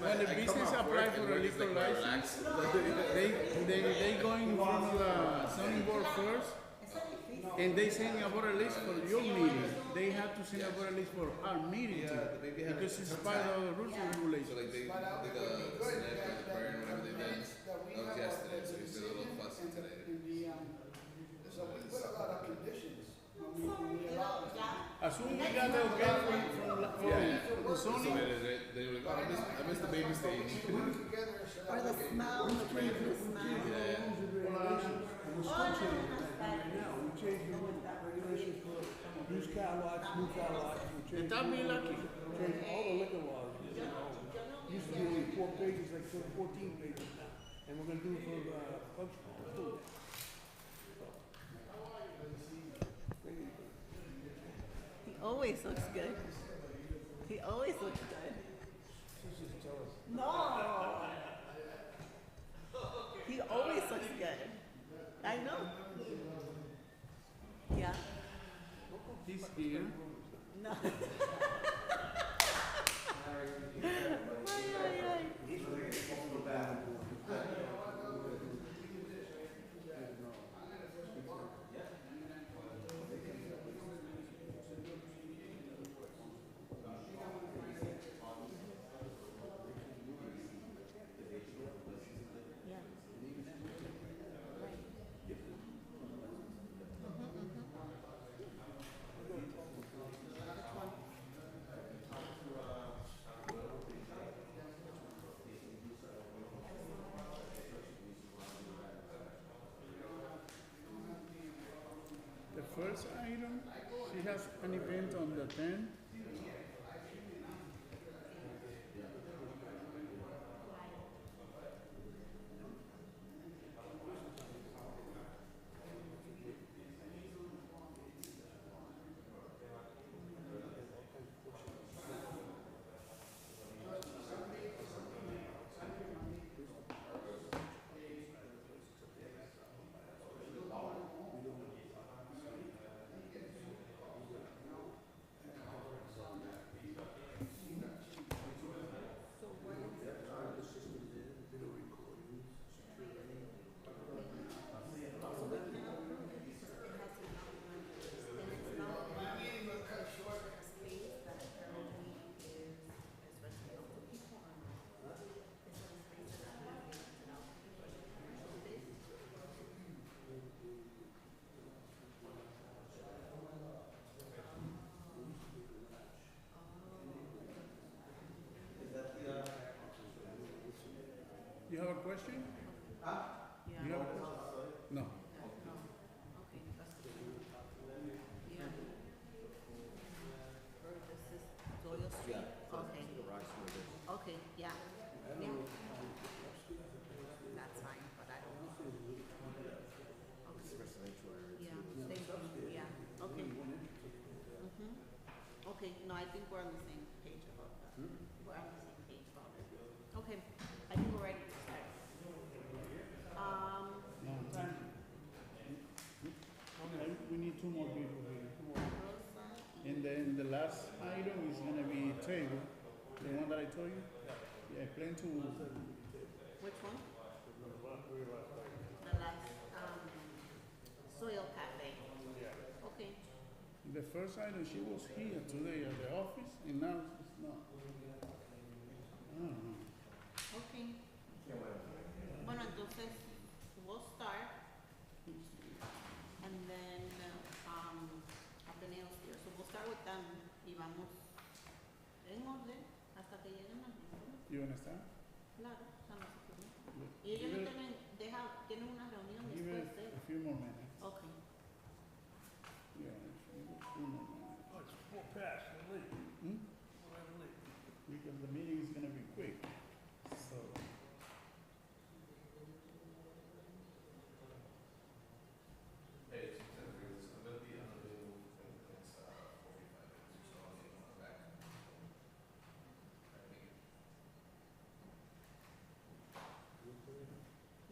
when the business apply for a liquor license, they going in front of the zoning board first, and they send about a list for your meeting. They have to send about a list for our meeting too, because it's part of the rules and So regulations. like they did the snap or the burn, whatever they did. That was yesterday, so he's a little fussy today. So we put a lot of conditions when we allow it. As soon as we got the okay from the So zoning, they were like, oh, I missed the baby stage. Or the smell, the smell. We changed the regulations for used car lots, new car lots. We changed está bien lucky. changed all the liquor laws. Used to be only 4 pages, like 14 pages now. And we're gonna do it for, functional too. He always looks good. He always looks good. No. He always looks good. I know. Yeah. He's here. No. Ay, ay, ay. Yeah. The first item, she has an event on the 10th. You have a question? Yeah. You have a question? No. Okay, that's good. Yeah. Or this is Doyle Street? Okay. Okay, yeah. Yeah. That's fine, but I don't know. Okay. Yeah, thank you, yeah, okay. Okay, no, I think we're on the same page about that. We're on the same page about it. Okay, I think we're ready to start. No. We need 2 more people here. And then the last item is gonna be table, the one that I told you. Yeah, plan to. Which one? The last, Soil Cafe. Okay, The first item, she was here today at the office, and now it's not. I don't know. okay. Bueno, entonces, we'll start, and then, Ateneo's here, so we'll start with them, y vamos en orden hasta que lleguen las personas. You understand? Claro, o sea, nosotros no. Y ellos no tienen, tienen una reunión Give it después de. a few more minutes. Okay. Yeah, a few more minutes. Oh, it's 4 past, we're late. Hmm? We're late. Because the meeting is gonna be quick, so.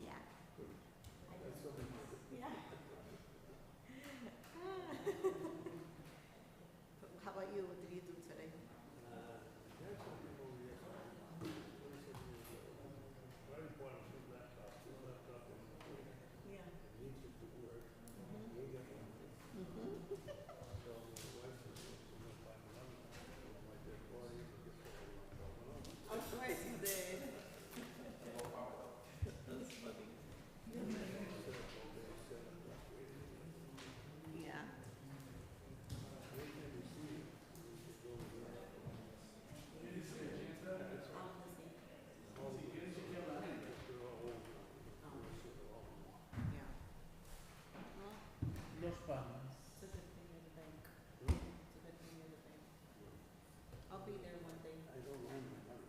Yeah. Yeah. How about you? What did you do today?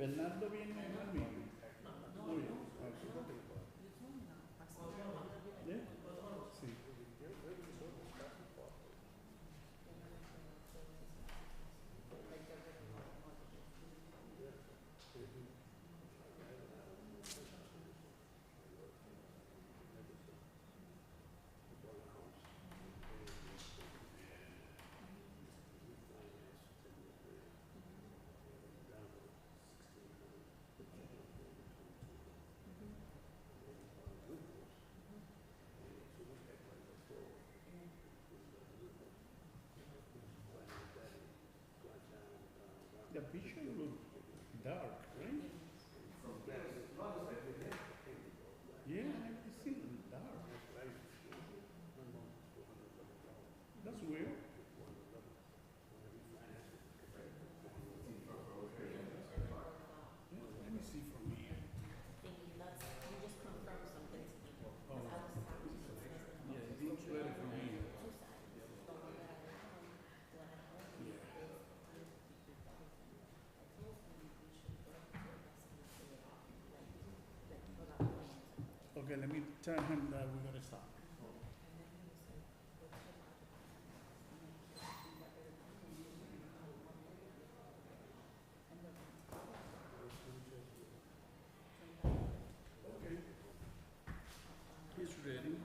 Bernardo viene conmigo. Muy bien. ¿Ya? Sí. The picture look dark, right? Yeah, I've seen it dark. That's weird. Yeah, let me see from here. Thank you, that's, you just confirmed something to me. Oh. I was talking to the Yeah, it looks better from here. two sides. The one that I have, the one at home Yeah. is I told him we should go to the rest and fill it off, like fill out plans. Okay, let me tell him that we gotta stop. Okay. He's ready.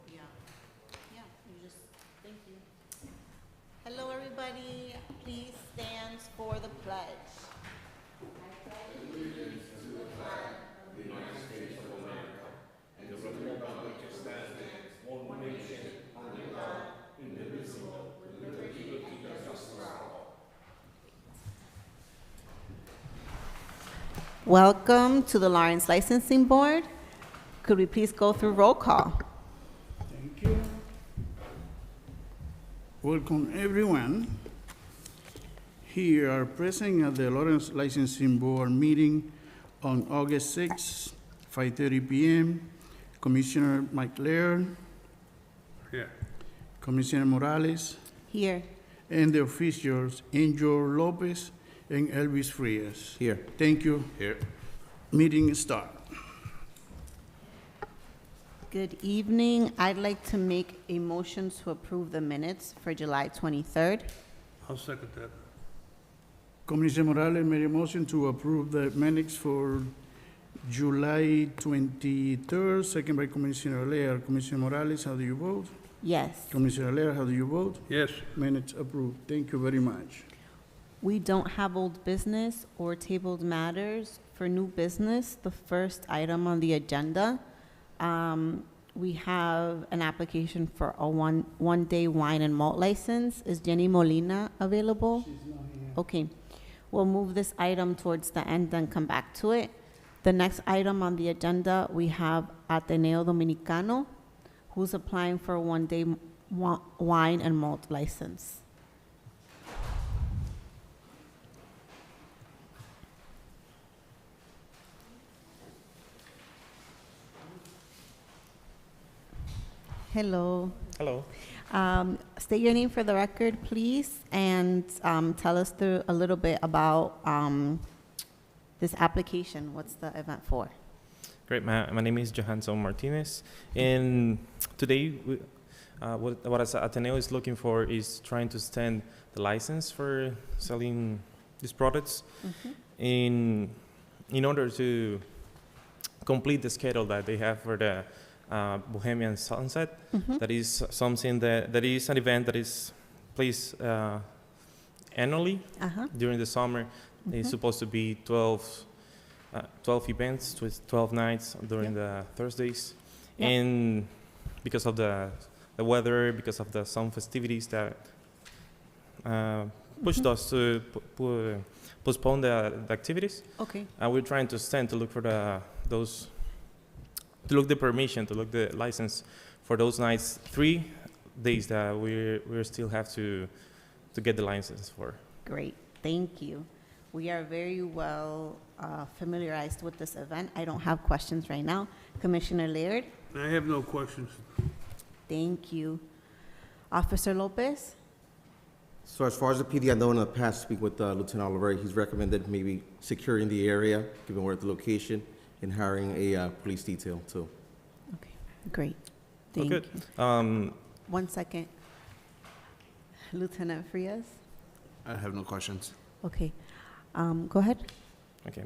Yeah, yeah, you just, thank you. Hello, everybody. Please stand for the pledge. Welcome to the Lawrence Licensing Board. Could we please go through roll call? Thank you. Welcome, everyone. Here are present at the Lawrence Licensing Board meeting on August 6, 5:30 p.m. Commissioner Mike Laird, Here. Commissioner Morales, Here. and the officials, Angel Lopez and Elvis Frias. Here. Thank you. Here. Meeting start. Good evening. I'd like to make a motion to approve the minutes for July 23rd. I'll second that. Commissioner Morales made a motion to approve the minutes for July 23rd, second by Commissioner Laird. Commissioner Morales, how do you vote? Yes. Commissioner Laird, how do you vote? Yes. Minutes approved. Thank you very much. We don't have old business or tabled matters. For new business, the first item on the agenda, we have an application for a one-day wine and malt license. Is Jenny Molina available? She's not here. Okay, we'll move this item towards the end and come back to it. The next item on the agenda, we have Ateneo Dominicano, who's applying for a one-day wine and malt license. Hello. Hello. State your name for the record, please, and tell us a little bit about this application. What's the event for? Great. My name is Johansson Martinez, and today what Ateneo is looking for is trying to extend the license for selling these products in order to complete the schedule that they have for the Bohemian Sunset. That is something that is an event that is placed annually during the summer. It's supposed to be 12 events with 12 nights during the Thursdays. And because of the weather, because of some festivities that pushed us to postpone the activities. Okay. We're trying to stand to look for the permission, to look the license for those nights, 3 days that we still have to get the license for. Great. Thank you. We are very well familiarized with this event. I don't have questions right now. Commissioner Laird? I have no questions. Thank you. Officer Lopez? So as far as the PD, I know in the past, speak with Lieutenant Oliveri, he's recommended maybe securing the area, given we're at the location, and hiring a police detail too. Okay, great. Thank Good. you. 1 second. Lieutenant Frias? I have no questions. Okay. Go ahead. Okay.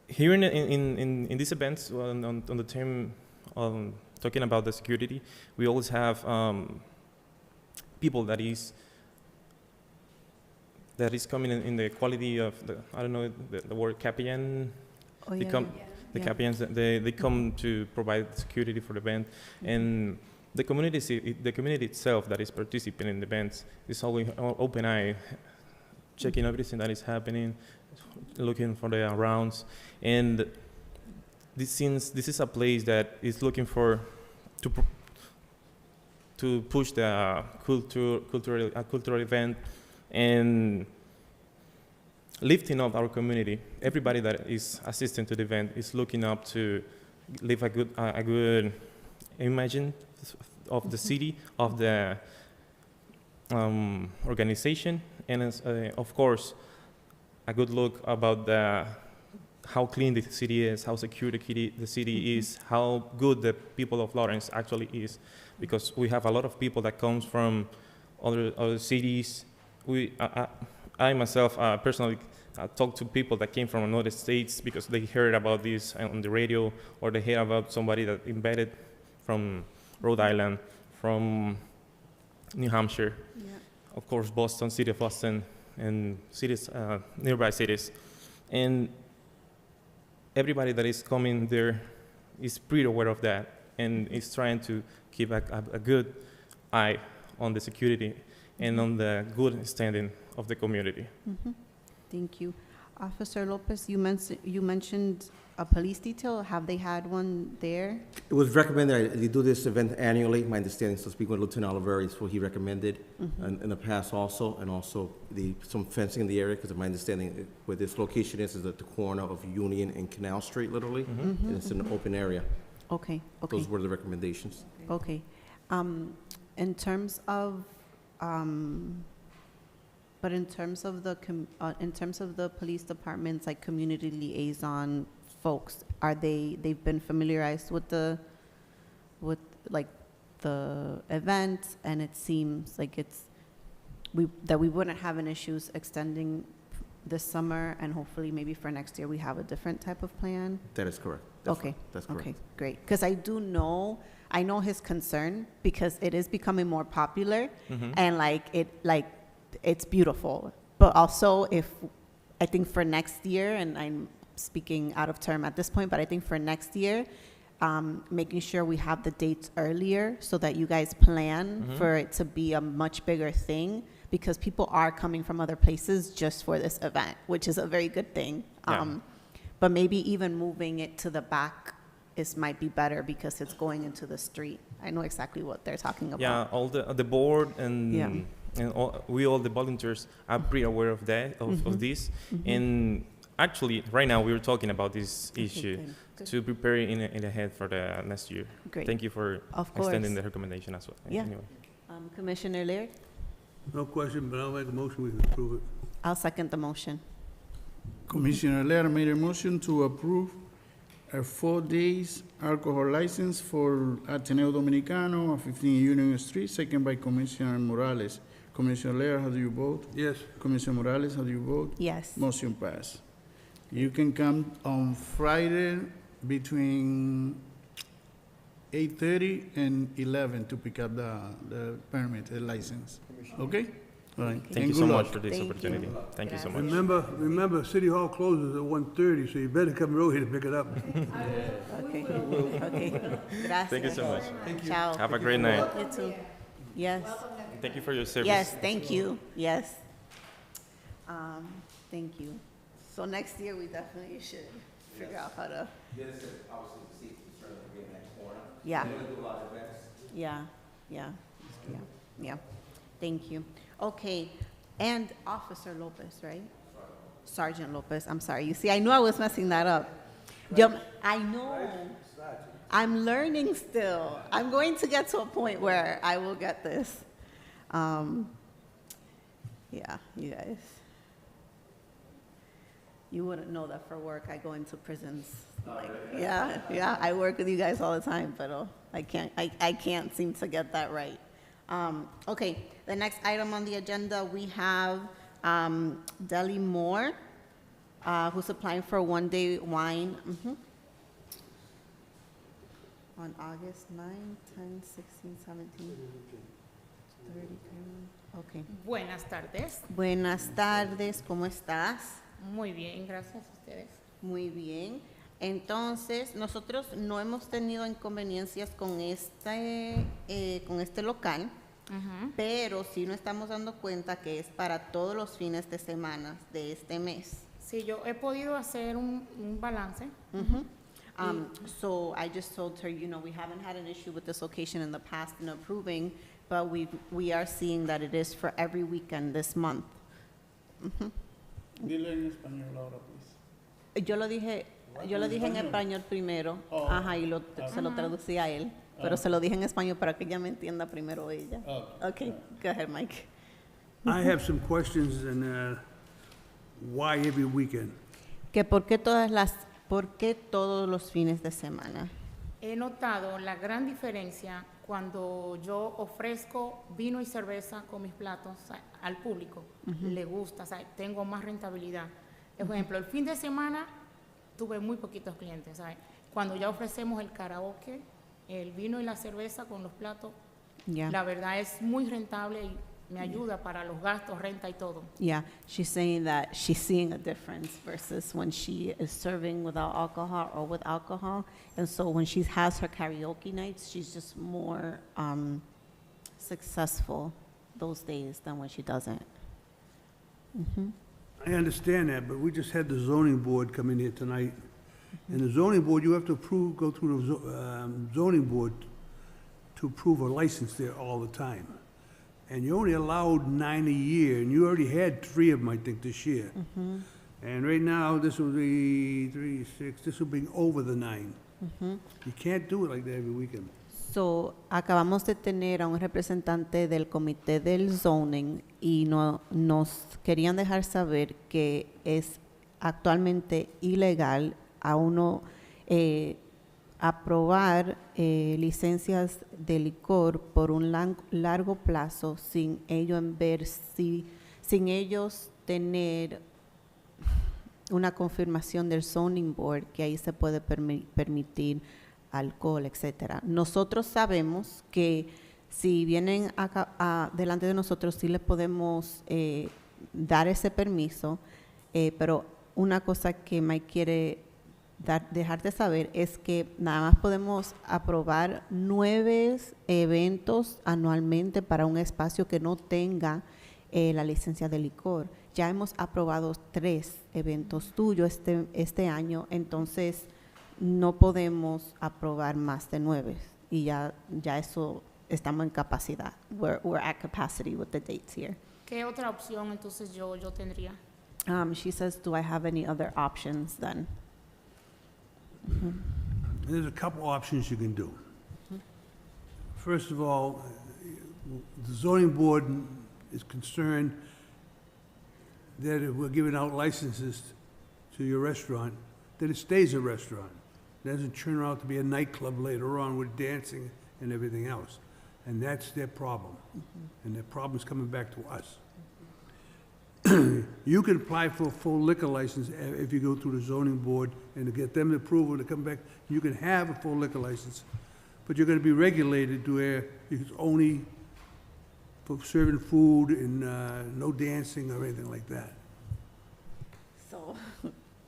Here in these events, on the term talking about the security, we always have people that is coming in the quality of the, I don't know the word capellan. Oh, They come, the yeah. captains, they come to provide security for the event, and the community itself that is participating in the events is always open eye, checking everything that is happening, looking for the rounds, and since this is a place that is looking for to push the cultural event and lifting up our community. Everybody that is assisting to the event is looking up to leave a good image of the city, of the organization, and of course, a good look about how clean the city is, how secure the city is, how good the people of Lawrence actually is, because we have a lot of people that comes from other cities. I myself personally talk to people that came from another states because they heard about this on the radio, or they hear about somebody that invited from Rhode Island, from New Hampshire, of course Boston, city of Boston, and cities, nearby cities. And everybody that is coming there is pretty aware of that and is trying to keep a good eye on the security and on the good standing of the community. Mhm. Thank you. Officer Lopez, you mentioned a police detail. Have they had one there? It was recommended, they do this event annually, my understanding, so speaking with Lieutenant Oliveri, is what he recommended in the past also, and also some fencing in the area, because my understanding where this location is at the corner of Union and Canal Street, literally, and it's in an open area. Okay, okay. Those were the recommendations. Okay. In terms of, but in terms of the police departments, like community liaison folks, they've been familiarized with the event, and it seems like that we wouldn't have an issues extending this summer, and hopefully maybe for next year we have a different type of plan. That is correct. Okay. That's correct. Okay, great. Because I know his concern, because it is becoming more popular, and it's beautiful. But also, I think for next year, and I'm speaking out of term at this point, but I think for next year, making sure we have the dates earlier so that you guys plan for it to be a much bigger thing, because people are coming from other places just for this event, which is a very good thing. Yeah. But maybe even moving it to the back might be better, because it's going into the street. I know exactly what they're talking about. Yeah, all the board and Yeah. and all the volunteers are pretty aware of that of this. And actually, right now we were talking about this issue Good. to prepare in ahead for the next year. Great. Thank you for Of course. extending the recommendation as well. Yeah. Anyway. Commissioner Laird, No question, but I'll make a motion, we can approve it. I'll second the motion. Commissioner Laird made a motion to approve a 4 days alcohol license for Ateneo Dominicano at 15 Union Street, second by Commissioner Morales. Commissioner Laird, how do you vote? Yes, Commissioner Morales, how do you vote? Yes. Motion pass. You can come on Friday between 8:30 and 11 to pick up the permit, the license. Okay? All right. Thank And you good so luck. much for this Thank you. opportunity. Thank you so much. remember, City Hall closes at 1:30, so you better come over here to pick it up. Okay. Okay. Gracias. Thank you so much. Ciao. Have a great night. You too. Yes. Thank you for your service. Yes, thank you. Yes. Thank you. So next year, we definitely should figure out how to. This is obviously the safety concern of being next corner. Yeah. They're gonna do a lot of events. Yeah. Thank you. Okay, and Officer Lopez, right? Sergeant Lopez, I'm sorry. You see, I knew I was messing that up. I know. I'm learning still. I'm going to get to a point where I will get this. Yeah, you guys. You wouldn't know that for work. I go into prisons. Like, yeah, I work with you guys all the time, but I can't seem to get that right. Okay, the next item on the agenda, we have Deli Moore, who's applying for one-day wine. On August 9, 10, 16, 17, 30, okay. Buenas tardes. Buenas tardes, ¿cómo estás? Muy bien, gracias a ustedes. Muy bien. Entonces, nosotros no hemos tenido inconveniencias con este local, pero sí nos estamos dando cuenta que es para todos los fines de semana de este mes. Sí, yo he podido hacer un balance. So I just told her, we haven't had an issue with this location in the past in approving, but we are seeing that it is for every weekend this month. Dile en español ahora, please. Yo lo dije en español primero, y se lo traducí a él, pero se lo dije en español para que ella me entienda primero ella. Okay, go ahead, Mike. I have some questions and why every weekend? Que ¿por qué todos los fines de semana? He notado la gran diferencia cuando yo ofrezco vino y cerveza con mis platos al público. Le gusta, tengo más rentabilidad. Por ejemplo, el fin de semana tuve muy poquitos clientes. Cuando ya ofrecemos el karaoke, el vino y la cerveza con los platos, la verdad es muy rentable y me ayuda para los gastos, renta y todo. Yeah, she's saying that she's seeing a difference versus when she is serving without alcohol or with alcohol. And so when she has her karaoke nights, she's just more successful those days than when she doesn't. I understand that, but we just had the zoning board come in here tonight. And the zoning board, you have to go through the zoning board to approve a license there all the time. And you're only allowed 9 a year, and you already had 3 of them, I think, this year. And right now, this will be 3, 6, this will be over the 9. You can't do it like that every weekend. So, acabamos de tener a un representante del comité del zoning y nos querían dejar saber que es actualmente ilegal a uno aprobar licencias de licor por un largo plazo sin ellos tener una confirmación del zoning board que ahí se puede permitir alcohol, etcétera. Nosotros sabemos que si vienen delante de nosotros sí les podemos dar ese permiso, pero una cosa que Mike quiere dejar de saber es que nada más podemos aprobar 9 eventos anualmente para un espacio que no tenga la licencia de licor. Ya hemos aprobado 3 eventos tuyos este año, entonces no podemos aprobar más de 9 y ya eso estamos en capacidad. We're at capacity with the dates here. ¿Qué otra opción entonces yo tendría? She says, do I have any other options then? And there's a couple options you can do. First of all, the zoning board is concerned that if we're giving out licenses to your restaurant, that it stays a restaurant. It doesn't turn out to be a nightclub later on with dancing and everything else. And that's their problem. And their problem is coming back to us. You can apply for a full liquor license if you go through the zoning board and to get them approval to come back. You can have a full liquor license, but you're going to be regulated to where it's only for serving food and no dancing or anything like that. So,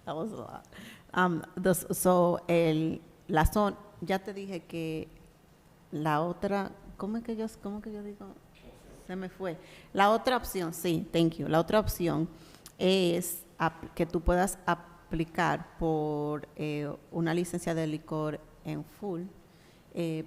that was a lot. La zona, ya te dije que la otra, ¿cómo que yo digo? Se me fue. La otra opción, sí, thank you. La otra opción es que tú puedas aplicar por una licencia de licor en full,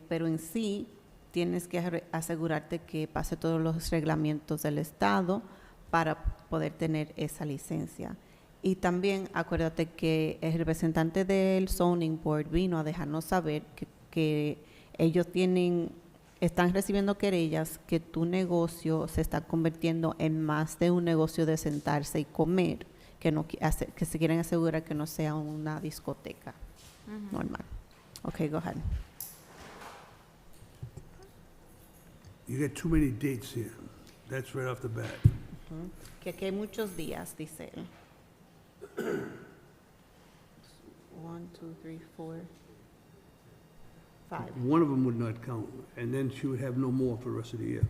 pero en sí tienes que asegurarte que pase todos los reglamentos del Estado para poder tener esa licencia. Y también acuérdate que el representante del zoning board vino a dejarnos saber que ellos están recibiendo querellas que tu negocio se está convirtiendo en más de un negocio de sentarse y comer, que se quieren asegurar que no sea una discoteca normal. Okay, go ahead. You got too many dates here. That's right off the bat. Que aquí hay muchos días, dice él. 1, 2, 3, 4, 5. One of them would not count, and then she would have no more for the rest of the year.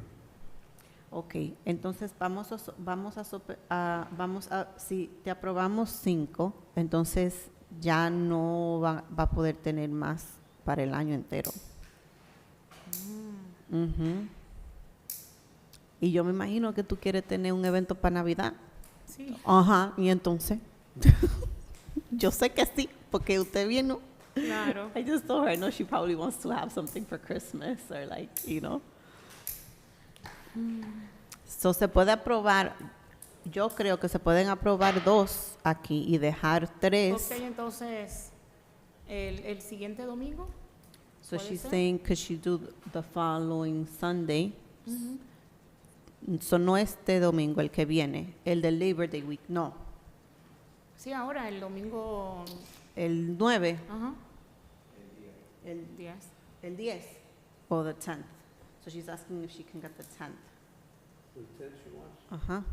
Ok, entonces si te aprobamos 5, entonces ya no va a poder tener más para el año entero. Ujú. Y yo me imagino que tú quieres tener un evento para Navidad. Sí, Ajá, y entonces, yo sé que sí, porque usted vino. claro. I just told her, I know she probably wants to have something for Christmas or like, you know. So se puede aprobar, yo creo que se pueden aprobar 2 aquí y dejar 3. Ok, entonces, el siguiente domingo. So ¿Puede she's ser? saying, could she do the following Sunday? So no este domingo, el que viene, el del Labor Day Week, no. Sí, ahora, el domingo, El 9, ajá, el 10. El 10 or the 10th. So she's asking if she can get the 10th. Ajá.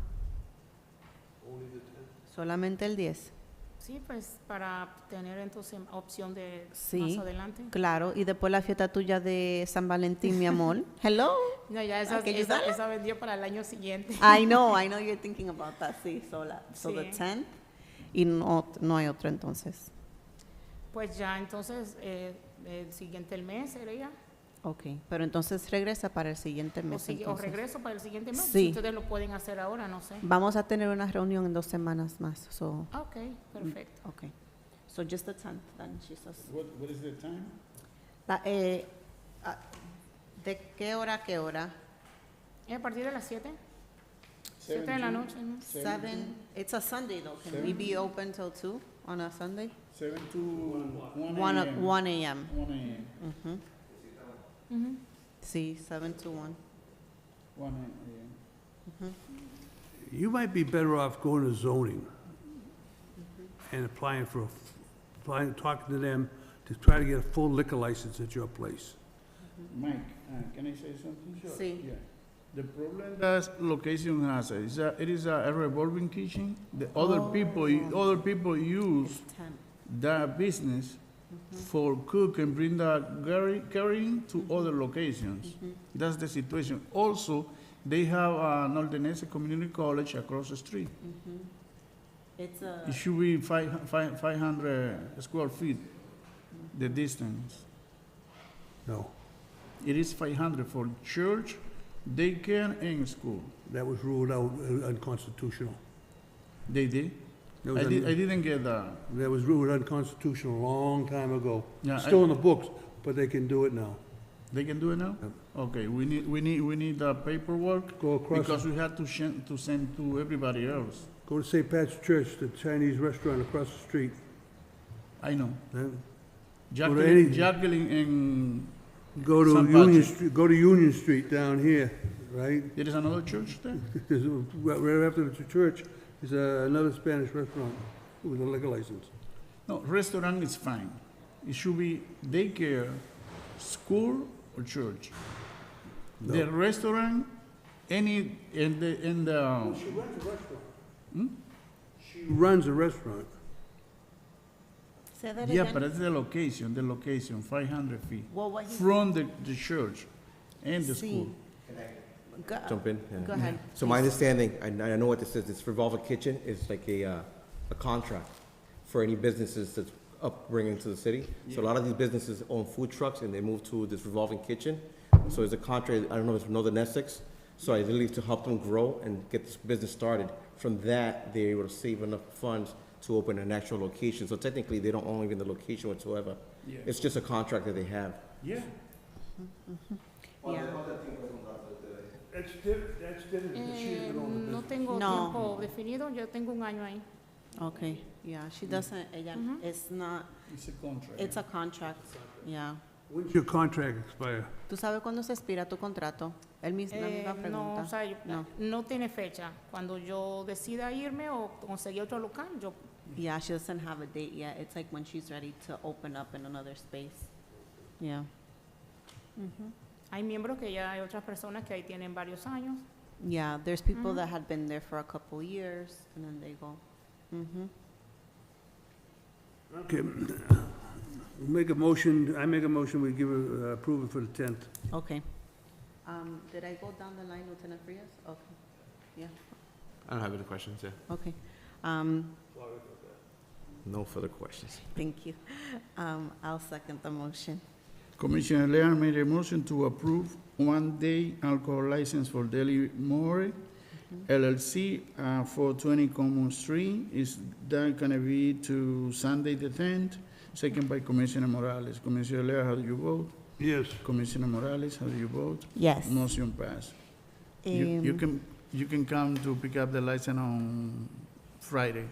Solamente el 10. Sí, pues para tener entonces opción de Sí. más adelante. Claro, y después la fiesta tuya de San Valentín, mi amor. Hello. No, ya ¿Hay que ayudarla? esa vendió para el año siguiente. I know you're thinking about that. Sí, so the Sí. 10th y no hay otro entonces. Pues ya entonces el siguiente el mes sería. Ok, pero entonces regresa para el siguiente mes. O entonces. regreso para el siguiente mes. Sí. Si ustedes lo pueden hacer ahora, no sé. Vamos a tener una reunión en 2 semanas más. So, Ok, perfecto. okay. So just the 10th, then she says. What is the time? ¿De qué hora a qué hora? ¿Es a partir de las 7? 7 de la noche, ¿no? 7. It's a Sunday though. Can we be open till 2 on a Sunday? 7 to 1 1 a.m. 1 a.m. 1 a.m. Ujú. Sí, 7 to 1. 1 a.m. You might be better off going to zoning and applying talking to them to try to get a full liquor license at your place. Mike, can I say something? Sure. Sí. Yeah. The problem that location has is that it is a revolving kitchen. The other people use It's 10. that business for cook and bring the carrying to other locations. That's the situation. Also, they have an Aldenese Community College across the street. It's a. It should be 500 square feet, the distance. No, It is 500 for church, daycare, and school. that was ruled out unconstitutional. They did? That I was, didn't get that. that was ruled unconstitutional a long time ago. Yeah, Still in the books, but they can do it now. They can do it now? Yep. Okay, we need the paperwork Go across, because we have to send to everybody else. go to St. Pat's Church, the Chinese restaurant across the street. I know. Then Jacqueline, any- Jacqueline and Go to St. Union Patrick. Street, go to Union Street down here, right? there is another church there? There's right after the church is another Spanish restaurant with a liquor license. No, restaurant is fine. It should be daycare, school, or church. No. The restaurant, any, in the, She runs a restaurant. She runs a restaurant. Say that yeah, again. but it's the location, 500 feet. Well, what he From the church and the See. school. Go, Jump in? Yeah. go ahead. So my understanding, I know what this is, this revolving kitchen is like a contract for any businesses that's upbringing to the city. So a lot of these businesses own food trucks and they move to this revolving kitchen. So it's a contract, I don't know if you know the Nessex, so I believe to help them grow and get this business started. From that, they're able to save enough funds to open an actual location. So technically, they don't own even the location whatsoever. Yeah. It's just a contract that they have. Yeah. Yeah. That's different, because she doesn't own the No business. tengo No. tiempo definido, yo tengo un año ahí. Okay, yeah, she doesn't, ella, it's not, It's a contract. it's a contract, yeah. When's your contract expire? ¿Tú sabes cuándo se expira tu contrato? La misma No, pregunta. o sea, No. no tiene fecha. Cuando yo decida irme o conseguir otro local, yo Yeah, she doesn't have a date yet. It's like when she's ready to open up in another space. Yeah. hay miembros que ya hay otras personas que ahí tienen varios años. Yeah, there's people that had been there for a couple years and then they go. Okay. We'll make a motion, I make a motion, we give approval for the 10th. Okay. Did I go down the line, Lieutenant Frias? Okay. Yeah, I don't have any questions, yeah. okay. No further questions. Thank you. I'll second the motion. Commissioner Lear made a motion to approve one-day alcohol license for Deli More LLC, 420 Common Street. Is that gonna be to Sunday the 10th? Second by Commissioner Morales. Commissioner Lear, how do you vote? Yes. Commissioner Morales, how do you vote? Yes. Motion passed. You can come to pick up the license on Friday,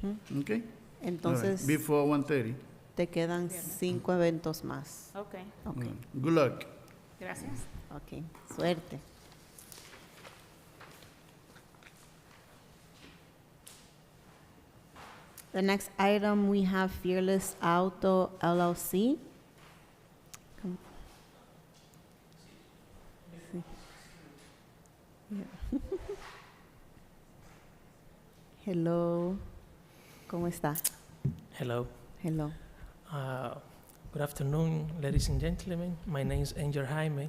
okay? All right. Entonces, Before 1:30. te quedan 5 eventos más. Ok, Okay, Good luck. gracias. okay. Suerte. The next item, we have Fearless Auto LLC. Come- Sí. Yeah. Hello. ¿Cómo está? Hello. Hello. Good afternoon, ladies and gentlemen. My name is Angel Jaime.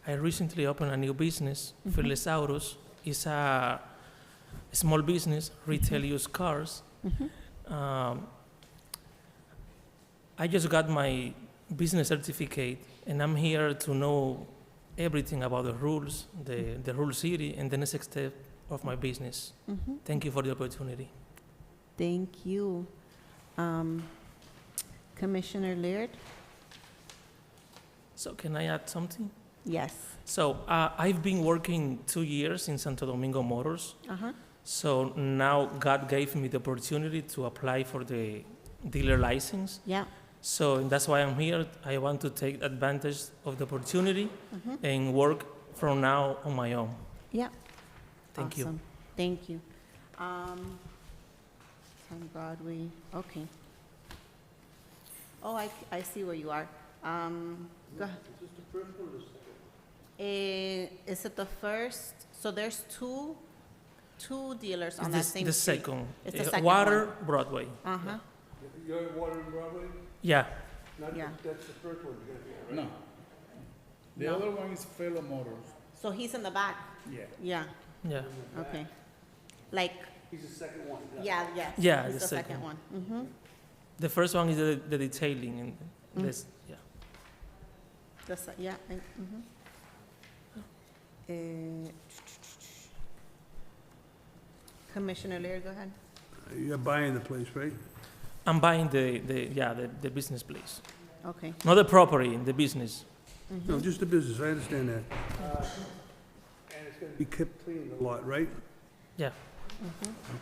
I recently opened a new business, Fearless Autos. It's a small business, retail used cars. I just got my business certificate, and I'm here to know everything about the rules, the rule city, and the next step of my business. Thank you for the opportunity. Thank you. Commissioner Laird? So can I add something? Yes. So I've been working 2 years in Santo Domingo Motors. Uh-huh. So now God gave me the opportunity to apply for the dealer license. Yeah. So that's why I'm here. I want to take advantage of the opportunity and work from now on my own. Yeah. Thank you. Awesome. Thank you. On Broadway, okay. Oh, I see where you are. Go ahead. Is this the first one or the second? Is it the first? So there's two dealers on that This same the street. second. It's the second Water, one. Broadway. Uh-huh, You're at Water and Broadway? Yeah. Not Yeah. That's the first one you're gonna be at, right? No. The No. other one is Fellow Motors. so he's in the back? Yeah. Yeah, Yeah. okay. Like, He's the second one. yeah, yes. Yeah, He's the the second second. one. Mm-hmm. The first one is the detailing and this. Yeah. Yeah, Commissioner Lear, go ahead. You're buying the place, right? I'm buying the business place. Okay. Not the property, the business. No, just the business, I understand that. And it's gonna be kept clean a lot, right? Yeah.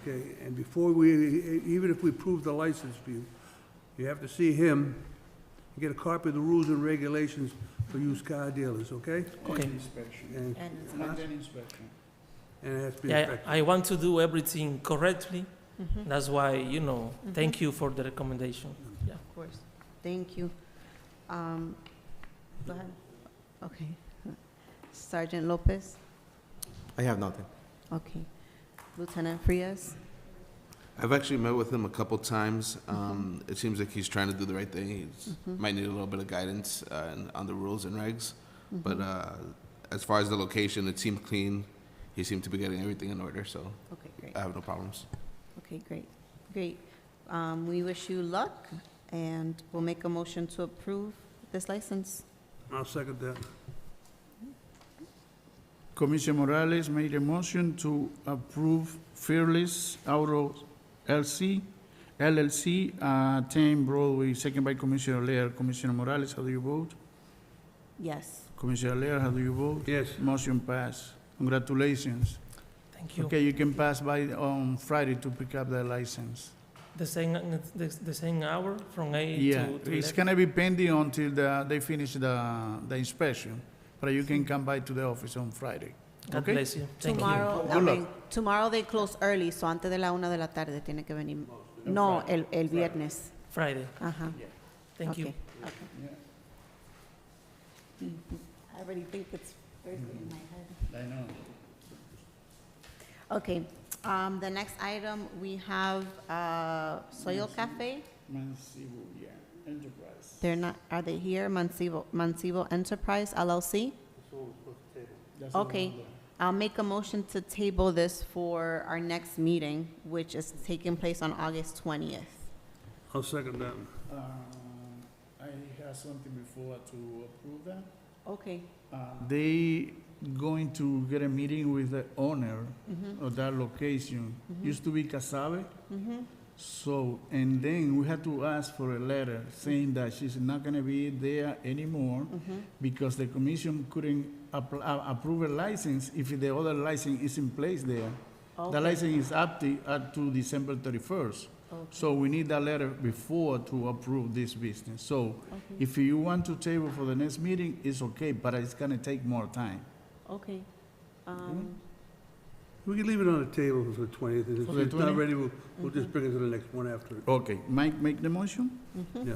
Okay, and before even if we approve the license for you, you have to see him, and get a copy of the rules and regulations for used car dealers, okay? Okay. And inspection. And, And then inspection. and it has to be Yeah, inspected. I want to do everything correctly. That's why, thank you for the recommendation. Yeah. Of course. Thank you. Go ahead. Okay. Sergeant Lopez? I have nothing. Okay. Lieutenant Frias? I've actually met with him a couple times. It seems like he's trying to do the right thing. He might need a little bit of guidance on the rules and regs. But as far as the location, it seemed clean. He seemed to be getting everything in order, so Okay, great. I have no problems. Okay, great. Great. We wish you luck, and we'll make a motion to approve this license. I'll second that. Commissioner Morales made a motion to approve Fearless Auto LLC, 10 Broadway, second by Commissioner Lear. Commissioner Morales, how do you vote? Yes. Commissioner Lear, how do you vote? Yes. Motion passed. Congratulations. Thank you. Okay, you can pass by on Friday to pick up the license. The same hour from 8 Yeah, to it's 11? gonna be pending until they finish the inspection, but you can come by to the office on Friday. God Okay? bless you. Thank you. Tomorrow, Good luck. tomorrow they close early, so antes de la 1 de la tarde tiene que venir. No, el viernes. Friday. Ajá. Thank you. Okay, okay. I already think it's Thursday in my head. I know. Okay, the next item, we have, Soil Cafe. Mancibo, yeah, Enterprise. They're not, are they here? Mancibo Enterprise LLC? That's the Okay, one I'll make a motion to table this for our next meeting, which is taking place on August 20th. I'll second that. there. I have something before to approve that. Okay. They going to get a meeting with the owner Mm-hmm. of that location. Used to be Casabe. Mm-hmm. So, and then we had to ask for a letter saying that she's not gonna be there anymore Mm-hmm. because the commission couldn't approve a license if the other license is in place there. The Okay. license is up to December 31st. So we need that letter before to approve this business. So if you want to table for the next meeting, it's okay, but it's gonna take more time. Okay. We can leave it on the table for the 20th, and if For the it's not 20th? ready, we'll just bring it to the next one after it. Okay, Mike make the motion? Yeah.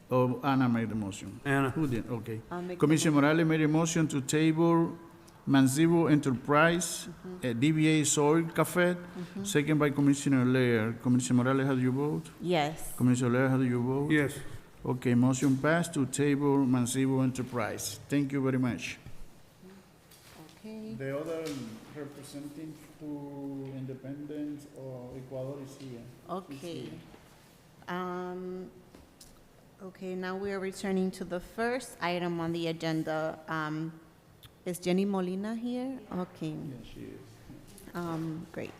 Or Anna made the motion? Anna? Who did? Okay. I'll make the Commissioner Morales made a motion to table Mancibo Enterprise, DBA Soil Cafe, second by Commissioner Laird. Commissioner Morales, how do you vote? Yes. Commissioner Laird, how do you vote? Yes. Okay, motion passed to table Mancibo Enterprise. Thank you very much. Okay. The other representative to Independence or Ecuador is here. Okay. Okay, now we are returning to the first item on the agenda. Is Jenny Molina here? Okay. Yes, she is. Great.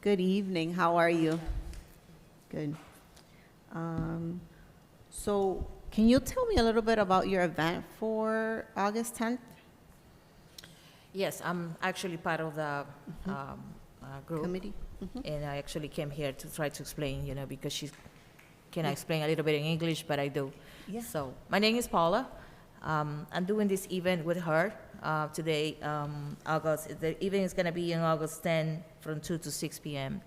Good evening, how are you? Good. So, can you tell me a little bit about your event for August 10th? Yes, I'm actually part of the group, Committee? and I actually came here to try to explain, because she can explain a little bit in English, but I do. Yeah. So, my name is Paula. I'm doing this event with her today, August. The event is going to be on August 10 from 2 to 6 p.m.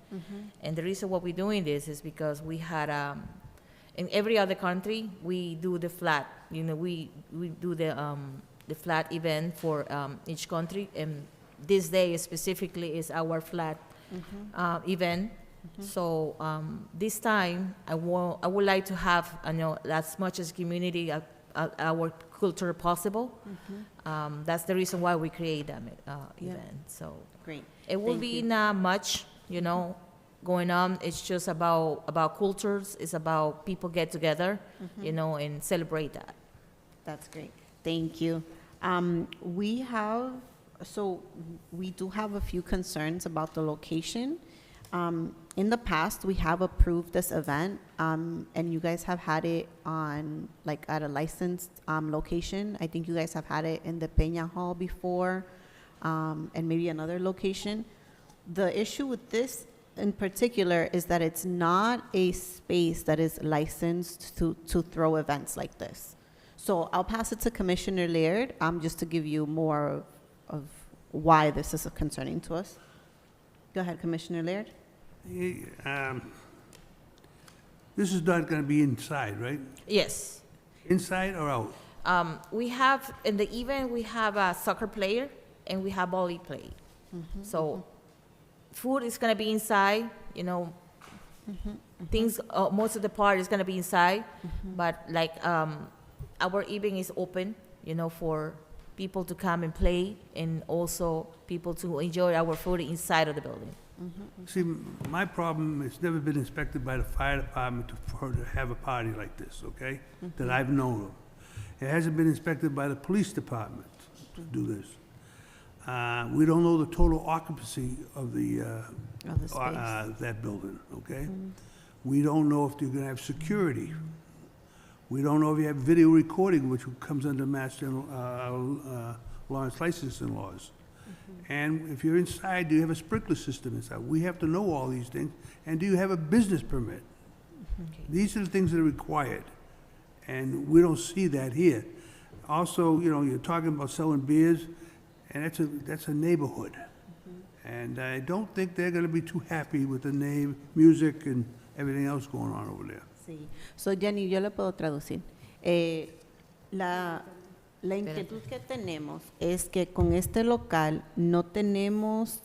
And the reason why we're doing this is because we had, in every other country, we do the flat. We do the flat event for each country, and this day specifically is our flat event. So this time, I would like to have, as much as community, our culture possible. That's the reason why we create that Yeah. event. So Great. it will Thank be you. not much, going on. It's just about cultures. It's about people get together, and celebrate that. That's great. Thank you. We do have a few concerns about the location. In the past, we have approved this event, and you guys have had it on, at a licensed location. I think you guys have had it in the Peña Hall before, and maybe another location. The issue with this in particular is that it's not a space that is licensed to throw events like this. So I'll pass it to Commissioner Laird, just to give you more of why this is concerning to us. Go ahead, Commissioner Laird. This is not going to be inside, right? Yes. Inside or out? We have, in the event, we have a soccer player and we have volley play. So food is going to be inside, things, most of the part is going to be inside, but our event is open, for people to come and play, and also people to enjoy our food inside of the building. See, my problem, it's never been inspected by the fire department for her to have a party like this, okay? That I've known of. It hasn't been inspected by the police department to do this. We don't know the total occupancy of that building, okay? We don't know if they're gonna have security. We don't know if you have video recording, which comes under Mass General, Lawrence licensing laws. And if you're inside, do you have a sprinkler system inside? We have to know all these things. And do you have a business permit? These are the things that are required, and we don't see that here. Also, you know, you're talking about selling beers, and that's a neighborhood. And I don't think they're gonna be too happy with the name, music, and everything else going on over there. Sí. So, Jenny, yo le puedo traducir. La inquietud que tenemos es que con este local no tenemos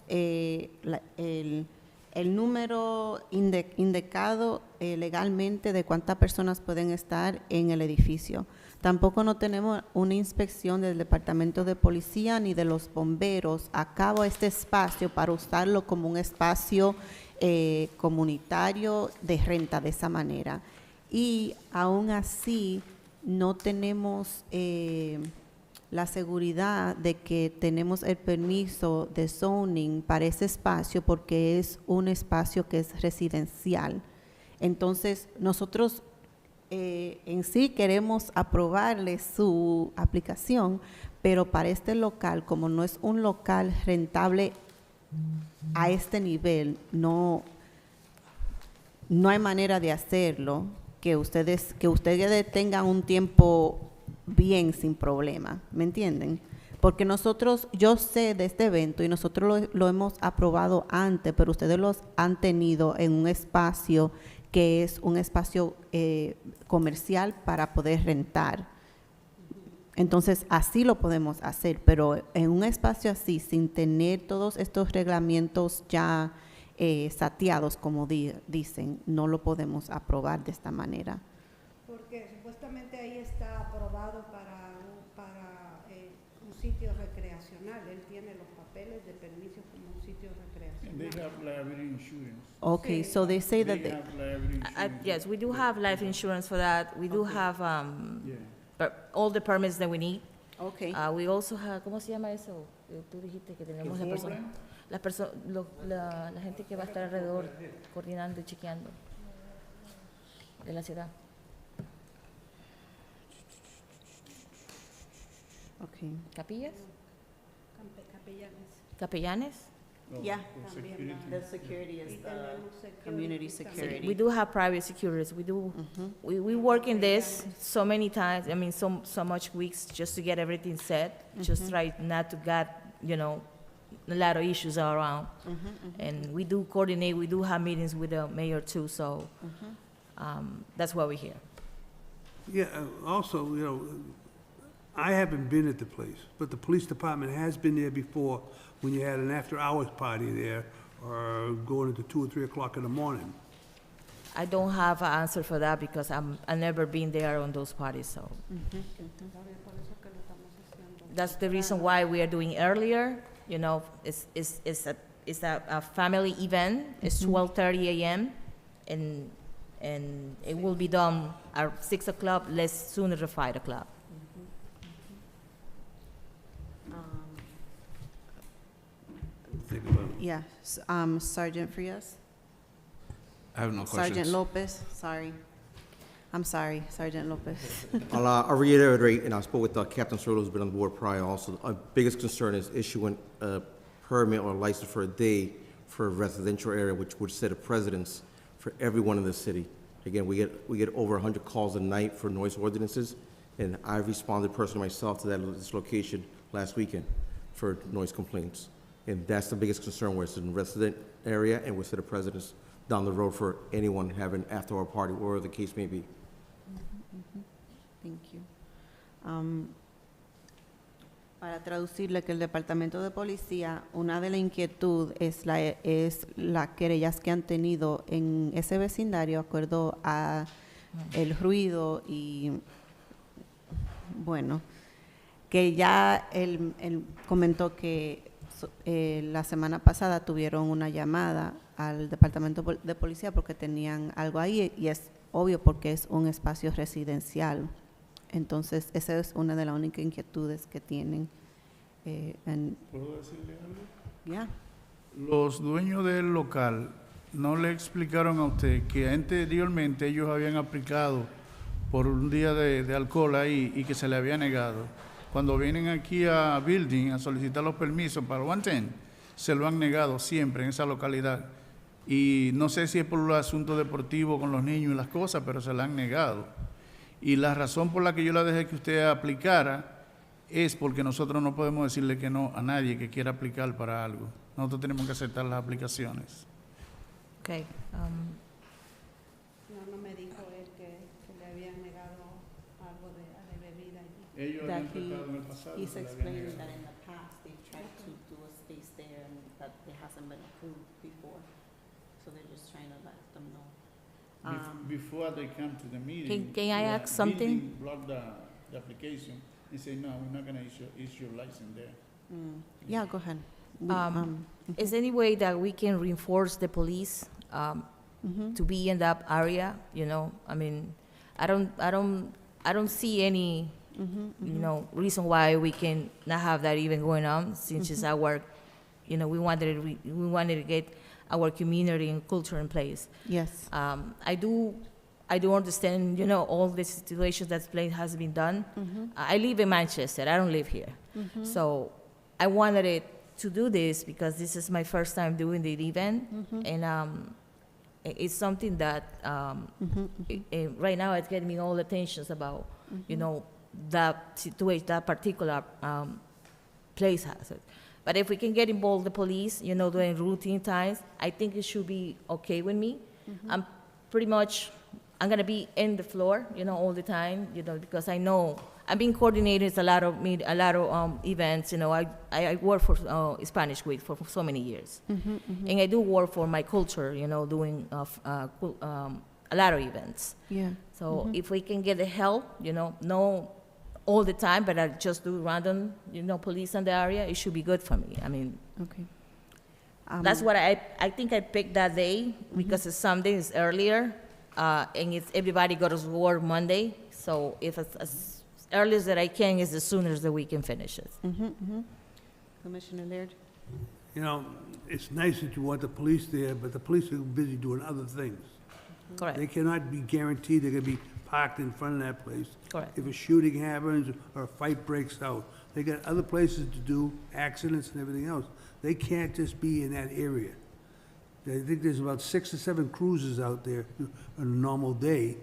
el número indicado legalmente de cuántas personas pueden estar en el edificio. Tampoco no tenemos una inspección del Departamento de Policía ni de los bomberos a cabo este espacio para usarlo como un espacio comunitario de renta de esa manera. Y aún así no tenemos la seguridad de que tenemos el permiso de zoning para ese espacio porque es un espacio que es residencial. Entonces, nosotros en sí queremos aprobarle su aplicación, pero para este local, como no es un local rentable a este nivel, no hay manera de hacerlo, que ustedes tengan un tiempo bien sin problema, ¿me entienden? Porque yo sé de este evento y nosotros lo hemos aprobado antes, pero ustedes los han tenido en un espacio que es un espacio comercial para poder rentar. Entonces, así lo podemos hacer, pero en un espacio así, sin tener todos estos reglamentos ya sateados, como dicen, no lo podemos aprobar de esta manera. Porque supuestamente ahí está aprobado para un sitio recreacional. Él tiene los papeles de permiso como un sitio And they recreacional. have liability insurance. Okay, so they say They that have liability insurance. Yes, we do have life insurance for that. We do have Yeah. all the permits that we need. okay. We also have, ¿cómo se llama eso? Tú dijiste que tenemos The la floor persona. plan? La gente que va a estar alrededor coordinando y chequeando de la ciudad. Okay. ¿Capillas? Capellanes. ¿Capellanes? No, Yeah. for security. The security is Y the tenemos community también. security. We do have private securities. We do. We work in this so many times. I mean, so much weeks just to get everything set. Just try not to get, you know, a lot of issues around. And we do coordinate. We do have meetings with the mayor too. So that's why we're here. Yeah, also, you know, I haven't been at the place, but the police department has been there before when you had an after-hours party there or going into 2 or 3 o'clock in the morning. I don't have an answer for that because I've never been there on those parties. So that's the reason why we are doing earlier. You know, it's a family event. It's 12:30 a.m. and it will be done at 6 o'clock, less sooner at 5 o'clock. Think about it. Yeah, Sergeant Frias? I have no questions. Sergeant Lopez, sorry. I'm sorry, Sergeant Lopez. I'll reiterate, and I spoke with Captain Cerullo, who's been on the board prior also. Our biggest concern is issuing a permit or license for a day for a residential area, which would set a precedence for everyone in the city. Again, we get over 100 calls a night for noise ordinances, and I responded personally myself to this location last weekend for noise complaints. And that's the biggest concern, where it's in a resident area and we set a precedence down the road for anyone having after-hour party, wherever the case may be. Thank you. Para traducirle que el Departamento de Policía, una de las inquietudes es las querellas que han tenido en ese vecindario, de acuerdo a el ruido y, bueno, que ya él comentó que la semana pasada tuvieron una llamada al Departamento de Policía porque tenían algo ahí y es obvio porque es un espacio residencial. Entonces, esa es una de las únicas inquietudes que tienen. ¿Puedo decirle algo? Yeah. Los dueños del local no le explicaron a usted que anteriormente ellos habían aplicado por un día de alcohol ahí y que se le había negado. cuando vienen aquí a Building a solicitar los permisos para 110, se lo han negado siempre en esa localidad. Y no sé si es por los asuntos deportivos con los niños y las cosas, pero se la han negado. Y la razón por la que yo la dejé que usted aplicara es porque nosotros no podemos decirle que no a nadie que quiera aplicar para algo. Nosotros tenemos que aceptar las aplicaciones. Okay. No me dijo él que le habían negado algo de bebida allí. Ellos That habían tratado en el pasado. he's se le habían explaining negado. that in the past, they've tried to do a space there and that it hasn't been approved before. So they're just trying to let them know. Before they come to the meeting. Can I the ask something? building blocked the application and say, no, we're not gonna issue your license there. Yeah, go ahead. Is there any way that we can reinforce the police to be in that area? You know, I mean, I don't see any, you know, reason why we can not have that even going on since it's our, you know, we wanted to get our community and culture in place. Yes. I do understand, you know, all the situations that place has been done. I live in Manchester. I don't live here. So I wanted it to do this because this is my first time doing the event, and it's something that right now it's getting me all attentions about, you know, that situation, that particular place has it. But if we can get involved the police, you know, during routine times, I think it should be okay with me. I'm gonna be in the floor, you know, all the time, you know, because I know I've been coordinating a lot of events. You know, I work for Spanish Week for so many years, and I do work for my culture. You know, doing a lot of events. Yeah. So if we can get the help, you know, no all the time, but I just do random, you know, police in the area, it should be good for me. I mean, Okay. that's what I think I picked that day because it's Sunday, it's earlier, and it's everybody goes to work Monday. So if it's as early as that I can, is as soon as the we can finish it. Commissioner Laird? You know, it's nice that you want the police there, but the police are busy doing other things. Correct. They cannot be guaranteed they're gonna be parked in front of that place. Correct. If a shooting happens or a fight breaks out, they got other places to do, accidents and everything else. They can't just be in that area. I think there's about 6 or 7 cruisers out there on a normal day,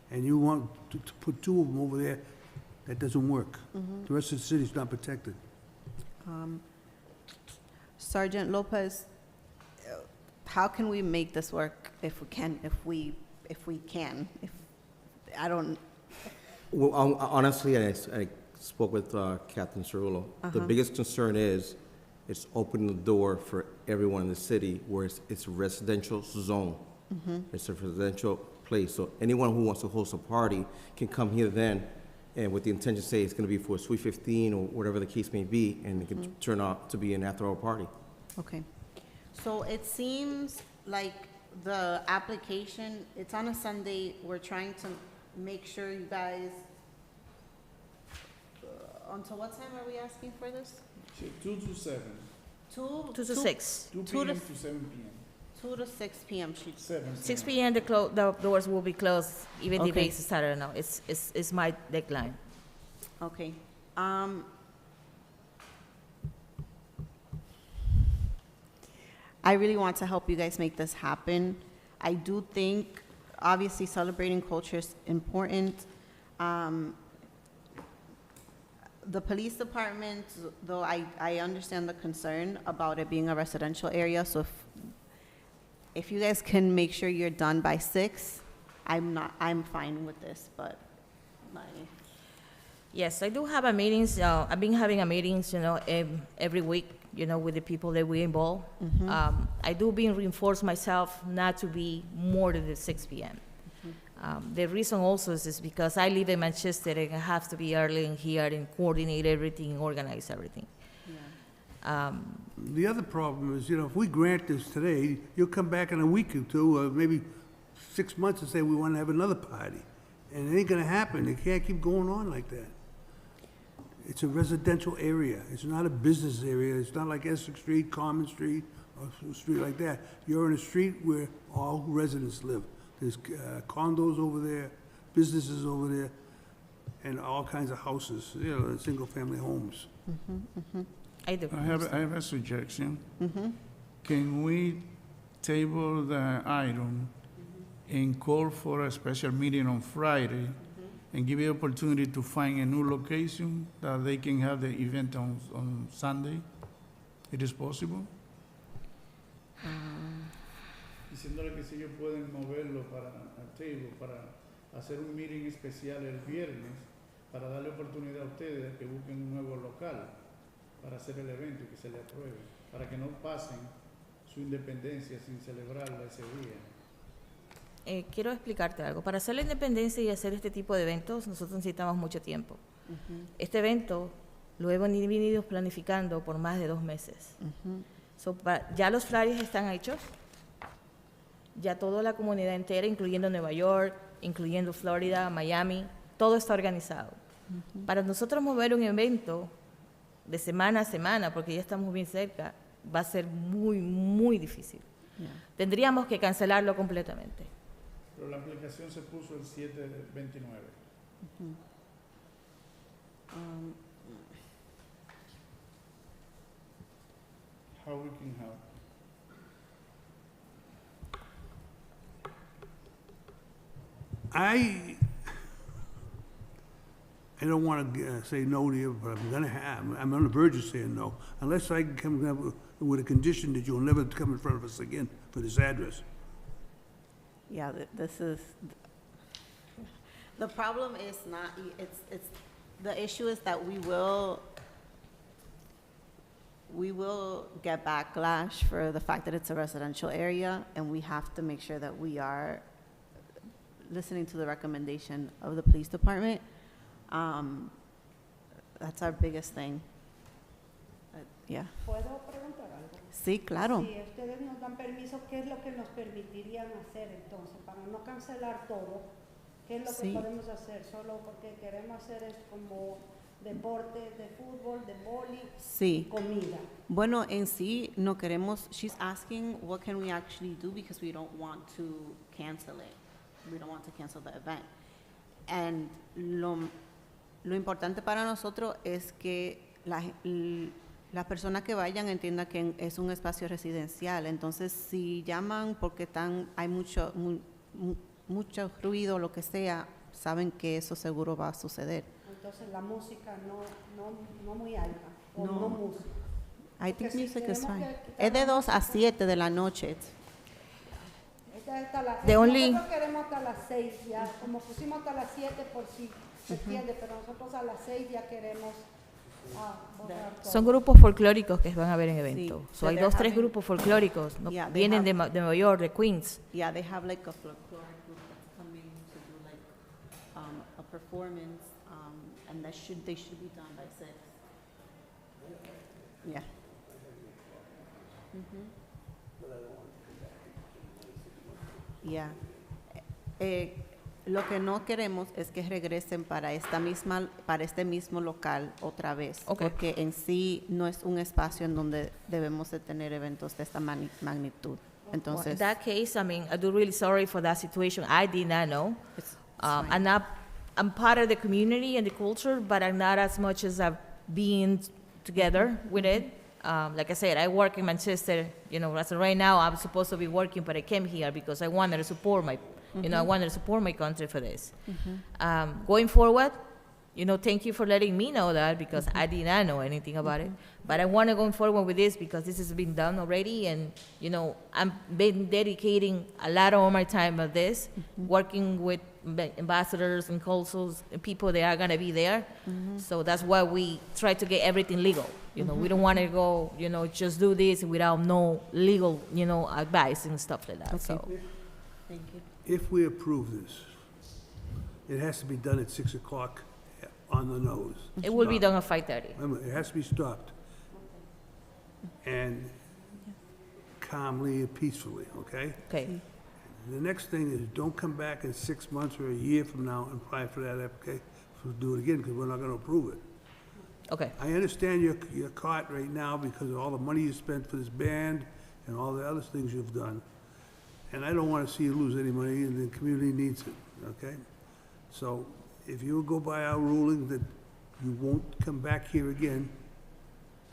and you want to put 2 of them over there, that doesn't work. The rest of the city's not protected. Sergeant Lopez, how can we make this work if we can? I don't, Well, honestly, I spoke with Captain Cerullo. The biggest concern is it's opening the door for everyone in the city where it's a residential zone. It's a residential place, so anyone who wants to host a party can come here then, and with the intention, say it's gonna be for a Sweet 15 or whatever the case may be, and it can turn out to be an after-hour party. okay. So it seems like the application, it's on a Sunday, we're trying to make sure you guys, until what time are we asking for this? 2 to 7. 2 2 to 6. 2 2 to p.m. to 7 p.m. 2 to 6 p.m. 7. 6 p.m. The doors will be closed, even if Okay. it's Saturday now. It's my deadline. Okay. I really want to help you guys make this happen. I do think, obviously, celebrating culture is important. The police department, though, I understand the concern about it being a residential area, so if you guys can make sure you're done by 6, I'm fine with this, but Yes, I do have a meetings. I've been having a meetings, you know, every week, you know, with the people that we involve. I do being reinforced myself not to be more than the 6 p.m. The reason also is because I live in Manchester and I have to be early in here and coordinate everything, organize everything. The other problem is, you know, if we grant this today, you'll come back in a week or 2, or maybe 6 months and say, we want to have another party. And it ain't gonna happen. It can't keep going on like that. It's a residential area. It's not a business area. It's not like Essex Street, Common Street, or a street like that. You're in a street where all residents live. There's condos over there, businesses over there. and all kinds of houses, you know, single-family homes. I do. I have a suggestion. Mm-hmm. Can we table the item and call for a special meeting on Friday and give you opportunity to find a new location that they can have the event on Sunday? It is possible? Diciéndole que si ellos pueden moverlo para el table, para hacer un meeting especial el viernes, para darle oportunidad a ustedes de que busquen un nuevo local para hacer el evento y que se le apruebe, para que no pasen su independencia sin celebrarla ese día. Quiero explicarte algo. Para hacer la independencia y hacer este tipo de eventos, nosotros necesitamos mucho tiempo. Este evento lo hemos venido planificando por más de 2 meses. Ya los flyers están hechos, ya toda la comunidad entera, incluyendo Nueva York, incluyendo Florida, Miami, todo está organizado. Para nosotros mover un evento de semana a semana, porque ya estamos bien cerca, va a ser muy, muy difícil. Tendríamos que cancelarlo completamente. Pero la aplicación se puso el 7/29. How we can help? I don't want to say no to you, but I'm on the verge of saying no, unless I can come up with a condition that you'll never come in front of us again for this address. Yeah, this is, the problem is not, it's, the issue is that we will get backlash for the fact that it's a residential area, and we have to make sure that we are listening to the recommendation of the police department. That's our biggest thing. Yeah. ¿Puedo preguntar algo? Sí, claro. Si ustedes nos dan permiso, ¿qué es lo que nos permitirían hacer entonces? Para no cancelar todo, ¿qué es lo que Sí. podemos hacer? Solo porque queremos hacer es como deporte de fútbol, de boli, Sí. comida. Bueno, en sí, no queremos, she's asking what can we actually do because we don't want to cancel it. We don't want to cancel the event. And lo importante para nosotros es que las personas que vayan entiendan que es un espacio residencial. Entonces, si llaman porque hay mucho ruido o lo que sea, saben que eso seguro va a suceder. Entonces la música no muy alta, o No. no música. I think Porque si music is queremos fine. que- Es de 2 a 7 de la noche. Nosotros queremos hasta las 6 ya, como pusimos hasta las 7 por si se entiende, pero nosotros a las 6 ya queremos borrar todo. Son grupos folclóricos que van a ver en evento. Sí. So, hay They're 2, 3 having- grupos folclóricos. ¿No? Yeah, they Vienen de have- Nueva York, de Queens. Yeah, they have like a folkloric group that's coming to do like a performance, and they should be done by 6. Yeah. Yeah. Lo que no queremos es que regresen para este mismo local otra vez, Okay. porque en sí no es un espacio en donde debemos de tener eventos de esta magnitud. In Entonces, that case, I mean, I do really sorry for that situation. I did not know. it's fine. I'm part of the community and the culture, but I'm not as much as I've been together with it. Like I said, I work in Manchester, you know, as of right now, I'm supposed to be working, but I came here because I wanted to support I wanted to support my country for this. Going forward, you know, thank you for letting me know that because I did not know anything about it. But I want to go forward with this because this has been done already, and you know, I'm been dedicating a lot of my time of this, working with ambassadors and consuls and people that are gonna be there. So that's why we try to get everything legal. You know, we don't want to go, you know, just do this without no legal, you know, advice and stuff like that. So. Thank you. If we approve this, it has to be done at 6 o'clock on the nose. It will be Stop. done at 5:30. Wait a minute, it has to be stopped. And calmly and peacefully, okay? Okay. The next thing is, don't come back in 6 months or a year from now and apply for that application, do it again, because we're not gonna approve it. Okay. I understand you're caught right now because of all the money you spent for this band and all the other things you've done. And I don't wanna see you lose any money, and the community needs it, okay? So, if you go by our ruling that you won't come back here again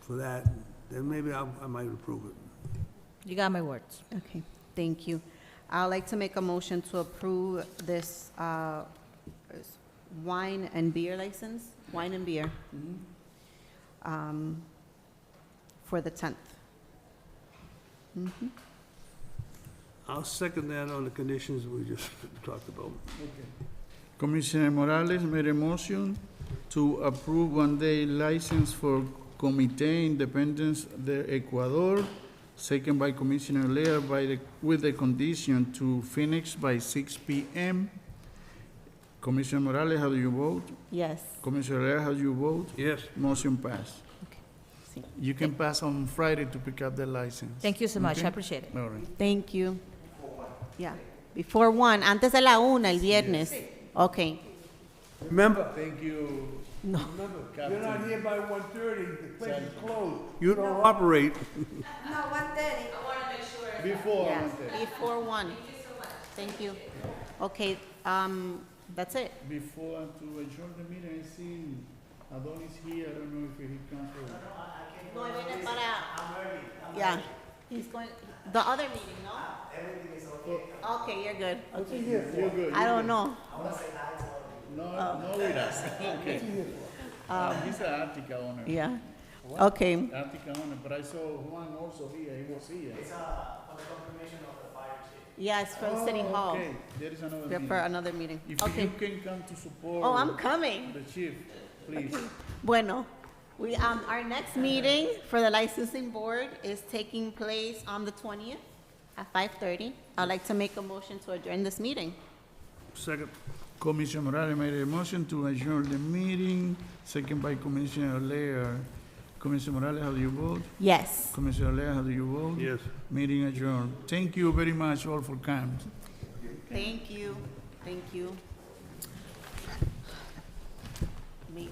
for that, then maybe I might approve it. You got my words. Okay, thank you. I'd like to make a motion to approve this wine and beer license, wine and beer, for the 10th. I'll second that on the conditions we just talked about. Commissioner Morales made a motion to approve one-day license for Comité Independence de Ecuador, second by Commissioner Lear with the condition to finish by 6 p.m. Commissioner Morales, how do you vote? Yes. Commissioner Lear, how do you vote? Yes. Motion passed. Sí. You can pass on Friday to pick up the license. Thank you so much. Okay. I appreciate it. All right. Thank you. Yeah, before 1, antes de la 1, el viernes. Okay. Remember, Thank you. remember, you're not here by 1:30, the place is closed. You don't operate. No, 1:30. Before. Yeah, Monte. before 1. Thank you. Okay, that's it. Before to adjourn the meeting, I seen Adonis here. I don't know if he comes for. No, viene para. Yeah, he's going, the other meeting, no? Everything is okay. Okay, you're good. You're good. I don't know. No, with us. Okay. He's an Artica owner. Yeah. Okay, Artica owner, but I saw Juan also here. He was here. yeah, it's from City Hall. Okay, there is another We're meeting. for another meeting. If Okay. you can come to support. Oh, I'm coming. The chief, please. Bueno, our next meeting for the licensing board is taking place on the 20th at 5:30. I'd like to make a motion to adjourn this meeting. Second. Commissioner Morales made a motion to adjourn the meeting, second by Commissioner Lair. Commissioner Morales, how do you vote? Yes. Commissioner Lair, how do you vote? Yes. Meeting adjourned. Thank you very much all for coming. Thank you. Thank you. Me-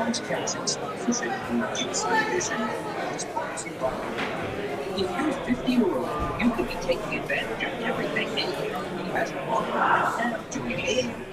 podcasting sponsorship through Inside Vision as policy partner. If you're 50 or older, you could be taking advantage of everything AARP has to offer right now during AARP.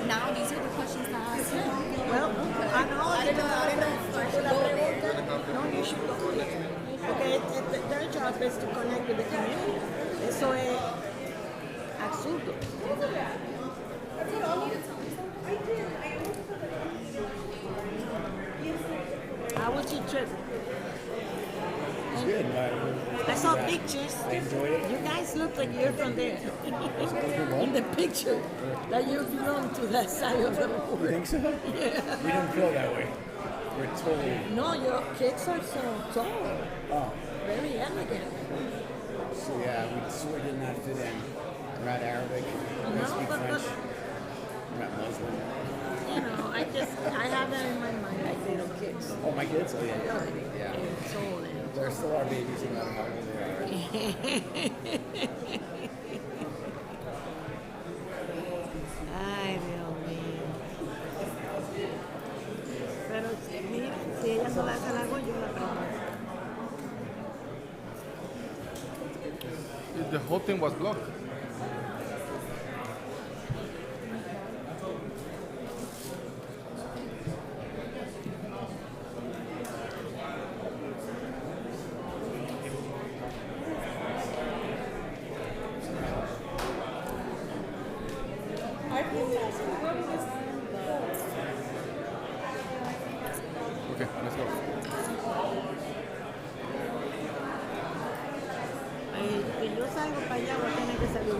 Now these are the questions to ask. Well, I know. No, you should go there. Porque their job is to connect with the community. Eso es absurdo. How was your trip? It's good. I saw pictures. I enjoyed it. You guys look like you're from there. In the picture, that you belong to that side of the world. You think so? Yeah. We don't feel that way. We're totally. No, your kids are so tall. Oh. Very elegant. So yeah, we sort of did not fit in. We're not Arabic. We don't speak French. We're not Muslim. You know, I have that in my mind, like little kids. Oh, my kids? Oh, yeah. Really? Yeah. It's old. They're still our babies no matter how old they are. Ay, Dios mío. Pero mira, si ella no la hace la hago yo la prendo. The whole thing was blocked. Okay, let's go. Si yo salgo para allá, voy a tener que salir.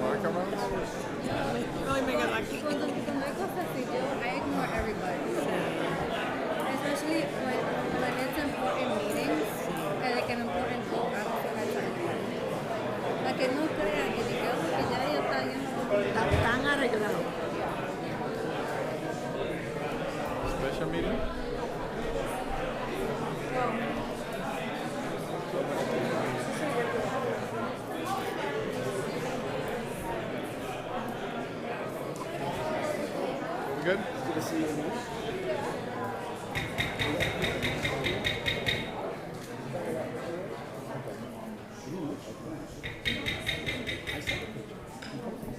No, y me quedo aquí. Cuando hay cosas así, I ignore everybody. Especially when it's important meetings, like an important program. La que no crea que digamos que ya ella está yendo. Están arreglados. Special meeting? We good? Good to see you.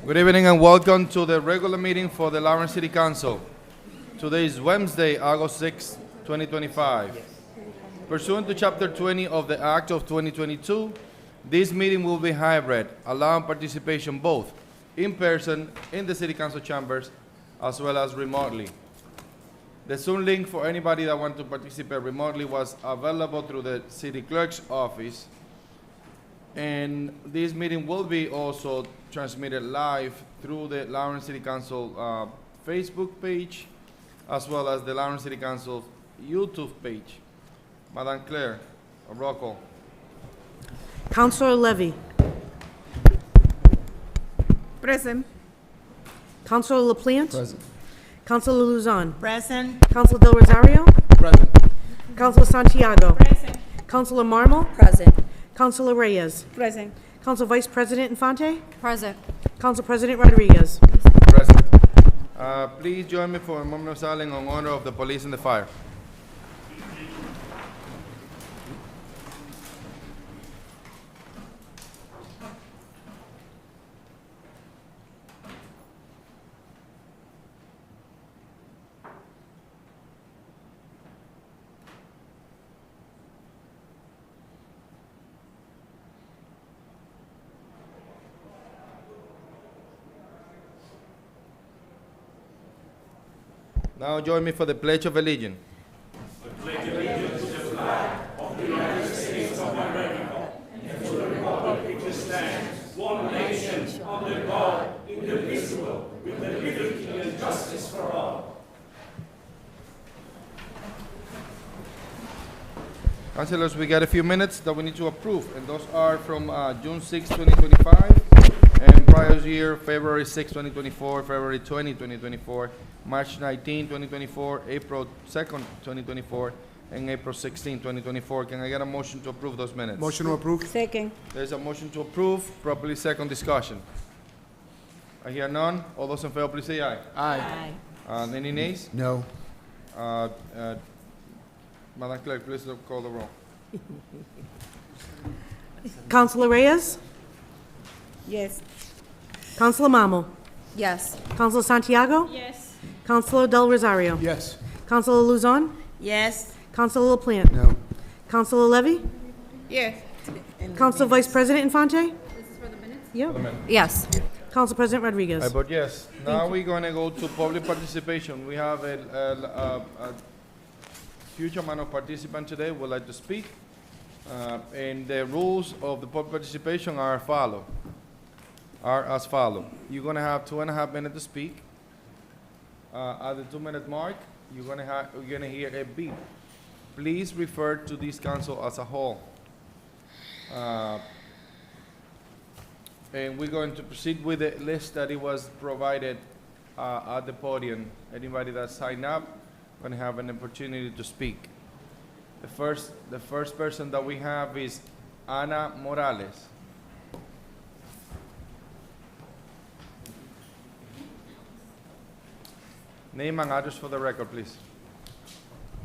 Good evening and welcome to the regular meeting for the Lawrence City Council. Today is Wednesday, August 6, 2025. Pursuant to Chapter 20 of the Act of 2022, this meeting will be hybrid, allowing participation both in person in the City Council chambers as well as remotely. The Zoom link for anybody that wants to participate remotely was available through the City Clerk's office. And this meeting will be also transmitted live through the Lawrence City Council Facebook page, as well as the Lawrence City Council YouTube page. Madam Claire, a roll call. Councilor Levy. Present. Councilor LaPlante. Present. Councilor Luzon. Present. Councilor Del Rosario. Present. Councilor Santiago. Present. Councilor Marmol. Present. Councilor Reyes. Present. Council Vice President Infante. Present. Council President Rodriguez. Present. Please join me for a moment of silence in honor of the police and the fire. Now join me for the Pledge of Allegiance. Councilors, we got a few minutes that we need to approve, and those are from June 6, 2025, and prior year, February 6, 2024, February 20, 2024, March 19, 2024, April 2nd, 2024, and April 16, 2024. Can I get a motion to approve those minutes? Motion to approve? Second. There's a motion to approve, properly second discussion. I hear none. All those in favor, please say aye. Aye. Any nays? No. Madam Clerk, please call the roll. Councilor Reyes. Yes. Councilor Mamo. Yes. Councilor Santiago. Yes. Councilor Del Rosario. Yes. Councilor Luzon. Yes. Councilor LaPlante. No. Councilor Levy. Yes. Council Vice President Infante. This is for the minutes? Yep. Yes. Council President I Rodriguez. vote yes. Now we're going to go to public participation. We have a huge amount of participants today would like to speak. And the rules of the public participation are as follow. You're going to have 2.5 minutes to speak. At the 2-minute mark, you're going to hear a beep. Please refer to this council as a whole. And we're going to proceed with the list that it was provided at the podium. Anybody that signed up going to have an opportunity to speak. The first person that we have is Ana Morales. Name and address for the record, please.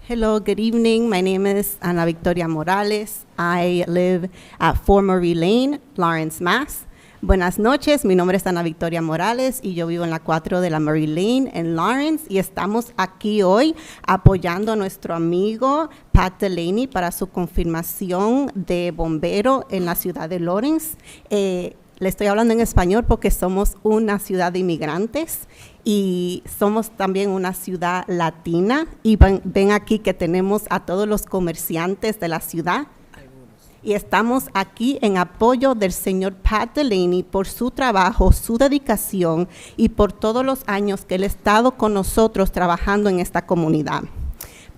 Hello, good evening. My name is Ana Victoria Morales. I live at 4 Murray Lane, Lawrence, Mass. Buenas noches, mi nombre es Ana Victoria Morales y yo vivo en la 4 de la Murray Lane en Lawrence y estamos aquí hoy apoyando a nuestro amigo Pat Delaney para su confirmación de bombero en la ciudad de Lawrence. Le estoy hablando en español porque somos una ciudad de inmigrantes y somos también una ciudad latina y ven aquí que tenemos a todos los comerciantes de la ciudad. Y estamos aquí en apoyo del señor Pat Delaney por su trabajo, su dedicación y por todos los años que él ha estado con nosotros trabajando en esta comunidad.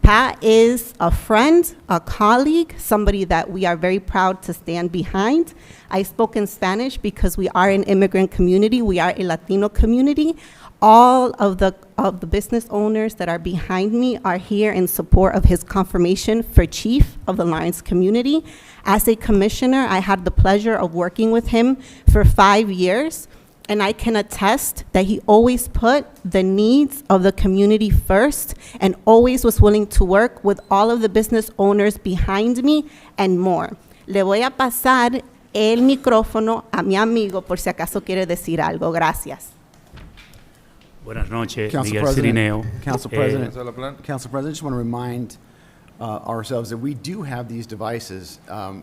Pat is a friend, a colleague, somebody that we are very proud to stand behind. I spoke in Spanish because we are an immigrant community, we are a Latino community. All of the business owners that are behind me are here in support of his confirmation for chief of the Lawrence community. As a commissioner, I had the pleasure of working with him for 5 years, and I can attest that he always put the needs of the community first and always was willing to work with all of the business owners behind me and more. Le voy a pasar el micrófono a mi amigo por si acaso quiere decir algo. Gracias. Buenas noches, Council Miguel President, Cirineo. Council President, Councilor LaPlante. Council President, just want to remind ourselves that we do have these devices,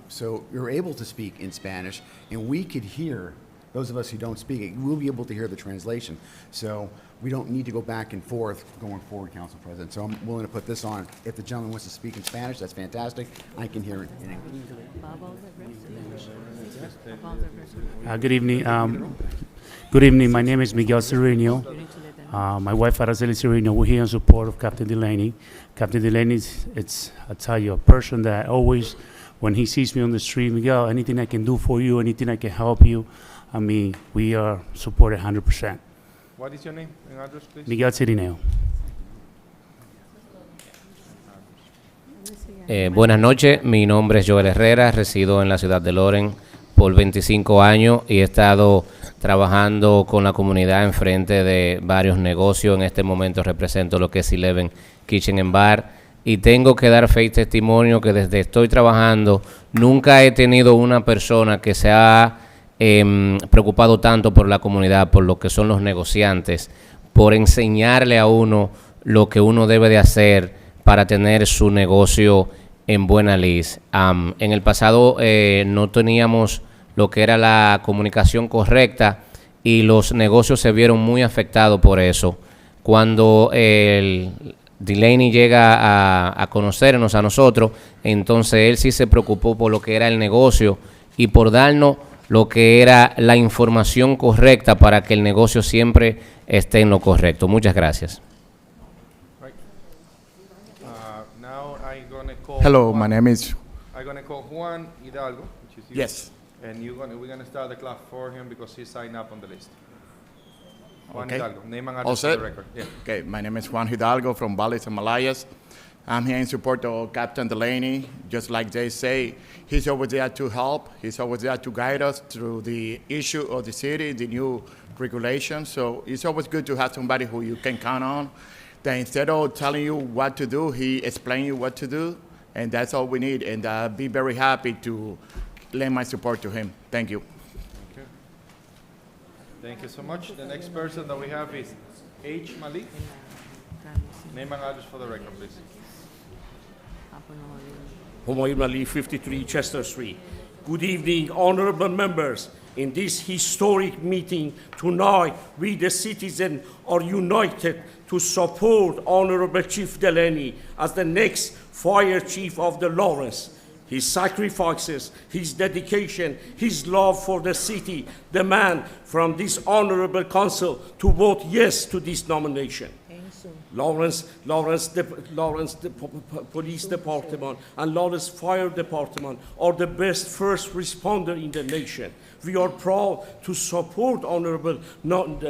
so you're able to speak in Spanish, and we could hear, those of us who don't speak it, we'll be able to hear the translation. So we don't need to go back and forth going forward, Council President. So I'm willing to put this on. If the gentleman wants to speak in Spanish, that's fantastic. I can hear it in English. Good evening. Good evening. My name is Miguel Cirineo. My wife, Araceli Cirineo, we're here in support of Captain Delaney. Captain Delaney is, I tell you, a person that always, when he sees me on the street, Miguel, anything I can do for you, anything I can help you, I mean, we are supported 100%. What is your name and address, please? Miguel Cirineo. Buenas noches, mi nombre es Joel Herrera, resido en la ciudad de Loren por 25 años y he estado trabajando con la comunidad en frente de varios negocios. En este momento represento lo que es Eleven Kitchen and Bar y tengo que dar fe y testimonio que desde estoy trabajando nunca he tenido una persona que se ha preocupado tanto por la comunidad, por lo que son los negociantes, por enseñarle a uno lo que uno debe de hacer para tener su negocio en buena lid. En el pasado no teníamos lo que era la comunicación correcta y los negocios se vieron muy afectados por eso. Cuando Delaney llega a conocernos a nosotros, entonces él sí se preocupó por lo que era el negocio y por darnos lo que era la información correcta para que el negocio siempre esté en lo correcto. Muchas gracias. Hello, my name is. I'm going to call Juan Hidalgo, which is you. Yes. And we're going to start the clock for him because he signed up on the list. Juan Okay. Hidalgo, name and All address for set? the record. Yeah. Okay, my name is Juan Hidalgo from Valles and Malayas. I'm here in support of Captain Delaney. Just like they say, he's always there to help. He's always there to guide us through the issue of the city, the new regulations. So it's always good to have somebody who you can count on. That instead of telling you what to do, he explains you what to do. And that's all we need. And I'll be very happy to lend my support to him. Thank you. Thank you. Thank you so much. The next person that we have is H. Malik. Name and address for the record, please. Humayun Ali, 53 Chester Street. Good evening, honorable members. In this historic meeting tonight, we the citizens are united to support Honorable Chief Delaney as the next fire chief of the Lawrence. His sacrifices, his dedication, his love for the city demand from this honorable council to vote yes to this nomination. Lawrence Police Department and Lawrence Fire Department are the best first responder in the nation. We are proud to support Honorable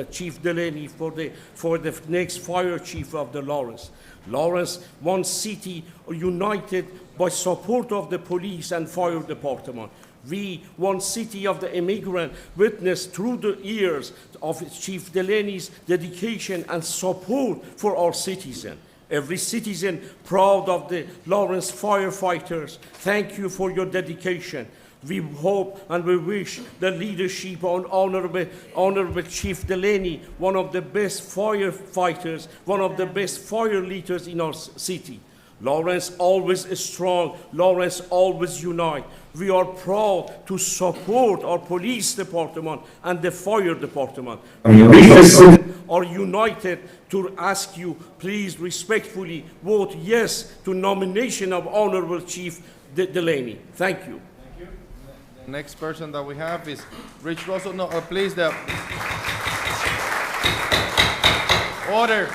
Chief Delaney for the next fire chief of the Lawrence. Lawrence, one city united by support of the police and fire department. We, one city of the immigrant, witnessed through the years of Chief Delaney's dedication and support for our citizen. Every citizen proud of the Lawrence firefighters. Thank you for your dedication. We hope and we wish the leadership of Honorable Chief Delaney, one of the best firefighters, one of the best fire leaders in our city. Lawrence always is strong, Lawrence always unite. We are proud to support our police department and the fire department. We are united to ask you, please respectfully vote yes to nomination of Honorable Chief Delaney. Thank you. The next person that we have is Rich Russell. No, please, order.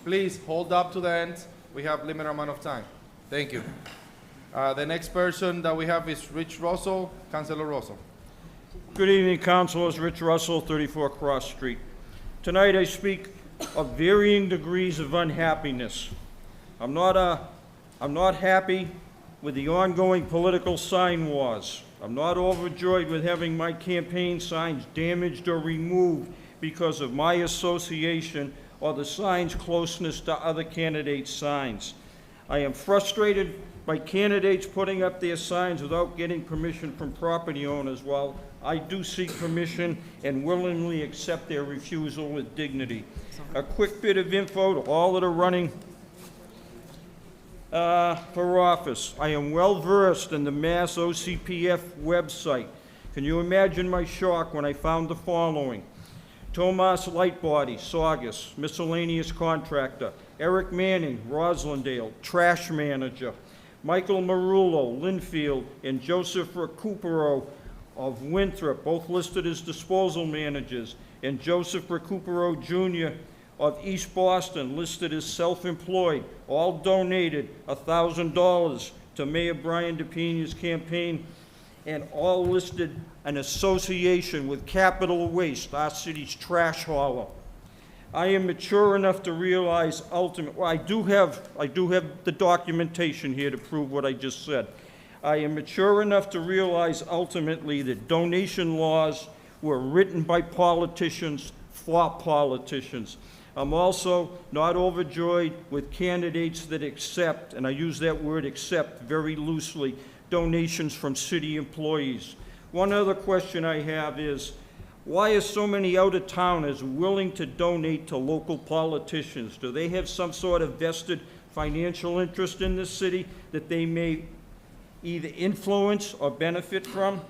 Please hold up to the end. We have limited amount of time. Thank you. The next person that we have is Rich Russell, Councilor Russell. Good evening, councilors. Rich Russell, 34 Cross Street. Tonight I speak of varying degrees of unhappiness. I'm not happy with the ongoing political sign wars. I'm not overjoyed with having my campaign signs damaged or removed because of my association or the sign's closeness to other candidates' signs. I am frustrated by candidates putting up their signs without getting permission from property owners, while I do seek permission and willingly accept their refusal with dignity. A quick bit of info to all that are running for office. I am well versed in the Mass OCPF website. Can you imagine my shock when I found the following? Tomas Lightbody, Saugus, miscellaneous contractor. Eric Manning, Roslindale, trash manager. Michael Marullo, Linfield, and Joseph Recupero of Winthrop, both listed as disposal managers. And Joseph Recupero Jr. of East Boston, listed as self-employed, all donated $1,000 to Mayor Brian DePina's campaign, and all listed an association with Capital Waste, our city's trash hauler. I am mature enough to realize well, I do have the documentation here to prove what I just said. I am mature enough to realize ultimately that donation laws were written by politicians for politicians. I'm also not overjoyed with candidates that accept, and I use that word accept very loosely, donations from city employees. One other question I have is, why are so many out-of-towners willing to donate to local politicians? Do they have some sort of vested financial interest in this city that they may either influence or benefit from?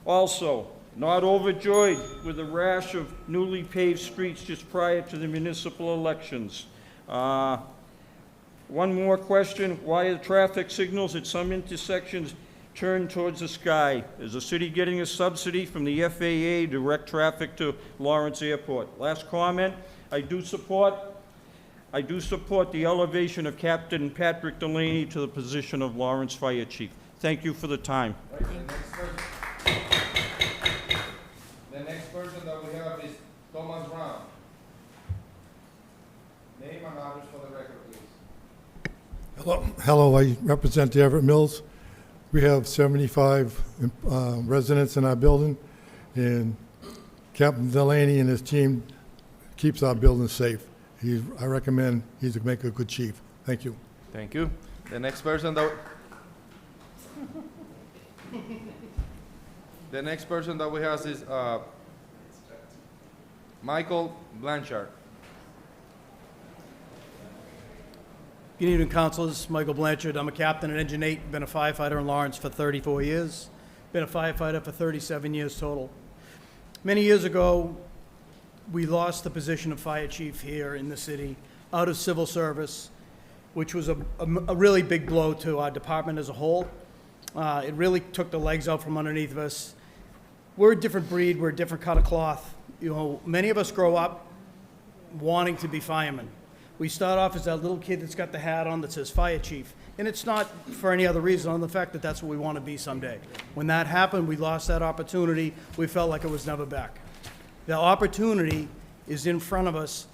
Also, not overjoyed with a rash of newly paved streets just prior to the municipal elections. One more question, why are traffic signals at some intersections turned towards the sky? Is the city getting a subsidy from the FAA to direct traffic to Lawrence Airport? Last comment, I do support the elevation of Captain Patrick Delaney to the position of Lawrence Fire Chief. Thank you for the time. The next person that we have is Thomas Brown. Name and address for the record, please. Hello, I represent the Everett Mills. We have 75 residents in our building, and Captain Delaney and his team keeps our building safe. I recommend he's to make a good chief. Thank you. Thank you. The next person that we have is Michael Blanchard. Good evening, councilors. Michael Blanchard. I'm a captain at Engine 8. Been a firefighter in Lawrence for 34 years. Been a firefighter for 37 years total. Many years ago, we lost the position of fire chief here in the city out of civil service, which was a really big blow to our department as a whole. It really took the legs out from underneath of us. We're a different breed. We're a different cut of cloth. You know, many of us grow up wanting to be firemen. We start off as that little kid that's got the hat on that says fire chief, and it's not for any other reason on the fact that that's what we want to be someday. When that happened, we lost that opportunity. We felt like it was never back. The opportunity is in front of us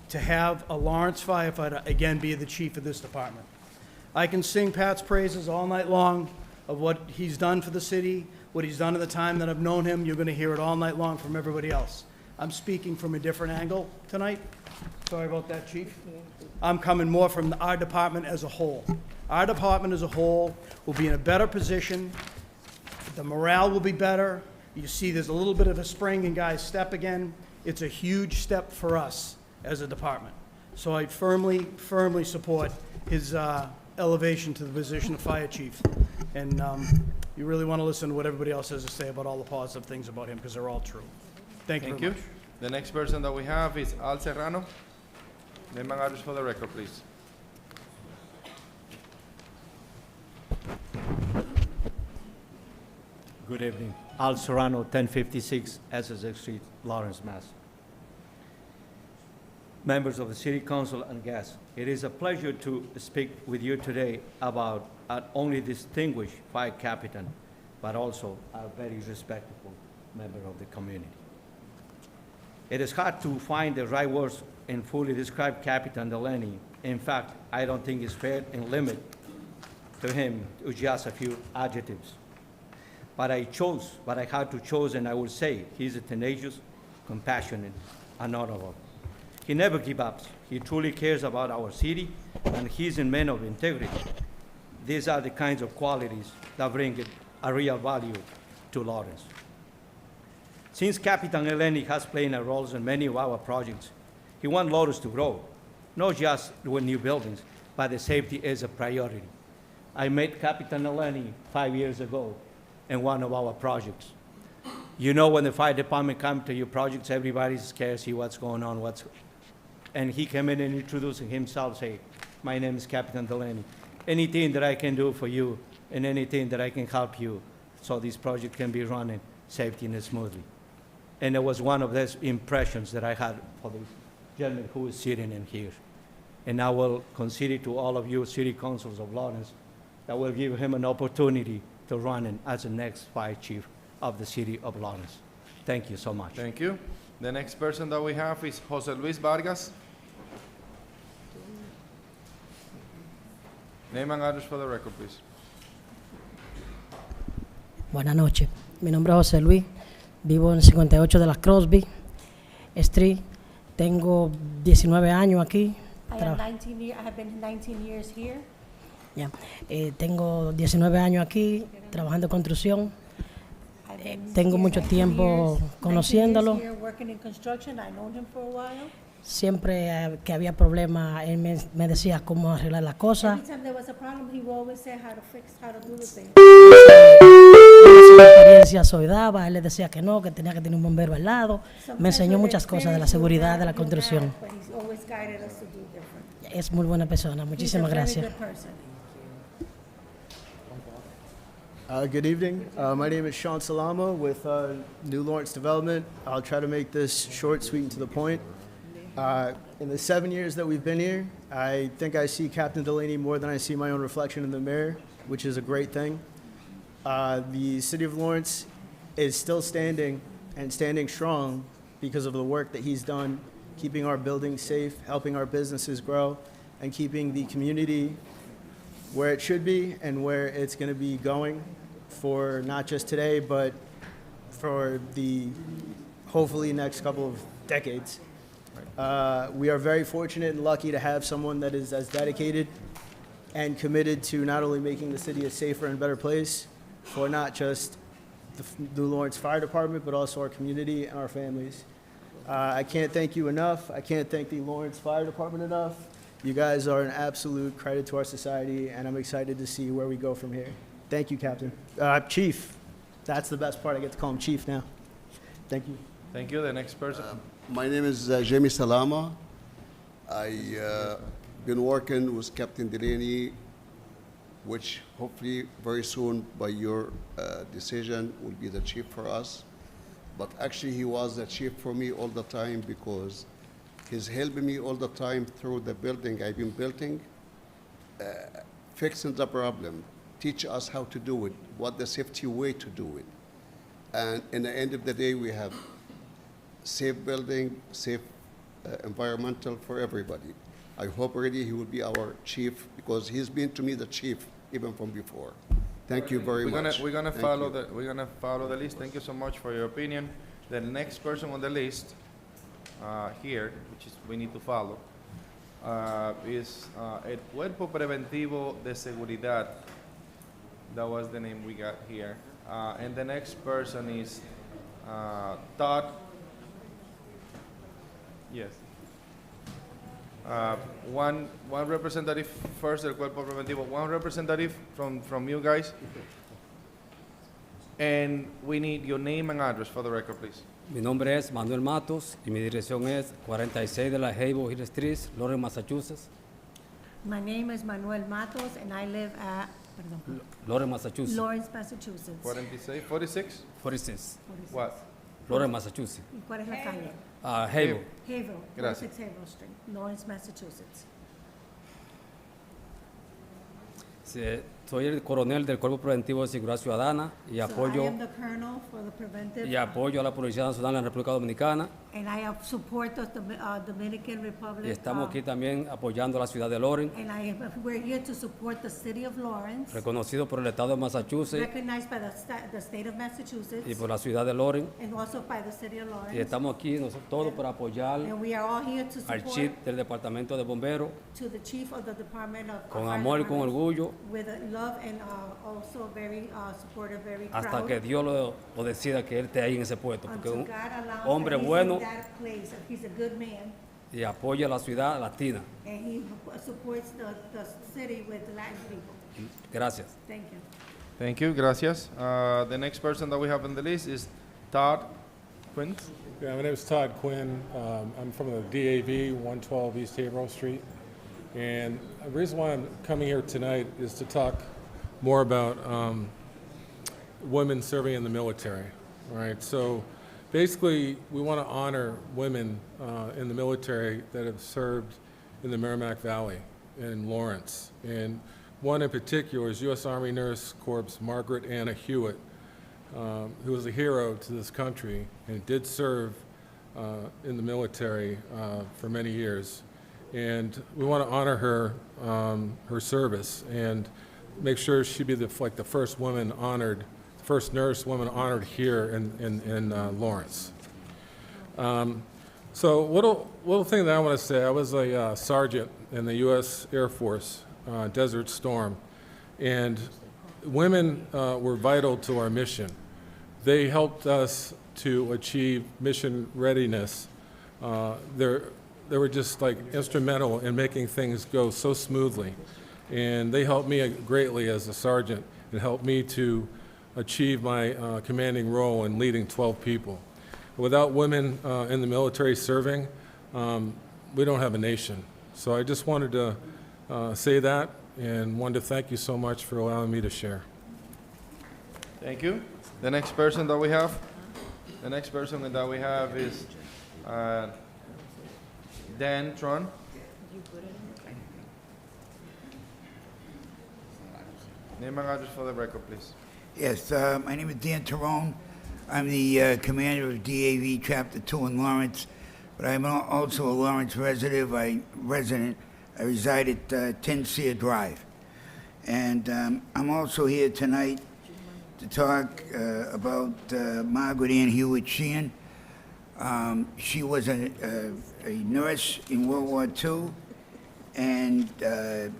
to have a Lawrence firefighter again be the chief of this department. I can sing Pat's praises all night long of what he's done for the city, what he's done in the time that I've known him. You're going to hear it all night long from everybody else. I'm speaking from a different angle tonight. Sorry about that, Chief. I'm coming more from our department as a whole. Our department as a whole will be in a better position. The morale will be better. You see there's a little bit of a spring in guys' step again. It's a huge step for us as a department. So I firmly, firmly support his elevation to the position of fire chief. And you really want to listen to what everybody else has to say about all the positive things about him, because they're all true. Thank you very much. The next person that we have is Al Serrano. Name and address for the record, please. Good evening. Al Serrano, 1056 Essex Street, Lawrence, Mass. Members of the City Council and guests, it is a pleasure to speak with you today about not only distinguished fire captain, but also a very respectable member of the community. It is hard to find the right words and fully describe Captain Delaney. In fact, I don't think it's fair and limit to him to just a few adjectives. But I had to choose, and I will say he's a tenacious, compassionate, and honorable. He never gives up. He truly cares about our city, and he's a man of integrity. These are the kinds of qualities that bring a real value to Lawrence. Since Captain Delaney has played a role in many of our projects, he wants Lawrence to grow, not just with new buildings, but the safety is a priority. I met Captain Delaney 5 years ago in one of our projects. You know, when the fire department comes to your projects, everybody's scared to see what's going on, and he came in and introduced himself, say, my name is Captain Delaney. Anything that I can do for you and anything that I can help you so this project can be running safely and smoothly. And it was one of those impressions that I had for the gentleman who is sitting in here. And I will consider to all of you city councils of Lawrence that will give him an opportunity to run as the next fire chief of the city of Lawrence. Thank you so much. Thank you. The next person that we have is Jose Luis Vargas. Name and address for the record, please. Buenas noches. Mi nombre es José Luis. Vivo en el 58 de la Crosby Street. Tengo 19 años aquí. I have been 19 years here. Ya. Tengo 19 años aquí trabajando en construcción. Tengo mucho tiempo conociéndolo. Working in construction. I known him for a while. Siempre que había problemas, él me decía cómo arreglar las cosas. Every time there was a problem, he would always say how to fix, how to do the thing. La experiencia soy daba, él le decía que no, que tenía que tener un bombero al lado. Me enseñó muchas cosas de la seguridad de la construcción. But he's always guided us to do different. Es muy buena persona. Muchísimas gracias. He's a very good person. Good evening. My name is Sean Salama with New Lawrence Development. I'll try to make this short, sweet, and to the point. In the 7 years that we've been here, I think I see Captain Delaney more than I see my own reflection in the mirror, which is a great thing. The city of Lawrence is still standing and standing strong because of the work that he's done, keeping our buildings safe, helping our businesses grow, and keeping the community where it should be and where it's going to be going for not just today, but for the hopefully next couple of decades. We are very fortunate and lucky to have someone that is as dedicated and committed to not only making the city a safer and better place for not just the New Lawrence Fire Department, but also our community and our families. I can't thank you enough. I can't thank the Lawrence Fire Department enough. You guys are an absolute credit to our society, and I'm excited to see where we go from here. Thank you, Captain. Chief. That's the best part. I get to call him Chief now. Thank you. Thank you. The next person. My name is Jamie Salama. I've been working with Captain Delaney, which hopefully very soon by your decision will be the chief for us. But actually he was the chief for me all the time because he's helping me all the time through the building I've been building, fixing the problem, teach us how to do it, what the safety way to do it. And in the end of the day, we have safe building, safe environmental for everybody. I hope really he will be our chief because he's been to me the chief even from before. Thank you very much. We're gonna Thank follow you. the list. Thank you so much for your opinion. The next person on the list here, which is we need to follow, is El Cuerpo Preventivo de Seguridad. That was the name we got here. And the next person is Todd. Yes. One representative first, El Cuerpo Preventivo. One representative from you guys. And we need your name and address for the record, please. Mi nombre es Manuel Matos y mi dirección es 46 de la Havel Hill Street, Lawrence, Massachusetts. My name is Manuel Matos, and I live at Lawrence, Massachusetts. Lawrence, Massachusetts. 46? 46. What? Lawrence, Massachusetts. ¿Y cuál es la calle? Havel. Havel, Gracias. 46 Havel Street, Lawrence, Massachusetts. Sí, soy el coronel del Cuerpo Preventivo de Seguridad Ciudadana y So I apoyo, am the colonel for the preventive, a la Policía Nacional en la República Dominicana and I support the Dominican Republic. y estamos aquí también apoyando a la ciudad de Lawrence, We're here to support the city of Lawrence, reconocido por el Estado de Massachusetts recognized by the state of Massachusetts, y por la ciudad de Lawrence. and also by the city of Lawrence. Y estamos aquí nosotros todos para apoyar And we are all here to al support chief del Departamento de Bomberos to the chief of the Department of con Fire amor y con Department orgullo with love and also very supportive, very hasta proud. que Dios lo decida que él esté ahí en ese puesto, porque es Until un God allows hombre that he's bueno in that place. He's a good man, y apoya a la ciudad latina. and he supports the city with Latin people. Gracias. Thank you. Thank you. Gracias. The next person that we have on the list is Todd Quinn. Yeah, my name is Todd Quinn. I'm from the DAV, 112 East Haverhill Street. And the reason why I'm coming here tonight is to talk more about women serving in the military, right? So basically, we want to honor women in the military that have served in the Merrimack Valley in Lawrence. And one in particular is U.S. Army Nurse Corps' Margaret Anna Hewitt, who was a hero to this country and did serve in the military for many years. And we want to honor her, her service, and make sure she be the first woman honored, first nurse woman honored here in Lawrence. So little thing that I want to say, I was a sergeant in the U.S. Air Force, Desert Storm, and women were vital to our mission. They helped us to achieve mission readiness. They were just like instrumental in making things go so smoothly. And they helped me greatly as a sergeant and helped me to achieve my commanding role in leading 12 people. Without women in the military serving, we don't have a nation. So I just wanted to say that and wanted to thank you so much for allowing me to share. Thank you. The next person that we have? The next person that we have is Dan Tron. Name and address for the record, please. Yes, my name is Dan Tyrone. I'm the commander of DAV Chapter 2 in Lawrence, but I'm also a Lawrence resident. I reside at 10 Sear Drive. And I'm also here tonight to talk about Margaret Ann Hewitt Sheehan. She was a nurse in World War II, and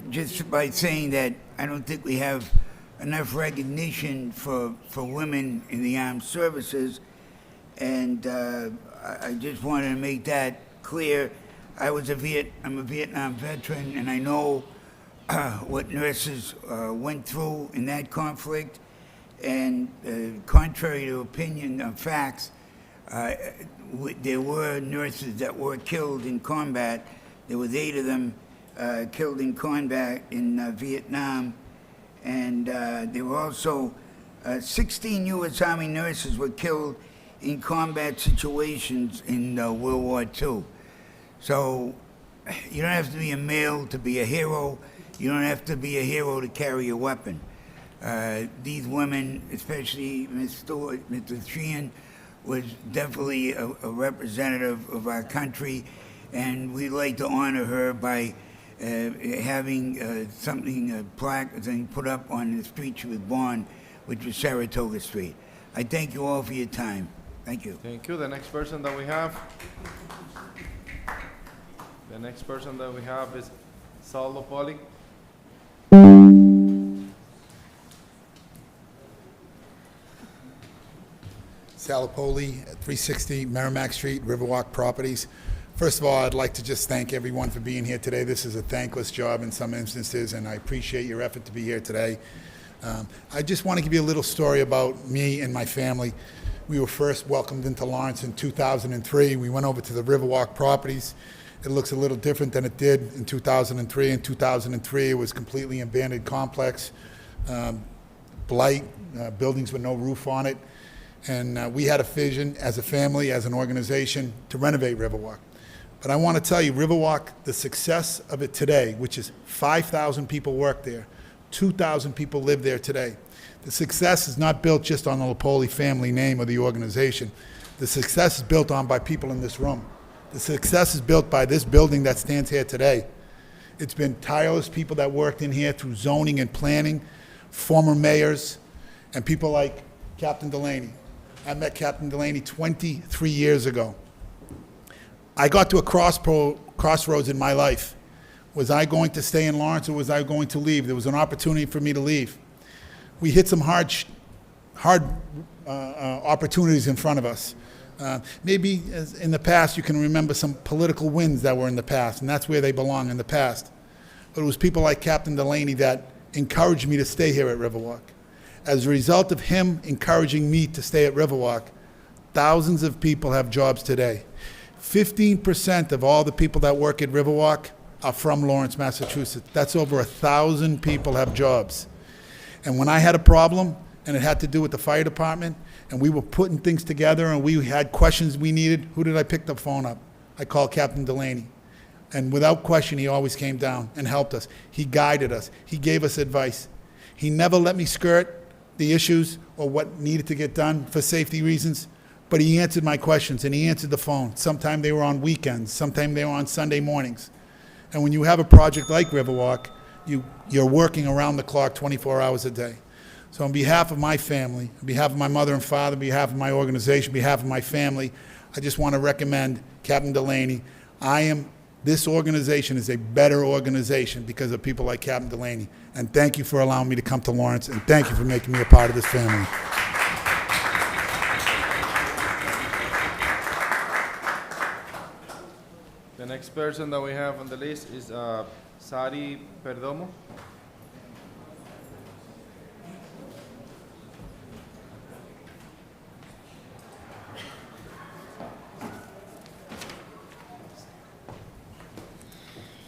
just by saying that, I don't think we have enough recognition for women in the armed services, and I just wanted to make that clear. I'm a Vietnam veteran, and I know what nurses went through in that conflict, and contrary to opinion and facts, there were nurses that were killed in combat. There was 8 of them killed in combat in Vietnam, and there were also 16 U.S. Army nurses were killed in combat situations in World War II. So you don't have to be a male to be a hero. You don't have to be a hero to carry a weapon. These women, especially Ms. Stewart, Mr. Sheehan, was definitely a representative of our country, and we'd like to honor her by having a plaque put up on the street she was born, which was Saratoga Street. I thank you all for your time. Thank you. Thank you. The next person that we have. The next person that we have is Saul Lopoli. Salopoli at 360 Merrimack Street, Riverwalk Properties. First of all, I'd like to just thank everyone for being here today. This is a thankless job in some instances, and I appreciate your effort to be here today. I just want to give you a little story about me and my family. We were first welcomed into Lawrence in 2003. We went over to the Riverwalk Properties. It looks a little different than it did in 2003. In 2003, it was completely abandoned complex, blight, buildings with no roof on it. And we had a vision as a family, as an organization, to renovate Riverwalk. But I want to tell you, Riverwalk, the success of it today, which is 5,000 people work there, 2,000 people live there today. The success is not built just on the Lopoli family name or the organization. The success is built on by people in this room. The success is built by this building that stands here today. It's been tireless people that worked in here through zoning and planning, former mayors, and people like Captain Delaney. I met Captain Delaney 23 years ago. I got to a crossroads in my life. Was I going to stay in Lawrence or was I going to leave? There was an opportunity for me to leave. We hit some hard opportunities in front of us. Maybe as in the past you can remember some political wins that were in the past, and that's where they belong, in the past. But it was people like Captain Delaney that encouraged me to stay here at Riverwalk. As a result of him encouraging me to stay at Riverwalk, thousands of people have jobs today. 15% of all the people that work at Riverwalk are from Lawrence, Massachusetts. That's over 1,000 people have jobs. And when I had a problem, and it had to do with the fire department, and we were putting things together, and we had questions we needed, who did I pick the phone up? I called Captain Delaney. And without question, he always came down and helped us. He guided us. He gave us advice. He never let me skirt the issues or what needed to get done for safety reasons, but he answered my questions, and he answered the phone. Sometimes they were on weekends, sometimes they were on Sunday mornings. And when you have a project like Riverwalk, you're working around the clock 24 hours a day. So on behalf of my family, on behalf of my mother and father, on behalf of my organization, on behalf of my family, I just want to recommend Captain Delaney. This organization is a better organization because of people like Captain Delaney. And thank you for allowing me to come to Lawrence, and thank you for making me a part of this family. The next person that we have on the list is Sari Perdomo.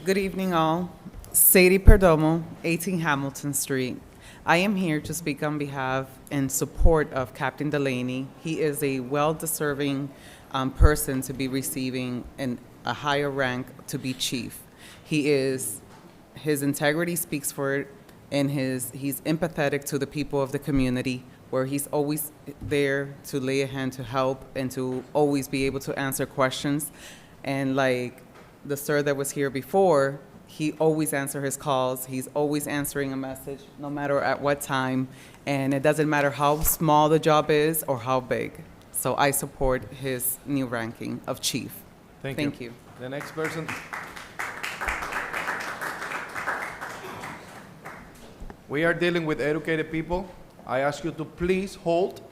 Good evening, all. Sadie Perdomo, 18 Hamilton Street. I am here to speak on behalf and support of Captain Delaney. He is a well-deserving person to be receiving a higher rank to be chief. His integrity speaks for it, and he's empathetic to the people of the community, where he's always there to lay a hand to help and to always be able to answer questions. And like the sir that was here before, he always answers his calls. He's always answering a message, no matter at what time. And it doesn't matter how small the job is or how big. So I support his new ranking of chief. Thank you. The next person. We are dealing with educated people. I ask you to please hold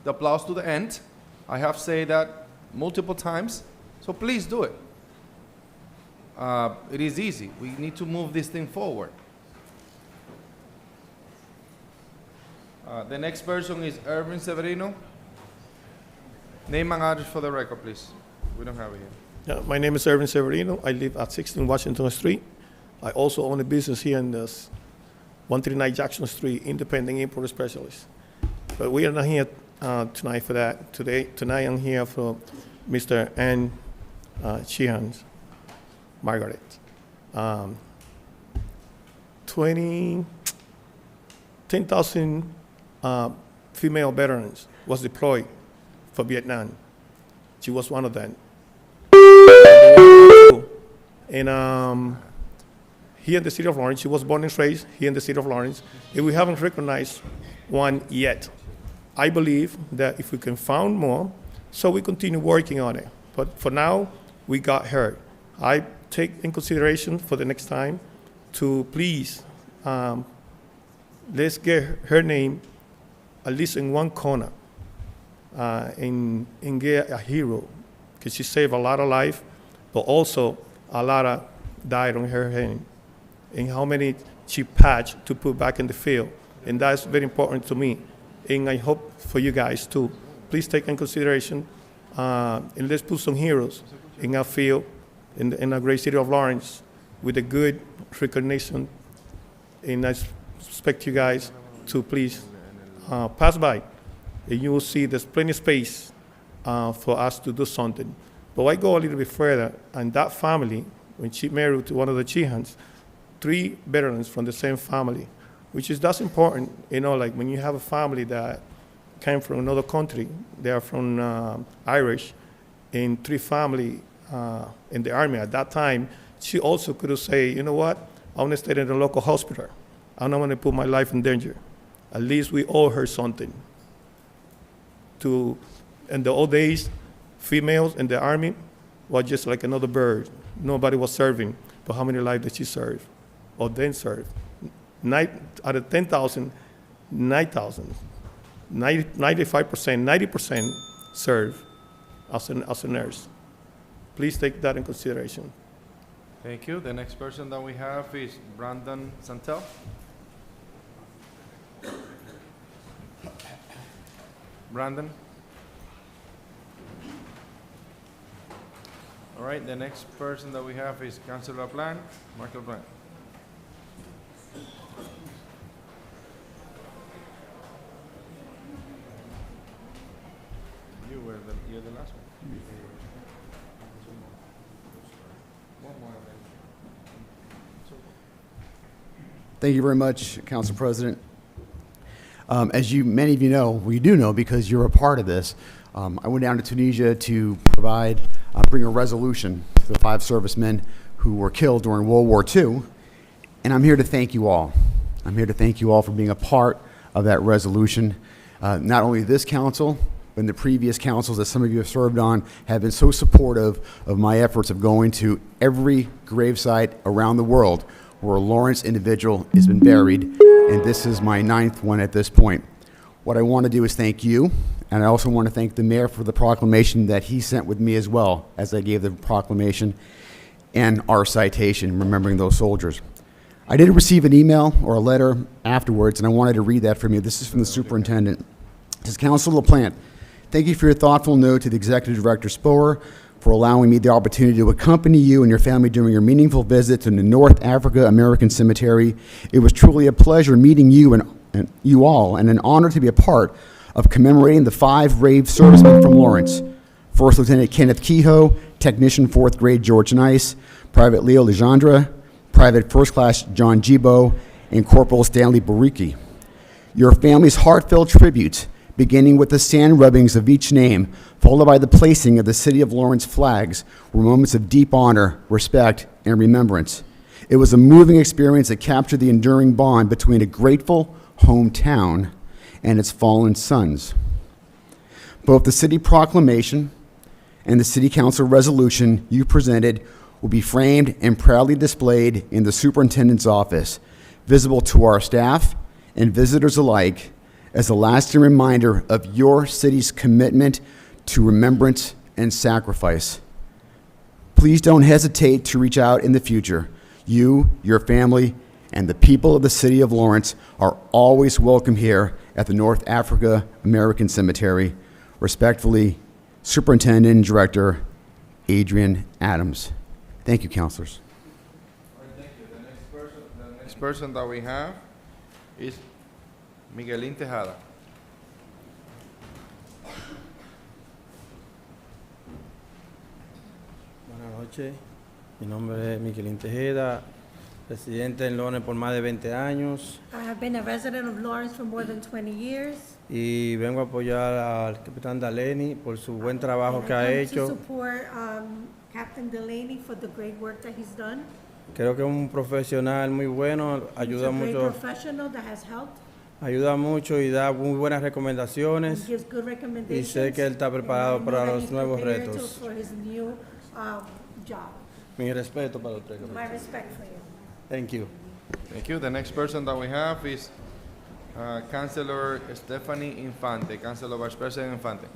the applause to the end. I have said that multiple times, so please do it. It is easy. We need to move this thing forward. The next person is Erwin Severino. Name and address for the record, please. We don't have it here. Yeah, my name is Erwin Severino. I live at 16 Washington Street. I also own a business here in this 139 Jackson Street, independent import specialist. But we are not here tonight for that. Tonight I'm here for Mr. Ann Sheehan's Margaret. 10,000 female veterans was deployed for Vietnam. She was one of them. And here in the city of Lawrence, she was born and raised here in the city of Lawrence, and we haven't recognized one yet. I believe that if we can find more, so we continue working on it. But for now, we got her. I take in consideration for the next time to please, let's get her name at least in one corner and get a hero, because she saved a lot of life, but also a lot of died on her hand. And how many she patched to put back in the field. And that's very important to me. And I hope for you guys too. Please take in consideration and let's put some heroes in our field, in our great city of Lawrence, with a good recognition. And I expect you guys to please pass by, and you will see there's plenty of space for us to do something. But I go a little bit further, and that family, when she married to one of the Chihans, 3 veterans from the same family, that's important, like when you have a family that came from another country, they are from Irish, and 3 family in the army at that time, she also could have said, you know what, I want to stay in the local hospital. I don't want to put my life in danger. At least we owe her something. In the old days, females in the army were just like another bird. Nobody was serving, but how many lives did she serve? Or then serve? Out of 10,000, 9,000, 95%, 90% serve as a nurse. Please take that in consideration. Thank you. The next person that we have is Brandon Santel. Brandon. All right, the next person that we have is Councilor Bland, Michael Bland. You're the last one. One more. Thank you very much, Council President. As many of you know, well, you do know because you're a part of this, I went down to Tunisia to bring a resolution to the 5 servicemen who were killed during World War II, and I'm here to thank you all. I'm here to thank you all for being a part of that resolution. Not only this council, but the previous councils that some of you have served on have been so supportive of my efforts of going to every gravesite around the world where a Lawrence individual has been buried, and this is my 9th one at this point. What I want to do is thank you, and I also want to thank the mayor for the proclamation that he sent with me as well, as I gave the proclamation and our citation, remembering those soldiers. I did receive an email or a letter afterwards, and I wanted to read that from you. This is from the superintendent. It says, Councilor LaPlante, thank you for your thoughtful note to the Executive Director Spoer for allowing me the opportunity to accompany you and your family during your meaningful visit to the North Africa American Cemetery. It was truly a pleasure meeting you and you all, and an honor to be a part of commemorating the 5 brave servicemen from Lawrence. First Lieutenant Kenneth Kehoe, Technician 4th Grade George Nice, Private Leo Legendre, Private First Class John Gibo, and Corporal Stanley Bariki. Your family's heartfelt tributes, beginning with the sand rubbings of each name, followed by the placing of the City of Lawrence flags, were moments of deep honor, respect, and remembrance. It was a moving experience that captured the enduring bond between a grateful hometown and its fallen sons. Both the city proclamation and the City Council resolution you presented will be framed and proudly displayed in the superintendent's office, visible to our staff and visitors alike, as a lasting reminder of your city's commitment to remembrance and sacrifice. Please don't hesitate to reach out in the future. You, your family, and the people of the City of Lawrence are always welcome here at the North Africa American Cemetery. Respectfully, Superintendent and Director Adrian Adams. Thank you, councilors. All right, thank you. The next person that we have is Miguelín Tejada. Buenas noches, mi nombre es Miguelín Tejeda, residente en Lawrence por más de 20 años I have been a resident of Lawrence for more than 20 years. y vengo a apoyar al capitán Delaney por su buen trabajo And que I ha come hecho. to support Captain Delaney for the great work that he's done. Creo que es un profesional muy bueno, He's ayuda a great mucho, professional that has helped. y da muy buenas He recomendaciones gives good y recommendations. sé que él está preparado and I know para that los he's nuevos prepared retos. for his new job. Mi respeto para usted, My capitán. respect for you. Thank you. Thank you. The next person that we have is Councilor Stephanie Infante, Councilor Vice President Infante.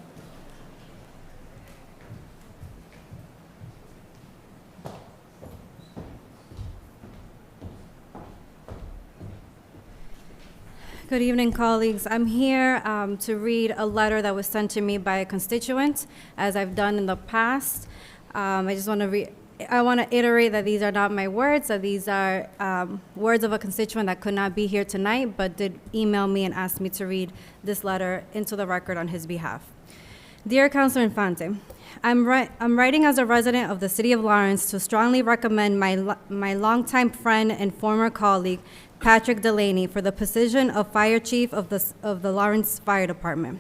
Good evening, colleagues. I'm here to read a letter that was sent to me by a constituent, as I've done in the past. I just want to I want to iterate that these are not my words, that these are words of a constituent that could not be here tonight, but did email me and ask me to read this letter into the record on his behalf. Dear Councilor Infante, I'm writing as a resident of the City of Lawrence to strongly recommend my longtime friend and former colleague, Patrick Delaney, for the position of Fire Chief of the Lawrence Fire Department.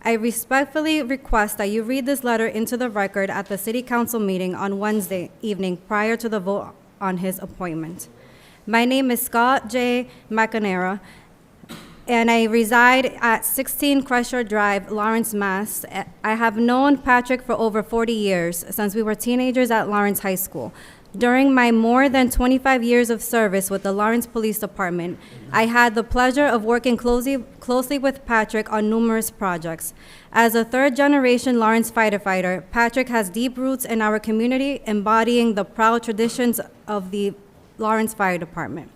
I respectfully request that you read this letter into the record at the City Council meeting on Wednesday evening prior to the vote on his appointment. My name is Scott J. McNamara, and I reside at 16 Crusher Drive, Lawrence, Mass. I have known Patrick for over 40 years, since we were teenagers at Lawrence High School. During my more than 25 years of service with the Lawrence Police Department, I had the pleasure of working closely with Patrick on numerous projects. As a third-generation Lawrence firefighter, Patrick has deep roots in our community, embodying the proud traditions of the Lawrence Fire Department.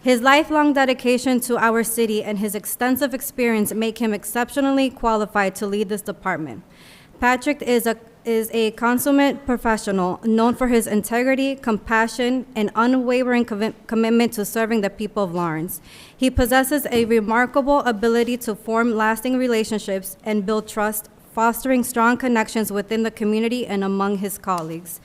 His lifelong dedication to our city and his extensive experience make him exceptionally qualified to lead this department. Patrick is a consummate professional known for his integrity, compassion, and unwavering commitment to serving the people of Lawrence. He possesses a remarkable ability to form lasting relationships and build trust, fostering strong connections within the community and among his colleagues.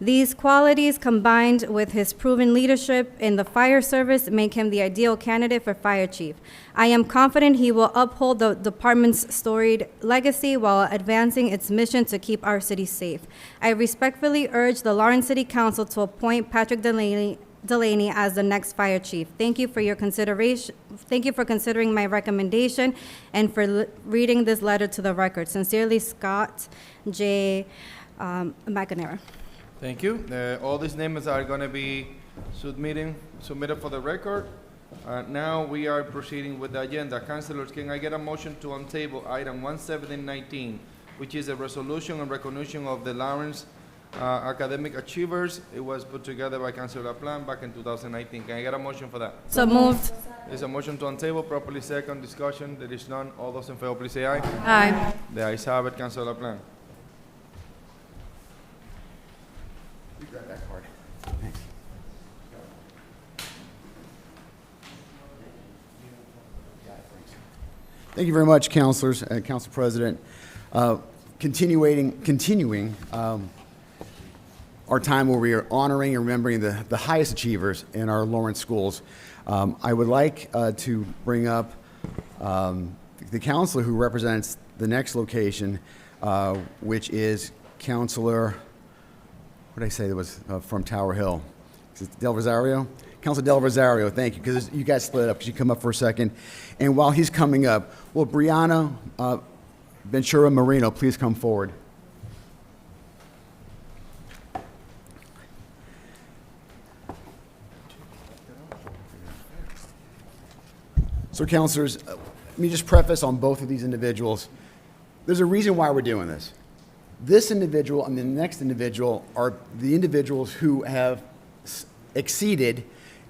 These qualities, combined with his proven leadership in the fire service, make him the ideal candidate for fire chief. I am confident he will uphold the department's storied legacy while advancing its mission to keep our city safe. I respectfully urge the Lawrence City Council to appoint Patrick Delaney as the next fire chief. Thank you for your consideration. Thank you for considering my recommendation and for reading this letter to the record. Sincerely, Scott J. McNamara. Thank you. All these names are going to be submitted for the record. Now we are proceeding with the agenda. Councilors, can I get a motion to untable item 1719, which is a resolution and recognition of the Lawrence academic achievers? It was put together by Councilor LaPlante back in 2019. Can I get a motion for that? So moved. There's a motion to untable, properly second, discussion. There is none. All those in favor, please say aye. Aye. The ayes have it, Councilor LaPlante. You grab that card. Thanks. Thank you very much, councilors and council president. Continuing our time where we are honoring and remembering the highest achievers in our Lawrence schools, I would like to bring up the counselor who represents the next location, which is Counselor, what did I say that was from Tower Hill? Is it Del Rosario? Counselor Del Rosario, thank you, because you guys split up. Could you come up for a second? And while he's coming up, will Brianna Ventura Marino please come forward? So, counselors, let me just preface on both of these individuals. There's a reason why we're doing this. This individual and the next individual are the individuals who have exceeded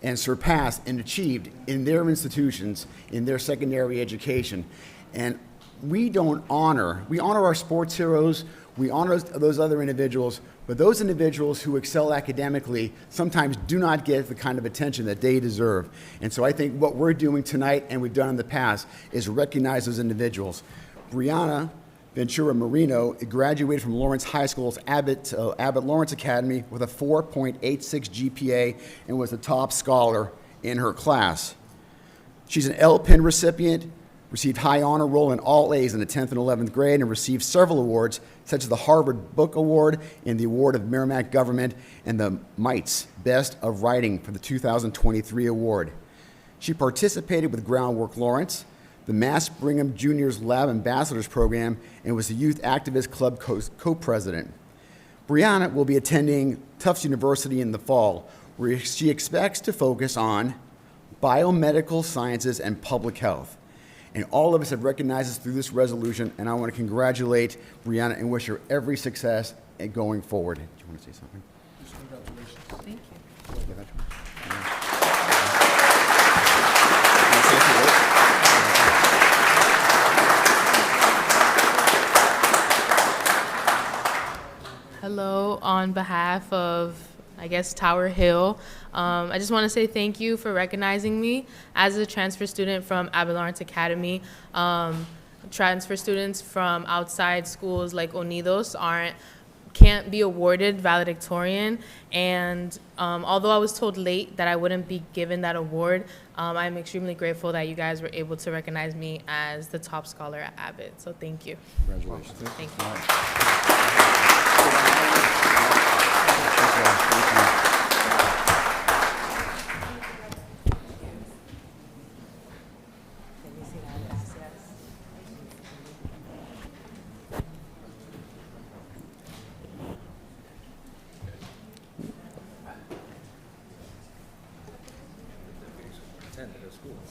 and surpassed and achieved in their institutions, in their secondary education. And we honor our sports heroes, we honor those other individuals, but those individuals who excel academically sometimes do not get the kind of attention that they deserve. And so I think what we're doing tonight, and we've done in the past, is recognize those individuals. Brianna Ventura Marino graduated from Lawrence High School's Abbott Lawrence Academy with a 4.86 GPA and was the top scholar in her class. She's an L. Penn recipient, received high honor roll in all A's in the 10th and 11th grade, and received several awards, such as the Harvard Book Award and the Award of Merrimack Government and the Mites Best of Writing for the 2023 award. She participated with Groundwork Lawrence, the Mass Brigham Juniors Lab Ambassadors Program, and was the Youth Activist Club co-president. Brianna will be attending Tufts University in the fall, where she expects to focus on biomedical sciences and public health. And all of us have recognized this through this resolution, and I want to congratulate Brianna and wish her every success going forward. Do you want to say something? Congratulations. Thank you. Hello, on behalf of, I guess, Tower Hill, I just want to say thank you for recognizing me as a transfer student from Abbott Lawrence Academy. Transfer students from outside schools like Unidos can't be awarded valedictorian, and although I was told late that I wouldn't be given that award, I'm extremely grateful that you guys were able to recognize me as the top scholar at Abbott. So thank you. Congratulations. Thank you.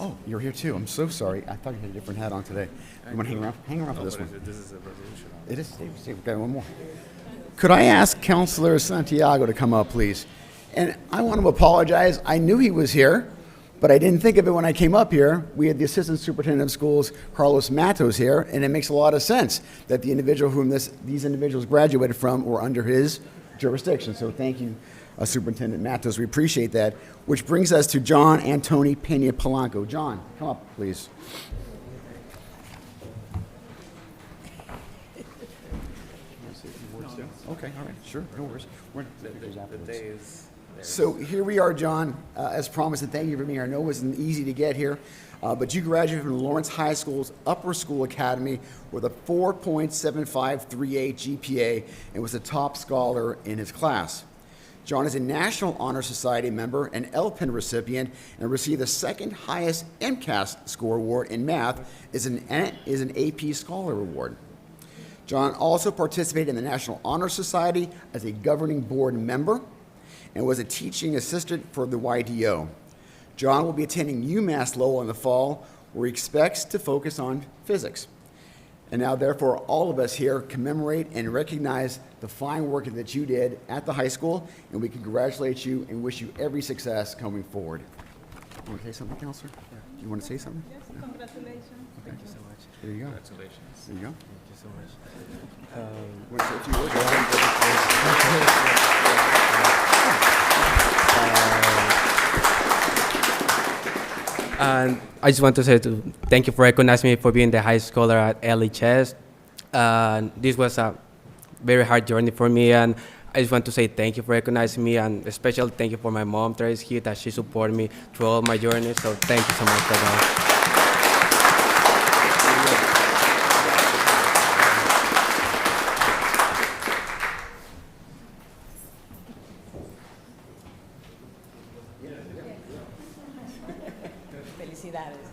Oh, you're here too. I'm so sorry. I thought you had a different hat on today. You want to hang around? Hang around for this one. This is a resolution. It is. Steve, we've got one more. Could I ask Councilor Santiago to come up, please? And I want to apologize. I knew he was here, but I didn't think of it when I came up here. We had the Assistant Superintendent of Schools, Carlos Matos, here, and it makes a lot of sense that the individual whom these individuals graduated from were under his jurisdiction. So thank you, Superintendent Matos. We appreciate that. Which brings us to John Antoni Pena Polanco. John, come up, please. Okay, all right, sure, no worries. The day is there. So here we are, John, as promised, and thank you for being here. I know it wasn't easy to get here, but you graduated from Lawrence High School's Upper School Academy with a 4.7538 GPA and was a top scholar in his class. John is a National Honor Society member, an LPIN recipient, and received the second highest MCAS score award in math is an AP Scholar Award. John also participated in the National Honor Society as a governing board member and was a teaching assistant for the YDO. John will be attending UMass Lowell in the fall, where he expects to focus on physics. And now, therefore, all of us here commemorate and recognize the fine work that you did at the high school, and we congratulate you and wish you every success coming forward. You want to say something, Counselor? Yeah. You want to say something? Yes, congratulations. Okay. Thank you so much. There you go. Congratulations. There you go. Thank you so much. Want to say a few words? And I just want to say thank you for recognizing me for being the high scholar at LHS. This was a very hard journey for me, and I just want to say thank you for recognizing me, and especially thank you for my mom that is here, that she supported me through all my journey. So thank you so much for that. Felicidades.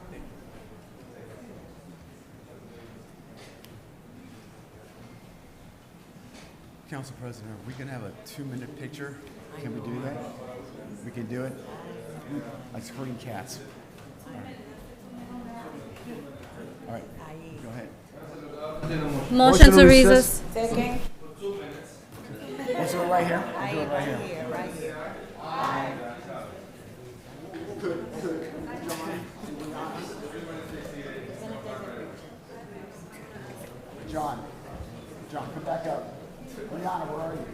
Council President, are we going to have a 2-minute picture? Can we do that? We can do it? Like herding cats. All right. Go ahead. Motion to recess. Second. Let's do it right here. Right here, right here. John, come back up. Brianna, where are you?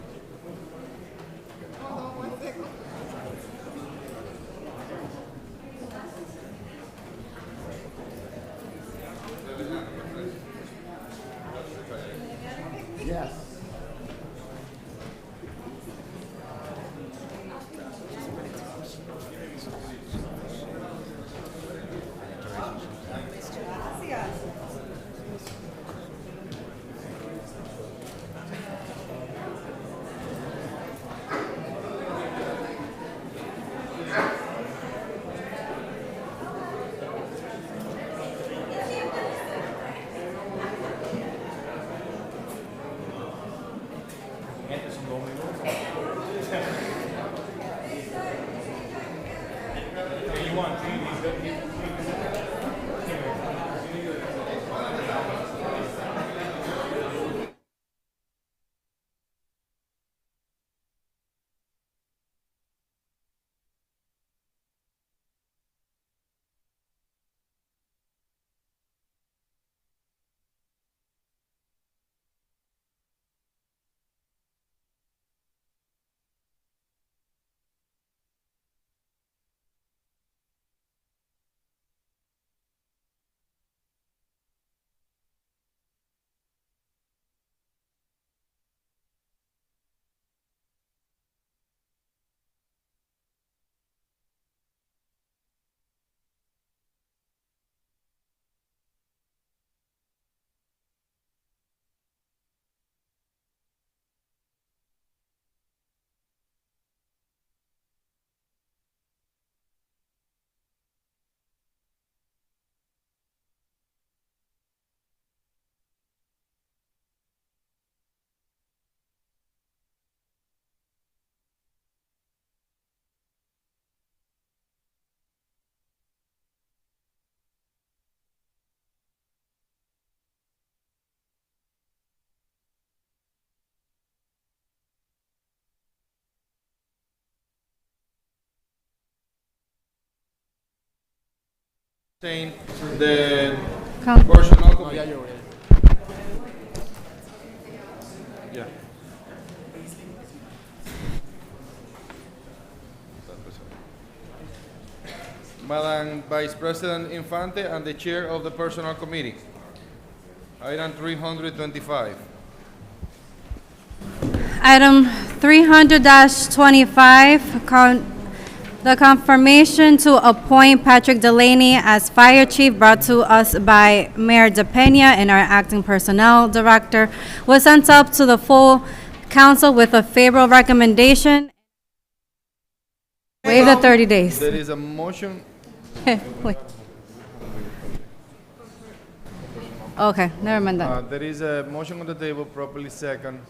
Yes. Saying the Come. personal committee. Yeah. Madam Vice President Infante and the Chair of the Personnel Committee. Item 325. Item 300-25, the confirmation to appoint Patrick Delaney as Fire Chief brought to us by Mayor DePena and our Acting Personnel Director was sent up to the full council with a favorable recommendation. Waive the 30 days. There is a motion. Wait. Okay, never mind that. There is a motion on the table, properly second.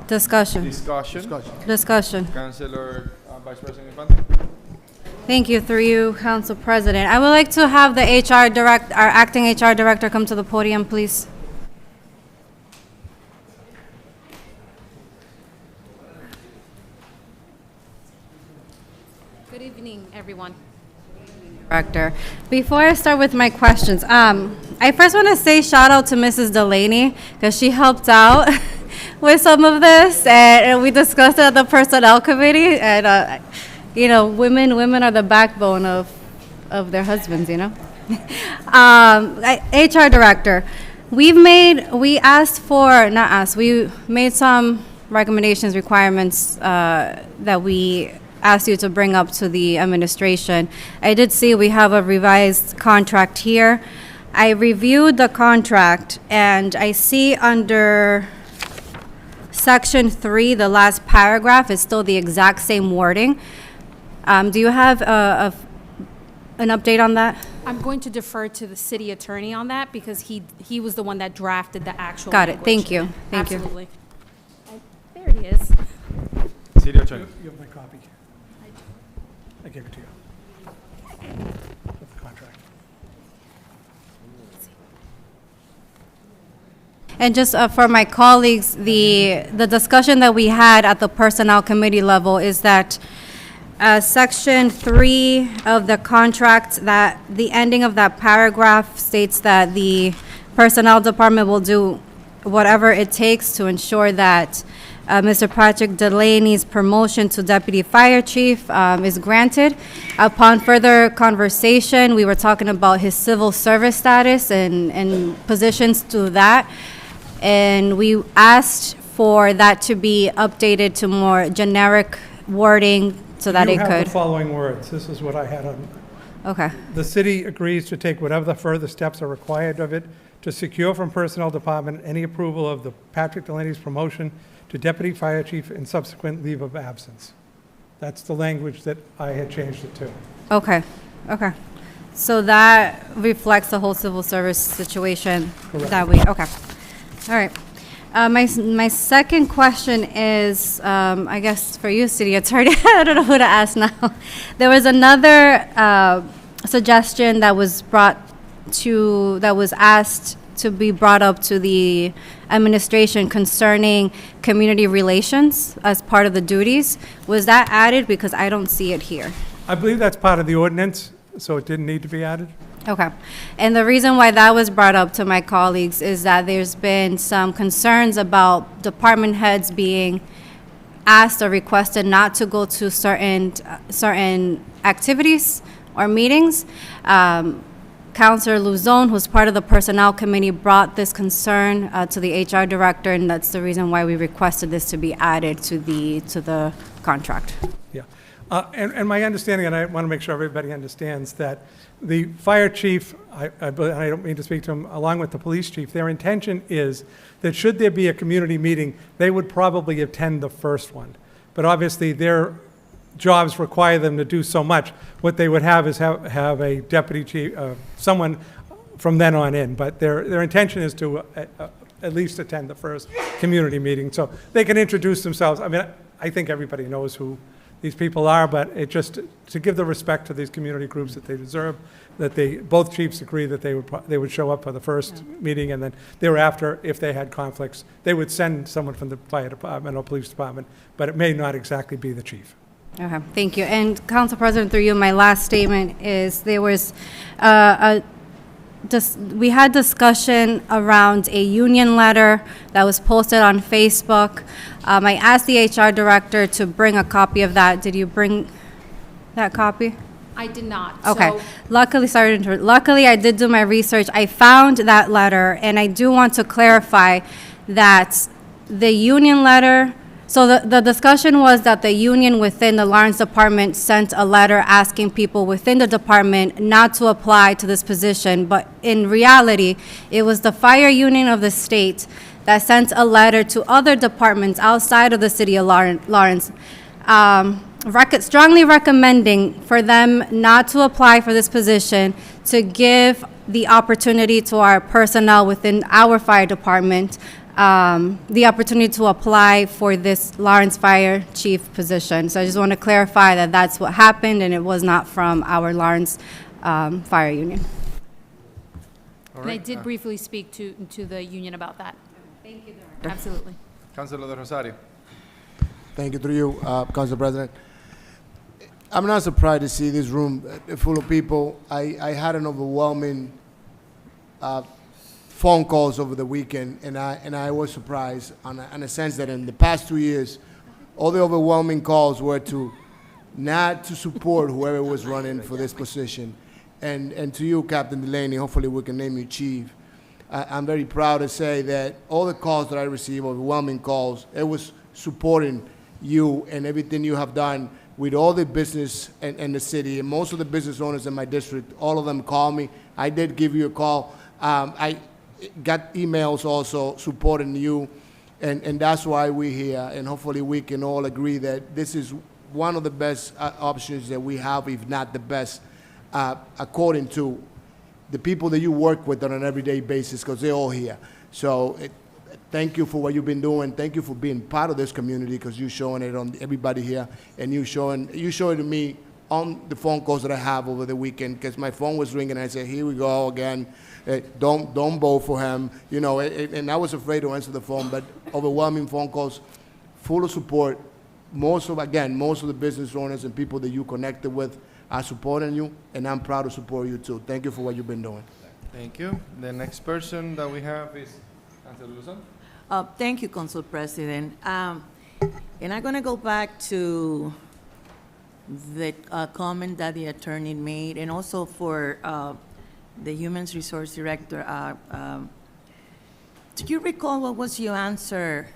Discussion. Discussion. Councilor Vice President Infante. Thank you, through you, Council President. I would like to have the our acting HR director come to the podium, please. Good evening, everyone. Director. Before I start with my questions, I first want to say shout out to Mrs. Delaney because she helped out with some of this, and we discussed it at the Personnel Committee. And you know, women are the backbone of their husbands. You know, HR Director. We made some recommendations, requirements that we asked you to bring up to the administration. I did see we have a revised contract here. I reviewed the contract and I see under Section 3, the last paragraph is still the exact same wording. Do you have an update on that? I'm going to defer to the city attorney on that because he was the one that drafted the actual Got it. language. Thank you. Thank you. Absolutely. There he is. City Attorney. You have my copy. I gave it to you. With the contract. And just for my colleagues, the discussion that we had at the Personnel Committee level is that Section 3 of the contract, that the ending of that paragraph states that the Personnel Department will do whatever it takes to ensure that Mr. Patrick Delaney's promotion to Deputy Fire Chief is granted. Upon further conversation, we were talking about his civil service status and positions to that. And we asked for that to be updated to more generic wording so that it You have could. the following words. This is what I had on. Okay. The city agrees to take whatever further steps are required of it to secure from Personnel Department any approval of the Patrick Delaney's promotion to Deputy Fire Chief and subsequent leave of absence. That's the language that I had changed it to. Okay, okay. So that reflects the whole civil service situation Correct. that we, okay. All right. My second question is, I guess for you, City Attorney, I don't know who to ask now. There was another suggestion that was asked to be brought up to the administration concerning community relations as part of the duties. Was that added? Because I don't see it here. I believe that's part of the ordinance, so it didn't need to be added. Okay. And the reason why that was brought up to my colleagues is that there's been some concerns about department heads being asked or requested not to go to certain activities or meetings. Councilor Luzon, who's part of the Personnel Committee, brought this concern to the HR Director, and that's the reason why we requested this to be added to the contract. Yeah. And my understanding, and I want to make sure everybody understands, that the fire chief, I don't mean to speak to him, along with the police chief, their intention is that should there be a community meeting, they would probably attend the first one. But obviously, their jobs require them to do so much. What they would have is have a deputy chief, someone from then on in. But their intention is to at least attend the first community meeting, so they can introduce themselves. I mean, I think everybody knows who these people are, but it just to give the respect to these community groups that they deserve, that both chiefs agree that they would show up for the first meeting, and then thereafter, if they had conflicts, they would send someone from the fire department or police department, but it may not exactly be the chief. Okay, thank you. And Council President, through you, my last statement is there was we had discussion around a union letter that was posted on Facebook. I asked the HR Director to bring a copy of that. Did you bring that copy? I did not. Okay. So Luckily, I did do my research. I found that letter, and I do want to clarify that the union letter, so the discussion was that the union within the Lawrence Department sent a letter asking people within the department not to apply to this position, but in reality, it was the fire union of the state that sent a letter to other departments outside of the city of Lawrence, strongly recommending for them not to apply for this position, to give the opportunity to our personnel within our fire department the opportunity to apply for this Lawrence Fire Chief position. So I just want to clarify that that's what happened, and it was not from our Lawrence Fire Union. And I did briefly speak to the union about that. Thank you, Absolutely. Councilor de Rosario. Thank you through you, Council President. I'm not surprised to see this room full of people. I had an overwhelming phone calls over the weekend, and I was surprised in a sense that in the past 2 years, all the overwhelming calls were not to support whoever was running for this position. And to you, Captain Delaney, hopefully we can name you chief. I'm very proud to say that all the calls that I received, overwhelming calls, it was supporting you and everything you have done with all the business in the city. And most of the business owners in my district, all of them called me. I did give you a call. I got emails also supporting you, and that's why we're here. And hopefully we can all agree that this is one of the best options that we have, if not the best, according to the people that you work with on an everyday basis, because they're all here. So thank you for what you've been doing. Thank you for being part of this community, because you're showing it on everybody here, and you showing it to me on the phone calls that I have over the weekend, because my phone was ringing and I said, here we go again. Don't vote for him, you know. And I was afraid to answer the phone, but overwhelming phone calls, full of support. Most of the business owners and people that you connected with are supporting you, and I'm proud to support you too. Thank you for what you've been doing. Thank you. The next person that we have is Councilor Luzon. Thank you, Council President. And I'm going to go back to the comment that the attorney made, and also for the Human Resource Director. Do you recall what was your answer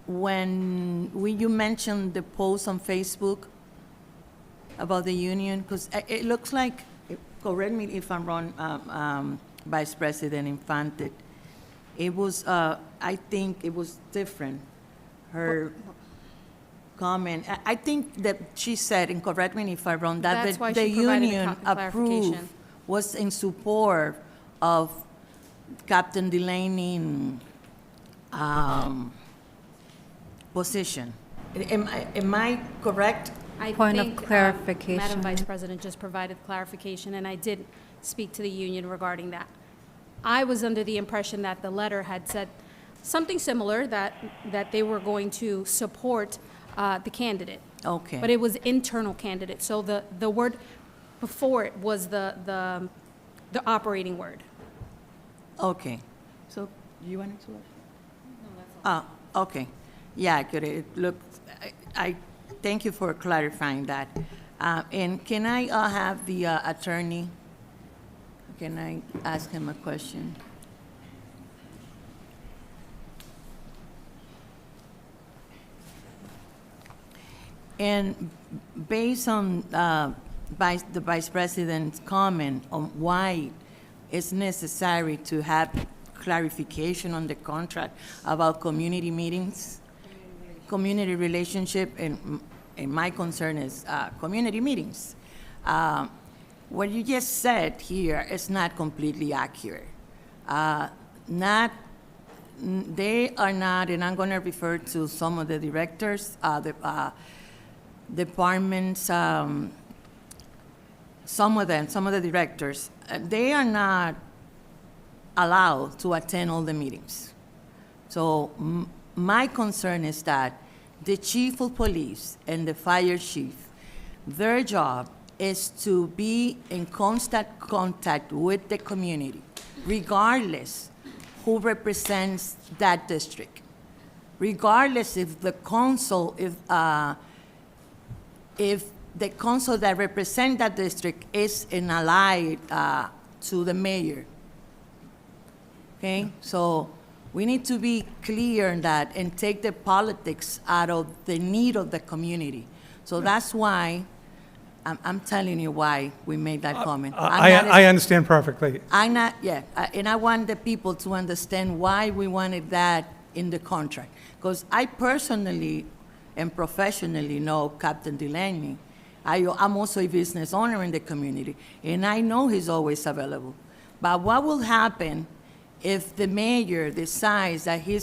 when you mentioned the post on Facebook about the union? Because it looks like, correct me if I'm wrong, Vice President Infante, it was, I think it was different, her comment. I think that she said, and correct me if I'm wrong, that That's why the she provided union the clarification. approved, was in support of Captain Delaney position. Am I correct? I Point of think, clarification. Madam Vice President just provided clarification, and I did speak to the union regarding that. I was under the impression that the letter had said something similar, that they were going to support the candidate. Okay. But it was internal candidate, so the word before it was the operating word. Okay. So you wanted to? No, that's all. Okay. Yeah, good. It looked, I thank you for clarifying that. And can I have the attorney, can I ask him a question? And based on the Vice President's comment on why it's necessary to have clarification on the contract about community meetings, community relationship, and my concern is community meetings. What you just said here is not completely accurate. They are not, and I'm going to refer to some of the directors, the departments, some of the directors, they are not allowed to attend all the meetings. So my concern is that the chief of police and the fire chief, their job is to be in constant contact with the community, regardless who represents that district, regardless if the council, if the council that represents that district is an ally to the mayor. Okay, so We need to be clear in that and take the politics out of the need of the community. So that's why, I'm telling you why we made that comment. I understand perfectly. And I want the people to understand why we wanted that in the contract. Because I personally and professionally know Captain Delaney. I'm also a business owner in the community, and I know he's always available. But what will happen if the mayor decides that he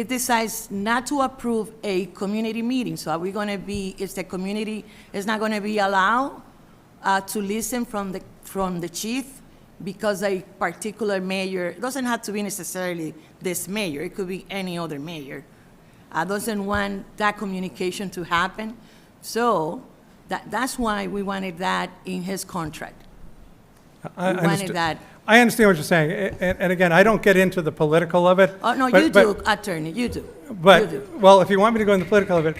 decides not to approve a community meeting? So are we going to be, is the community is not going to be allowed to listen from the chief because a particular mayor, it doesn't have to be necessarily this mayor, it could be any other mayor, doesn't want that communication to happen? So that's why we wanted that in his contract. I We wanted that. I understand what you're saying, and again, I don't get into the political of it. Oh, no, but- you but- do, attorney, you do. But, You do. well, if you want me to go in the political of it,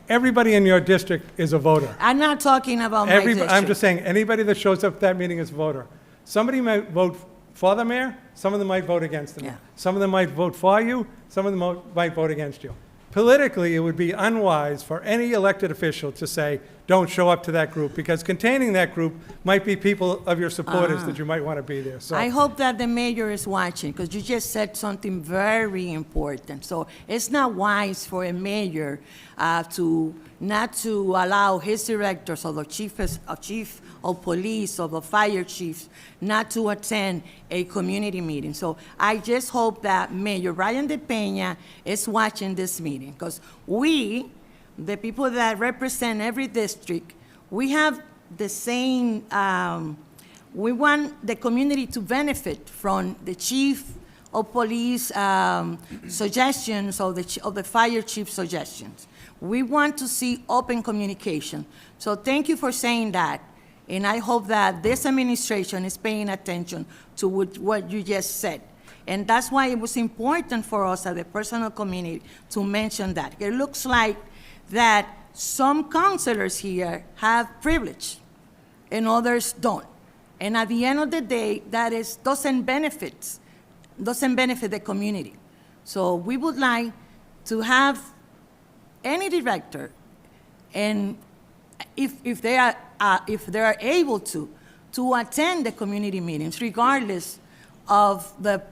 everybody in your district is a voter. I'm not talking about my district. I'm just saying, anybody that shows up at that meeting is a voter. Somebody might vote for the mayor, some of them might vote against the mayor. Some of them might vote for you, some of them might vote against you. Politically, it would be unwise for any elected official to say, don't show up to that group, because containing that group might be people of your supporters that you might want to be there. So I hope that the mayor is watching, because you just said something very important. So it's not wise for a mayor not to allow his directors or the chief of police or the fire chiefs not to attend a community meeting. So I just hope that Mayor Ryan De Peña is watching this meeting, because we, the people that represent every district, we have the same, we want the community to benefit from the chief of police suggestions or the fire chief suggestions. We want to see open communication. So thank you for saying that. And I hope that this administration is paying attention to what you just said. And that's why it was important for us as a personal community to mention that. It looks like that some councilors here have privilege and others don't. And at the end of the day, that doesn't benefit the community. So we would like to have any director, and if they are able to attend the community meetings, regardless of the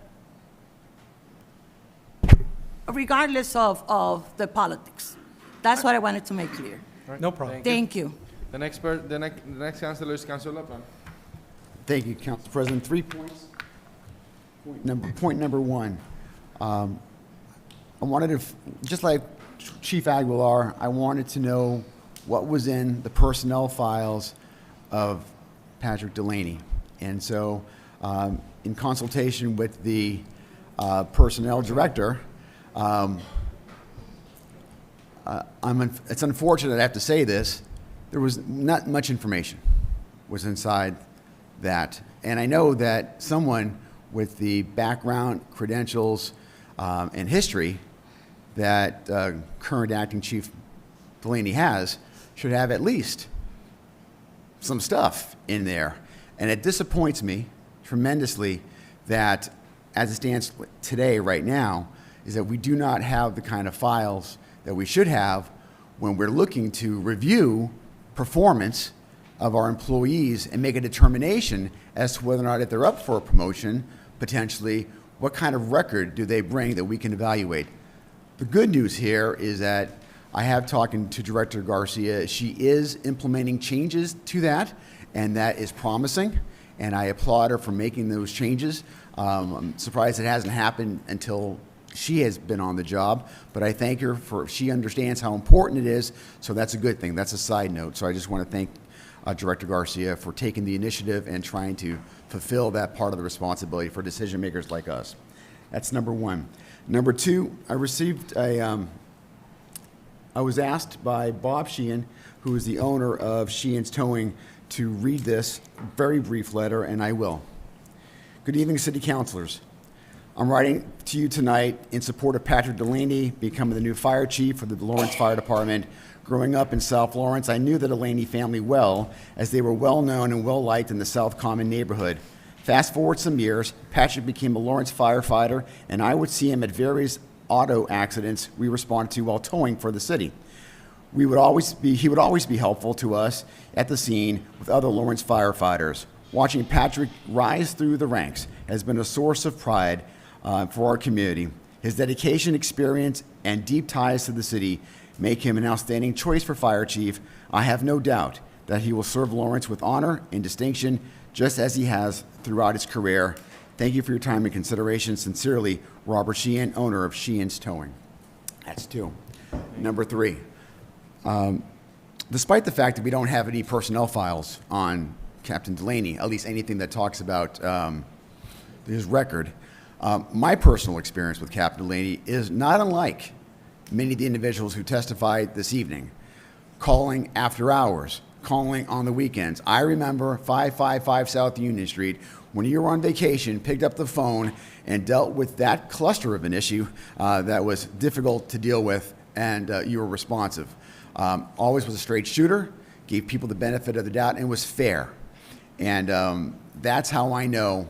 politics. That's what I wanted to make clear. no problem. Thank you. The next councilor is Councilor Laplan. Thank you, Council President. 3 points. Point number one. I wanted to, just like Chief Aguilar, I wanted to know what was in the personnel files of Patrick Delaney. And so, in consultation with the personnel director, it's unfortunate I have to say this, there was not much information was inside that. And I know that someone with the background, credentials, and history that current Acting Chief Delaney has should have at least some stuff in there. And it disappoints me tremendously that, as it stands today, right now, is that we do not have the kind of files that we should have when we're looking to review performance of our employees and make a determination as to whether or not, if they're up for a promotion, potentially, what kind of record do they bring that we can evaluate. The good news here is that I have talking to Director Garcia. She is implementing changes to that, and that is promising, and I applaud her for making those changes. I'm surprised it hasn't happened until she has been on the job, but I thank her for, she understands how important it is, so that's a good thing. That's a side note. So I just want to thank Director Garcia for taking the initiative and trying to fulfill that part of the responsibility for decision makers like us. That's number one. Number two, I was asked by Bob Sheehan, who is the owner of Sheehan's Towing, to read this very brief letter, and I will. Good evening, City Councilors. I'm writing to you tonight in support of Patrick Delaney becoming the new fire chief for the Lawrence Fire Department. Growing up in South Lawrence, I knew the Delaney family well, as they were well known and well liked in the South Common neighborhood. Fast forward some years, Patrick became a Lawrence firefighter, and I would see him at various auto accidents we responded to while towing for the city. He would always be helpful to us at the scene with other Lawrence firefighters. Watching Patrick rise through the ranks has been a source of pride for our community. His dedication, experience, and deep ties to the city make him an outstanding choice for fire chief. I have no doubt that he will serve Lawrence with honor and distinction, just as he has throughout his career. Thank you for your time and consideration. Sincerely, Robert Sheehan, owner of Sheehan's Towing. That's 2. Number 3, despite the fact that we don't have any personnel files on Captain Delaney, at least anything that talks about his record, my personal experience with Captain Delaney is not unlike many of the individuals who testified this evening, calling after hours, calling on the weekends. I remember 555 South Union Street, when you were on vacation, picked up the phone and dealt with that cluster of an issue that was difficult to deal with, and you were responsive. Always was a straight shooter, gave people the benefit of the doubt, and was fair. And that's how I know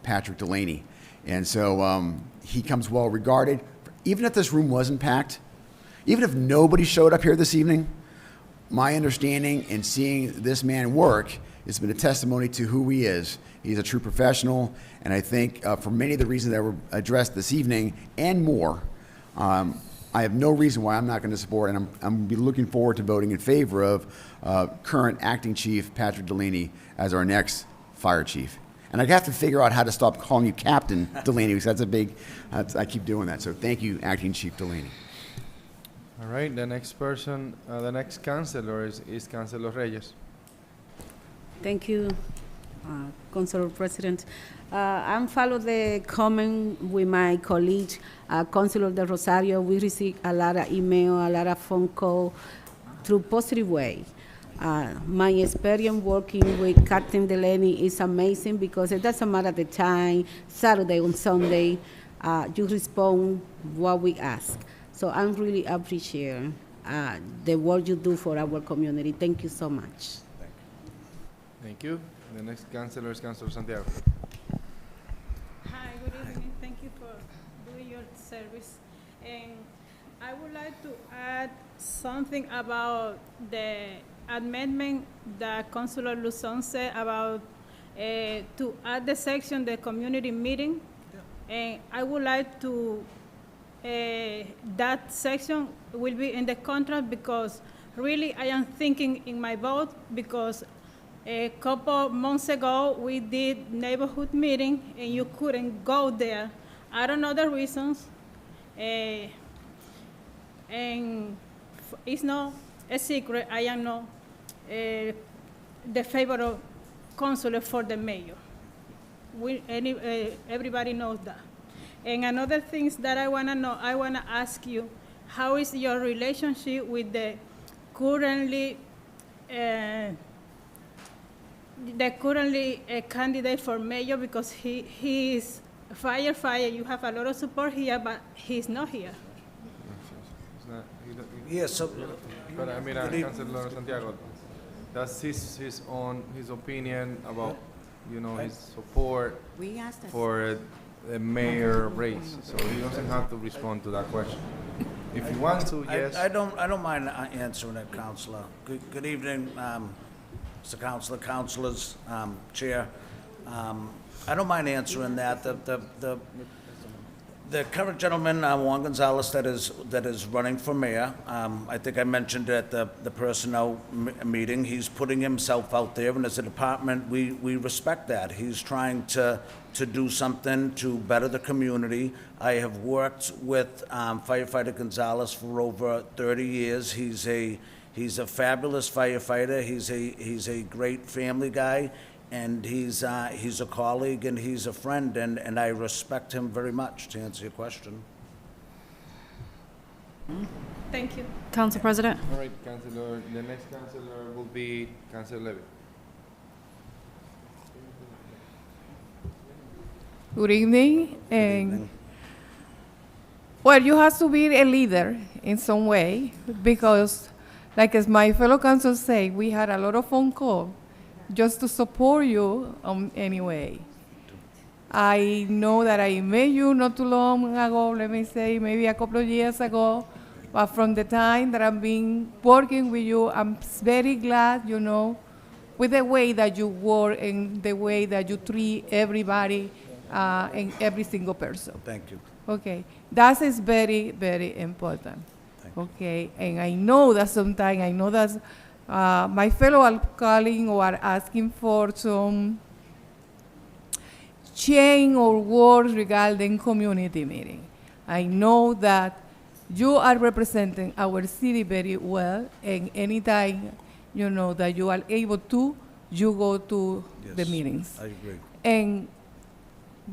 Patrick Delaney. And so he comes well regarded. Even if this room wasn't packed, even if nobody showed up here this evening, my understanding and seeing this man work has been a testimony to who he is. He's a true professional, and I think for many of the reasons that were addressed this evening and more, I have no reason why I'm not going to support, and I'm going to be looking forward to voting in favor of current Acting Chief Patrick Delaney as our next fire chief. And I have to figure out how to stop calling you Captain Delaney, because that's a big, I keep doing that. So thank you, Acting Chief Delaney. All right, the next person, the next councilor is Councilor Reyes. Thank you, Councilor President. I'm follow the comment with my colleague, Councilor Del Rosario. We receive a lot of email, a lot of phone call through positive way. My experience working with Captain Delaney is amazing because it doesn't matter the time, Saturday or Sunday, you respond what we ask. So I'm really appreciate the work you do for our community. Thank you so much. Thank you. The next councilor is Councilor Santiago. Hi, good evening. Thank you for doing your service. And I would like to add something about the amendment that Councilor Luzon said about to add the section, the community meeting. And I would like to, that section will be in the contract because really I am thinking in my vote because a couple months ago we did neighborhood meeting and you couldn't go there. I don't know the reasons. And it's not a secret, I am not the favorite consular for the mayor. Everybody knows that. And another things that I wanna know, I wanna ask you, how is your relationship with the currently candidate for mayor, because he is a firefighter, you have a lot of support here, but he's not here. Yes, so. But I mean, Councilor Santiago, that's his opinion about, his support for the mayor race. So he doesn't have to respond to that question. If you want to, yes. I don't mind answering it, Councilor. Good evening, Mr. Councilor, councilors, Chair. I don't mind answering that. The current gentleman, Juan Gonzalez, that is running for mayor, I think I mentioned at the personnel meeting, he's putting himself out there, and as a department, we respect that. He's trying to do something to better the community. I have worked with firefighter Gonzalez for over 30 years. He's a fabulous firefighter. He's a great family guy. And he's a colleague and he's a friend, and I respect him very much, to answer your question. Thank you. Council President. All right, Councilor. The next councilor will be Councilor Levy. Good evening. Well, you have to be a leader in some way because, like as my fellow council say, we had a lot of phone calls. just to support you anyway. I know that I met you not too long ago, let me say, maybe a couple of years ago, but from the time that I've been working with you, I'm very glad, you know, with the way that you work and the way that you treat everybody and every single person. Thank you. Okay, that is very, very important. Okay, and I know that sometimes, I know that my fellow colleagues are asking for some change or work regarding community meeting. I know that you are representing our city very well, and anytime, you know, that you are able to, you go to the meetings. I agree. And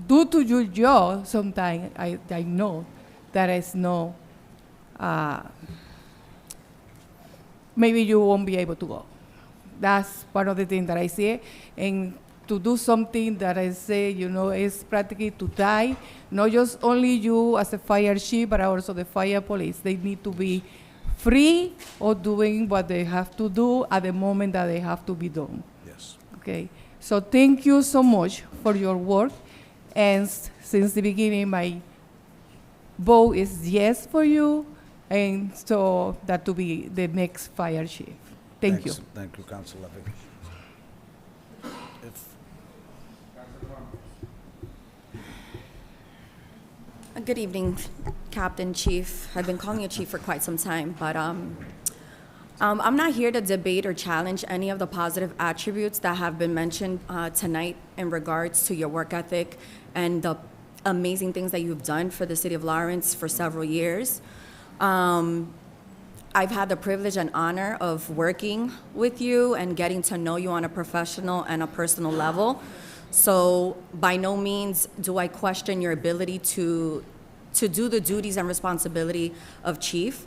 due to your job, sometimes I know there is no, maybe you won't be able to go. That's part of the thing that I see. And to do something that I say, you know, is practically to die, not just only you as a fire chief, but also the fire police. They need to be free of doing what they have to do at the moment that they have to be done. Yes. Okay, so thank you so much for your work. And since the beginning, my vote is yes for you, and so that to be the next fire chief. Thank you. Thank you, Councilor Levy. Good evening, Captain, Chief. I've been calling you Chief for quite some time, but I'm not here to debate or challenge any of the positive attributes that have been mentioned tonight in regards to your work ethic and the amazing things that you've done for the city of Lawrence for several years. I've had the privilege and honor of working with you and getting to know you on a professional and a personal level. So by no means do I question your ability to do the duties and responsibility of chief.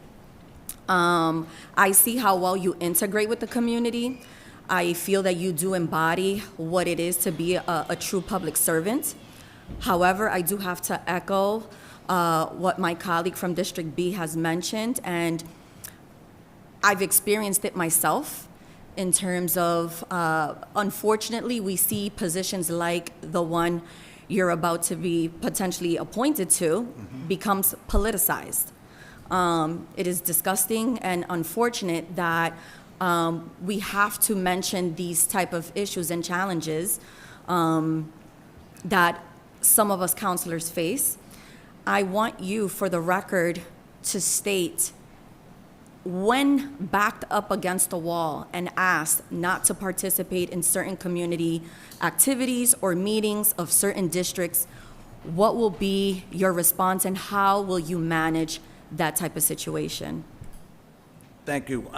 I see how well you integrate with the community. I feel that you do embody what it is to be a true public servant. However, I do have to echo what my colleague from District B has mentioned, and I've experienced it myself in terms of, unfortunately, we see positions like the one you're about to be potentially appointed to becomes politicized. It is disgusting and unfortunate that we have to mention these type of issues and challenges that some of us counselors face. I want you, for the record, to state when backed up against a wall and asked not to participate in certain community activities or meetings of certain districts, what will be your response and how will you manage that type of situation? Thank you.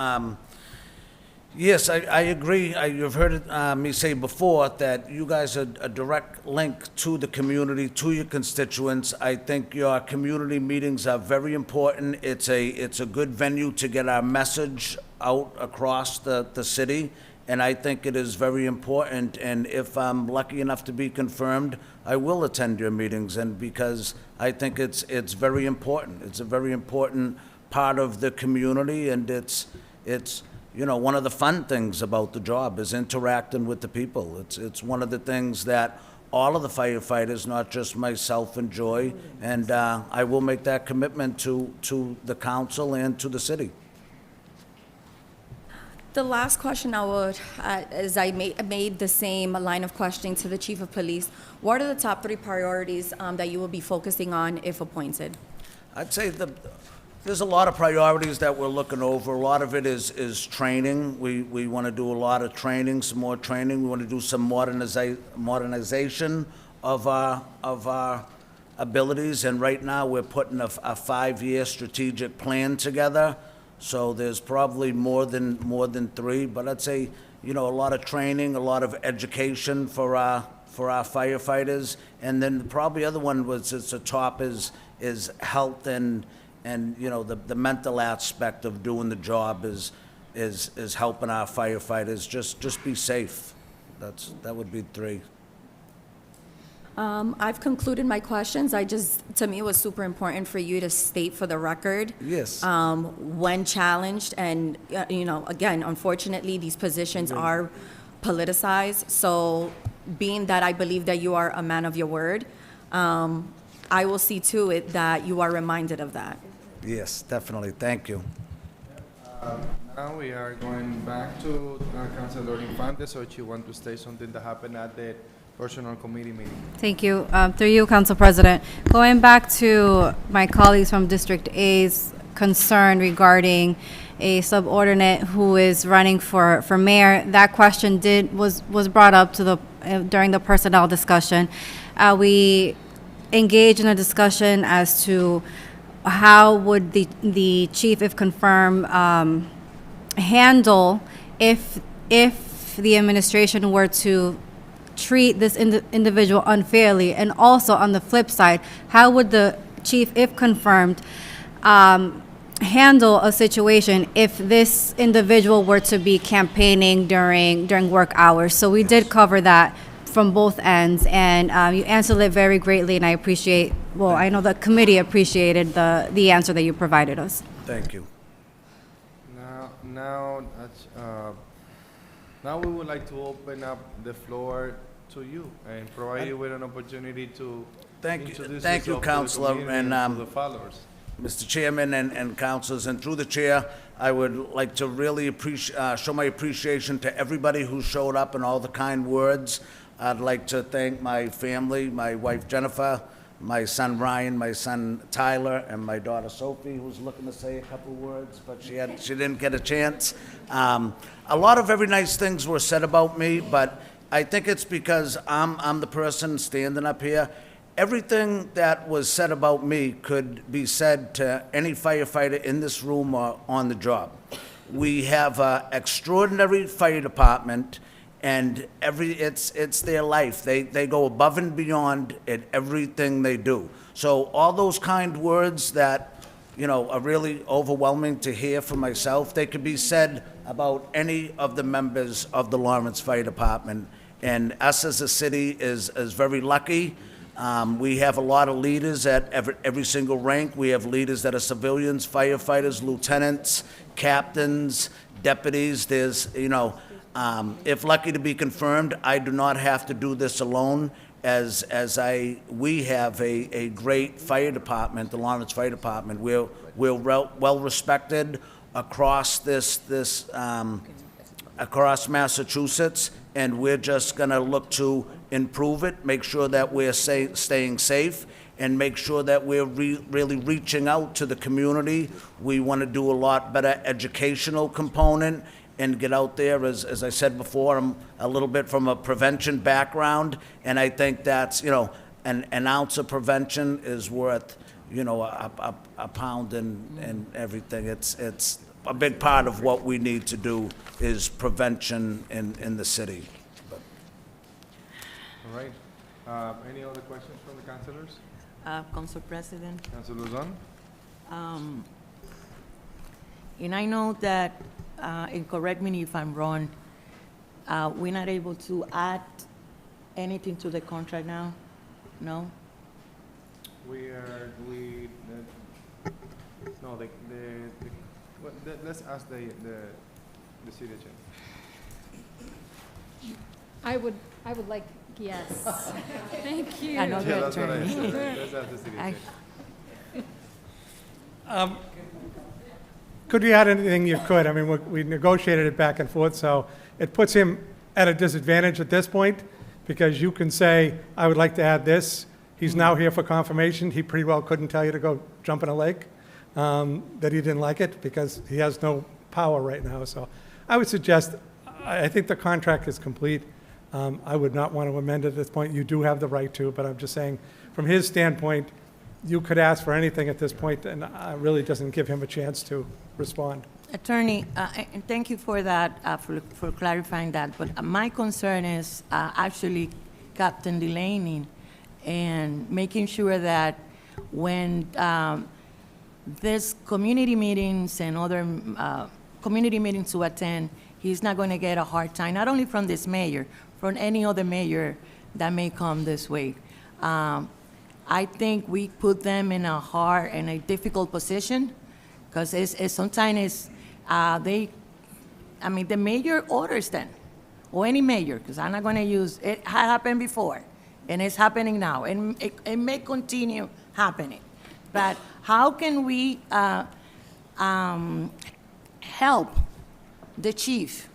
Yes, I agree. You've heard me say before that you guys are a direct link to the community, to your constituents. I think your community meetings are very important. It's a good venue to get our message out across the city, and I think it is very important. And if I'm lucky enough to be confirmed, I will attend your meetings, and because I think it's very important. It's a very important part of the community, and it's you know, one of the fun things about the job is interacting with the people. It's one of the things that all of the firefighters, not just myself, enjoy, and I will make that commitment to the council and to the city. The last question I would, as I made the same line of questioning to the Chief of Police, what are the top 3 priorities that you will be focusing on if appointed? I'd say there's a lot of priorities that we're looking over. A lot of it is training. We want to do a lot of training, some more training. We want to do some modernization of our abilities. And right now, we're putting a 5-year strategic plan together. So there's probably more than 3. But I'd say, you know, a lot of training, a lot of education for our firefighters. And then probably other one was it's the top is health and you know, the mental aspect of doing the job is helping our firefighters just be safe. That would be 3. I've concluded my questions. To me, it was super important for you to state for the record. Yes. When challenged, and you know, again, unfortunately, these positions are politicized. So being that I believe that you are a man of your word, I will see to it that you are reminded of that. Yes, definitely. Thank you. Now we are going back to Councilor Infante, so she want to say something that happened at the Personnel Committee meeting. Thank you. Through you, Council President. Going back to my colleagues from District A's concern regarding a subordinate who is running for mayor, that question was brought up to during the personnel discussion. We engaged in a discussion as to how would the chief, if confirmed, handle if the administration were to treat this individual unfairly, and also on the flip side, how would the chief, if confirmed, handle a situation if this individual were to be campaigning during work hours? So we did cover that from both ends, and you answered it very greatly, and I appreciate, well, I know the committee appreciated the answer that you provided us. Thank you. Now we would like to open up the floor to you and provide you with an opportunity to introduce Thank you, yourself to the Councilor, community and to the followers. Mr. Chairman and councilors, and through the chair, I would like to really show my appreciation to everybody who showed up and all the kind words. I'd like to thank my family, my wife Jennifer, my son Ryan, my son Tyler, and my daughter Sophie, who was looking to say a couple words, but she didn't get a chance. A lot of very nice things were said about me, but I think it's because I'm the person standing up here. Everything that was said about me could be said to any firefighter in this room or on the job. We have an extraordinary fire department, and it's their life. They go above and beyond in everything they do. So all those kind words that, you know, are really overwhelming to hear from myself, they could be said about any of the members of the Lawrence Fire Department. And us as a city is very lucky. We have a lot of leaders at every single rank. We have leaders that are civilians, firefighters, lieutenants, captains, deputies. There's, you know, if lucky to be confirmed, I do not have to do this alone, we have a great fire department, the Lawrence Fire Department. We're well respected across across Massachusetts, and we're just gonna look to improve it, make sure that we're staying safe, and make sure that we're really reaching out to the community. We want to do a lot better educational component and get out there. As I said before, I'm a little bit from a prevention background, and I think that's, you know, an ounce of prevention is worth, you know, a pound and everything. It's a big part of what we need to do is prevention in the city. All right. Any other questions from the councilors? Council President. Councilor Luzon? And I know that, and correct me if I'm wrong, we're not able to add anything to the contract now? No? Let's ask the city attorney. I would like, yes. Thank you. Another Yeah, that's what I attorney. said. Let's ask the city attorney. Could you add anything you could? I mean, we negotiated it back and forth, so it puts him at a disadvantage at this point, because you can say, I would like to add this. He's now here for confirmation. He pretty well couldn't tell you to go jump in a lake, that he didn't like it, because he has no power right now. So I would suggest, I think the contract is complete. I would not want to amend it at this point. You do have the right to, but I'm just saying, from his standpoint, you could ask for anything at this point, and it really doesn't give him a chance to respond. Attorney, and thank you for that, for clarifying that, but my concern is actually Captain Delaney, and making sure that when there's community meetings and other community meetings to attend, he's not going to get a hard time, not only from this mayor, from any other mayor that may come this way. I think we put them in a hard and a difficult position, because sometimes the mayor orders them. or any mayor, because I'm not going to use, it happened before, and it's happening now, and it may continue happening. But how can we help the chief?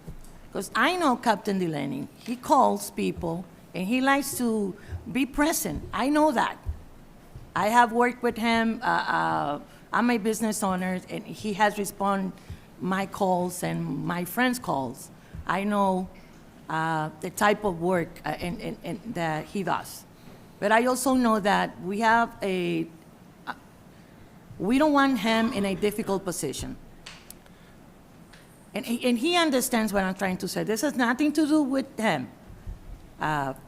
Because I know Captain Delaney, he calls people, and he likes to be present. I know that. I have worked with him. I'm a business owner, and he has responded my calls and my friends' calls. I know the type of work and that he does. But I also know that we have we don't want him in a difficult position. And he understands what I'm trying to say. This has nothing to do with him,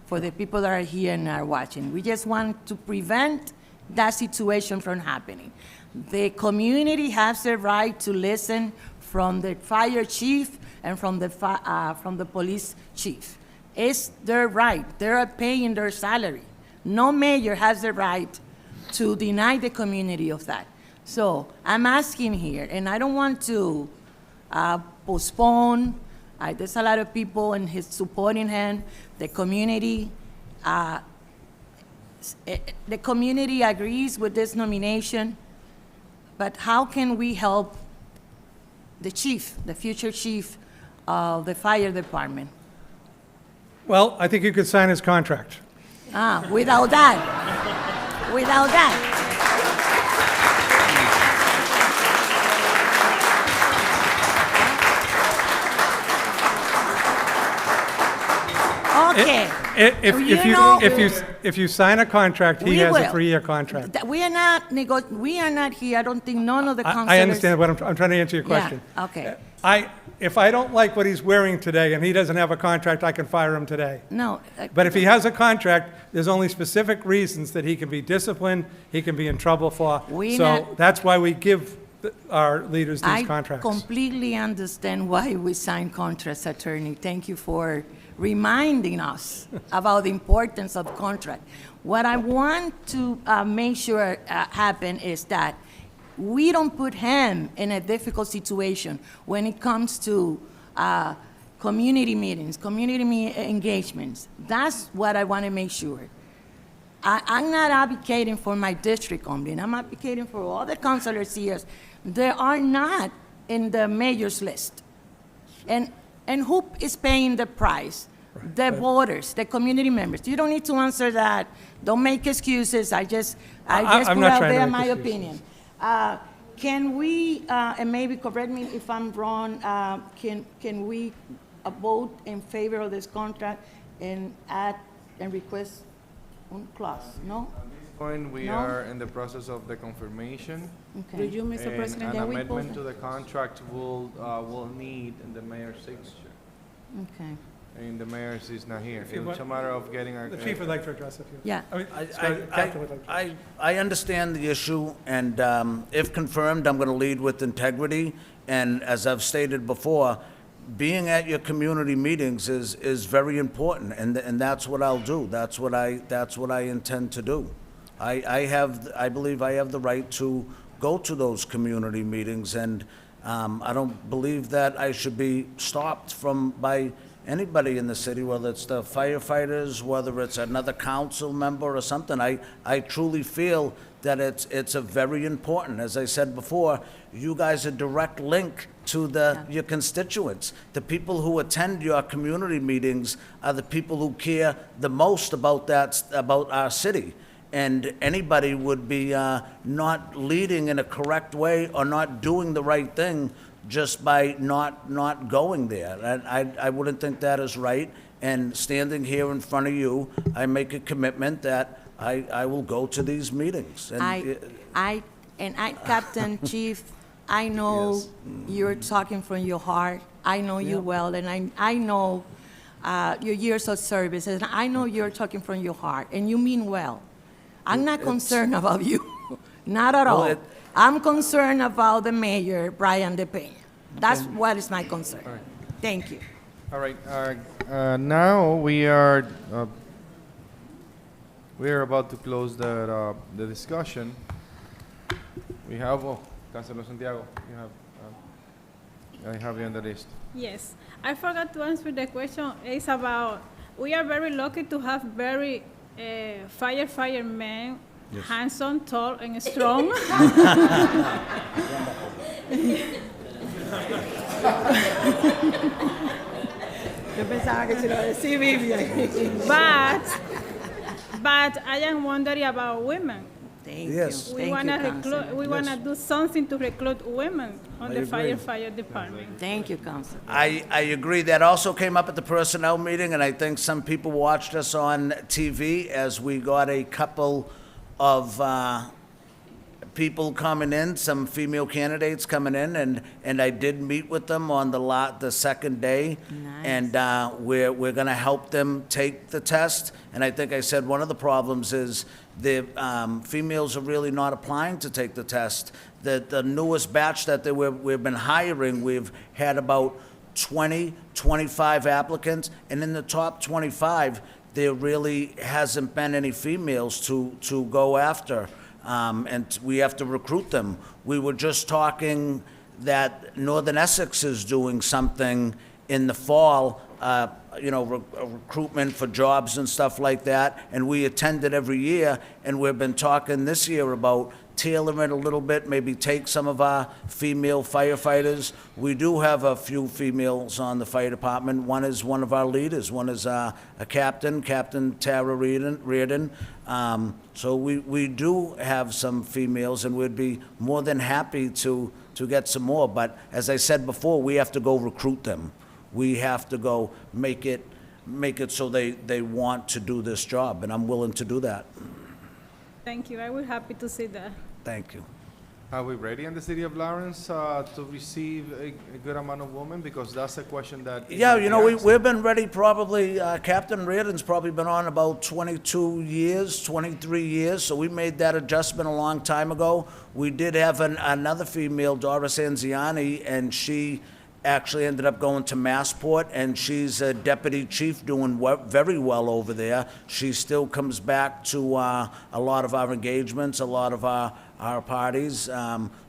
for the people that are here and are watching. We just want to prevent that situation from happening. The community has the right to listen from the fire chief and from the police chief. It's their right. They're paying their salary. No mayor has the right to deny the community of that. So I'm asking here, and I don't want to postpone. There's a lot of people and his supporting him. The community agrees with this nomination. But how can we help the chief, the future chief of the fire department? Well, I think you could sign his contract. Without that. Without that. Okay. If you sign a contract, he We has a will. 3-year contract. We are not here, I don't think none of the councilors. I understand, but I'm trying to answer your question. Yeah, okay. If I don't like what he's wearing today and he doesn't have a contract, I can fire him today. No. But if he has a contract, there's only specific reasons that he can be disciplined, he can be in trouble for. So that's why we give our leaders these contracts. I completely understand why we sign contracts, attorney. Thank you for reminding us about the importance of contract. What I want to make sure happen is that we don't put him in a difficult situation when it comes to community meetings, engagements. That's what I want to make sure. I'm not advocating for my district only, and I'm advocating for all the councilors here. They are not in the mayor's list. And who is paying the price? The voters, the community members. You don't need to answer that. Don't make excuses. I just put out there my opinion. Can we, and maybe correct me if I'm wrong, can we vote in favor of this contract and add and request one clause? No? Point, we are in the process of the confirmation. Okay. Do you, Mr. And President, an that we amendment both- to the contract will need the mayor's signature. Okay. And the mayor's is not here. If you It's a want- matter of getting a. The chief would like to address it. Yeah. Captain would like to. I understand the issue, and if confirmed, I'm going to lead with integrity. And as I've stated before, being at your community meetings is very important, and that's what I'll do. That's what I intend to do. I believe I have the right to go to those community meetings, and I don't believe that I should be stopped by anybody in the city, whether it's the firefighters, whether it's another council member or something. I truly feel that it's a very important. As I said before, you guys are direct link to your constituents. The people who attend your community meetings are the people who care the most about our city. And anybody would be not leading in a correct way or not doing the right thing just by not going there. And I wouldn't think that is right. And standing here in front of you, I make a commitment that I will go to these meetings. And Captain Chief, I know you're talking from your heart. I know you well, and I know your years of service, and I know you're talking from your heart, and you mean well. I'm not concerned about you, not at all. I'm concerned about the mayor, Brian DePena. That's what is my concern. All right. Thank you. All right. Now we are about to close the discussion. We have Councilor Santiago. You have. I have you on the list. Yes, I forgot to answer the question. It's about, we are very lucky to have very firemen, Yes. handsome, tall, and strong. Yo pensaba que se lo decía Vivian. But I am wondering about women. Thank Yes. you. We Thank wanna you, Councilor. recruit, we wanna do something to recruit women on the agree. fire department. Thank you, Councilor. I agree. That also came up at the personnel meeting, and I think some people watched us on TV as we got a couple of people coming in, some female candidates coming in, and I did meet with them on the second day. Nice. And we're going to help them take the test. And I think I said one of the problems is the females are really not applying to take the test. The newest batch that we've been hiring, we've had about 20, 25 applicants, and in the top 25, there really hasn't been any females to go after, and we have to recruit them. We were just talking that Northern Essex is doing something in the fall, recruitment for jobs and stuff like that, and we attend it every year, and we've been talking this year about tailoring it a little bit, maybe take some of our female firefighters. We do have a few females on the fire department. One is one of our leaders. One is a captain, Captain Tara Reardon. So we do have some females, and we'd be more than happy to get some more. But as I said before, we have to go recruit them. We have to go make it so they want to do this job, and I'm willing to do that. Thank you, I will happy to see that. Thank you. Are we ready in the city of Lawrence to receive a good amount of women? Because that's a question that. Yeah, we've been ready probably, Captain Reardon's probably been on about 22 years, 23 years, so we made that adjustment a long time ago. We did have another female, Doris Anziani, and she actually ended up going to Massport, and she's a deputy chief doing very well over there. She still comes back to a lot of our engagements, a lot of our parties.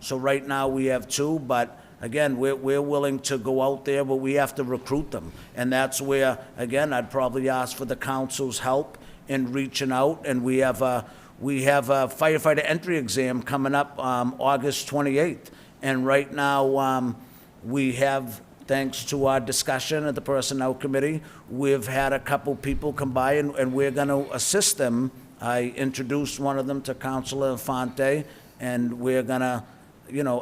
So right now we have two, but again, we're willing to go out there, but we have to recruit them. And that's where, again, I'd probably ask for the council's help in reaching out. And we have a firefighter entry exam coming up August 28th. And right now, we have, thanks to our discussion at the Personnel Committee, we've had a couple people come by, and we're going to assist them. I introduced one of them to Councilor Infante, and we're going to,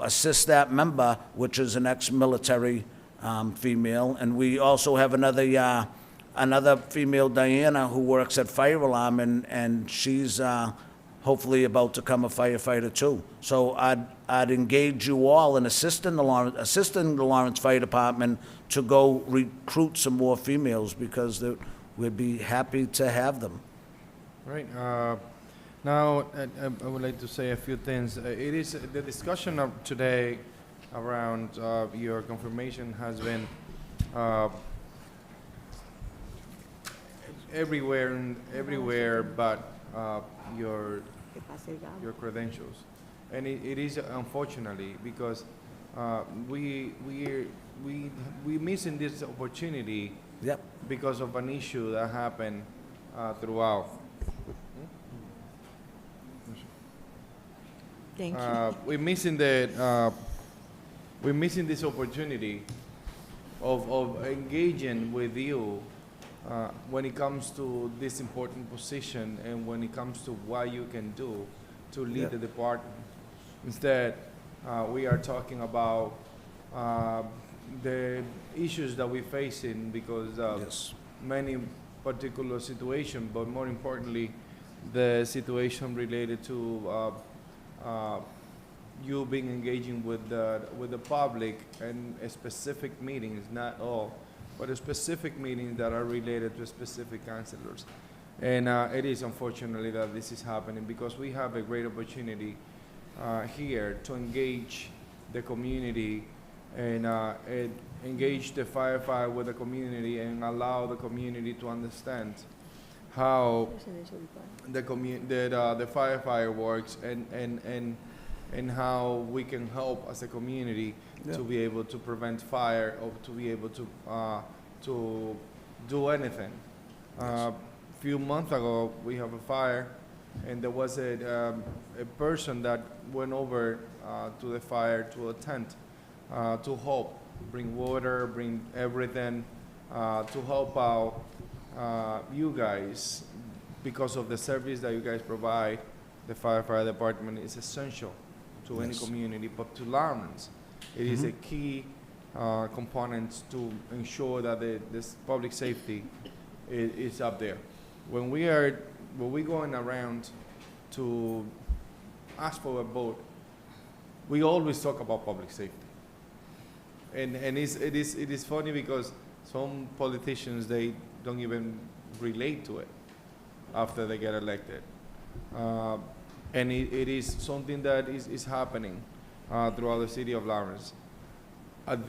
assist that member, which is an ex-military female. And we also have another female, Diana, who works at Fire Alarm, and she's hopefully about to become a firefighter too. So I'd engage you all in assisting the Lawrence Fire Department to go recruit some more females, because we'd be happy to have them. Right. Now, I would like to say a few things. It is the discussion of today around your confirmation has been everywhere, but your credentials, and it is unfortunately because we missing this opportunity. Yep. Because of an issue that happened throughout. Thank you. We're missing this opportunity of engaging with you when it comes to this important position, and when it comes to what you can do to lead the department. Instead, we are talking about the issues that we're facing because of many particular situations, but more importantly, the situation related to you being engaging with the public and specific meetings, not all, but specific meetings that are related to specific councilors. And it is unfortunately that this is happening because we have a great opportunity here to engage the community and engage the firefighter with the community and allow the community to understand how the firefighter works and and how we can help as a community to be able to prevent fire or to be able to do anything. Few months ago, we have a fire, and there was a person that went over to the fire to a tent to help, bring water, bring everything to help out you guys, because of the service that you guys provide. The fire department is essential to any community, but to Lawrence, it is a key component to ensure that this public safety is up there. When we're going around to ask for a vote, we always talk about public safety. And it is funny because some politicians, they don't even relate to it after they get elected. And it is something that is happening throughout the city of Lawrence. At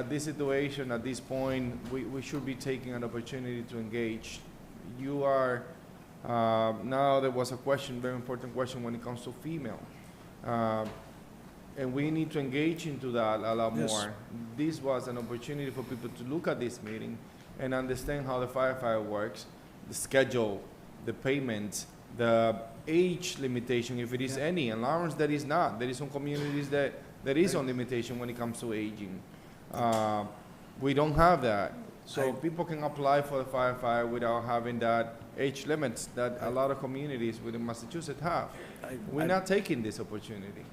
this situation, at this point, we should be taking an opportunity to engage. You are, now there was a question, very important question when it comes to female. And we need to engage into that a lot more. This was an opportunity for people to look at this meeting and understand how the firefighter works, the schedule, the payments, the age limitation, if it is any. In Lawrence, there is not. There is some communities that there is some limitation when it comes to aging. We don't have that. So people can apply for the firefighter without having that age limits that a lot of communities within Massachusetts have. We're not taking this opportunity.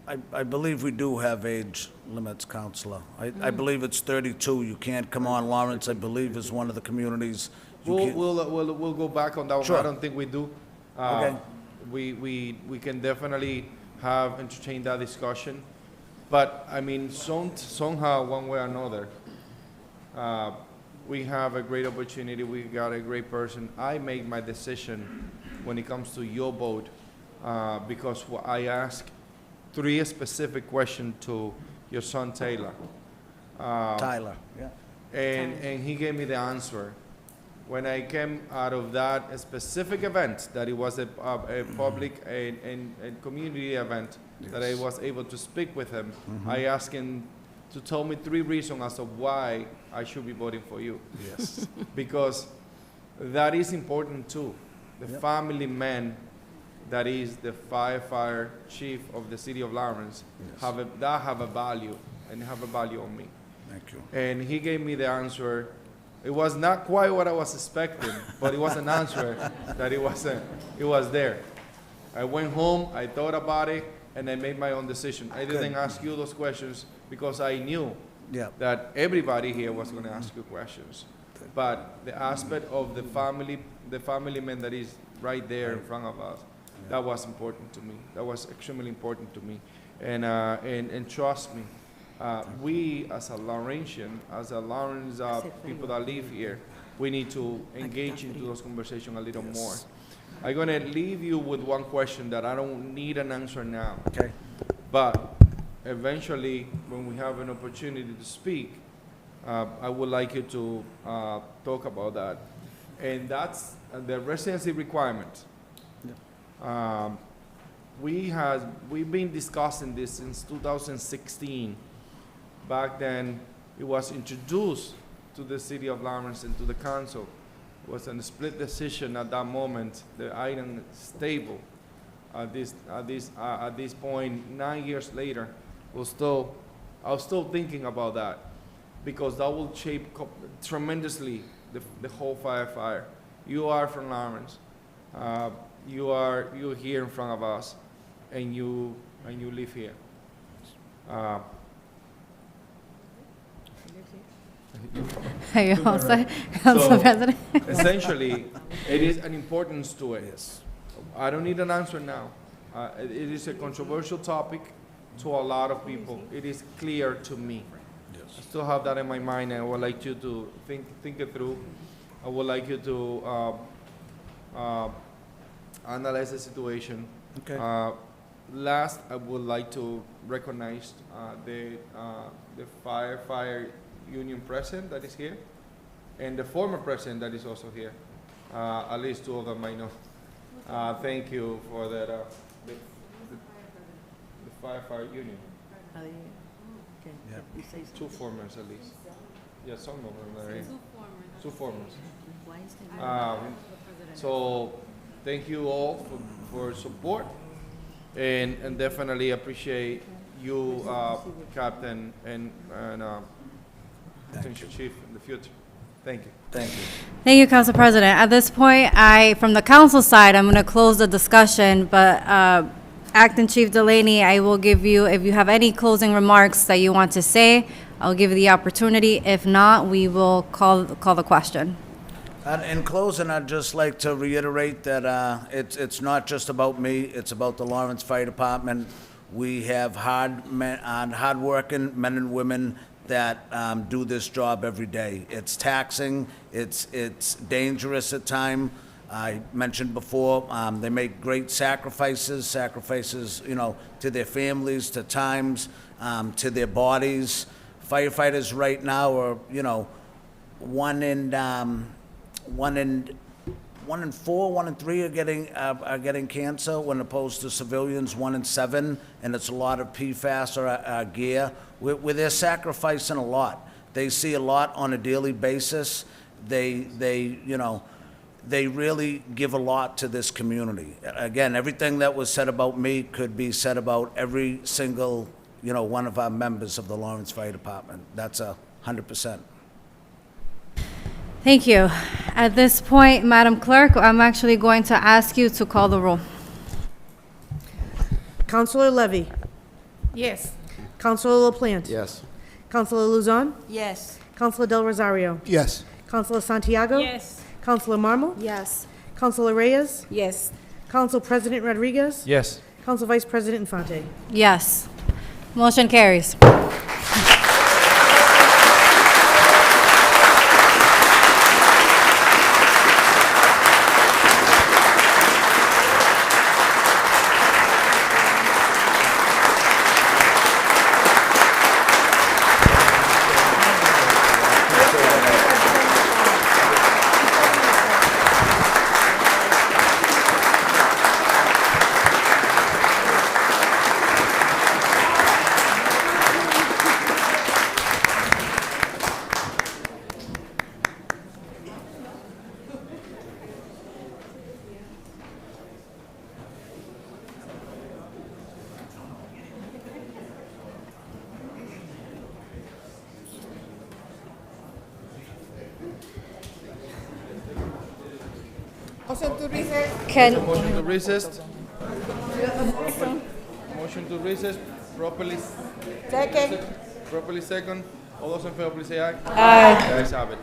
I believe we do have age limits, Counselor. I believe it's 32. You can't come on. Lawrence, I believe, is one of the communities. We'll go back on that one. Sure. I don't think we do. Okay. We can definitely entertain that discussion. But, I mean, somehow, one way or another, we have a great opportunity. We got a great person. I make my decision when it comes to your vote because I ask 3 specific questions to your son, Taylor. Tyler, yeah. And he gave me the answer. When I came out of that specific event, that it was a public and community event, that I was able to speak with him, I asked him to tell me 3 reasons as to why I should be voting for you. Yes. Because that is important too. The family man that is the firefighter chief of the city of Lawrence have a value, and have a value on me. Thank you. And he gave me the answer. It was not quite what I was expecting, but it was an answer that it was there. I went home, I thought about it, and I made my own decision. I didn't ask you those questions because I knew that everybody here was going to ask you questions. But the aspect of the family man that is right there in front of us, that was important to me. That was extremely important to me. And trust me, we as a Laurentian, as a Lawrence people that live here, we need to engage into those conversations a little more. I'm going to leave you with one question that I don't need an answer now. Okay. But eventually, when we have an opportunity to speak, I would like you to talk about that. And that's the residency requirement. We've been discussing this since 2016. Back then, it was introduced to the city of Lawrence and to the council. It was a split decision at that moment. The item stable. At this point, 9 years later, I was still thinking about that, because that will shape tremendously the whole firefighter. You are from Lawrence. You're here in front of us, and you live here. Are you also Council President? Essentially, it is an importance to it. I don't need an answer now. It is a controversial topic to a lot of people. It is clear to me. I still have that in my mind, and I would like you to think it through. I would like you to analyze the situation. Okay. Last, I would like to recognize the firefighter union president that is here, and the former president that is also here. At least 2 of them I know. Thank you for that. firefighter union. Two formers at least. Yeah, some of them are here. Two formers. So thank you all for support, and definitely appreciate you, Captain, and potential chief in the future. Thank you. Thank you. Thank you, Council President. At this point, from the council side, I'm going to close the discussion, but Acting Chief Delaney, I will give you, if you have any closing remarks that you want to say, I'll give you the opportunity. If not, we will call the question. In closing, I'd just like to reiterate that it's not just about me, it's about the Lawrence Fire Department. We have hard-working men and women that do this job every day. It's taxing, it's dangerous at times. I mentioned before, they make great sacrifices, to their families, to times, to their bodies. Firefighters right now are, one in 4, 1 in 3 are getting cancer, when opposed to civilians, 1 in 7, and it's a lot of PFAS or gear. Where they're sacrificing a lot. They see a lot on a daily basis. They really give a lot to this community. Again, everything that was said about me could be said about every single, one of our members of the Lawrence Fire Department. That's 100%. Thank you. At this point, Madam Clerk, I'm actually going to ask you to call the roll. Councilor Levy. Yes. Councilor LaPlante. Yes. Councilor Luzon. Yes. Councilor Del Rosario. Yes. Councilor Santiago. Yes. Councilor Marmol. Yes. Councilor Reyes. Yes. Council President Rodriguez. Yes. Council Vice President Infante. Yes. Motion carries. Can, Motion to recess. Motion to recess, properly. Second. Properly second. All those in favor, please say aye. Aye. The ayes have it.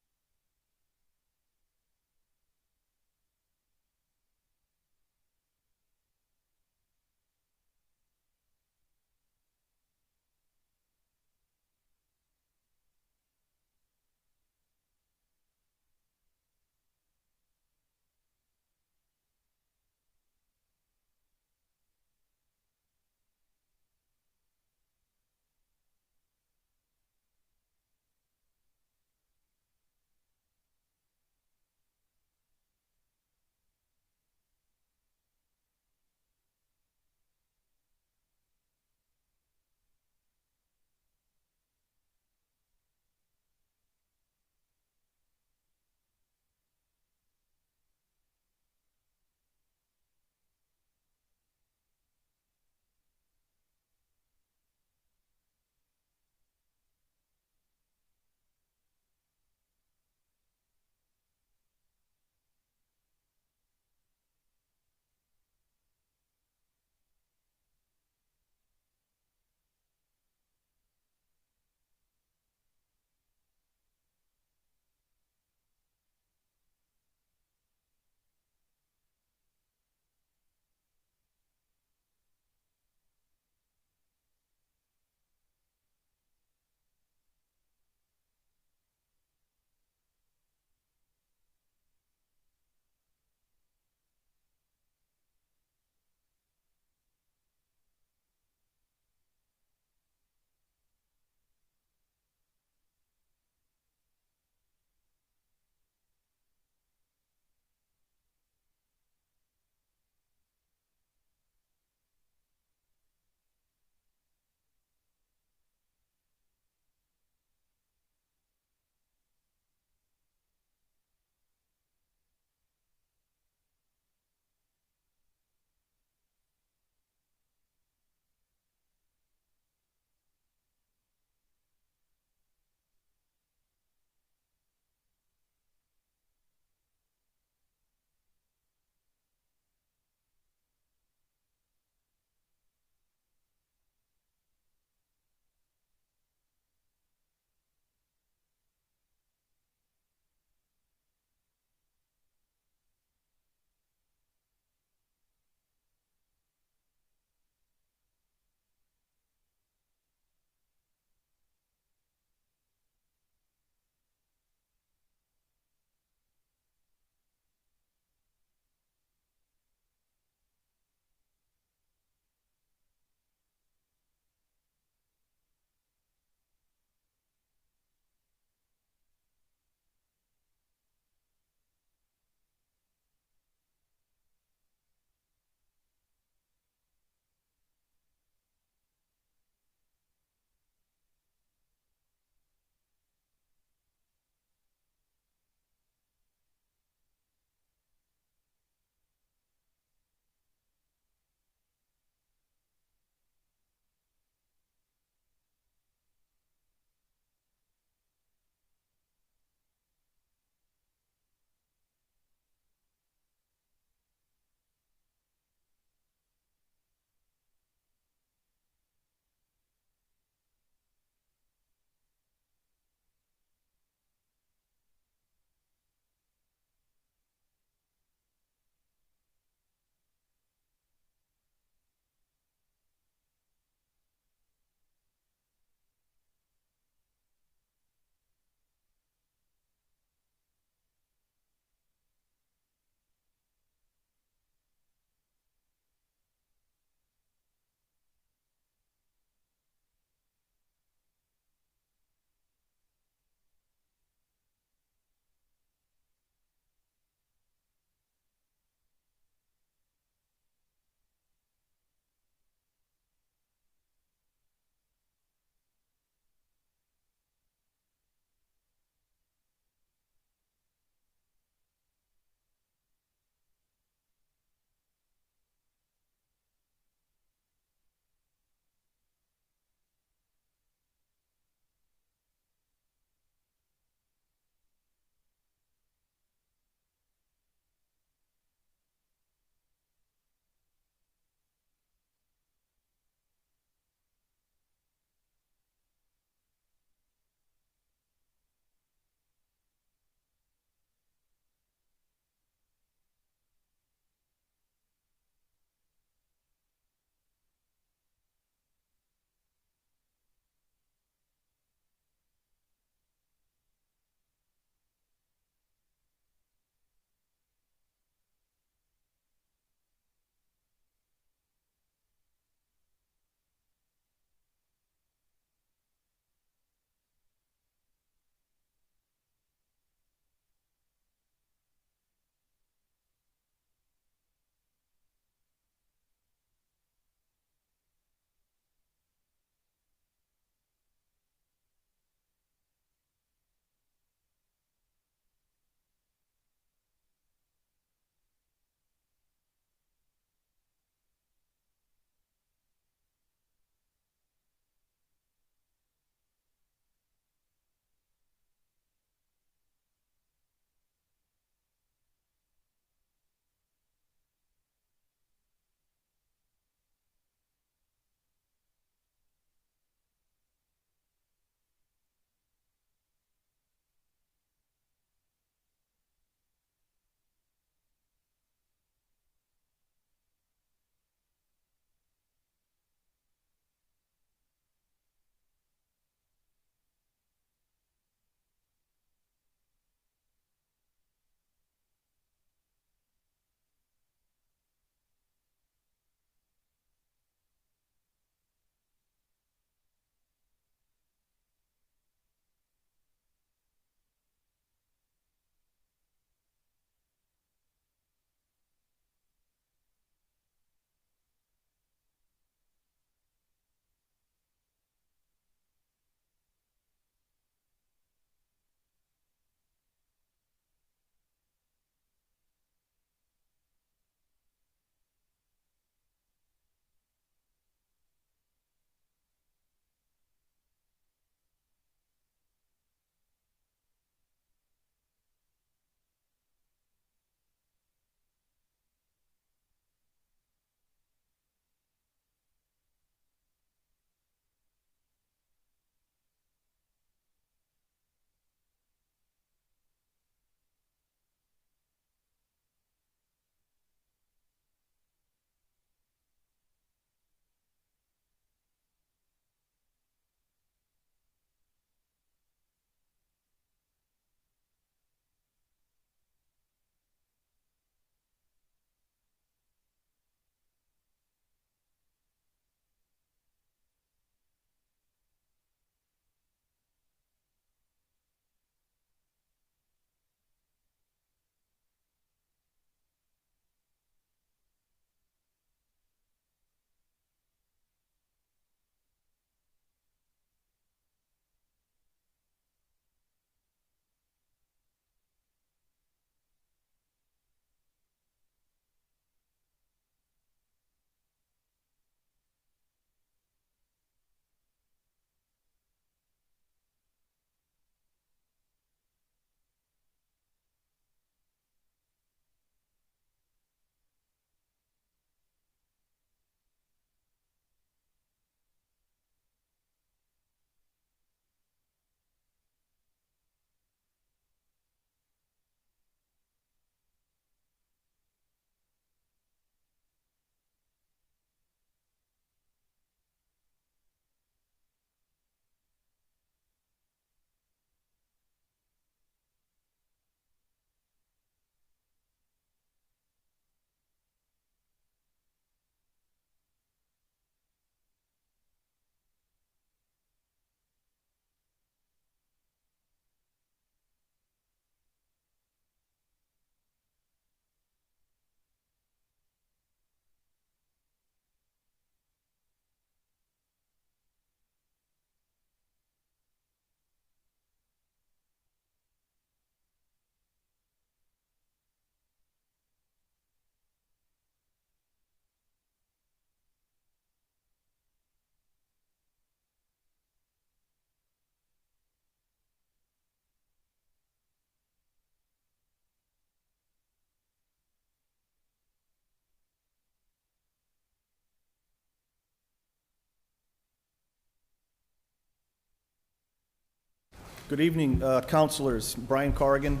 Good evening, councilors. Brian Corrigan,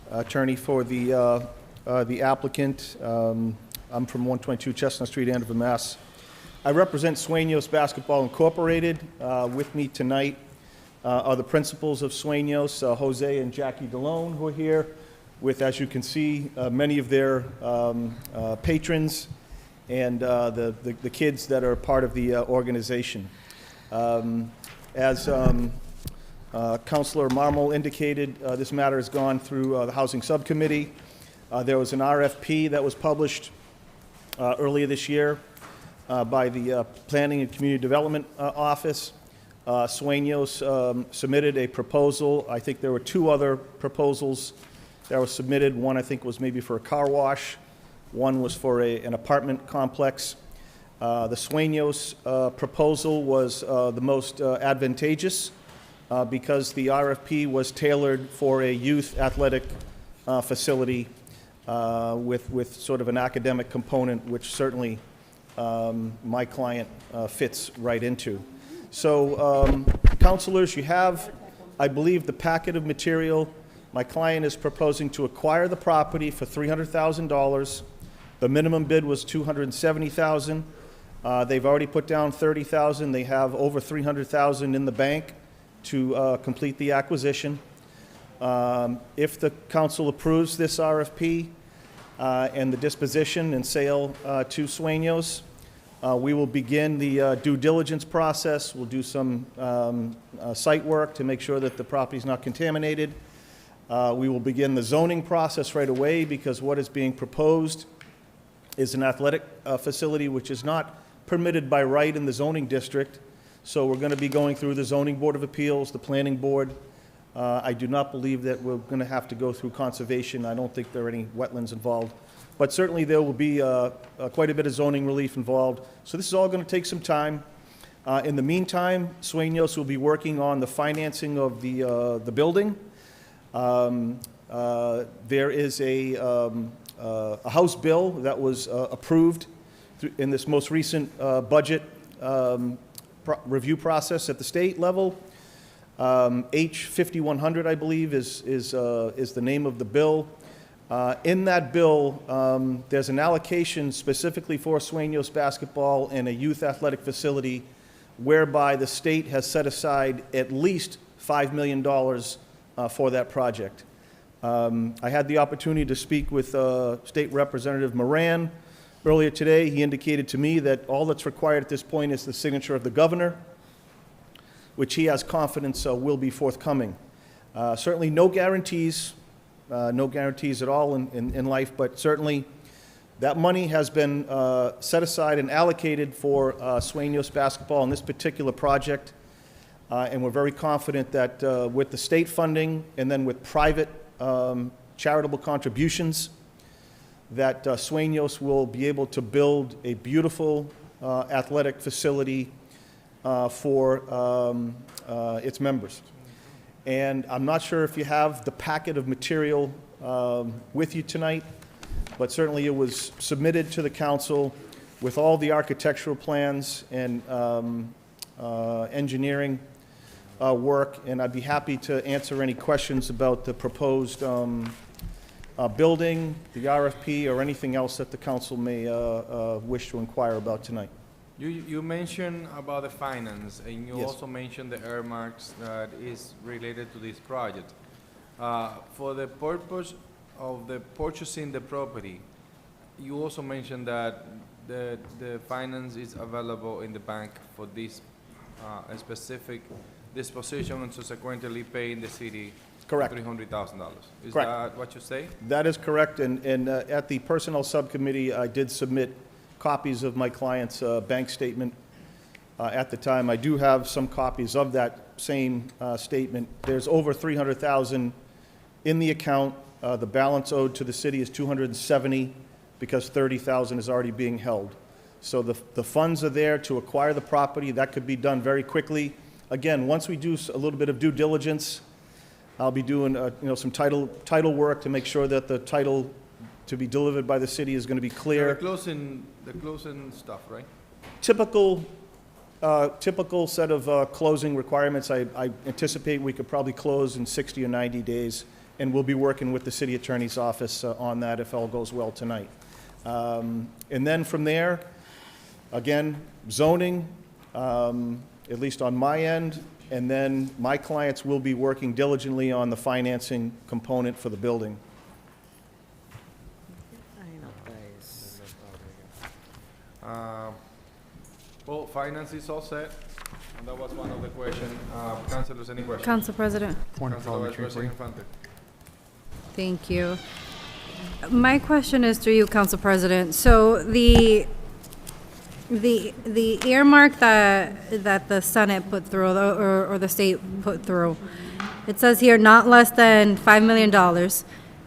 attorney for the applicant. I'm from 122 Chestnut Street, Andover, Mass. I represent Sueños Basketball Incorporated. With me tonight are the principals of Sueños, Jose and Jackie DeLone, who are here with, as you can see, many of their patrons and the kids that are part of the organization. As Councilor Marmol indicated, this matter has gone through the Housing Subcommittee. There was an RFP that was published earlier this year by the Planning and Community Development Office. Sueños submitted a proposal. I think there were two other proposals that were submitted. One, I think, was maybe for a car wash. One was for an apartment complex. The Sueños proposal was the most advantageous because the RFP was tailored for a youth athletic facility with sort of an academic component, which certainly my client fits right into. So, councilors, you have, I believe, the packet of material. My client is proposing to acquire the property for $300,000. The minimum bid was $270,000. They've already put down $30,000. They have over $300,000 in the bank to complete the acquisition. If the council approves this RFP and the disposition and sale to Sueños, we will begin the due diligence process. We'll do some site work to make sure that the property is not contaminated. We will begin the zoning process right away because what is being proposed is an athletic facility which is not permitted by right in the zoning district. So we're going to be going through the Zoning Board of Appeals, the Planning Board. I do not believe that we're going to have to go through conservation. I don't think there are any wetlands involved. But certainly there will be quite a bit of zoning relief involved. So this is all going to take some time. In the meantime, Sueños will be working on the financing of the building. There is a House bill that was approved in this most recent budget review process at the state level. H5100, I believe, is the name of the bill. In that bill, there's an allocation specifically for Sueños basketball and a youth athletic facility whereby the state has set aside at least $5 million for that project. I had the opportunity to speak with State Representative Moran earlier today. He indicated to me that all that's required at this point is the signature of the governor, which he has confidence will be forthcoming. Certainly no guarantees at all in life, but certainly that money has been set aside and allocated for Sueños basketball in this particular project. And we're very confident that with the state funding and then with private charitable contributions, that Sueños will be able to build a beautiful athletic facility for its members. And I'm not sure if you have the packet of material with you tonight, but certainly it was submitted to the council with all the architectural plans and engineering work, and I'd be happy to answer any questions about the proposed building, the RFP, or anything else that the council may wish to inquire about tonight. You mentioned about the finance, and you Yes. also mentioned the earmarks that is related to this project. For the purpose of the purchasing the property, you also mentioned that the finance is available in the bank for this specific disposition and subsequently paying the city Correct. $300,000. Is Correct. that what you say? That is correct, and at the Personnel Subcommittee, I did submit copies of my client's bank statement at the time. I do have some copies of that same statement. There's over $300,000 in the account. The balance owed to the city is $270 because $30,000 is already being held. So the funds are there to acquire the property. That could be done very quickly. Again, once we do a little bit of due diligence, I'll be doing some title work to make sure that the title to be delivered by the city is going to be clear. The closing stuff, right? Typical typical set of closing requirements. I anticipate we could probably close in 60 or 90 days, and we'll be working with the city attorney's office on that if all goes well tonight. And then from there, again, zoning, at least on my end, and then my clients will be working diligently on the financing component for the building. Well, finance is all set, and that was one of the questions. Councilors, any questions? Council President. Councilor Vice President Infante. Thank you. My question is to you, Council President. So the earmark that the Senate put through, or the state put through, it says here not less than $5 million.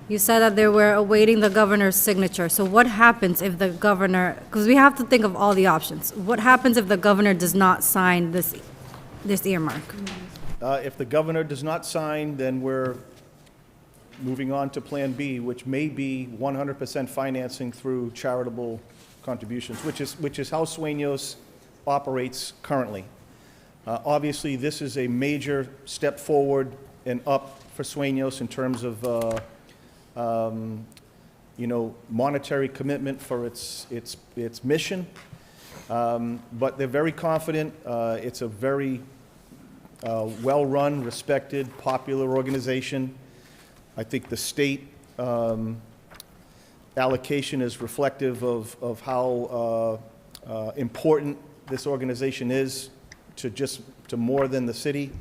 You said that they were awaiting the governor's signature. So what happens if the governor, because we have to think of all the options. What happens if the governor does not sign this earmark? If the governor does not sign, then we're moving on to Plan B, which may be 100% financing through charitable contributions, which is how Sueños operates currently. Obviously, this is a major step forward and up for Sueños in terms of monetary commitment for its mission. But they're very confident. It's a very well-run, respected, popular organization. I think the state allocation is reflective of how important this organization is to more than the city.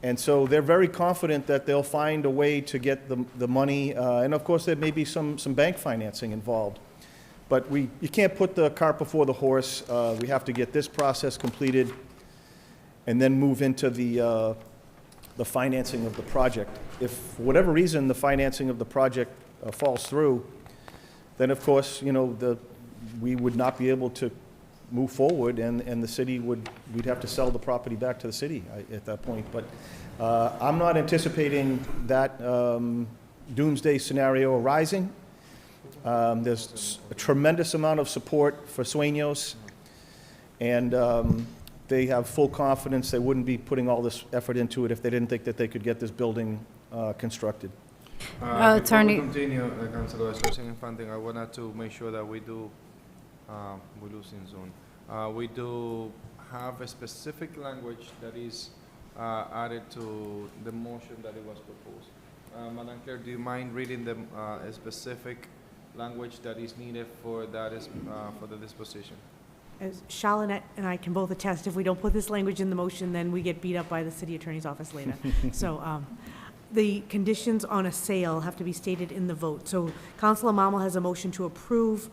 And so they're very confident that they'll find a way to get the money, and of course there may be some bank financing involved. But you can't put the cart before the horse. We have to get this process completed and then move into the financing of the project. If for whatever reason the financing of the project falls through, then of course, we would not be able to move forward, and the city we'd have to sell the property back to the city at that point. But I'm not anticipating that doomsday scenario arising. There's a tremendous amount of support for Sueños, and they have full confidence they wouldn't be putting all this effort into it if they didn't think that they could get this building constructed. Attorney. Before we continue, Councilor Vice President Infante, I wanted to make sure that we do, we're losing Zoom. We do have a specific language that is added to the motion that it was proposed. Madam Clerk, do you mind reading the a specific language that is needed for that for the disposition? As Charlotte and I can both attest, if we don't put this language in the motion, then we get beat up by the city attorney's office later. So the conditions on a sale have to be stated in the vote. So Councilor Marmol has a motion to approve,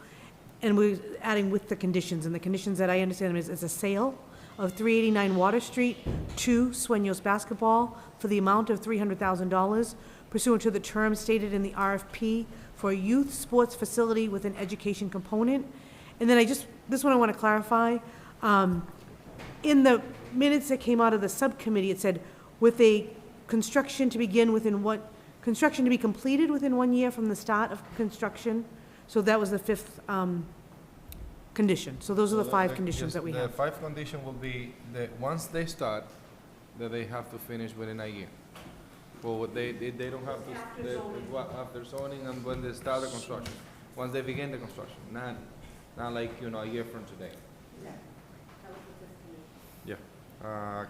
and we're adding with the conditions. And the conditions that I understand is a sale of 389 Water Street to Sueños Basketball for the amount of $300,000 pursuant to the terms stated in the RFP for a youth sports facility with an education component. And then this one I want to clarify. In the minutes that came out of the subcommittee, it said with a construction to be completed within 1 year from the start of construction. So that was the fifth condition. So those are the five conditions that we have. The five condition will be that once they start, that they have to finish within a year. Well, they don't have to, after zoning and when they start the construction. Once they begin the construction, not like, a year from today. Yeah.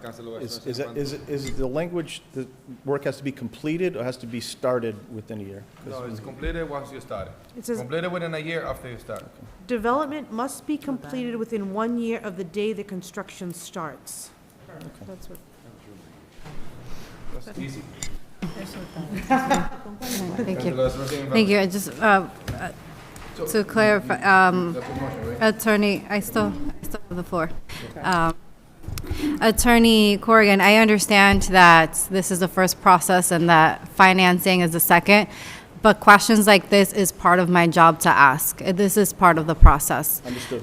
Councilor Vice President Infante. Is the language, the work has to be completed or has to be started within a year? No, it's completed once you start it. It says Completed within a year after you start. development must be completed within 1 year of the day the construction starts. That's what. That's easy. Thank you. Thank you. I just, to clarify, Attorney, I still have the floor. Attorney Corrigan, I understand that this is the first process and that financing is the second, but questions like this is part of my job to ask. This is part of the process. Understood.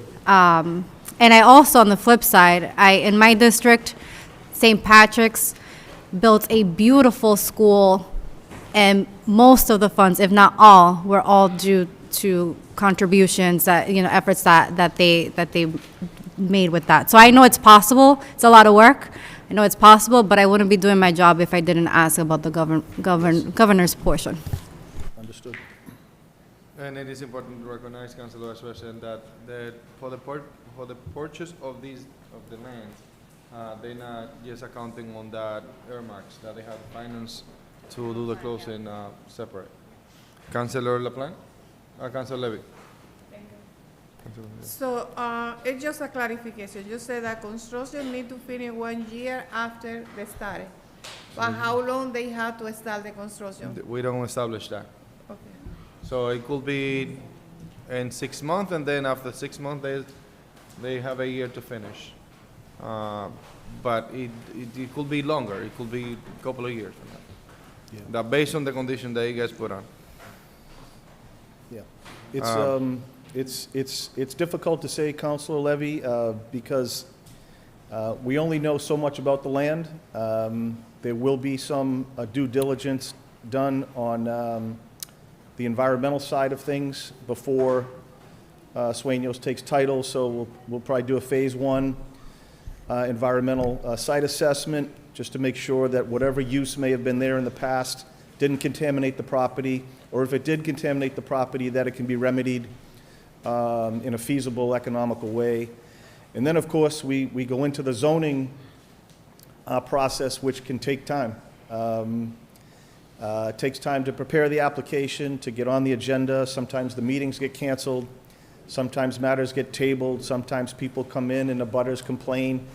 And I also, on the flip side, in my district, St. Patrick's built a beautiful school, and most of the funds, if not all, were all due to contributions that, efforts that they made with that. So I know it's possible. It's a lot of work. I know it's possible, but I wouldn't be doing my job if I didn't ask about the governor's portion. Understood. And it is important to recognize, Councilor Asperson, that for the purchase of the land, they're not just accounting on that earmarks, that they have finance to do the closing separate. Councilor LaPlante? Councilor Levy? So, it's just a clarification. You said that construction need to finish 1 year after they started. But how long they have to start the construction? We don't establish that. Okay. So it could be in 6 months, and then after 6 months, they have a year to finish. But it could be longer. It could be a couple of years from that. Yeah. That based on the condition that you guys put on. Yeah. It's difficult to say, Councilor Levy, because we only know so much about the land. There will be some due diligence done on the environmental side of things before Sueños takes title, so we'll probably do a phase 1 environmental site assessment, just to make sure that whatever use may have been there in the past didn't contaminate the property, or if it did contaminate the property, that it can be remedied in a feasible, economical way. And then, of course, we go into the zoning process, which can take time. It takes time to prepare the application, to get on the agenda. Sometimes the meetings get canceled. Sometimes matters get tabled. Sometimes people come in and the abutters complain.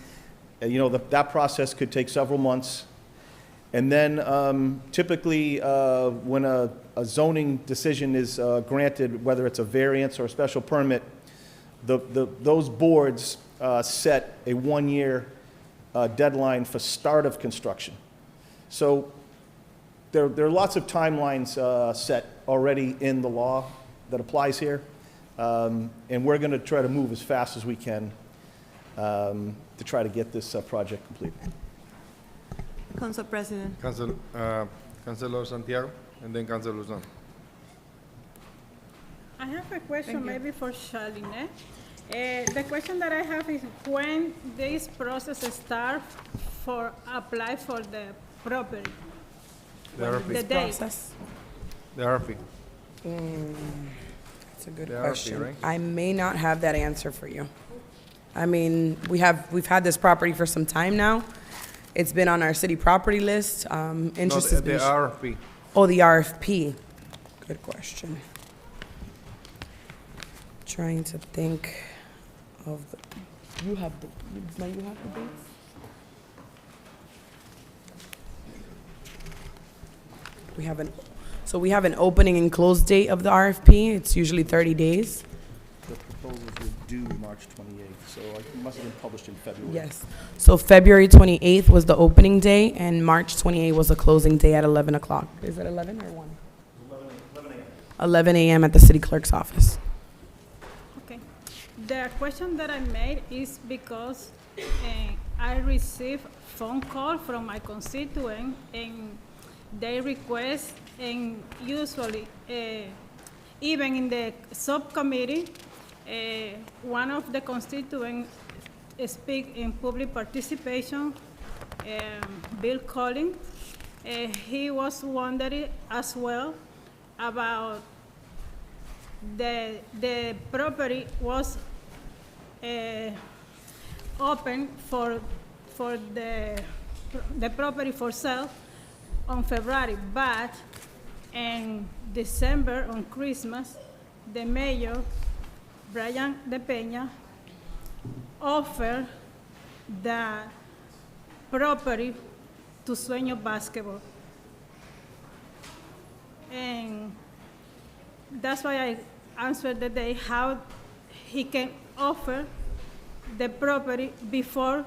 That process could take several months. And then typically when a zoning decision is granted, whether it's a variance or a special permit, those boards set a 1-year deadline for start of construction. So there are lots of timelines set already in the law that applies here. And we're going to try to move as fast as we can to try to get this project completed. Council President. Councilor Santiago, and then Councilor Luzon. I have a question maybe for Charlene. The question that I have is when this process start for apply for the property? The RFP. The date. Process? The RFP. That's a good The RFP, question. right? I may not have that answer for you. I mean, we've had this property for some time now. It's been on our city property list. Interest has been. The RFP. Oh, the RFP. Good question. Trying to think of the, you have the dates? We have an opening and close date of the RFP. It's usually 30 days. The proposals were due March 28th, so it must have been published in February. Yes. So February 28th was the opening day, and March 28th was the closing day at 11 o'clock. Is it 11 or 1? 11 a.m. 11 a.m. at the city clerk's office. Okay. The question that I made is because I received phone call from my constituent, and they request, and usually, even in the subcommittee, one of the constituents speak in public participation, Bill Collins. He was wondering as well about the property was open for the property for sale on February, but in December, on Christmas, the mayor, Brian De Peña, offered the property to Sueño Basketball. And that's why I answered the day how he can offer the property before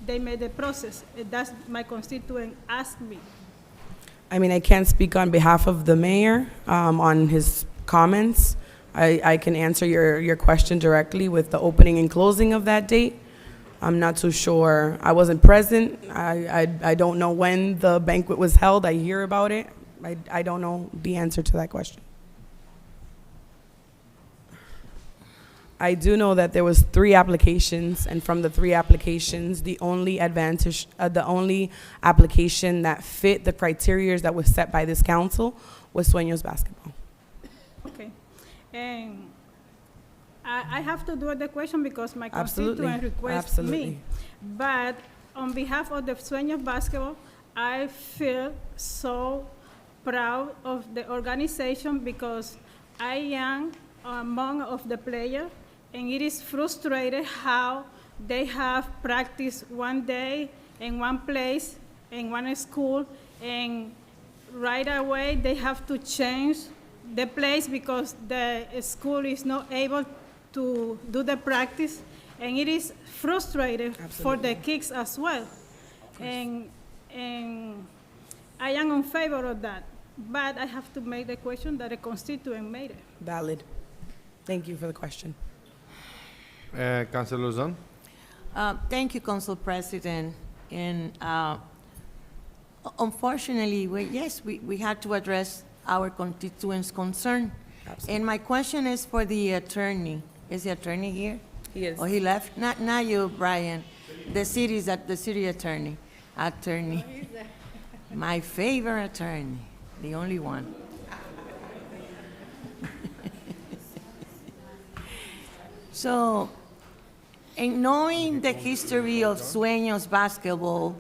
they made the process. That's my constituent asked me. I mean, I can't speak on behalf of the mayor on his comments. I can answer your question directly with the opening and closing of that date. I'm not too sure. I wasn't present. I don't know when the banquet was held. I hear about it. I don't know the answer to that question. I do know that there was 3 applications, and from the 3 applications, the only application that fit the criteria that was set by this council was Sueños Basketball. Okay. And I have to do the question because my Absolutely. constituent requested Absolutely. me. But on behalf of the Sueños Basketball, I feel so proud of the organization because I am among of the players, and it is frustrated how they have practice one day in one place, in one school, and right away they have to change the place because the school is not able to do the practice, and it is frustrating for the kids as well. And I am in favor of that, but I have to make the question that a constituent made it. Valid. Thank you for the question. Councilor Luzon? Thank you, Council President. And unfortunately, we had to address our constituents' concern. Absolutely. And my question is for the attorney. Is the attorney here? He is. Oh, he left? Not you, Brian. The city attorney. My favorite attorney, the only one. So, in knowing the history of Sueños Basketball,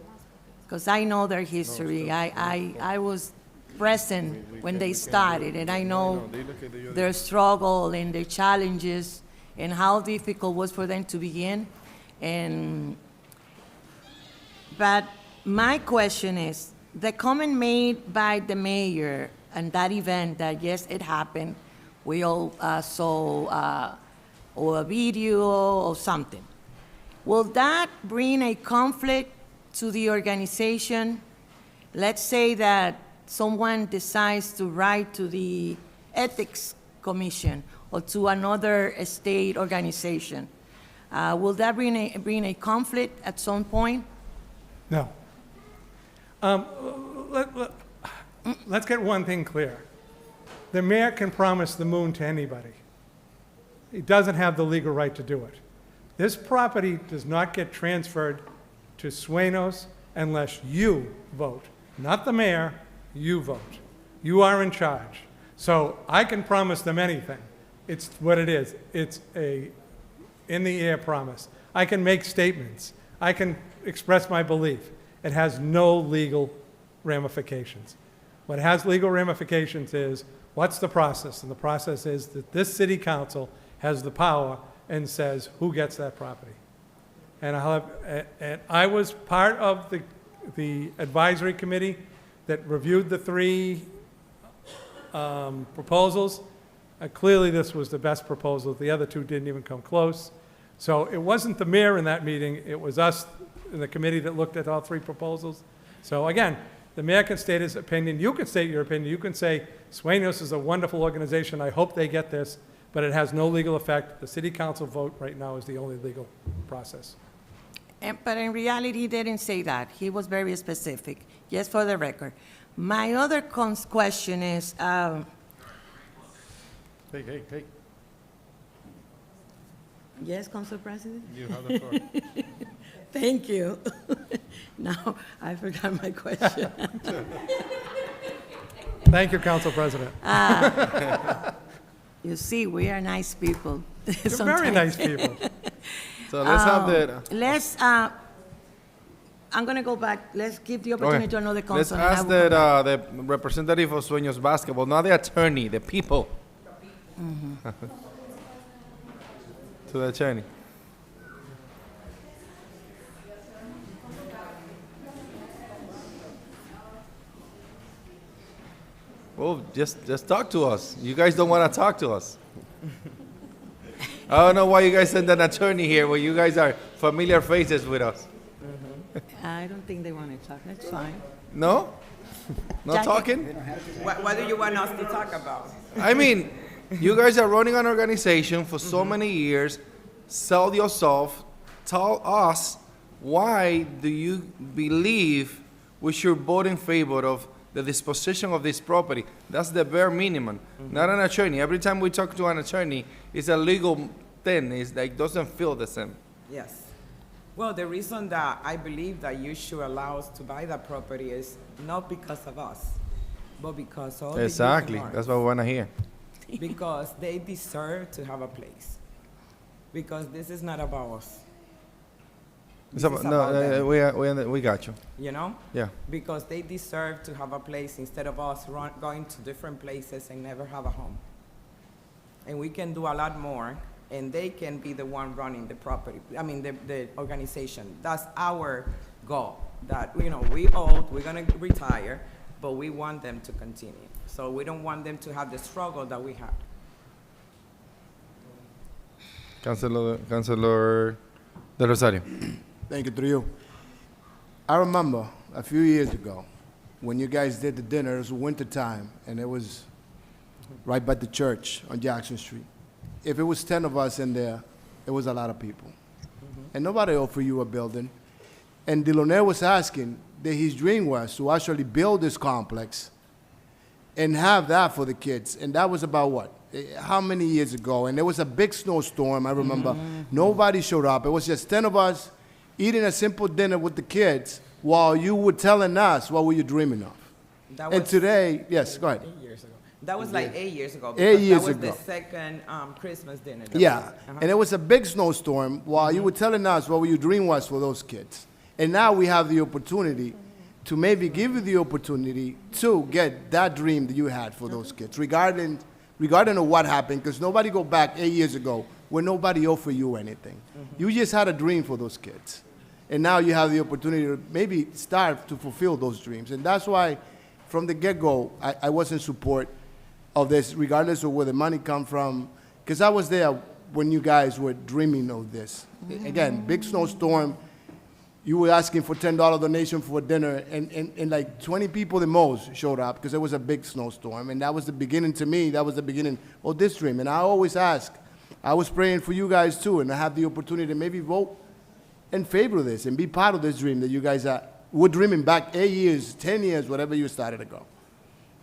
because I know their history, I was present when they started, and I know their struggle and their challenges and how difficult it was for them to begin. But my question is, the comment made by the mayor and that event that, yes, it happened, we all saw or a video or something. Will that bring a conflict to the organization? Let's say that someone decides to write to the Ethics Commission or to another state organization. Will that bring a conflict at some point? No. Let's get one thing clear. The mayor can promise the moon to anybody. He doesn't have the legal right to do it. This property does not get transferred to Sueños unless you vote. Not the mayor, you vote. You are in charge. So I can promise them anything. It's what it is. It's a in-the-air promise. I can make statements. I can express my belief. It has no legal ramifications. What has legal ramifications is, what's the process? And the process is that this city council has the power and says who gets that property. And I was part of the advisory committee that reviewed the 3 proposals. Clearly, this was the best proposal. The other 2 didn't even come close. So it wasn't the mayor in that meeting. It was us in the committee that looked at all 3 proposals. So again, the mayor can state his opinion. You can state your opinion. You can say, Sueños is a wonderful organization. I hope they get this. But it has no legal effect. The city council vote right now is the only legal process. But in reality, he didn't say that. He was very specific, just for the record. My other question is, Hey. yes, Council President? You have the floor. Thank you. Now, I forgot my question. Thank you, Council President. You see, we are nice people. You're very nice people. So let's have the... I'm going to go back. Let's give the opportunity to another Let's council. ask the representative of Sueños Basketball, not the attorney, the people. To the attorney. Well, just talk to us. You guys don't want to talk to us. I don't know why you guys send an attorney here when you guys are familiar faces with us. I don't think they want to talk. That's fine. No? Not talking? What do you want us to talk about? I mean, you guys are running an organization for so many years. Sell yourself. Tell us, why do you believe we should vote in favor of the disposition of this property? That's the bare minimum. Not an attorney. Every time we talk to an attorney, it's a legal thin. It's like doesn't feel the same. Yes. Well, the reason that I believe that you should allow us to buy that property is not because of us, but because all Exactly. the youth in That's what we want to hear. Lawrence. Because they deserve to have a place. Because this is not about us. It's This is about, about them. we got you. You know? Yeah. Because they deserve to have a place instead of us going to different places and never have a home. And we can do a lot more, and they can be the one running the property, the organization. That's our goal, that, we old, we're gonna retire, but we want them to continue. So we don't want them to have the struggle that we have. Councilor De Rosario. Thank you, through you. I remember a few years ago when you guys did the dinner. It was winter time, and it was right by the church on Jackson Street. If it was 10 of us in there, it was a lot of people. And nobody offered you a building. And Delonere was asking that his dream was to actually build this complex and have that for the kids. And that was about what? How many years ago? And there was a big snowstorm, I remember. Nobody showed up. It was just 10 of us eating a simple dinner with the kids while you were telling us what were you dreaming of. That And was today, yes, go ahead. 8 years ago. That was like 8 years ago. 8 years that was ago. the second Christmas dinner. that Yeah, we- and it was a big snowstorm while you were telling us what your dream was for those kids. And now we have the opportunity to maybe give you the opportunity to get that dream that you had for those kids, regarding of what happened, because nobody go back 8 years ago when nobody offered you anything. You just had a dream for those kids. And now you have the opportunity to maybe start to fulfill those dreams. And that's why, from the get-go, I was in support of this, regardless of where the money come from, because I was there when you guys were dreaming of this. Again, big snowstorm, you were asking for $10 donation for dinner, and like 20 people the most showed up because it was a big snowstorm, and that was the beginning, to me, that was the beginning of this dream. And I always ask, I was praying for you guys too, and I have the opportunity to maybe vote in favor of this and be part of this dream that you guys were dreaming back 8 years, 10 years, whatever you started ago.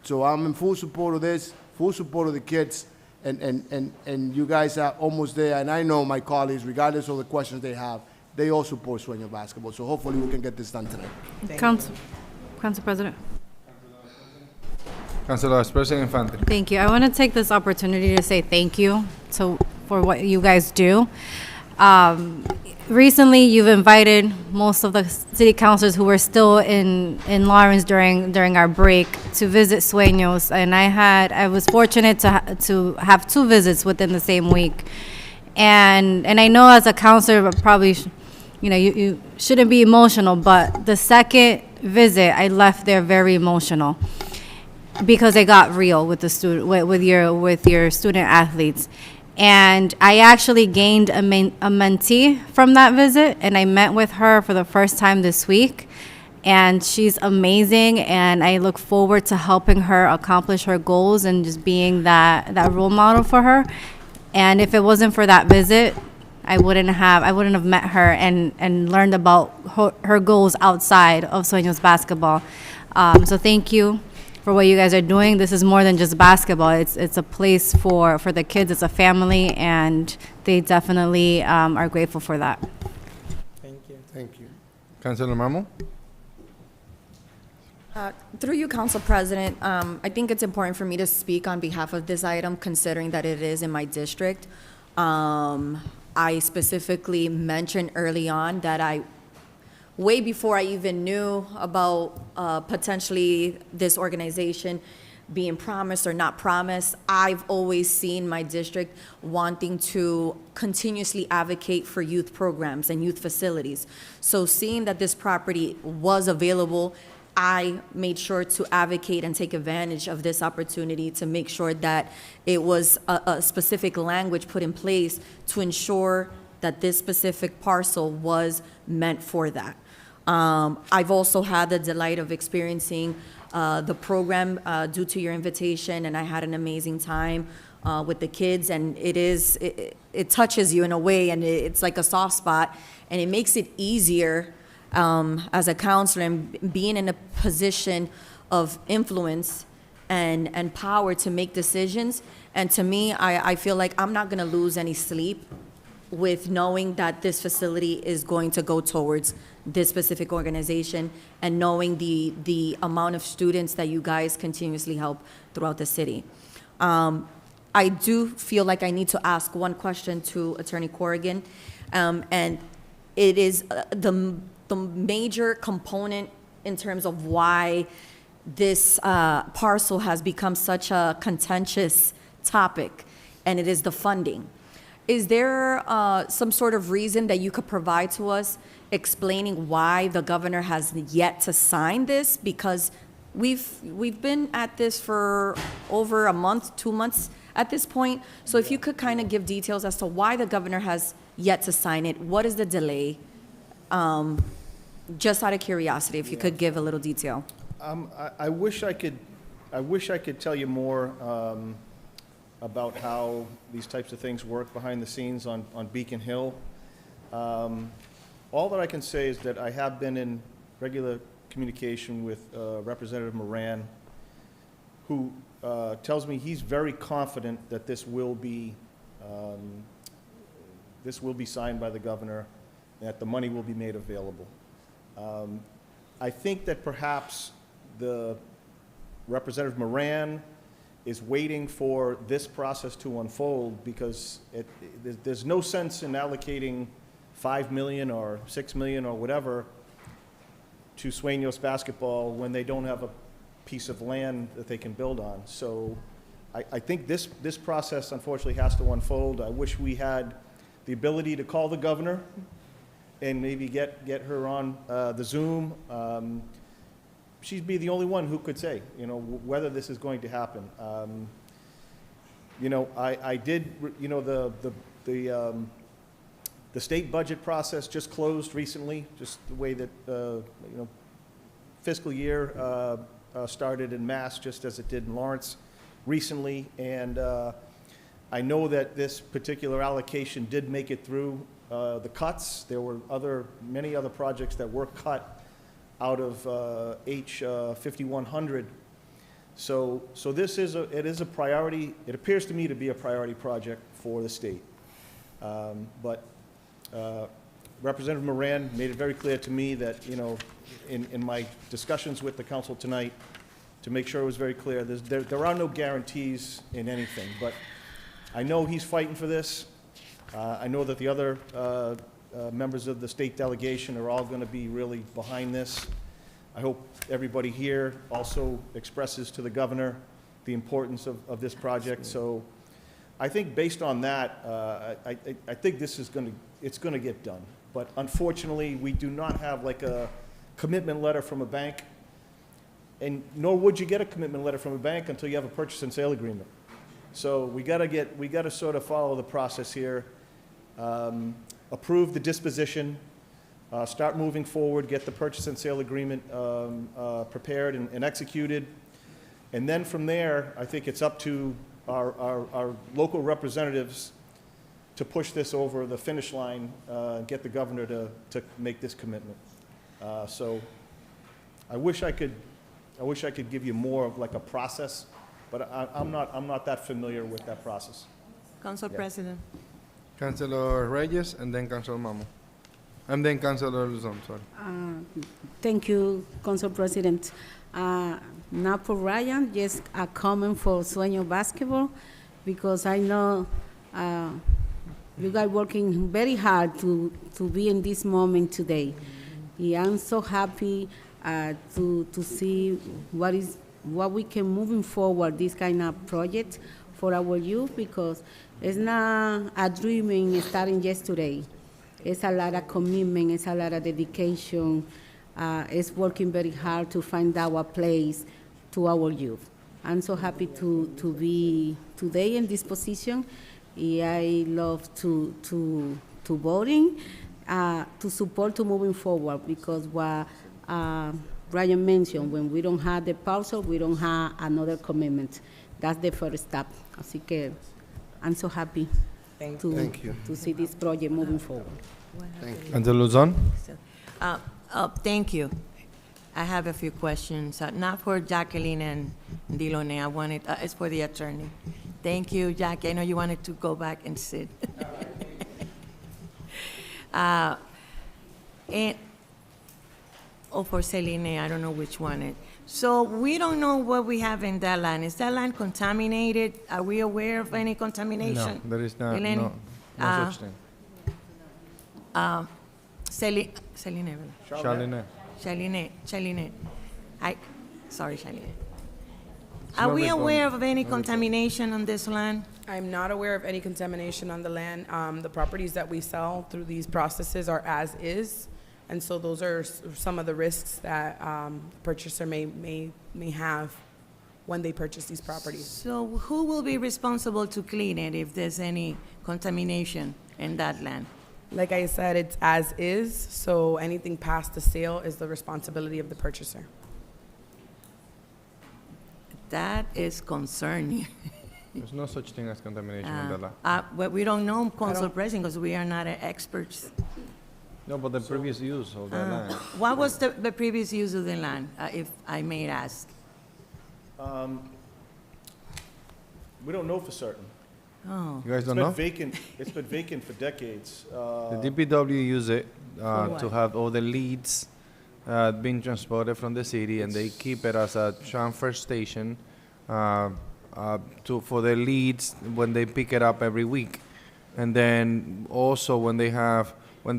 So I'm in full support of this, full support of the kids, and you guys are almost there. And I know my colleagues, regardless of the questions they have, they all support Sueño basketball. So hopefully we can get this done tonight. Council President. Councilor President Infante. Thank you. I want to take this opportunity to say thank you for what you guys do. Recently, you've invited most of the city councilors who were still in Lawrence during our break to visit Sueños, and I was fortunate to have 2 visits within the same week. And I know as a counselor, probably, you shouldn't be emotional, but the second visit, I left there very emotional because it got real with the student, with your student athletes. And I actually gained a mentee from that visit, and I met with her for the first time this week. And she's amazing, and I look forward to helping her accomplish her goals and just being that role model for her. And if it wasn't for that visit, I wouldn't have met her and learned about her goals outside of Sueños basketball. So thank you for what you guys are doing. This is more than just basketball. It's a place for the kids. It's a family, and they definitely are grateful for that. Thank you. Thank you. Councilor Marmol. Through you, Council President, I think it's important for me to speak on behalf of this item, considering that it is in my district. I specifically mentioned early on that way before I even knew about potentially this organization being promised or not promised, I've always seen my district wanting to continuously advocate for youth programs and youth facilities. So seeing that this property was available, I made sure to advocate and take advantage of this opportunity to make sure that it was a specific language put in place to ensure that this specific parcel was meant for that. I've also had the delight of experiencing the program due to your invitation, and I had an amazing time with the kids, and it touches you in a way, and it's like a soft spot, and it makes it easier as a counselor and being in a position of influence and power to make decisions. And to me, I feel like I'm not going to lose any sleep with knowing that this facility is going to go towards this specific organization and knowing the amount of students that you guys continuously help throughout the city. I do feel like I need to ask one question to Attorney Corrigan, and it is the major component in terms of why this parcel has become such a contentious topic, and it is the funding. Is there some sort of reason that you could provide to us explaining why the governor has yet to sign this? Because we've been at this for over a month, 2 months at this point. So if you could kind of give details as to why the governor has yet to sign it, what is the delay? Just out of curiosity, if you could give a little detail. I wish I could tell you more about how these types of things work behind the scenes on Beacon Hill. All that I can say is that I have been in regular communication with Representative Moran, who tells me he's very confident that this will be signed by the governor, and that the money will be made available. I think that perhaps the Representative Moran is waiting for this process to unfold, because there's no sense in allocating $5 million or $6 million or whatever to Sueños basketball when they don't have a piece of land that they can build on. So I think this process unfortunately has to unfold. I wish we had the ability to call the governor and maybe get her on the Zoom. She'd be the only one who could say, whether this is going to happen. I did, the state budget process just closed recently, just the way that, fiscal year started in Mass, just as it did in Lawrence recently. And I know that this particular allocation did make it through the cuts. There were many other projects that were cut out of H 5100. So this is a priority. It appears to me to be a priority project for the state. But Representative Moran made it very clear to me that, in my discussions with the council tonight, to make sure it was very clear, there are no guarantees in anything, but I know he's fighting for this. I know that the other members of the state delegation are all going to be really behind this. I hope everybody here also expresses to the governor the importance of this project. So I think based on that, I think this is it's going to get done. But unfortunately, we do not have like a commitment letter from a bank, and nor would you get a commitment letter from a bank until you have a purchase and sale agreement. So we got to sort of follow the process here. Approve the disposition, start moving forward, get the purchase and sale agreement prepared and executed. And then from there, I think it's up to our local representatives to push this over the finish line, get the governor to make this commitment. So I wish I could give you more of like a process, but I'm not that familiar with that process. Council President. Councilor Reyes, and then Councilor Mamo. And then Councilor Luzon, sorry. Thank you, Council President. Not for Ryan, just a comment for Sueño Basketball, because I know you guys working very hard to be in this moment today. Yeah, I'm so happy to see what we can moving forward this kind of project for our youth, because it's not a dreaming starting yesterday. It's a lot of commitment, it's a lot of dedication. It's working very hard to find our place to our youth. I'm so happy to be today in this position. I love to voting, to support to moving forward, because what Brian mentioned, when we don't have the parcel, we don't have another commitment. That's the first step. Así que I'm so happy to see this project moving forward. Thank you. Councilor Luzon? Thank you. I have a few questions, not for Jacqueline and Dilone. It's for the attorney. Thank you, Jackie. I know you wanted to go back and sit. And, for Celine, I don't know which one. So we don't know what we have in that land. Is that land contaminated? Are we aware of any contamination? No, there is not, Eleni? no such thing. Celine, Charlene. Shaline. Sorry, Shaline. It's Are not we recorded. aware of any contamination on this land? I'm not aware of any contamination on the land. The properties that we sell through these processes are as is, and so those are some of the risks that purchaser may have when they purchase these properties. So who will be responsible to clean it if there's any contamination in that land? Like I said, it's as is, so anything past the sale is the responsibility of the purchaser. That is concerning. There's no such thing as contamination in that land. But we don't know, Council President, because we are not experts. No, but the previous use of that land. What was the previous use of the land, if I may ask? We don't know for certain. Oh. You guys don't It's know? been vacant, it's been vacant for decades. The DPW use it what? to have all the leads being transported from the city, and they keep it as a transfer station for the leads when they pick it up every week. And then also when they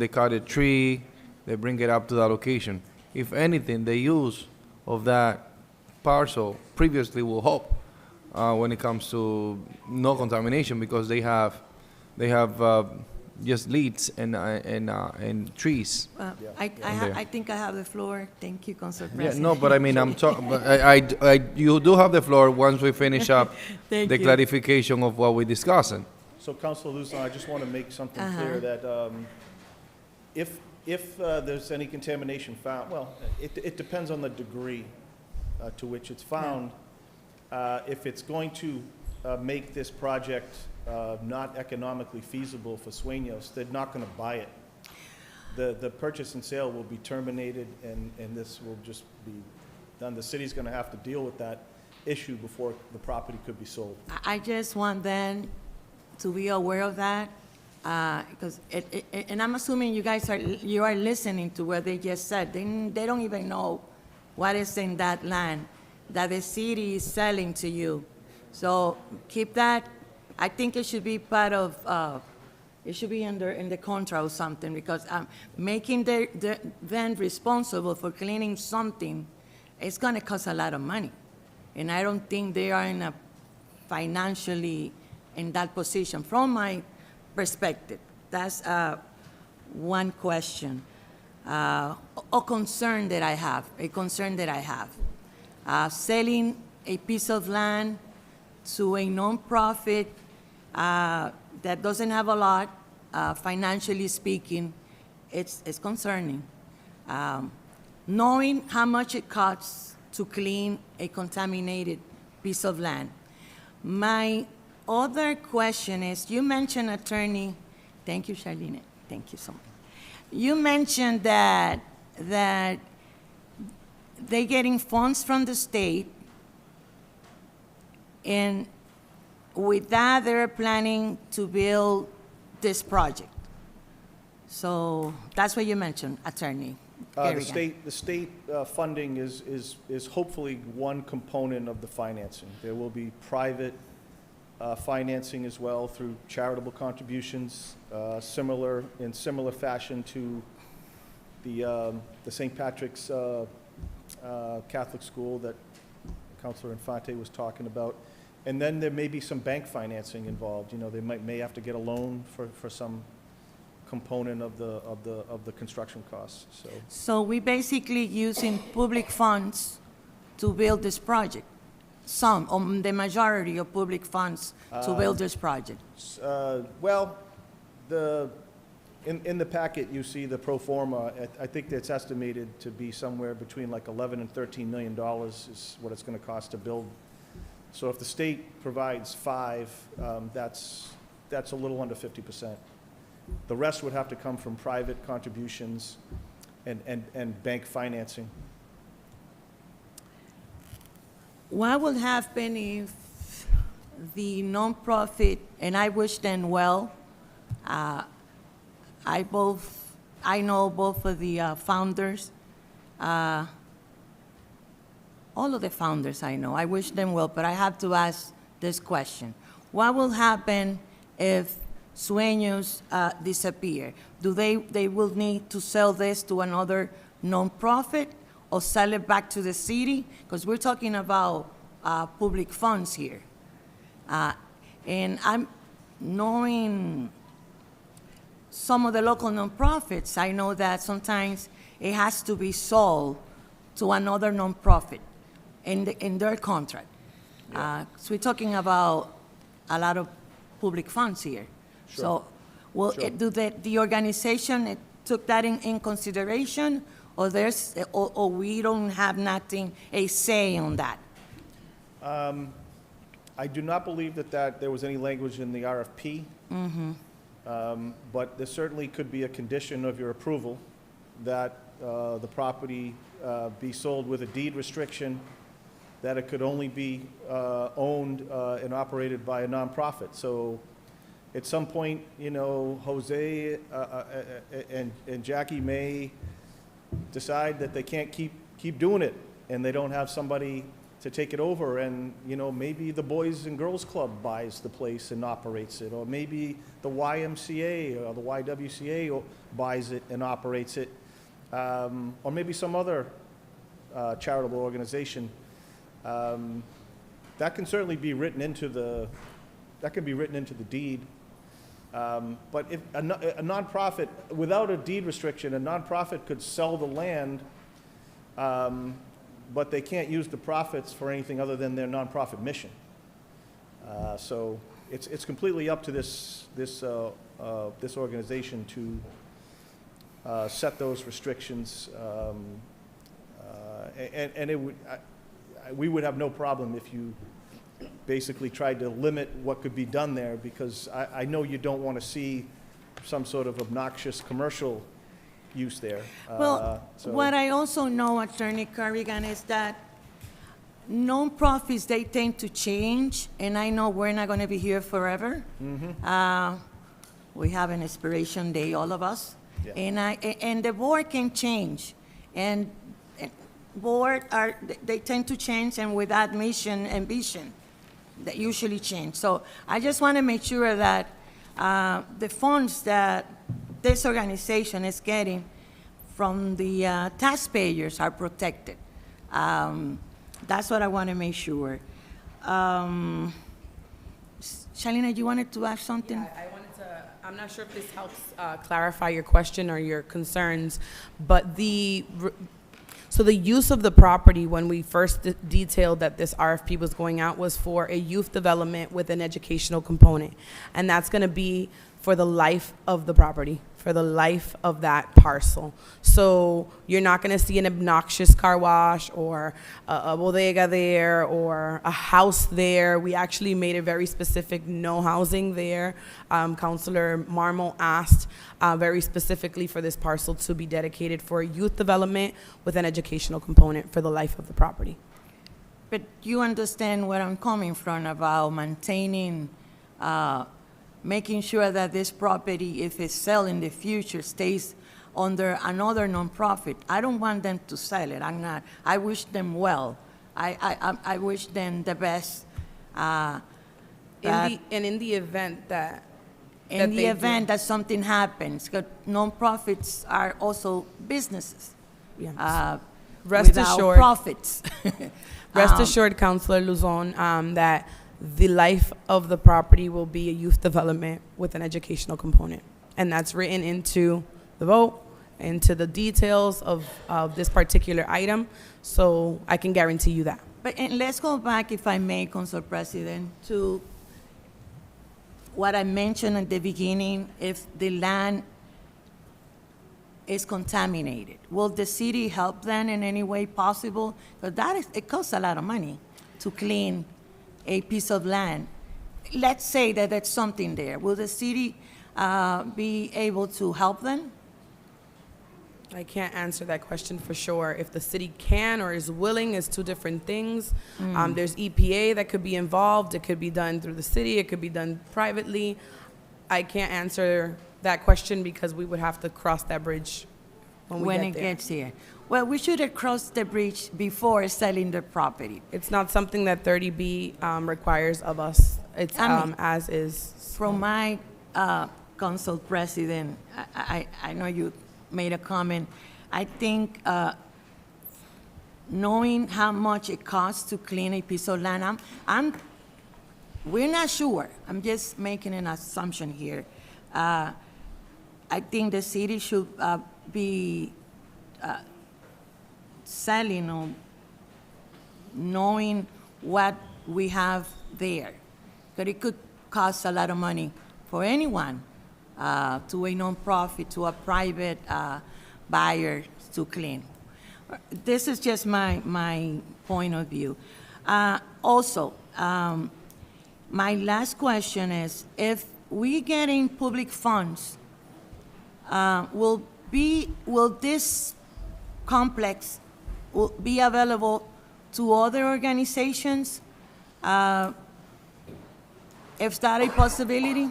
cut a tree, they bring it up to that location. If anything, the use of that parcel previously will help when it comes to no contamination, because they have just leads and trees. I think I have the floor. Thank you, Council Yeah, President. no, but I mean, I'm talking. You do have the floor once we finish up the Thank you. clarification of what we're discussing. So, Councilor Luzon, I just want to make something clear that if there's any contamination found, well, it depends on the degree to which it's found. If it's going to make this project not economically feasible for Sueños, they're not going to buy it. The purchase and sale will be terminated, and this will just be done. The city's going to have to deal with that issue before the property could be sold. I just want them to be aware of that, because and I'm assuming you guys are listening to what they just said. They don't even know what is in that land that the city is selling to you. So keep that. I think it should be part of. It should be in the contract or something, because making them responsible for cleaning something, it's going to cost a lot of money, and I don't think they are in a financially in that position. From my perspective, that's one question, a concern that I have. Selling a piece of land to a nonprofit that doesn't have a lot, financially speaking, it's concerning. Knowing how much it costs to clean a contaminated piece of land. My other question is, you mentioned, attorney, thank you, Charlene, thank you so much. You mentioned that they're getting funds from the state, and with that, they're planning to build this project. So that's what you mentioned, attorney. The state funding is hopefully one component of the financing. There will be private financing as well through charitable contributions, in similar fashion to the St. Patrick's Catholic school that Councilor Infante was talking about. And then there may be some bank financing involved. You know, they may have to get a loan for some component of the construction costs. So we basically using public funds to build this project. The majority of public funds to build this project. Well, in the packet, you see the pro forma. I think it's estimated to be somewhere between like $11 and $13 million is what it's going to cost to build. So if the state provides $5, that's a little under 50%. The rest would have to come from private contributions and bank financing. What will happen if the nonprofit, and I wish them well, I know both of the founders. All of the founders I know. I wish them well, but I have to ask this question. What will happen if Sueños disappear? Do they will need to sell this to another nonprofit or sell it back to the city? Because we're talking about public funds here. And I'm knowing some of the local nonprofits, I know that sometimes it has to be sold to another nonprofit in their contract. So we're talking about a lot of public funds here. Sure. So, will Sure. do the organization took that in consideration, or or we don't have nothing a say on that? I do not believe that there was any language in the RFP. But there certainly could be a condition of your approval that the property be sold with a deed restriction, that it could only be owned and operated by a nonprofit. So at some point, you know, Jose and Jackie may decide that they can't keep doing it, and they don't have somebody to take it over, and, you know, maybe the Boys and Girls Club buys the place and operates it, or maybe the YMCA or the YWCA buys it and operates it, or maybe some other charitable organization. That can certainly be written into the deed. But if a nonprofit, without a deed restriction, a nonprofit could sell the land, but they can't use the profits for anything other than their nonprofit mission. So it's completely up to this organization to set those restrictions, and we would have no problem if you basically tried to limit what could be done there, because I know you don't want to see some sort of obnoxious commercial use there. Well, So- what I also know, Attorney Carrigan, is that nonprofits, they tend to change, and I know we're not going to be here forever. We have an expiration day, all of us. Yeah. And the board can change, and board they tend to change, and with that mission and vision, they usually change. So I just want to make sure that the funds that this organization is getting from the taxpayers are protected. That's what I want to make sure. Shalina, you wanted to ask something? Yeah, I'm not sure if this helps clarify your question or your concerns, but so the use of the property, when we first detailed that this RFP was going out, was for a youth development with an educational component. And that's going to be for the life of the property, for the life of that parcel. So you're not going to see an obnoxious car wash or a bodega there or a house there. We actually made it very specific, no housing there. Councilor Marmo asked very specifically for this parcel to be dedicated for youth development with an educational component for the life of the property. But you understand where I'm coming from about maintaining, making sure that this property, if it's sold in the future, stays under another nonprofit. I don't want them to sell it. I wish them well. I wish them the best. In the event that that something happens, because nonprofits are also businesses. Rest without assured, profits. Rest assured, Councilor Luzon, that the life of the property will be a youth development with an educational component. And that's written into the vote, into the details of this particular item. So I can guarantee you that. But and let's go back, if I may, Council President, to what I mentioned at the beginning. If the land is contaminated, will the city help them in any way possible? Because it costs a lot of money to clean a piece of land. Let's say that there's something there. Will the city be able to help them? I can't answer that question for sure. If the city can or is willing is two different things. There's EPA that could be involved. It could be done through the city. It could be done privately. I can't answer that question because we would have to cross that bridge when we When get it there. gets here. Well, we should have crossed the bridge before selling the property. It's not something that 30B requires of us. It's I mean, as is. From my council president, I know you made a comment. I think knowing how much it costs to clean a piece of land, we're not sure. I'm just making an assumption here. I think the city should be selling or knowing what we have there. But it could cost a lot of money for anyone, to a nonprofit, to a private buyer to clean. This is just my point of view. Also, my last question is, if we getting public funds, will this complex be available to other organizations? Is that a possibility?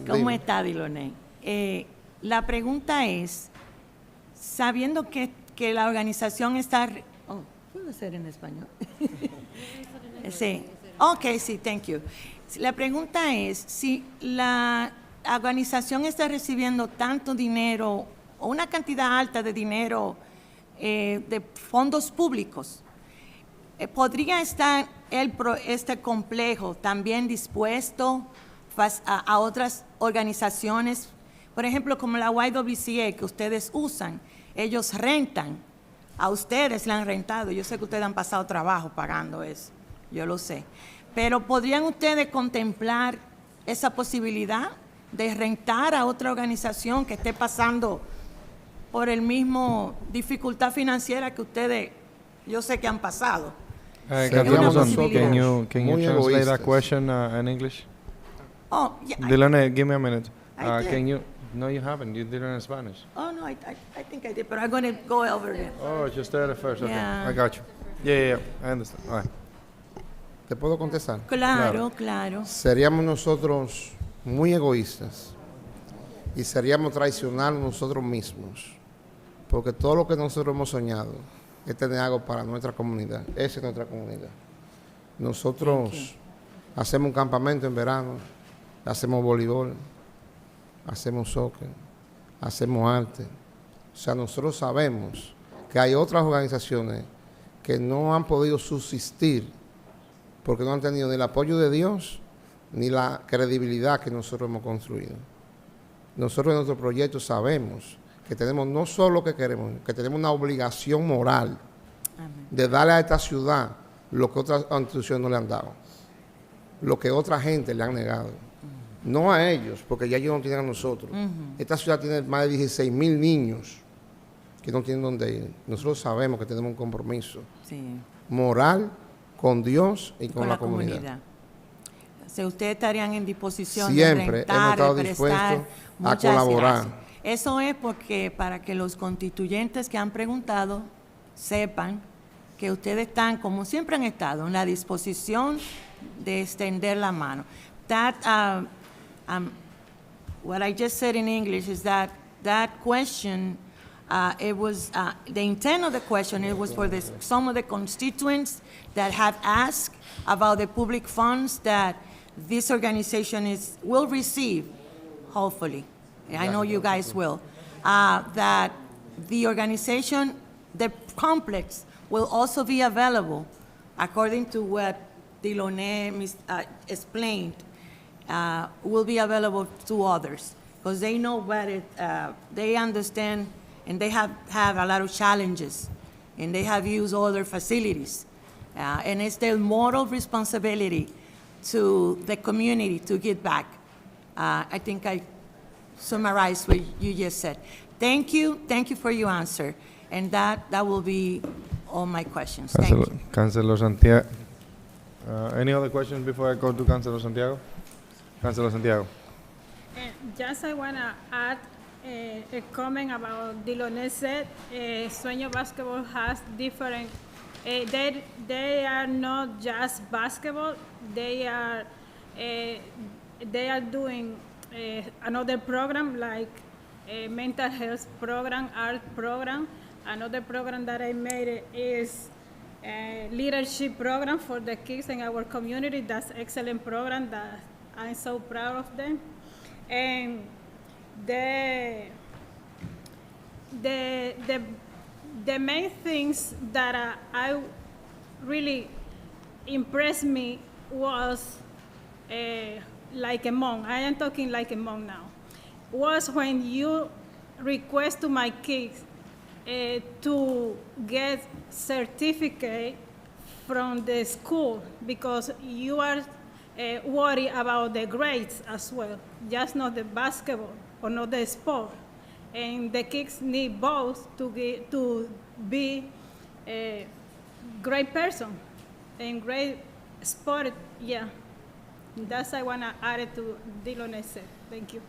¿Cómo está, Diloné? La pregunta es, sabiendo que la organización está... Oh, ¿puedo hacer en español? Sí. Ok, sí, thank you. La pregunta es, si la organización está recibiendo tanto dinero, o una cantidad alta de dinero de fondos públicos, ¿podría estar este complejo también dispuesto a otras organizaciones? Por ejemplo, como la YWCA que ustedes usan, ellos rentan, a ustedes le han rentado, yo sé que ustedes han pasado trabajo pagando eso, yo lo sé, pero ¿podrían ustedes contemplar esa posibilidad de rentar a otra organización que esté pasando por el mismo dificultad financiera que ustedes, yo sé que han pasado? Can you muy translate that egoístas. question in English? Oh, yeah, Dilane, give me a minute. I did. Can you? No, you haven't. You did it in Spanish. Oh, no, I think I did, but I'm going to go over it. Oh, just said it first. Okay, Yeah. I got you. Yeah, I understand. All right. ¿Te puedo contestar? Claro, claro. Seríamos nosotros muy egoístas y seríamos traicionar nosotros mismos, porque todo lo que nosotros hemos soñado es tener algo para nuestra comunidad. Esa es nuestra comunidad. Nosotros hacemos un campamento en verano, hacemos voleibol, hacemos soccer, hacemos arte. O sea, nosotros sabemos que hay otras organizaciones que no han podido subsistir porque no han tenido ni el apoyo de Dios ni la credibilidad que nosotros hemos construido. Nosotros en nuestro proyecto sabemos que tenemos no solo lo que queremos, que tenemos una obligación moral de darle a esta ciudad lo que otras instituciones no le han dado, lo que otra gente le han negado. No a ellos, porque ya ellos no tienen a nosotros. Esta ciudad tiene más de 16,000 niños que no tienen dónde ir. Nosotros sabemos que tenemos un compromiso moral con Dios y con la comunidad. Si ustedes estarían en disposición Siempre de hemos rentar, estado de prestar, dispuestos a muchas colaborar. gracias. Eso es porque para que los constituyentes que han preguntado sepan que ustedes están, como siempre han estado, en la disposición de extender la mano. That, what I just said in English is that question, it was, the intent of the question, it was for some of the constituents that have asked about the public funds that this organization will receive, hopefully. I know you guys will. That the organization, the complex, will also be available, according to what Diloné explained, will be available to others, because they know better, they understand, and they have a lot of challenges, and they have used other facilities. And it's their moral responsibility to the community to give back. I think I summarized what you just said. Thank you for your answer, and that will be all my questions. Thank you. Councilor Santiago. Any other questions before I go to Councilor Santiago? Councilor Santiago. Just I want to add a comment about Diloné said. Sueño Basketball has different. They are not just basketball. They are doing another program like a mental health program, art program. Another program that I made is a leadership program for the kids in our community. That's excellent program that I'm so proud of them. And the main things that I really impressed me was like a monk. I am talking like a monk now. Was when you request to my kids to get certificate from the school because you are worried about the grades as well, just not the basketball or not the sport. And the kids need both to be a great person and great sport. Yeah, that's I want to add it to Diloné said. Thank you.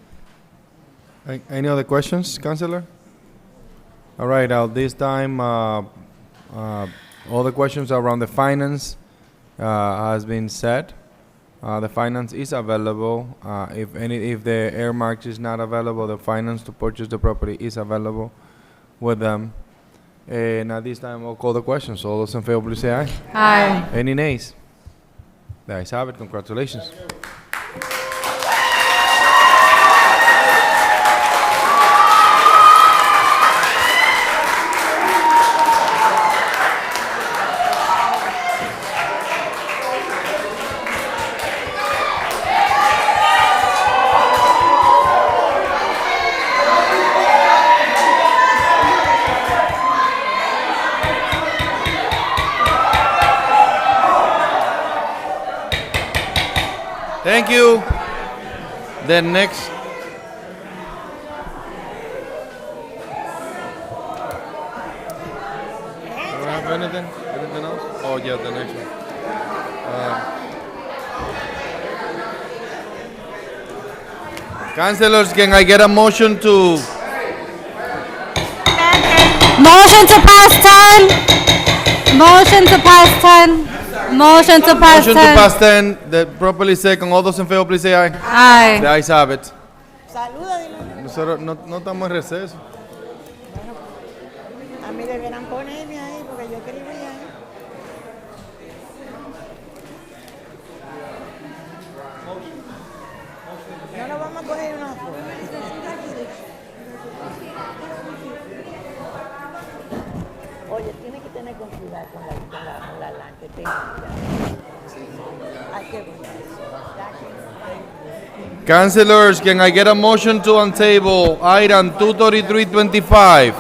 Any other questions, Councilor? All right, this time, all the questions around the finance has been said. The finance is available. If the earmark is not available, the finance to purchase the property is available with them. And at this time, I'll call the questions. All those in favor, please say aye. Aye. Any nays? The ayes have it. Congratulations. Thank you. The next. Do I have anything? Anything else? Oh yeah, the next one. Councilors, can I get a motion to? Motion to pass 10. Motion to pass 10. Motion to pass 10. Motion to pass 10. The properly second. All those in favor, please say aye. Aye. The ayes have it. Saluda, Diloné. Nosotros no estamos en receso. A mí deberán ponerme ahí porque yo quería ir ahí. No lo vamos a coger una foto. Oye, tiene que tener con cuidado con la que tenga. Hay que Councilors, can I get a motion to untable item 23325?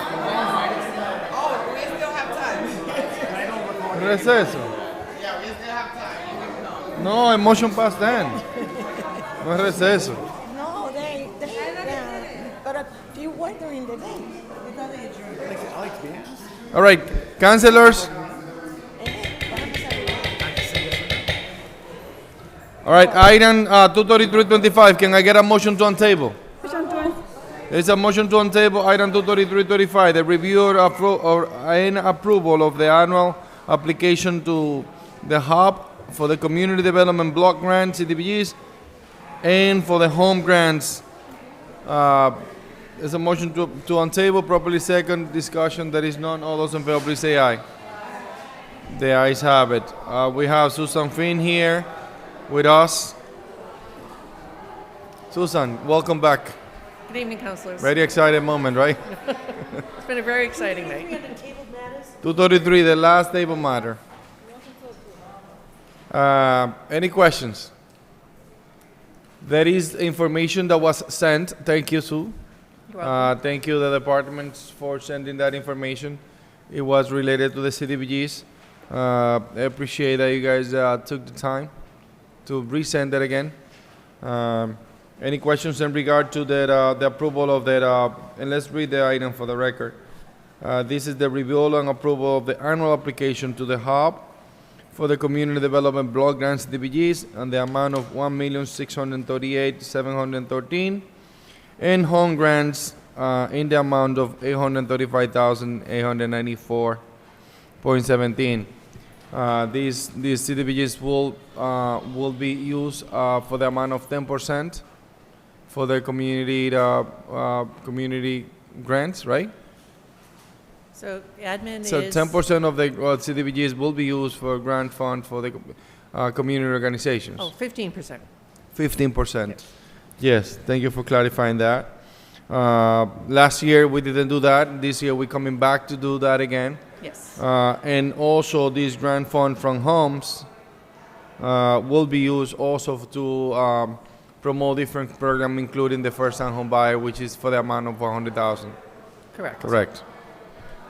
Receso. No, a motion past 10. No es receso. No, but you were during the day. All right, councilors. All right, item 23325. Can I get a motion to untable? There's a motion to untable item 23325. The review and approval of the annual application to the hub for the community development block grants, CDBGs, and for the home grants. There's a motion to untable, properly second. Discussion. There is none. All those in favor, please say aye. The ayes have it. We have Susan Finn here with us. Susan, welcome back. Good evening, councilors. Very exciting moment, right? It's been a very exciting night. 233, the last table matter. Any questions? There is information that was sent. Thank you, Sue. You're welcome. Thank you, the departments, for sending that information. It was related to the CDBGs. I appreciate that you guys took the time to resend that again. Any questions in regard to that, the approval of that? And let's read the item for the record. This is the review and approval of the annual application to the hub for the community development block grants CDBGs and the amount of $1,638,713, and home grants in the amount of $835,894.17. These CDBGs will be used for the amount of 10% for the community grants, right? So admin So is. 10% of the CDBGs will be used for grant fund for the community organizations. Oh, 15%. 15%. Yes, thank you for clarifying that. Last year we didn't do that. This year we're coming back to do that again. Yes. And also this grant fund from homes will be used also to promote different programs, including the first-time home buyer, which is for the amount of $100,000. Correct. Correct.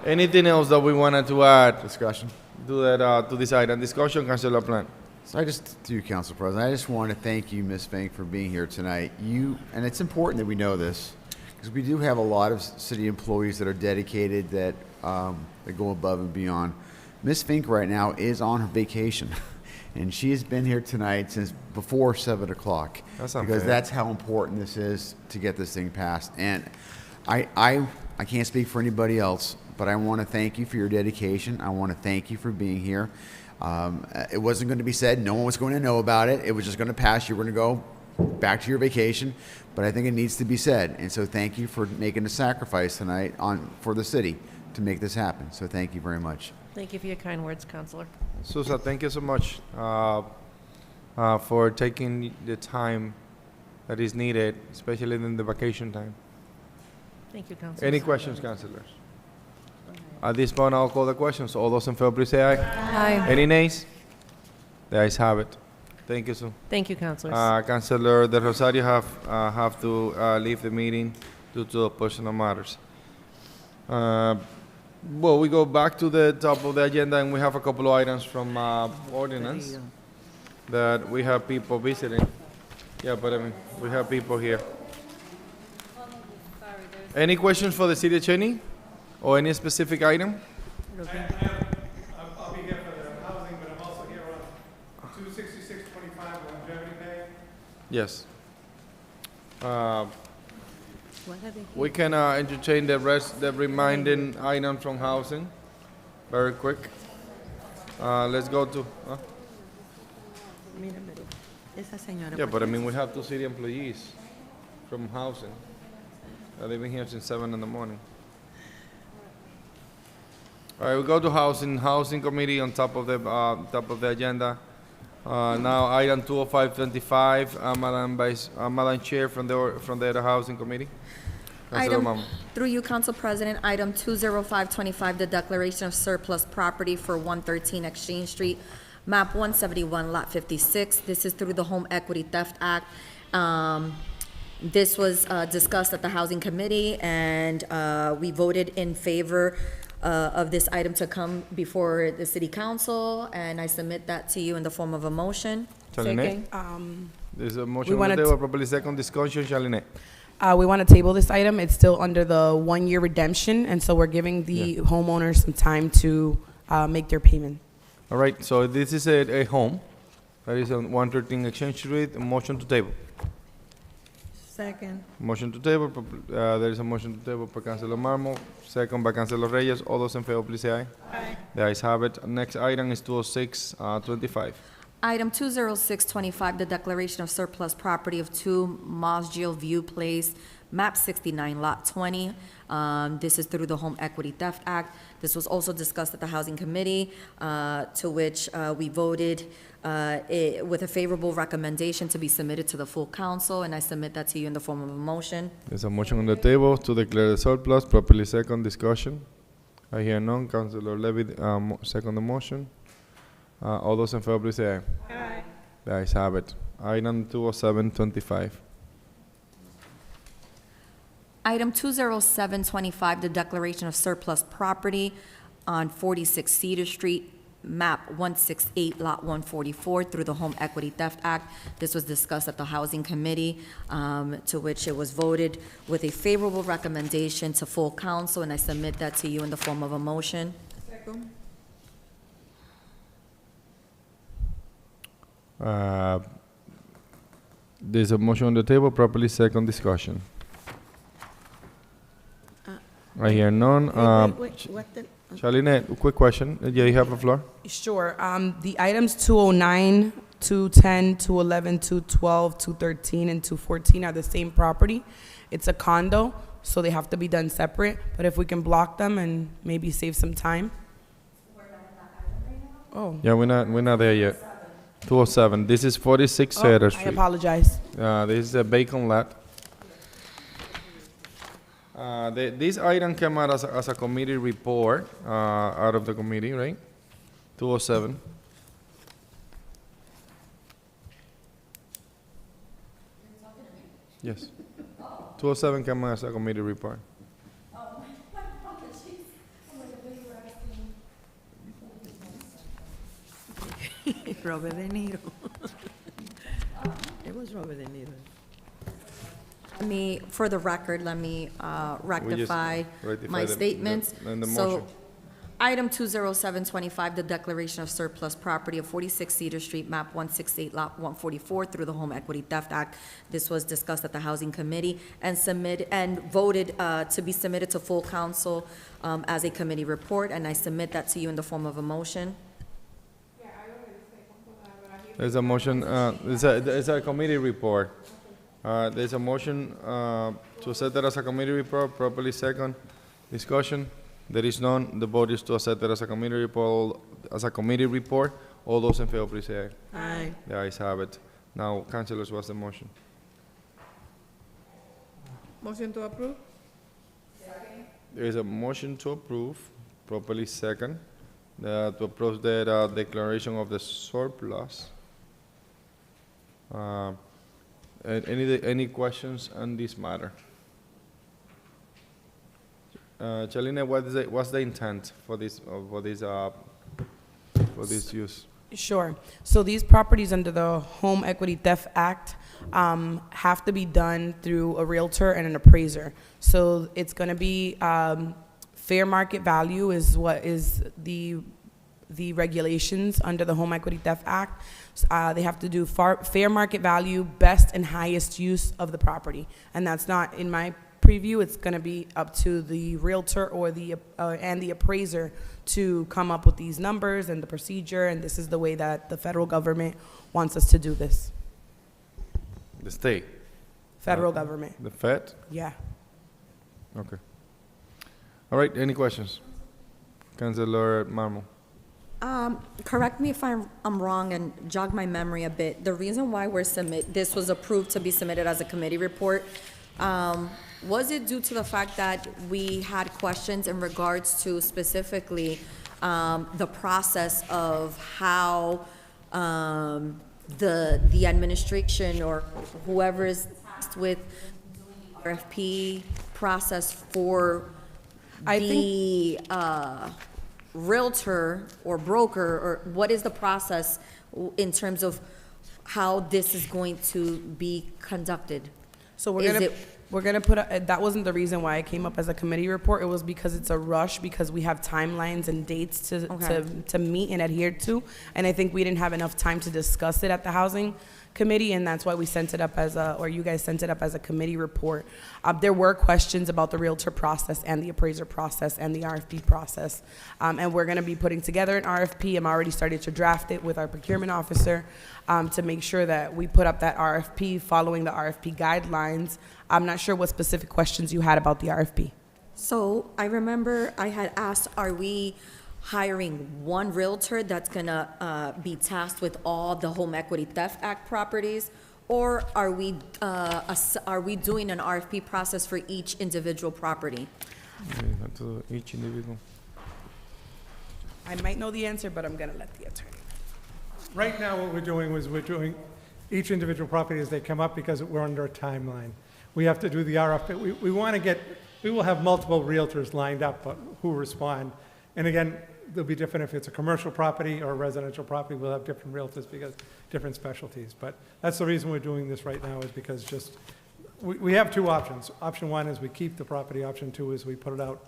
Anything else that we wanted to add? Discussion. To this item. Discussion, Councilor Plant. So to you, Council President, I just want to thank you, Ms. Fink, for being here tonight. And it's important that we know this, because we do have a lot of city employees that are dedicated, that go above and beyond. Ms. Fink right now is on her vacation, and she has been here tonight since before 7 o'clock. That's not because fair. that's how important this is to get this thing passed. And I can't speak for anybody else, but I want to thank you for your dedication. I want to thank you for being here. It wasn't going to be said. No one was going to know about it. It was just going to pass. You were going to go back to your vacation. But I think it needs to be said. And so thank you for making a sacrifice tonight for the city to make this happen. So thank you very much. Thank you for your kind words, Counselor. Susa, thank you so much for taking the time that is needed, especially in the vacation time. Thank you, Counselor. Any questions, councilors? At this point, I'll call the questions. All those in favor, please say aye. Aye. Any nays? The ayes have it. Thank you, Sue. Thank you, Counselors. Councilor De Rosario have to leave the meeting due to personal matters. Well, we go back to the top of the agenda, and we have a couple of items from ordinance that we have people visiting. Yeah, but I mean, we have people here. Any questions for the city attorney or any specific item? I'll be here for the housing, but I'm also here on 26625 longevity pay. Yes. We can entertain the remaining items from housing very quick. Let's go to. Yeah, but I mean, we have two city employees from housing. They've been here since 7 in the morning. All right, we go to housing committee on top of the agenda. Now, item 20525, Madam Chair from the housing committee. Councilor Mamo. Through you, Council President, item 20525, the declaration of surplus property for 113 Exchange Street, map 171, lot 56. This is through the Home Equity Theft Act. This was discussed at the Housing Committee, and we voted in favor of this item to come before the City Council, and I submit that to you in the form of a motion. Shalinette? There's a motion We on the wanted table, probably second discussion, Shalinette. We want to table this item. It's still under the 1-year redemption, and so we're giving the homeowners some time to make their payment. All right, so this is a home that is on 113 Exchange Street, a motion to table. Second. Motion to table, there is a motion to table by Councilor Marmo, second by Councilor Reyes. All those in favor, please say aye. Aye. The ayes have it. Next item is 20625. Item 20625, the declaration of surplus property of 2 Mosgiel View Place, map 69, lot 20. This is through the Home Equity Theft Act. This was also discussed at the Housing Committee, to which we voted with a favorable recommendation to be submitted to the full council, and I submit that to you in the form of a motion. There's a motion on the table to declare the surplus, properly second discussion. I hear none. Councilor Levy, second the motion. All those in favor, please say aye. Aye. The ayes have it. Item 20725. Item 20725, the declaration of surplus property on 46 Cedar Street, map 168, lot 144, through the Home Equity Theft Act. This was discussed at the Housing Committee, to which it was voted with a favorable recommendation to full council, and I submit that to you in the form of a motion. Second. There's a motion on the table, properly second discussion. I hear none. Charlene, a quick question. Yeah, you have the floor. Sure. The items 209, 210, 211, 212, 213, and 214 are the same property. It's a condo, so they have to be done separate. But if we can block them and maybe save some time. Oh. Yeah, we're not there yet. 207. This is 46 Cedar I Street. apologize. This is a vacant lot. This item came out as a committee report, out of the committee, right? 207. Yes. 207 came out as a committee report. Robert De Niro. It was Robert De Niro. For the record, let me rectify my statements. The So, motion. item 20725, the declaration of surplus property of 46 Cedar Street, map 168, lot 144, through the Home Equity Theft Act. This was discussed at the Housing Committee and voted to be submitted to full council as a committee report, and I submit that to you in the form of a motion. There's a motion, it's a committee report. There's a motion to set that as a committee report, properly second. Discussion, there is none. The vote is to set that as a committee report. All those in favor, please say aye. Aye. The ayes have it. Now, councilors, what's the motion? Motion to approve? There is a motion to approve, properly second, to approve the declaration of the surplus. Any questions on this matter? Charlene, what's the intent for this use? Sure. So these properties under the Home Equity Theft Act have to be done through a realtor and an appraiser. So it's going to be fair market value is what is the regulations under the Home Equity Theft Act. They have to do fair market value, best and highest use of the property. And that's not in my preview. It's going to be up to the realtor or and the appraiser to come up with these numbers and the procedure. And this is the way that the federal government wants us to do this. The state? Federal government. The Fed? Yeah. Okay. All right, any questions? Councilor Marmo. Correct me if I'm wrong and jog my memory a bit. The reason why this was approved to be submitted as a committee report, was it due to the fact that we had questions in regards to specifically the process of how the administration or whoever is tasked with the RFP process for the realtor or broker, or what is the process in terms of how this is going to be conducted? So we're gonna put that wasn't the reason why it came up as a committee report. It was because it's a rush, because we have timelines and dates to meet and adhere to, and I think we didn't have enough time to discuss it at the Housing Committee, and that's why we sent it up or you guys sent it up as a committee report. There were questions about the realtor process and the appraiser process and the RFP process, and we're going to be putting together an RFP. I'm already started to draft it with our procurement officer to make sure that we put up that RFP following the RFP guidelines. I'm not sure what specific questions you had about the RFP. So I remember I had asked, are we hiring one realtor that's gonna be tasked with all the Home Equity Theft Act properties, or are we doing an RFP process for each individual property? Each individual. I might know the answer, but I'm gonna let the attorney. Right now, what we're doing each individual property as they come up, because we're under a timeline. We have to do the RFP. We will have multiple realtors lined up who respond. And again, they'll be different if it's a commercial property or a residential property. We'll have different realtors because different specialties. But that's the reason we're doing this right now, is because we have two options. Option one is we keep the property. Option two is we put it out.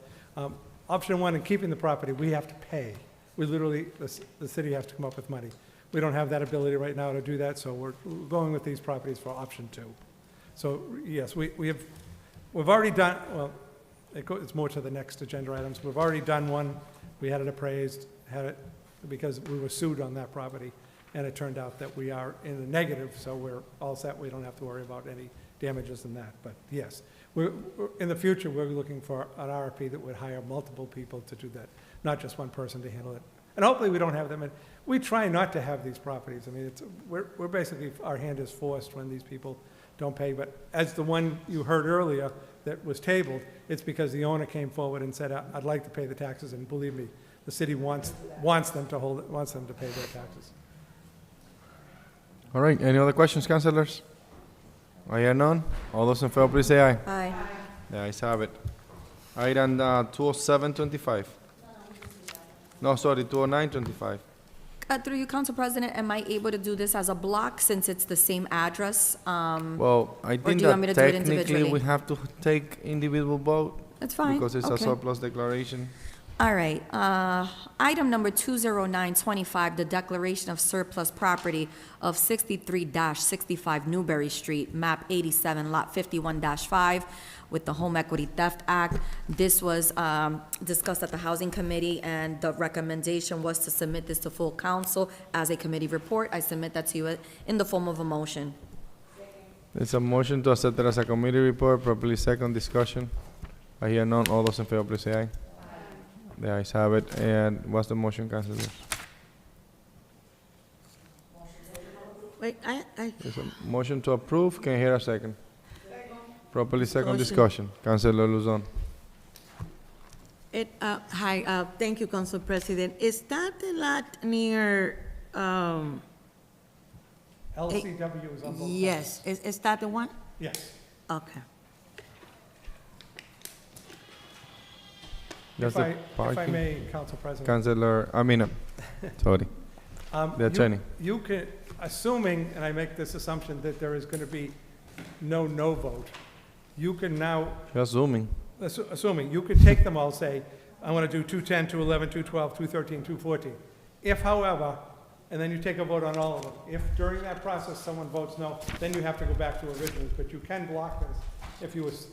Option one, in keeping the property, we have to pay. We literally, the city has to come up with money. We don't have that ability right now to do that, so we're going with these properties for option two. So yes, we've already done, well, it's more to the next agenda items. We've already done one. We had it appraised, had it, because we were sued on that property, and it turned out that we are in the negative, so we're all set. We don't have to worry about any damages in that. But yes, in the future, we're looking for an RFP that would hire multiple people to do that, not just one person to handle it. And hopefully we don't have them. And we try not to have these properties. I mean, we're basically, our hand is forced when these people don't pay. But as the one you heard earlier that was tabled, it's because the owner came forward and said, I'd like to pay the taxes, and believe me, the city wants them to pay their taxes. All right, any other questions, councilors? I hear none. All those in favor, please say aye. Aye. The ayes have it. Item 20725. No, sorry, 20925. Through you, Council President, am I able to do this as a block since it's the same address? Well, I do think you want me that to do it technically individually? we have to take individual vote. That's fine. Because it's a Okay. surplus declaration. All right, item number 20925, the declaration of surplus property of 63-65 Newberry Street, map 87, lot 51-5, with the Home Equity Theft Act. This was discussed at the Housing Committee, and the recommendation was to submit this to full council as a committee report. I submit that to you in the form of a motion. There's a motion to accept it as a committee report, properly second discussion. I hear none. All those in favor, please say aye. The ayes have it. And what's the motion, councilors? Wait, There's a motion to approve. Can I hear a second? Properly second discussion. Councilor Luzon. Hi, thank you, Council President. Is that the lot near, LCW is on both sides. yes, is that the one? Yes. Okay. That's If the I parking. may, Council President. Councilor, sorry. The attorney. You can, assuming, and I make this assumption, that there is going to be no vote, you can now, You're assuming. assuming, you could take them all, say, I want to do 210, 211, 212, 213, 214. If, however, and then you take a vote on all of them, if during that process someone votes no, then you have to go back to originals, but you can block this. If you as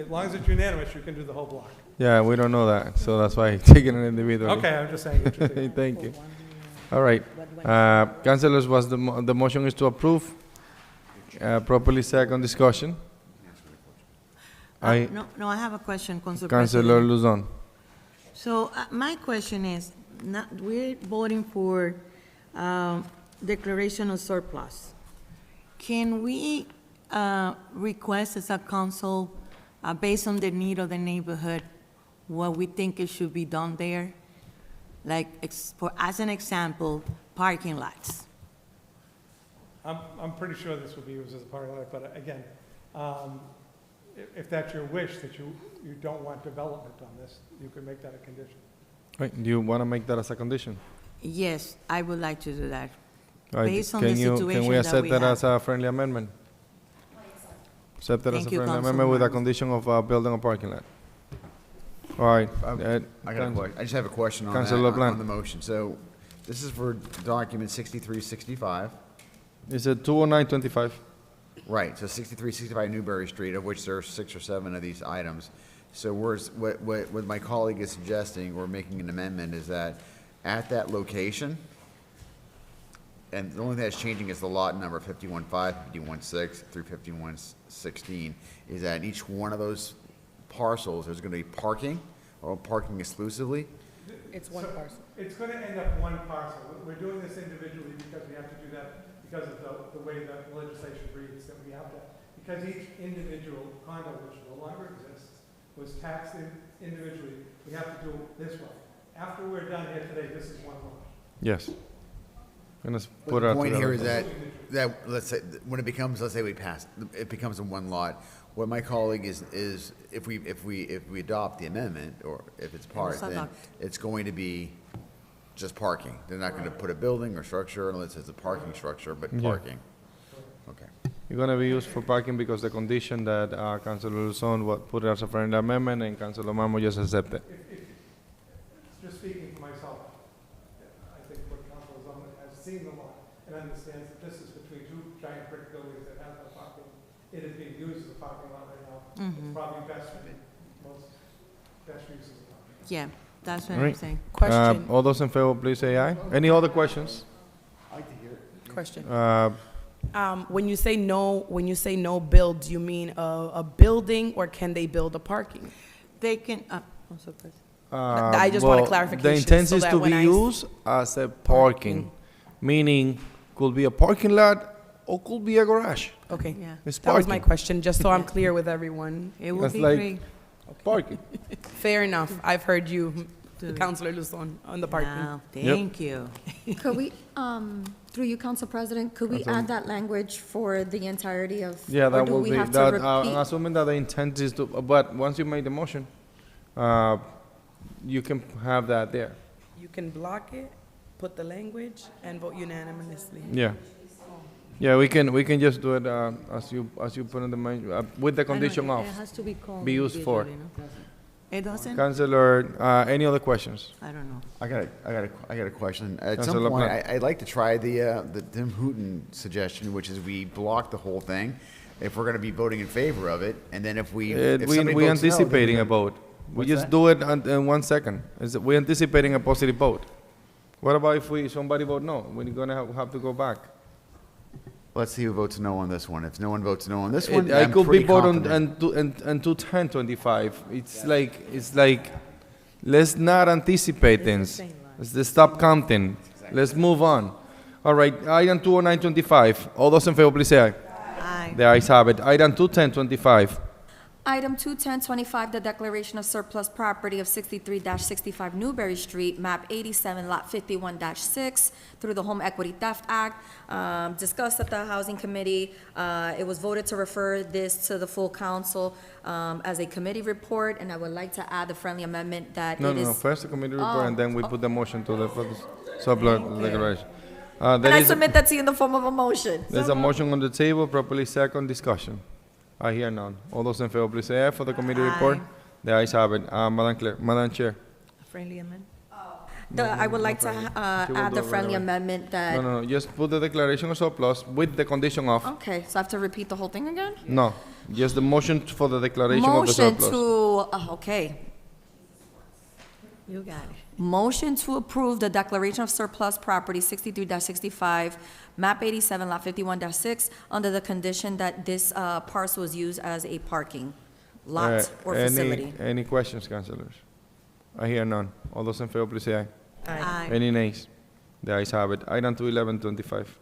long as it's unanimous, you can do the whole block. Yeah, we don't know that, so that's why I'm taking it individually. Okay, I'm just saying. Thank you. All right. Councilors, the motion is to approve. Properly second discussion. No, I have a question, Council Councilor President. Luzon. So my question is, we're voting for declaration of surplus. Can we request as a council, based on the need of the neighborhood, what we think it should be done there? Like, as an example, parking lots. I'm pretty sure this will be used as a parking lot, but again, if that's your wish, that you don't want development on this, you can make that a condition. Right, do you want to make that as a condition? Yes, I would like to do that. All right, Based on the can situation we that accept we that have. as a friendly amendment? Accept that as a Thank you, friendly amendment with a Councilman. condition of building a parking lot. All right. I just have a question on that, Councilor LeBlanc. on the motion. So this is for document 6365. Is it 20925? Right, so 6365 Newberry Street, of which there are 6 or 7 of these items. So what my colleague is suggesting, or making an amendment, is that at that location, and the only thing that's changing is the lot number 51.5, 51.6 through 51.16, is that each one of those parcels, there's going to be parking, or parking exclusively. It's one parcel. It's going to end up one parcel. We're doing this individually because we have to do that because of the way the legislation reads, that we have to, because each individual condo, which no longer exists, was taxed individually, we have to do it this way. After we're done here today, this is one lot. Yes. And let's But put the it out point to here is the- that, let's say, when it becomes, let's say we pass, it becomes a one lot. What my colleague is if we adopt the amendment, or if it's part, then adopt. it's going to be just parking. They're not gonna put a building or structure unless it's a parking structure, but Yeah. parking. Okay. You're going to be used for parking because the condition that Councilor Luzon put it as a friendly amendment and Councilor Mamo just accepted. Just speaking for myself, I think what Council Zone has seen the lot and understands that this is between two giant brick buildings that have no parking. It is being used as a parking lot right now. It's probably best Yeah, that's what All I'm right. saying. Question. All those in favor, please say aye. Any other questions? Question. Uh, When you say no build, do you mean a building, or can they build a parking? They can, I'm so sorry. I just want a well, clarification The intent so is that to when be I used as a parking, meaning could be a parking lot or could be a garage. Okay. Yeah. It's That was my parking. question, just so I'm clear with everyone. It would That's be like great. parking. Fair enough. I've heard you, Councilor Luzon, on the parking. Wow, thank you. Could we, through you, Council President, could we add that language for the entirety of? Yeah, or that do will we be, have to that, repeat? I'm assuming that the intent is to, but once you make the motion, you can have that there. You can block it, put the language, and vote unanimously. Yeah. Yeah, we can just do it, as you put in the, with the condition of, It has to be called be used for. individually, no? It doesn't? Councilor, any other questions? I don't know. I got a question. At some Councilor point, Plant. I'd like to try the Tim Hooton suggestion, which is we block the whole thing if we're going to be voting in favor of it, and then if somebody We votes no, anticipating then a vote. We What's just that? do it in 1 second. We're anticipating a positive vote. What about if somebody vote no? We're gonna have to go back. Let's see who votes no on this one. If no one votes no on this one, I I'm could be pretty vote on confident. and 21025. It's like let's not anticipate things. Let's stop counting. Let's move on. All right, item 20925. All those in favor, please say aye. Aye. The ayes have it. Item 21025. Item 21025, the declaration of surplus property of 63-65 Newberry Street, map 87, lot 51-6, through the Home Equity Theft Act. Discussed at the Housing Committee. It was voted to refer this to the full council as a committee report, and I would like to add the friendly amendment that No. it is... First the committee report, Oh, and then we put the motion to the for the surplus declaration. And There I is a- submit that to you in the form of a motion. There's a motion on the table, properly second discussion. I hear none. All those in favor, please say aye for the committee report. The ayes have it. Madam Chair. Friendly amendment? I would like to She will add do the it right friendly away. amendment that... No. Just put the declaration of surplus with the condition of, Okay, so I have to repeat the whole thing again? no, just the motion for the declaration of the Motion surplus. to, okay. You got it. Motion to approve the declaration of surplus property 63-65, map 87, lot 51-6, under the condition that this parcel is used as a parking lot or facility. Any questions, councilors? I hear none. All those in favor, please say aye. Aye. Any nays? The ayes have it. Item 21125.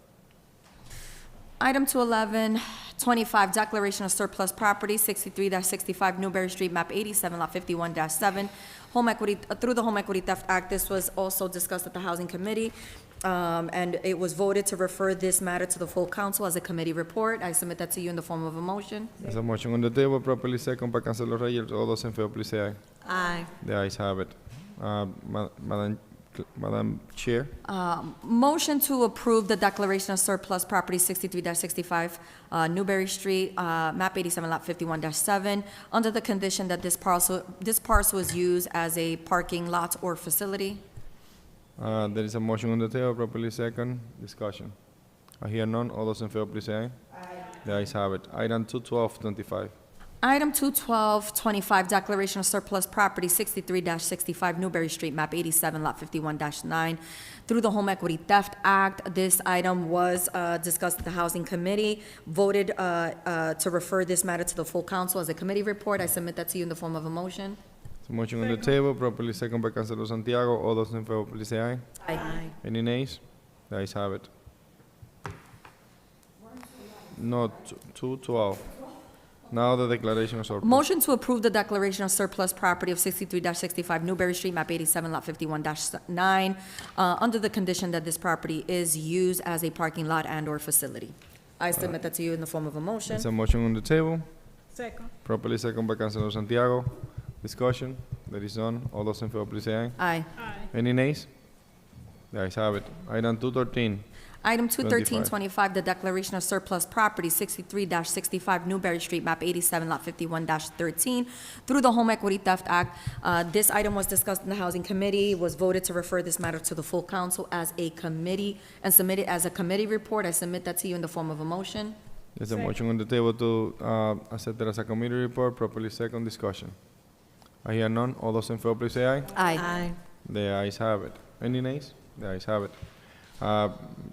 Item 21125, declaration of surplus property 63-65 Newberry Street, map 87, lot 51-7, home equity, through the Home Equity Theft Act. This was also discussed at the Housing Committee, and it was voted to refer this matter to the full council as a committee report. I submit that to you in the form of a motion. There's a motion on the table, properly second by Councilor Reyes. All those in favor, please say aye. Aye. The ayes have it. Madam Chair, Motion to approve the declaration of surplus property 63-65 Newberry Street, map 87, lot 51-7, under the condition that this parcel is used as a parking lot or facility. there is a motion on the table, properly second, discussion. I hear none. All those in favor, please say aye. The ayes have it. Item 21225. Item 21225, declaration of surplus property 63-65 Newberry Street, map 87, lot 51-9, through the Home Equity Theft Act. This item was discussed at the Housing Committee, voted to refer this matter to the full council as a committee report. I submit that to you in the form of a motion. There's a motion on the table, properly second by Councilor Santiago. All those in favor, please say aye. Aye. Any nays? The ayes have it. No, 212. Now the declaration of surplus. Motion to approve the declaration of surplus property of 63-65 Newberry Street, map 87, lot 51-9, under the condition that this property is used as a parking lot and/or facility. I submit that to you in the form of a motion. There's a motion on the table, Second. properly second by Councilor Santiago. Discussion. There is none. All those in favor, please say aye. Aye. Aye. Any nays? The ayes have it. Item 213. Item 21325, the declaration of surplus property 63-65 Newberry Street, map 87, lot 51-13, through the Home Equity Theft Act. This item was discussed in the Housing Committee, was voted to refer this matter to the full council as a committee and submit it as a committee report. I submit that to you in the form of a motion. There's a motion on the table to accept it as a committee report, properly second discussion. I hear none. All those in favor, please say aye. Aye. The ayes have it. Any nays? The ayes have it.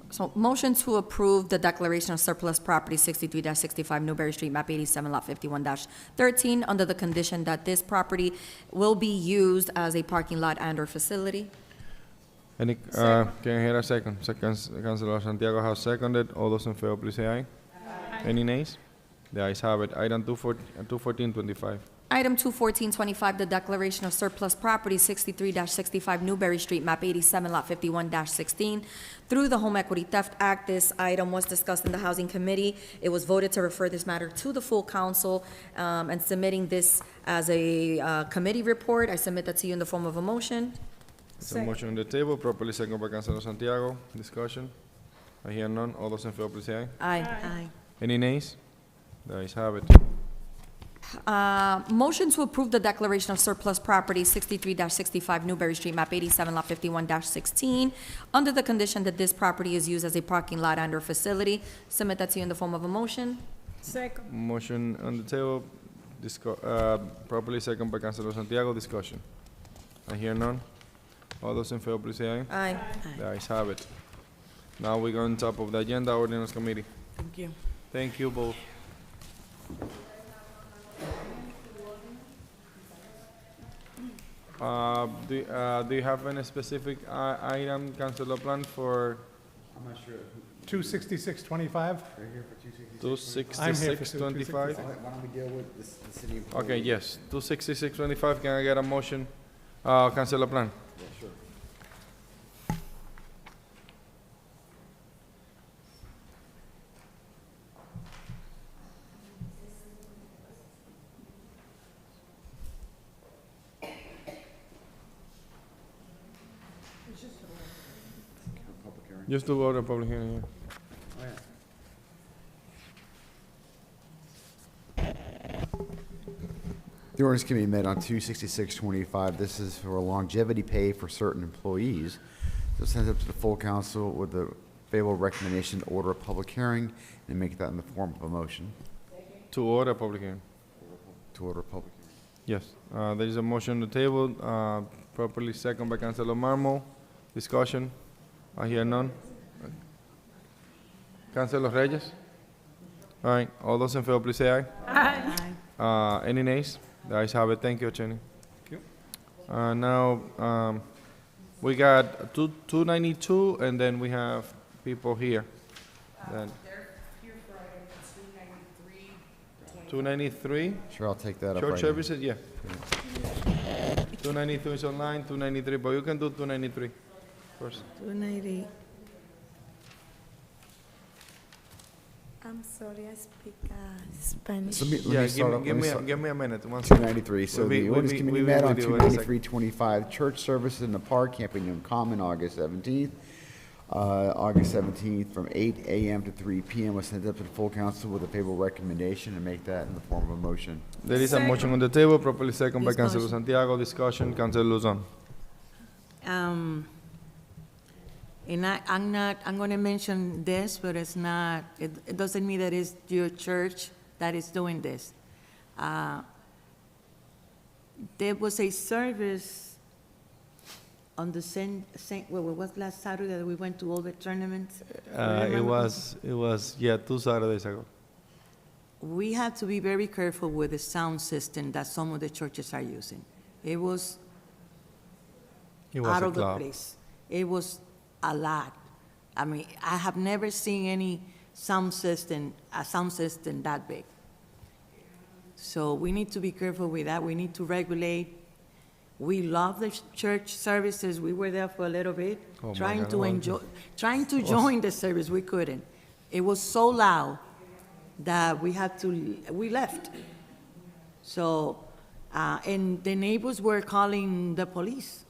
So motion to approve the declaration of surplus property 63-65 Newberry Street, map 87, lot 51-13, under the condition that this property will be used as a parking lot and/or facility. Any, can I hear a second? Councilor Santiago has seconded. All those in favor, please say aye. Any nays? The ayes have it. Item 21425. Item 21425, the declaration of surplus property 63-65 Newberry Street, map 87, lot 51-16. Through the Home Equity Theft Act, this item was discussed in the Housing Committee. It was voted to refer this matter to the full council, and submitting this as a committee report. I submit that to you in the form of a motion. There's a motion on the table, properly seconded by Councilor Santiago. Discussion. I hear none. All those in favor, please say aye. Aye. Any nays? The ayes have it. Motion to approve the declaration of surplus property 63-65 Newberry Street, map 87, lot 51-16, under the condition that this property is used as a parking lot and/or facility. Submit that to you in the form of a motion. Second. Motion on the table, properly seconded by Councilor Santiago. Discussion. I hear none. All those in favor, please say aye. Aye. The ayes have it. Now we go on top of the agenda, Ordinance Committee. Thank you. Thank you both. Do you have any specific item, Councilor Plan, for? I'm not sure. 26625? Right here for 266. I'm here for 26625? Why don't we deal with the city of? Okay, yes, 26625, can I get a motion? Councilor Plan? Yeah, sure. Public hearing. Just to vote a public hearing, yeah. Oh, yeah. The ordinance committee met on 26625. This is for longevity pay for certain employees. So send it to the full council with a favorable recommendation to order a public hearing and make that in the form of a motion. To order a public hearing. To order a public hearing. Yes, there is a motion on the table, properly seconded by Councilor Marmo. Discussion. I hear none. Councilor Reyes? All right, all those in favor, please say aye. Any nays? The ayes have it. Thank you, Attorney. Thank you. Now, we got 292, and then we have people here. Then They're here for item 293. 293? Sure, I'll take that up Church right services, yeah. 292 is online, 293, but you can do 293 first. 290. I'm sorry, I speak Spanish. Let me Yeah, start off- give let me, me start- give me a minute. One second. 293, so We- the ordinance we- committee we met will on do it in a second. 29325, church services in the park, Camping Union Common, August 17th. August 17th, from 8 a.m. to 3 p.m. was sent up to the full council with a favorable recommendation and make that in the form of a motion. There is a motion on the table, properly seconded by Councilor Discussion. Santiago. Discussion, Councilor Luzon. And I'm gonna mention this, but it's not, it doesn't mean that it's your church that is doing this. There was a service on the what was last Saturday that we went to all the tournaments? It was, yeah, 2 Saturdays ago. We have to be very careful with the sound system that some of the churches are using. It was out a of the club. place. It was a lot. I mean, I have never seen any sound system that big. So we need to be careful with that. We need to regulate. We love the church services. We were there for a little bit, Oh, my trying God, to what- enjoy, trying to join the service. We couldn't. It was so loud that we left. So, and the neighbors were calling the police.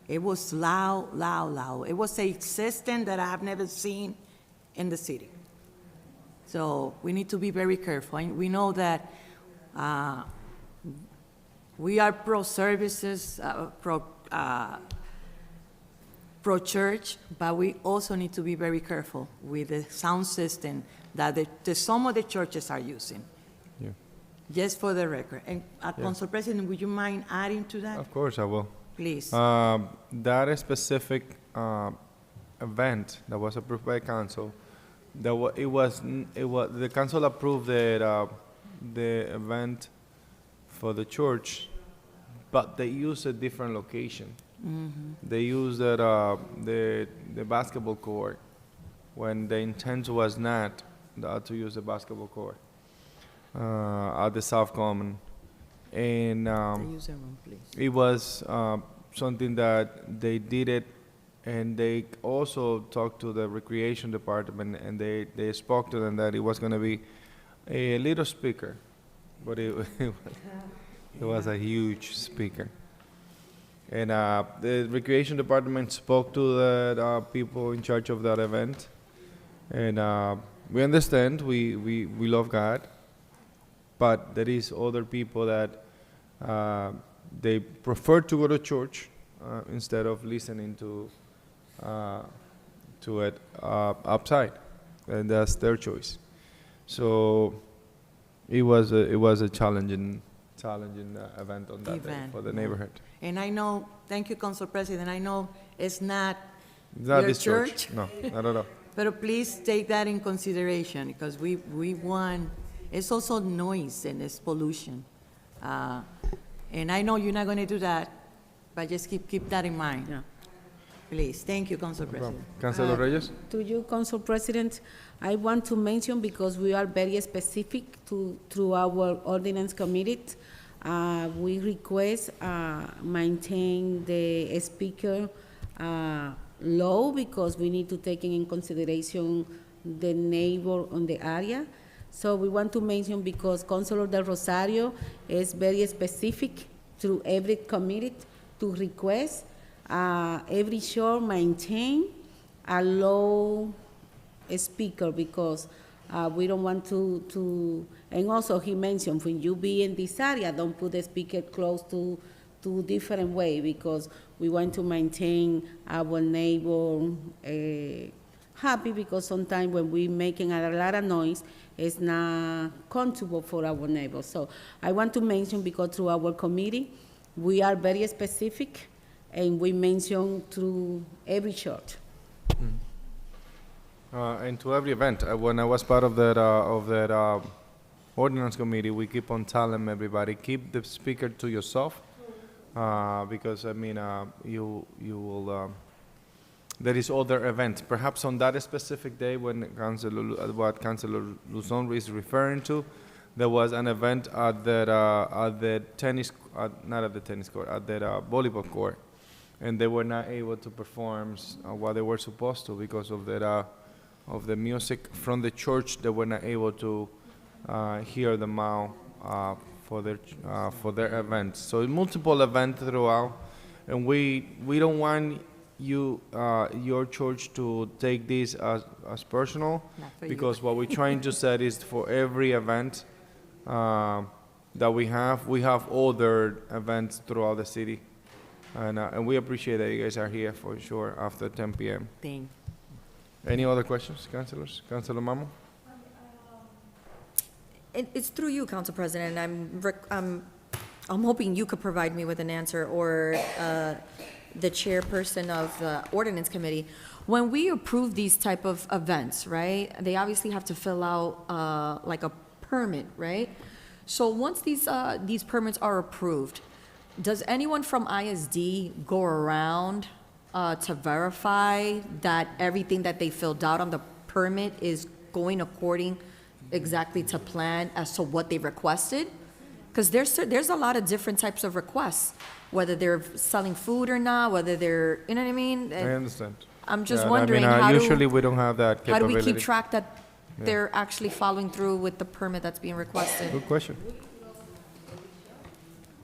It was loud, loud, loud. It was a system that I have never seen in the city. So we need to be very careful. And we know that we are pro-services, pro-church, but we also need to be very careful with the sound system that some of the churches are using. Yeah. Just for the record. And, Council President, would you mind adding to that? Of course, I will. Please. That specific event that was approved by council, the council approved the event for the church, but they used a different location. They used the basketball court when the intent was not to use the basketball court at the South Common. And it was something that they did it, and they also talked to the recreation department, and they spoke to them that it was going to be a little speaker, but it was a huge speaker. And the recreation department spoke to the people in charge of that event, and we understand, we love God, but there is other people that they prefer to go to church instead of listening to it outside, and that's their choice. So it was a challenging event on that day for the neighborhood. And I know, thank you, Council President, I know it's not Not your this church. No, not at all. But please take that in consideration, because we want, it's also noise and it's pollution. And I know you're not going to do that, but just keep that in mind. Yeah. Please, thank you, Council President. Councilor Reyes? To you, Council President, I want to mention, because we are very specific through our ordinance committee, we request maintain the speaker low, because we need to take in consideration the neighbor on the area. So we want to mention, because Councilor Del Rosario is very specific through every committee to request every show maintain a low speaker, because we don't want to, and also he mentioned, when you be in this area, don't put the speaker close to different way, because we want to maintain our neighbor happy, because sometimes when we making a lot of noise, it's not comfortable for our neighbors. So I want to mention, because through our committee, we are very specific, and we mention through every church. And to every event. When I was part of that ordinance committee, we keep on telling everybody, keep the speaker to yourself, because I mean, you will. There is other events. Perhaps on that specific day, when what Councilor Luzon is referring to, there was an event at the tennis, not at the tennis court, at the volleyball court, and they were not able to perform what they were supposed to because of the music from the church. They were not able to hear them out for their events. So multiple events throughout, and we don't want your church to take this as personal, because what we're trying to say is for every event that we have other events throughout the city, and we appreciate that you guys are here for sure after 10 p.m. Thank. Any other questions, councilors? Councilor Mamo? It's through you, Council President. I'm hoping you could provide me with an answer, or the chairperson of the ordinance committee. When we approve these type of events, right, they obviously have to fill out like a permit, right? So once these permits are approved, does anyone from ISD go around to verify that everything that they filled out on the permit is going according exactly to plan as to what they requested? Because there's a lot of different types of requests, whether they're selling food or not, whether they're, you know what I mean? I understand. I'm just Yeah, wondering, usually we don't have that how do capability. we keep track that Yeah. they're actually following through with the permit that's being requested? Good question.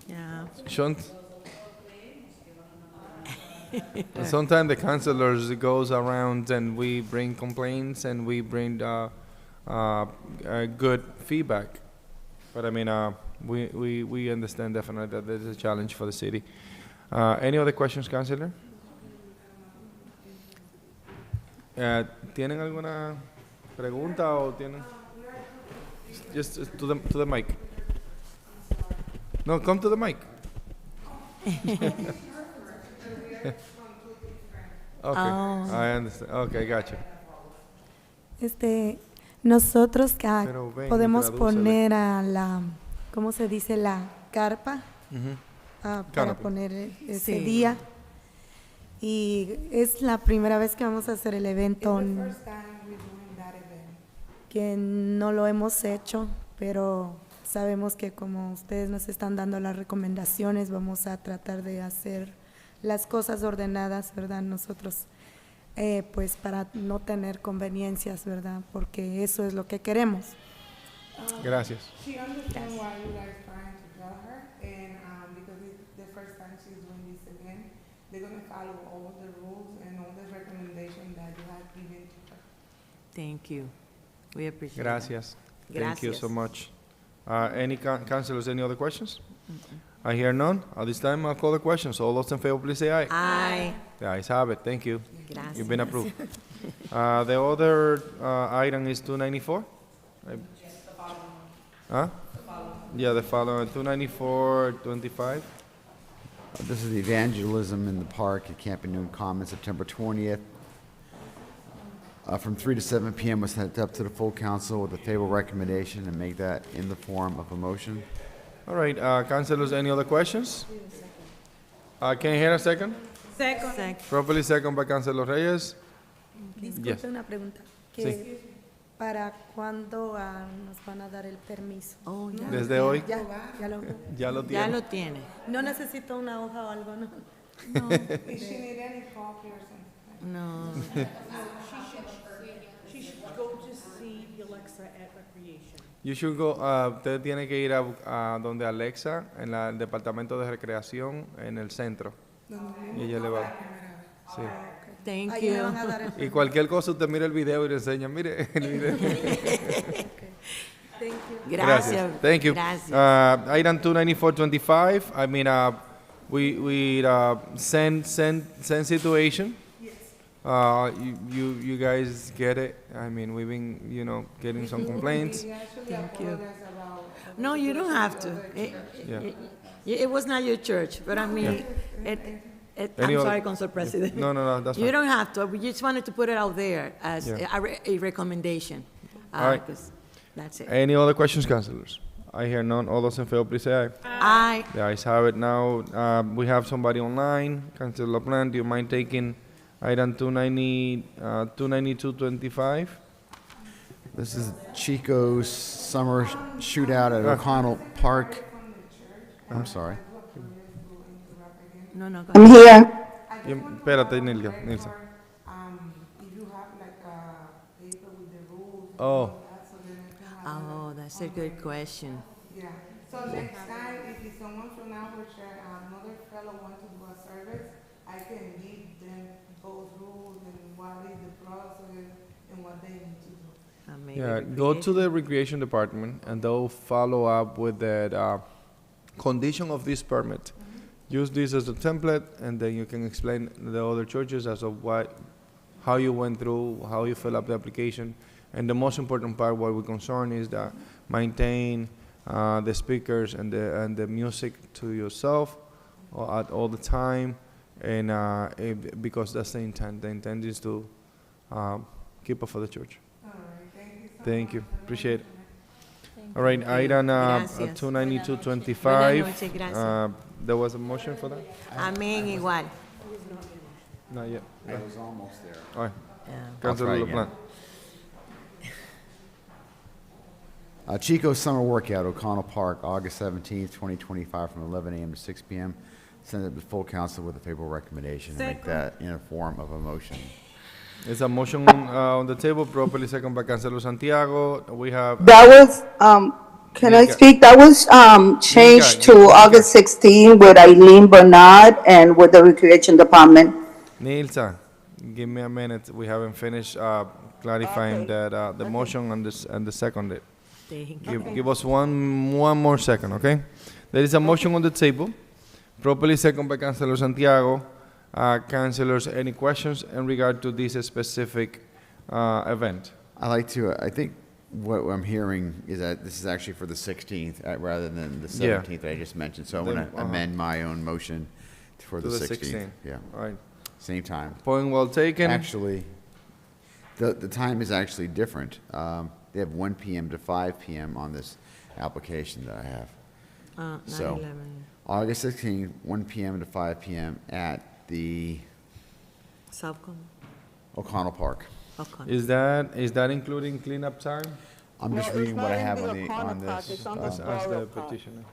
Yeah. Sean? Sometimes the councilors goes around and we bring complaints and we bring good feedback. But I mean, we understand definitely that there's a challenge for the city. Any other questions, councilor? ¿Tienen alguna pregunta o tienen? Just to the mic. No, come to the mic. Okay, I understand. Okay, gotcha. Nosotros Pero ven y podemos tradúcele. poner a la, ¿cómo se dice? La carpa para Canopy. poner ese Sí. día. Y es la primera vez que vamos a hacer el evento, que no lo hemos hecho, pero sabemos que como ustedes nos están dando las recomendaciones, vamos a tratar de hacer las cosas ordenadas, ¿verdad? Nosotros, pues para no tener conveniencias, ¿verdad? Porque eso es lo que queremos. Gracias. She understands why you guys trying to tell her, and because it's the first time she's doing this again, they're going to follow all the rules and all the recommendations that you have given to her. Thank you. We appreciate it. Gracias. Thank you so Gracias. much. Any councilors, any other questions? I hear none. At this time, I'll call the questions. All those in favor, please say aye. Aye. The ayes have it. Thank you. Gracias. You've been approved. The other item is 294? Huh? Yeah, the following, 294-25. This is the evangelism in the park at Camp Noon Commons, September 20th. From 3 to 7 p.m. was sent up to the full council with a favorable recommendation and make that in the form of a motion. All right, councilors, any other questions? Can you hear a second? Second. Properly second by Councilor Reyes. Disculpe Yes. una pregunta. Sí. ¿Para cuándo nos van a dar el permiso? Oh, ya. Desde hoy. Ya lo Ya lo Ya tiene. lo tiene. No necesito una hoja o algo, ¿no? No. Is she need any copy or something? No. She should go to see Alexa at Recreation. You should go, usted tiene que ir a donde Alexa, en el departamento de recreación, en el centro. Y ella le va. Sí. Thank Ahí me you. van a dar el Y cualquier cosa usted mira el video y le enseña, mire el video. Thank you. Gracias. Thank you. Gracias. Item 294-25, I mean, we send situation. You guys get it. I mean, we've been, getting some complaints. Thank you. No, you don't have to. It was not your church, but I mean, I'm Any other- sorry, Council President. No, that's You fine. don't have to. We just wanted to put it out there as Yeah. a recommendation. All right. 'Cause that's it. Any other questions, councilors? I hear none. All those in favor, please say aye. Aye. The ayes have it. Now, we have somebody online. Councilor LaPlante, do you mind taking item 292-25? This is Chico's summer shootout at O'Connell Park. I'm sorry. No, go I'm here. Espérate, Nilsa. If you have like a paper with the rules. Oh, Oh, that's a good question. Yeah. So next time, if someone from our church, another fellow wants to do a service, I can give them those rules and what is the process and what they need to do. yeah. Go to the recreation department and they'll follow up with that condition of this permit. Use this as a template, and then you can explain the other churches as of how you went through, how you fill up the application. And the most important part, what we're concerned is that maintain the speakers and the music to yourself at all the time, and because that's the intent. The intent is to keep it for the church. All right, thank you so Thank you. much. Appreciate it. All right, item Gracias. 292-25. Buenas noches, gracias. There was a motion for that? Amén, igual. Not yet. I was almost there. All right. Yeah. Councilor I'll try LaPlante. Chico's summer workout, O'Connell Park, August 17th, 2025, from 11 a.m. to 6 p.m. Send it to full council with a favorable recommendation and make that in a form of a motion. There's a motion on the table, properly second by Councilor Santiago. We have. That was, can I Nika. speak? That was changed to August 16 with Eileen Bernard and with the Recreation Department. Nilsa, give me a minute. We haven't finished clarifying that the motion and the second. Give us one more second, okay? There is a motion on the table, properly second by Councilor Santiago. Councilors, any questions in regard to this specific event? I like to, I think what I'm hearing is that this is actually for the 16th rather than the Yeah. 17th that I just mentioned. So I'm Then, going to amend my own motion for To the the 16th. 16th. Yeah, All right. same time. Point well taken. Actually, the time is actually different. They have 1 PM to 5 PM on this application that I have. So, 9/11. August 16th, 1 PM to 5 PM at the Southcom. O'Connell Park. Is that including cleanup time? I'm just reading what I have on the, on this. Ask the petitioner.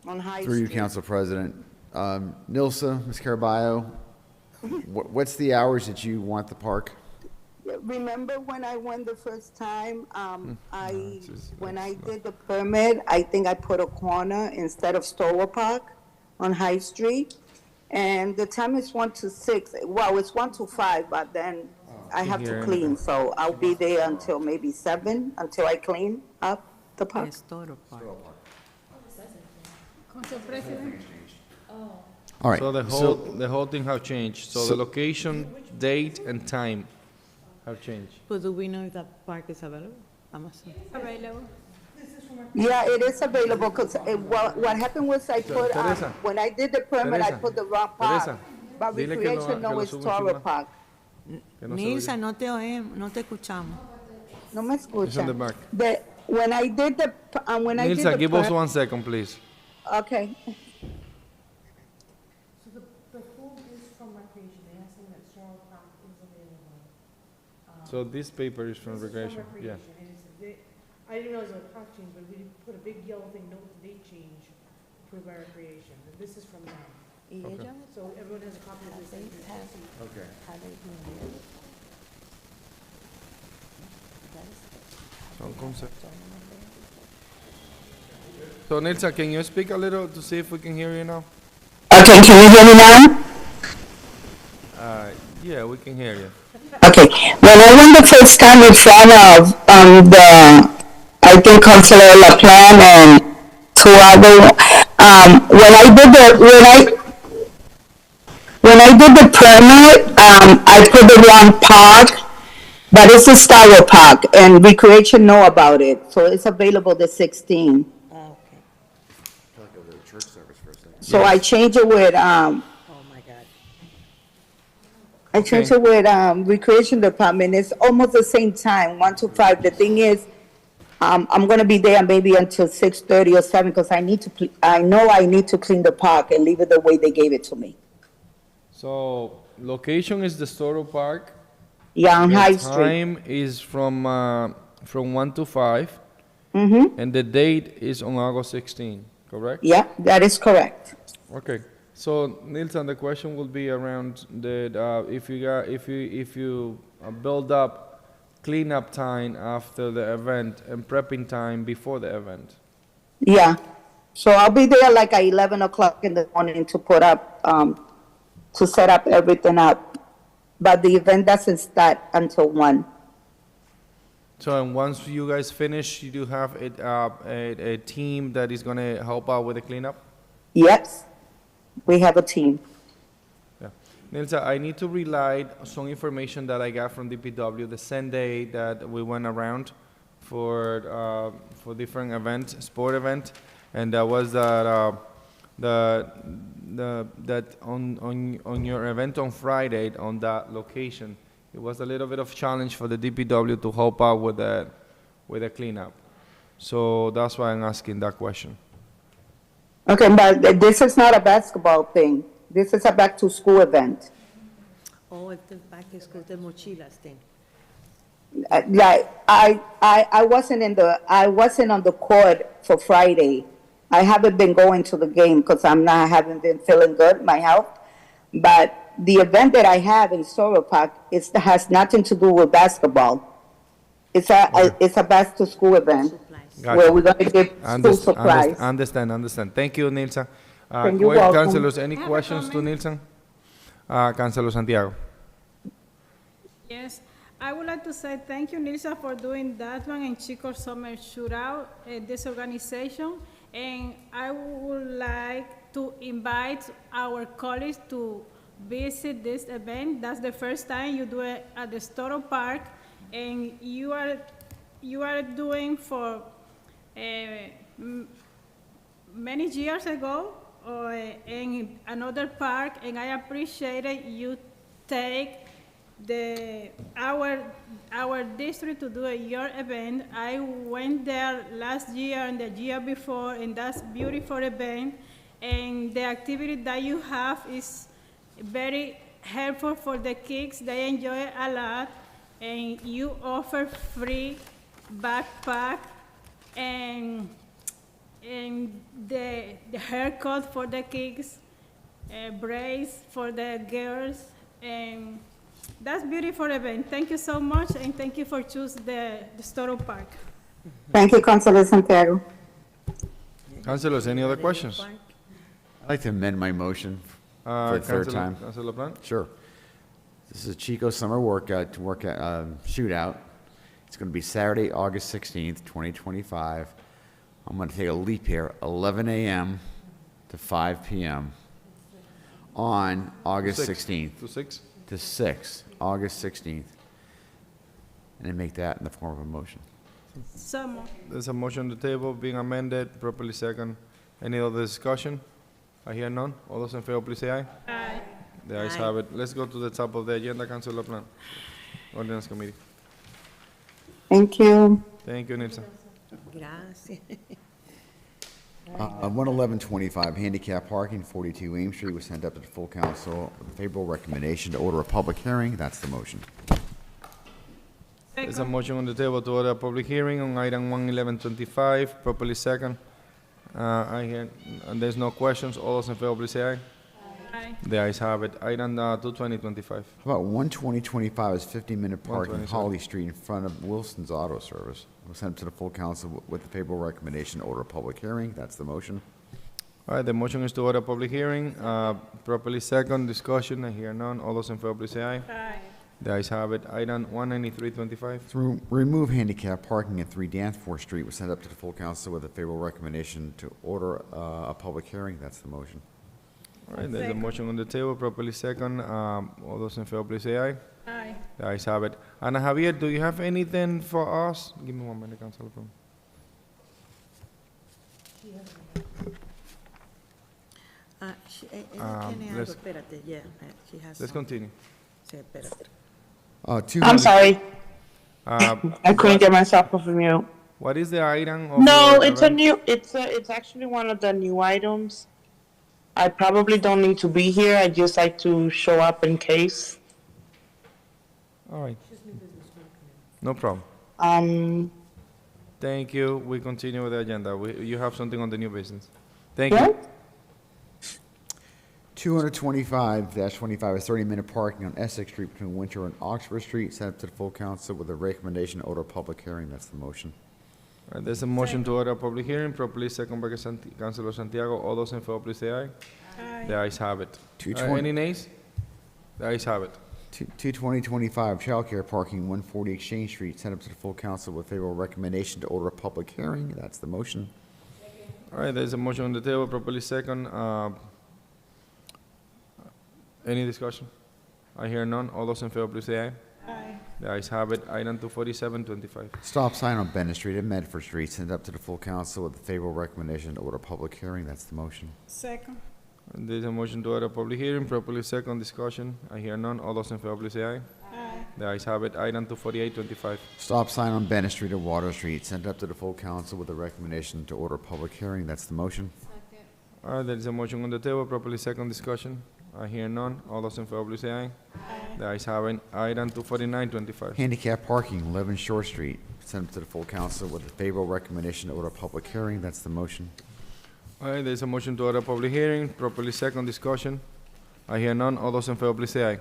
On High Through you, Street. Council President. Nilsa, Ms. Caraballo, what's the hours that you want the park? Remember when I went the first time, when I did the permit, I think I put a corner instead of Stoller Park on High Street. And the time is 1 to 6. Well, it's 1 to 5, but then I have to clean. So I'll be there until maybe 7, until I clean up the park. Yes, Toro Park. Council President. All right. So the whole thing have changed. So the location, date, and time have changed. But do we know if that park is available? Available. Yeah, it is available, because what happened was I put, Teresa. when I did the permit, I Teresa. put the wrong park. Teresa, But dile que lo- Recreation, que no, lo it's suba un Toro chin más. Park. Que no se Nilsa, oye. no te oímos, no te escuchamos. No me It's on the escuchan. back. When I did the, when I did Nilsa, the. give us 1 second, please. Okay. So the form is from Recreation, they're asking that Sorrel Park is available. So this paper is from recreation. Yeah. I didn't know it was a park change, but we put a big yellow thing, note the date change, approved by Recreation. And this is from them. Okay. So everyone has a copy of this. Okay. Son concept. So Nilsa, can you speak a little to see if we can hear you now? Okay, can you hear me now? Yeah, we can hear you. Okay, when I went the first time in front of I think Councilor LaPlante and 2 other, when I did the permit, I put the wrong park, but it's a Starwood Park, and Recreation know about it, so it's available the 16. Oh, okay. I feel like I was at a church service for a second. So I changed it with, Oh, my God. I changed it with Recreation Department. It's almost the same time, 1 to 5. The thing is, I'm gonna be there maybe until 6:30 or 7, because I know I need to clean the park and leave it the way they gave it to me. So location is the Storo Park. Yeah, on The High Street. time is from 1 to 5. Mm-hmm. And the date is on August 16, correct? Yeah, that is correct. Okay. So Nilsson, the question will be around the if you build up cleanup time after the event and prepping time before the event. Yeah. So I'll be there like at 11 o'clock in the morning to put up, to set up everything up. But the event doesn't start until 1. So and once you guys finish, you do have a team that is gonna help out with the cleanup? Yes, we have a team. Yeah. Nilsa, I need to relay some information that I got from DPW the same day that we went around for different events, sport event, and that was that that on your event on Friday on that location, it was a little bit of challenge for the DPW to help out with the cleanup. So that's why I'm asking that question. Okay, but this is not a basketball thing. This is a back-to-school event. Oh, it's the back is good, the mochilas thing. Like, I wasn't on the court for Friday. I haven't been going to the game because haven't been feeling good, my health. But the event that I have in Sorrel Park, has nothing to do with basketball. It's a back-to-school event Gotcha. where we're going to give school supplies. Understand. Thank you, Nilsson. You're welcome. Councilors, any questions to Nilsson? Councilor Santiago. Yes, I would like to say thank you, Nilsa, for doing that one and Chico Summer Shootout, this organization. And I would like to invite our colleagues to visit this event. That's the first time you do it at the Storo Park, and you are you are doing for many years ago in another park, and I appreciated you take our district to do your event. I went there last year and the year before, and that's beautiful event. And the activity that you have is very helpful for the kids. They enjoy it a lot. And you offer free backpack and the haircut for the kids, braids for the girls, and that's beautiful event. Thank you so much, and thank you for choosing the Storo Park. Thank you, Councilor Santiago. Councilors, any other questions? I'd like to amend my motion for the third time. Councilor Plant? Sure. This is a Chico summer shootout. It's going to be Saturday, August 16th, 2025. I'm going to take a leap here, 11 a.m. to 5 p.m. on August 16th. To 6? To 6, August 16th. And then make that in the form of a motion. There's a motion on the table being amended, properly second. Any other discussion? I hear none. All those in favor, please say aye. Aye. The ayes have it. Let's go to the top of the agenda, Councilor Plant. Ordinance Committee. Thank you. Thank you, Nilsa. Gracias. 11125, handicap parking, 42 Ames Street, was sent up to the full council with a favorable recommendation to order a public hearing. That's the motion. There's a motion on the table to order a public hearing on item 11125, properly second. I hear, and there's no questions. All those in favor, please say aye. Aye. The ayes have it. Item 22025. How about 12025 is 50-minute parking 127. Holly Street in front of Wilson's Auto Service. Was sent to the full council with a favorable recommendation to order a public hearing. That's the motion. All right, the motion is to order a public hearing. Properly second, discussion. I hear none. All those in favor, please say aye. Aye. The ayes have it. Item 19325. To remove handicap parking at 3 Danforth Street was sent up to the full council with a favorable recommendation to order a public hearing. That's the motion. All right, there's a motion on the table, properly second. All those in favor, please say aye. Aye. The ayes have it. Ana Javier, do you have anything for us? Give me 1 minute, Councilor. Let's- Let's continue. I'm sorry. Uh, I couldn't get myself off of mute. What is the item? Of No, your it's a event? new, it's actually one of the new items. I probably don't need to be here. I just like to show up in case. All right. No problem. Thank you. We continue with the agenda. You have something on the new business. Thank you. 225-25 is 30-minute parking on Essex Street between Winter and Oxford Street. Sent up to the full council with a recommendation to order a public hearing. That's the motion. All right, there's a motion to order a public hearing, properly second by Councilor Santiago. All those in favor, please say aye. Aye. The ayes have it. 220 Any nays? The ayes have it. 220-25 childcare parking, 140 Exchange Street. Sent up to the full council with favorable recommendation to order a public hearing. That's the motion. All right, there's a motion on the table, properly second. Any discussion? I hear none. All those in favor, please say aye. Aye. The ayes have it. Item 24725. Stop sign on Bennett Street and Medford Street. Sent up to the full council with a favorable recommendation to order a public hearing. That's the motion. Second. And there's a motion to order a public hearing, properly second, discussion. I hear none. All those in favor, please say aye. Aye. The ayes have it. Item 24825. Stop sign on Bennett Street and Water Street. Sent up to the full council with a recommendation to order a public hearing. That's the motion. All right, there is a motion on the table, properly second, discussion. I hear none. All those in favor, please say aye. Aye. The ayes have it. Item 24925. Handicap parking, 11 Shore Street. Sent up to the full council with a favorable recommendation to order a public hearing. That's the motion. All right, there's a motion to order a public hearing, properly second, discussion. I hear none. All those in favor, please say aye.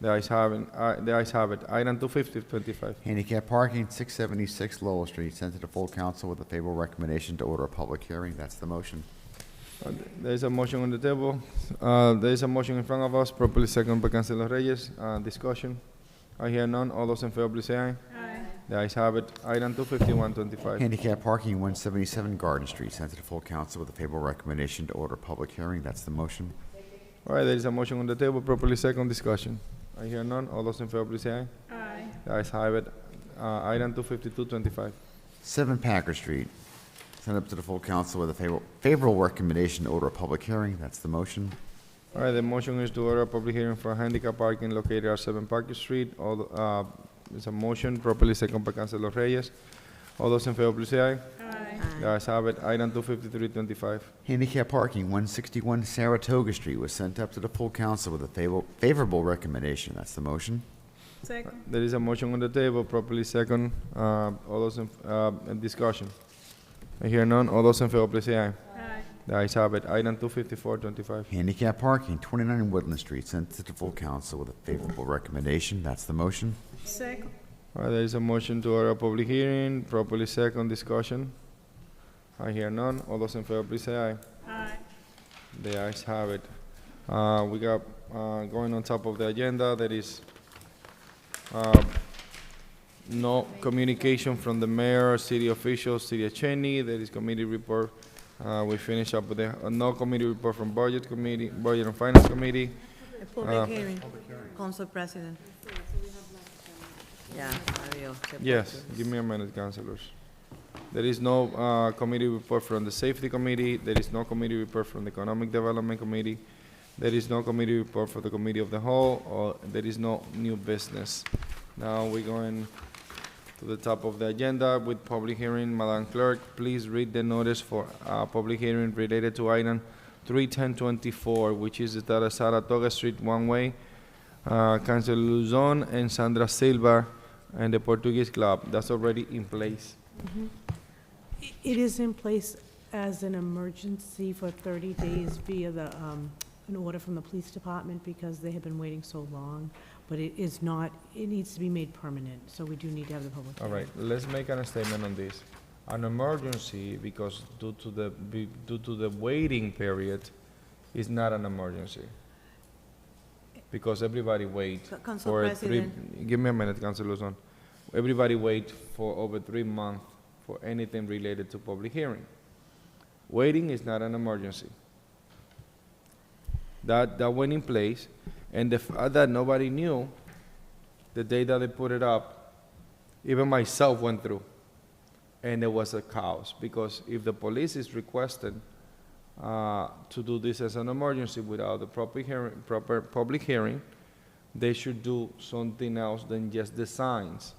The ayes have it. The ayes have it. Item 25025. Handicap parking, 676 Lowell Street. Sent to the full council with a favorable recommendation to order a public hearing. That's the motion. There is a motion on the table. There is a motion in front of us, properly second by Councilor Reyes. Discussion. I hear none. All those in favor, please say aye. Aye. The ayes have it. Item 25125. Handicap parking, 177 Garden Street. Sent to the full council with a favorable recommendation to order a public hearing. That's the motion. All right, there is a motion on the table, properly second, discussion. I hear none. All those in favor, please say aye. Aye. The ayes have it. Item 25225. 7 Packer Street. Send up to the full council with a favorable recommendation to order a public hearing. That's the motion. All right, the motion is to order a public hearing for handicap parking located at 7 Parker Street. It's a motion properly second by Councilor Reyes. All those in favor, please say aye. Aye. The ayes have it. Item 25325. Handicap parking, 161 Saratoga Street, was sent up to the full council with a favorable recommendation. That's the motion. Second. There is a motion on the table, properly second. All those in discussion. I hear none. All those in favor, please say aye. Aye. The ayes have it. Item 25425. Handicap parking, 29 Woodland Street, sent to the full council with a favorable recommendation. That's the motion. Second. All right, there is a motion to order a public hearing, properly second discussion. I hear none. All those in favor, please say aye. Aye. The ayes have it. We got, going on top of the agenda, there is no communication from the mayor, city officials, city attorney. There is committee report. We finish up with no committee report from Budget Committee, Budget and Finance Committee. A public hearing. Council President. Yeah, Mario. Yes, give me a minute, councilors. There is no committee report from the Safety Committee. There is no committee report from the Economic Development Committee. There is no committee report for the Committee of the Whole, or there is no new business. Now we're going to the top of the agenda with public hearing. Madam Clerk, please read the notice for public hearing related to item 31024, which is the Saratoga Street one-way. Councilor Luzon and Sandra Silva and the Portuguese Club. That's already in place. It is in place as an emergency for 30 days via an order from the police department because they have been waiting so long. But it is not, it needs to be made permanent, so we do need to have the public. All right, let's make a statement on this. An emergency, because due to the waiting period, is not an emergency. Because everybody wait Council for President. give me a minute, Councilor Luzon. Everybody wait for over 3 months for anything related to public hearing. Waiting is not an emergency. That went in place, and the fact that nobody knew the day that they put it up, even myself went through, and there was a chaos, because if the police is requested to do this as an emergency without the proper public hearing, they should do something else than just the signs.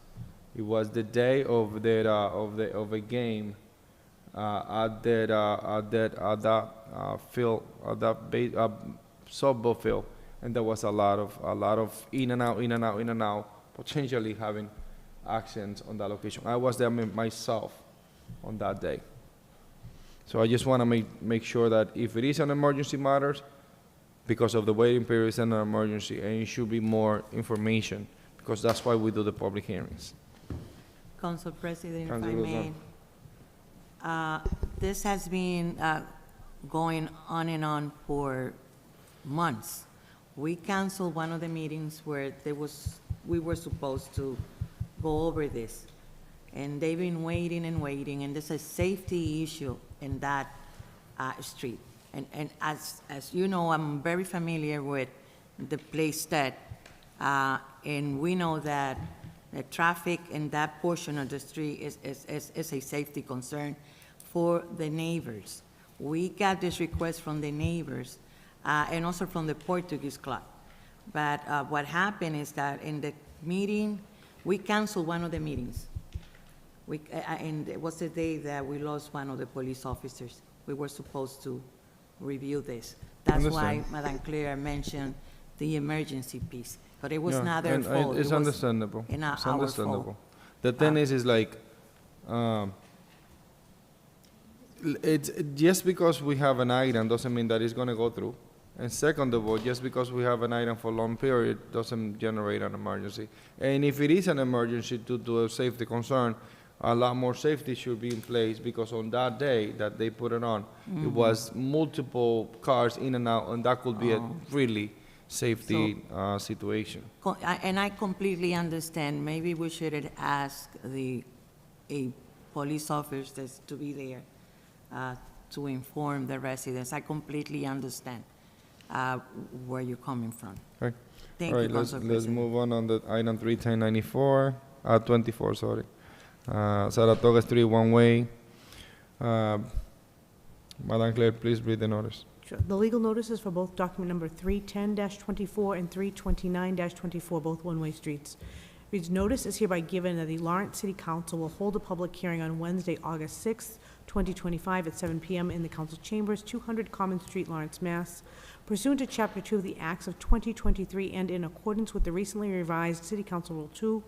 It was the day of a game at that field, at that softball field, and there was a lot of in and out, potentially having accidents on that location. I was there myself on that day. So I just want to make sure that if it is an emergency matters, because of the waiting period, it's an emergency, and it should be more information, because that's why we do the public hearings. Council President, if I Councilor may. Luzon. This has been going on and on for months. We canceled one of the meetings where we were supposed to go over this. And they've been waiting and waiting, and there's a safety issue in that street. And as you know, I'm very familiar with the place that, and we know that the traffic in that portion of the street is a safety concern for the neighbors. We got this request from the neighbors and also from the Portuguese Club. But what happened is that in the meeting, we canceled one of the meetings. And it was the day that we lost one of the police officers. We were supposed to review this. That's why Madam Claire mentioned the emergency piece. But it was Yeah, not their and fault. It's It was understandable. not It's our understandable. fault. The thing is like, it's just because we have an item doesn't mean that it's going to go through. And second of all, just because we have an item for a long period doesn't generate an emergency. And if it is an emergency due to a safety concern, a lot more safety should be in place, because on that day that they put it on, it was multiple cars in and out, and that could be a really safety situation. And I completely understand. Maybe we should ask a police officers to be there to inform the residents. I completely understand where you're coming from. Okay. Thank All you, right, Council let's President. move on the item 31094. 24, sorry. Saratoga Street, one way. Madam Clerk, please read the notice. Sure. The legal notices for both document number 310-24 and 329-24, both one-way streets. Reads, notice is hereby given that the Lawrence City Council will hold a public hearing on Wednesday, August 6th, 2025 at 7 p.m. in the council chambers, 200 Common Street, Lawrence, Mass. Pursuant to Chapter 2 of the Acts of 2023 and in accordance with the recently revised City Council Rule 2,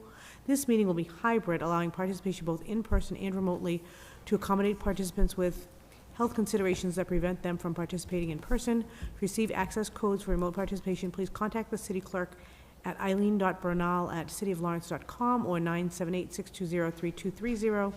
this meeting will be hybrid, allowing participation both in person and remotely to accommodate participants with health considerations that prevent them from participating in person. To receive access codes for remote participation, please contact the city clerk at eileen.bernal@cityoflawrence.com or 978-620-3230,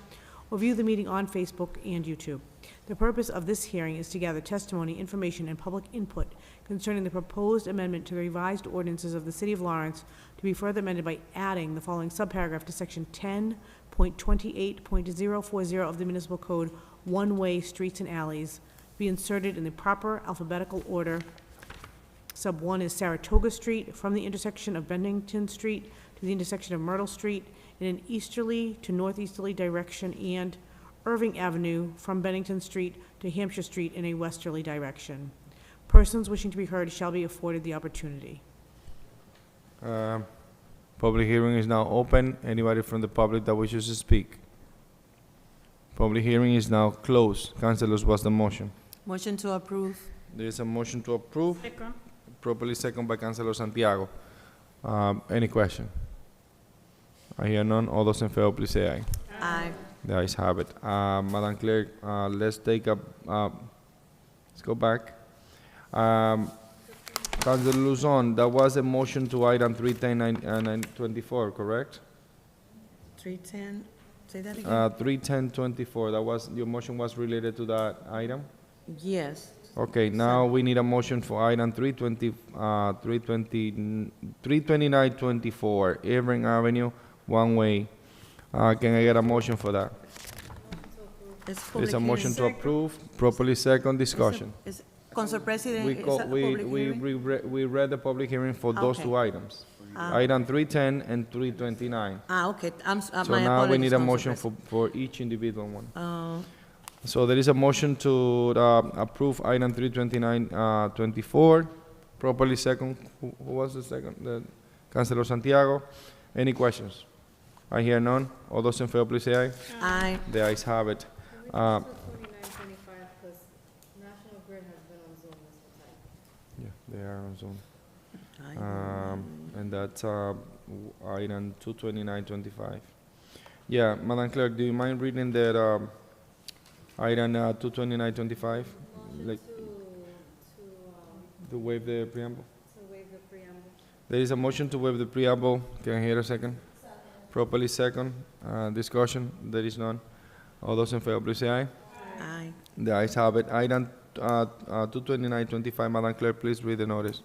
or view the meeting on Facebook and YouTube. The purpose of this hearing is to gather testimony, information, and public input concerning the proposed amendment to the revised ordinances of the City of Lawrence, to be further amended by adding the following subparagraph to Section 10.28.040 of the Municipal Code, one-way streets and alleys, be inserted in the proper alphabetical order. Sub 1 is Saratoga Street, from the intersection of Bennington Street to the intersection of Myrtle Street in an easterly to northeasterly direction, and Irving Avenue from Bennington Street to Hampshire Street in a westerly direction. Persons wishing to be heard shall be afforded the opportunity. Public hearing is now open. Anybody from the public that wishes to speak? Public hearing is now closed. Councilors, what's the motion? Motion to approve. There is a motion to approve. Second. Properly second by Councilor Santiago. Any question? I hear none. All those in favor, please say aye. Aye. The ayes have it. Madam Clerk, let's take up, let's go back. Councilor Luzon, that was a motion to item 310-924, correct? 310, say that again? 310-24, that was, your motion was related to that item? Yes. Okay, now we need a motion for item 329-24, Irving Avenue, one way. Can I get a motion for that? There's a motion to approve, properly second discussion. Council President, We is call, that a public hearing? we read the public hearing for those Okay. two items. Item 310 and 329. Okay, So my now we apologies, need a Council motion President. for each individual one. Uh, So there is a motion to approve item 329-24, properly second. Who was the second? Councilor Santiago. Any questions? I hear none. All those in favor, please say aye. Aye. The ayes have it. Yeah, they are on Zoom. And that's item 229-25. Yeah, Madam Clerk, do you mind reading that item 229-25? Like, to waive the preamble? There is a motion to waive the preamble. Can I hear a second? Properly second. Discussion. There is none. All those in favor, please say aye. Aye. The ayes have it. Item 229-25, Madam Clerk, please read the notice.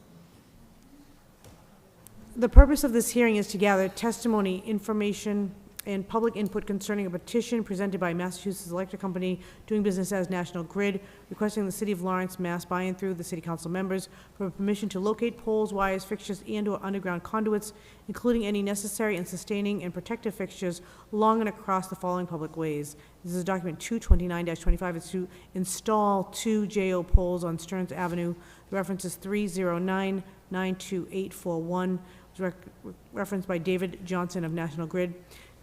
The purpose of this hearing is to gather testimony, information, and public input concerning a petition presented by Massachusetts Electric Company doing business as National Grid, requesting the City of Lawrence, Mass. by and through the City Council members for permission to locate poles, wires, fixtures, and/or underground conduits, including any necessary and sustaining and protective fixtures along and across the following public ways. This is document 229-25. It's to install 2 JO poles on Stearns Avenue. The reference is 309-92841. It was referenced by David Johnson of National Grid.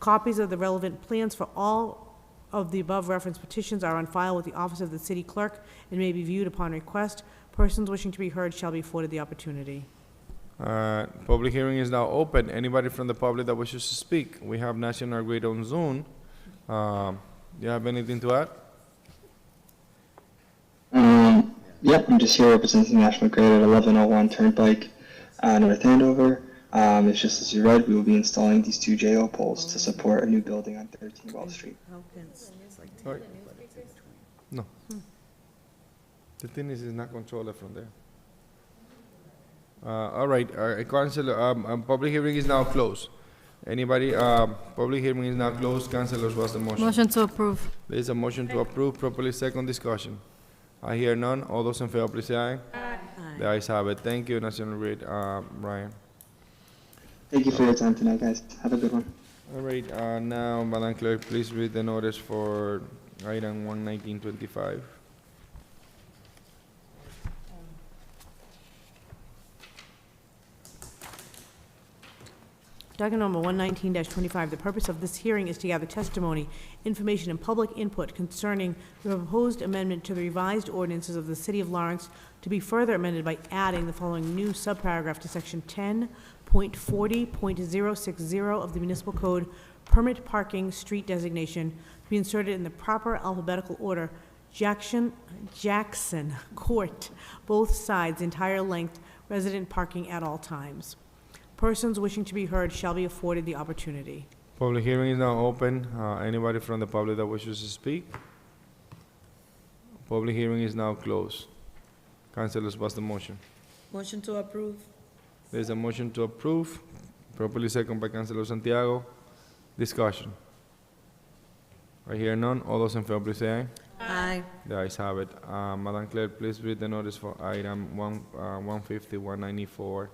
Copies of the relevant plans for all of the above referenced petitions are on file with the Office of the City Clerk and may be viewed upon request. Persons wishing to be heard shall be afforded the opportunity. Public hearing is now open. Anybody from the public that wishes to speak? We have National Grid on Zoom. Do you have anything to add? Yep, I'm just here representing National Grid at 1101 Turnpike, North Andover. It's just as you read, we will be installing these 2 JO poles to support a new building on 13 Wall Street. Right. No. The thing is, it's not controlled from there. All right, Councilor, public hearing is now closed. Anybody, public hearing is now closed. Councilors, what's the motion? Motion to approve. There is a motion to approve, properly second discussion. I hear none. All those in favor, please say aye. Aye. The ayes have it. Thank you, National Grid. Ryan. Thank you for your time tonight, guys. Have a good one. All right, now, Madam Clerk, please read the notice for item 11925. Document number 119-25, the purpose of this hearing is to gather testimony, information, and public input concerning the proposed amendment to the revised ordinances of the City of Lawrence to be further amended by adding the following new subparagraph to section 10.40.060 of the Municipal Code, permit parking street designation to be inserted in the proper alphabetical order, Jackson Court, both sides, entire length, resident parking at all times. Persons wishing to be heard shall be afforded the opportunity. Public hearing is now open. Anybody from the public that wishes to speak? Public hearing is now closed. Councilors, what's the motion? Motion to approve. There's a motion to approve, properly second by Councilor Santiago. Discussion. I hear none. All those in favor, please say aye. Aye. The ayes have it. Madam Clerk, please read the notice for item 150, 194,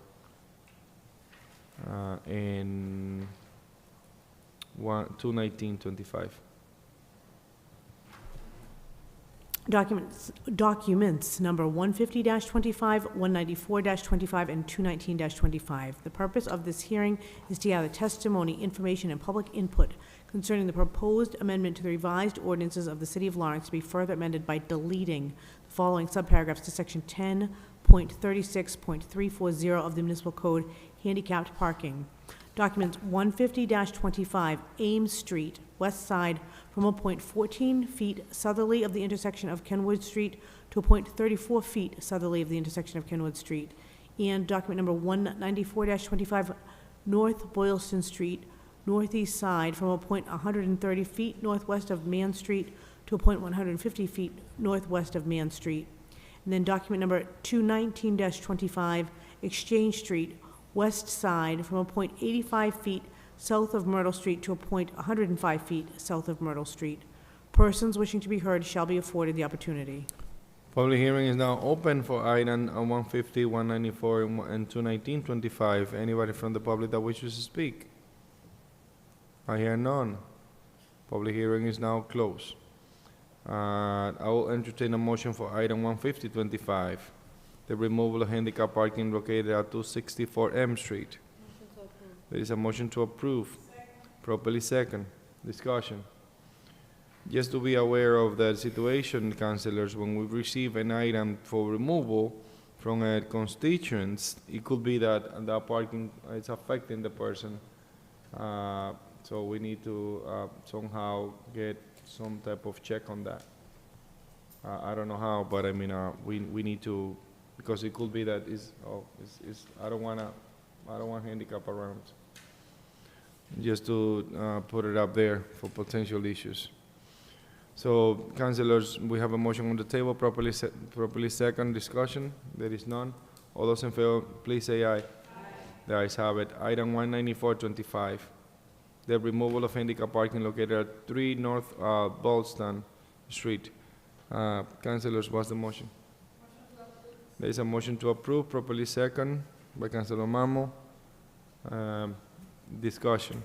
and 21925. Documents number 150-25, 194-25, and 219-25. The purpose of this hearing is to gather testimony, information, and public input concerning the proposed amendment to the revised ordinances of the City of Lawrence to be further amended by deleting the following subparagraphs to section 10.36.340 of the Municipal Code, handicapped parking. Documents 150-25, Ames Street, west side, from a point 14 feet southerly of the intersection of Kenwood Street to a point 34 feet southerly of the intersection of Kenwood Street. And document number 194-25, North Boylston Street, northeast side, from a point 130 feet northwest of Man Street to a point 150 feet northwest of Man Street. And then document number 219-25, Exchange Street, west side, from a point 85 feet south of Myrtle Street to a point 105 feet south of Myrtle Street. Persons wishing to be heard shall be afforded the opportunity. Public hearing is now open for item 150, 194, and 21925. Anybody from the public that wishes to speak? I hear none. Public hearing is now closed. I will entertain a motion for item 15025, the removal of handicap parking located at 264 M Street. There is a motion to approve. Properly second. Discussion. Just to be aware of the situation, councilors, when we receive an item for removal from a constituent, it could be that that parking is affecting the person. So we need to somehow get some type of check on that. I don't know how, but I mean, we need to, because it could be that I don't want handicap around. Just to put it up there for potential issues. So, councilors, we have a motion on the table, properly second. Discussion. There is none. All those in favor, please say aye. Aye. The ayes have it. Item 19425, the removal of handicap parking located at 3 North Boylston Street. Councilors, what's the motion? There is a motion to approve, properly second by Councilor Marmo. Discussion.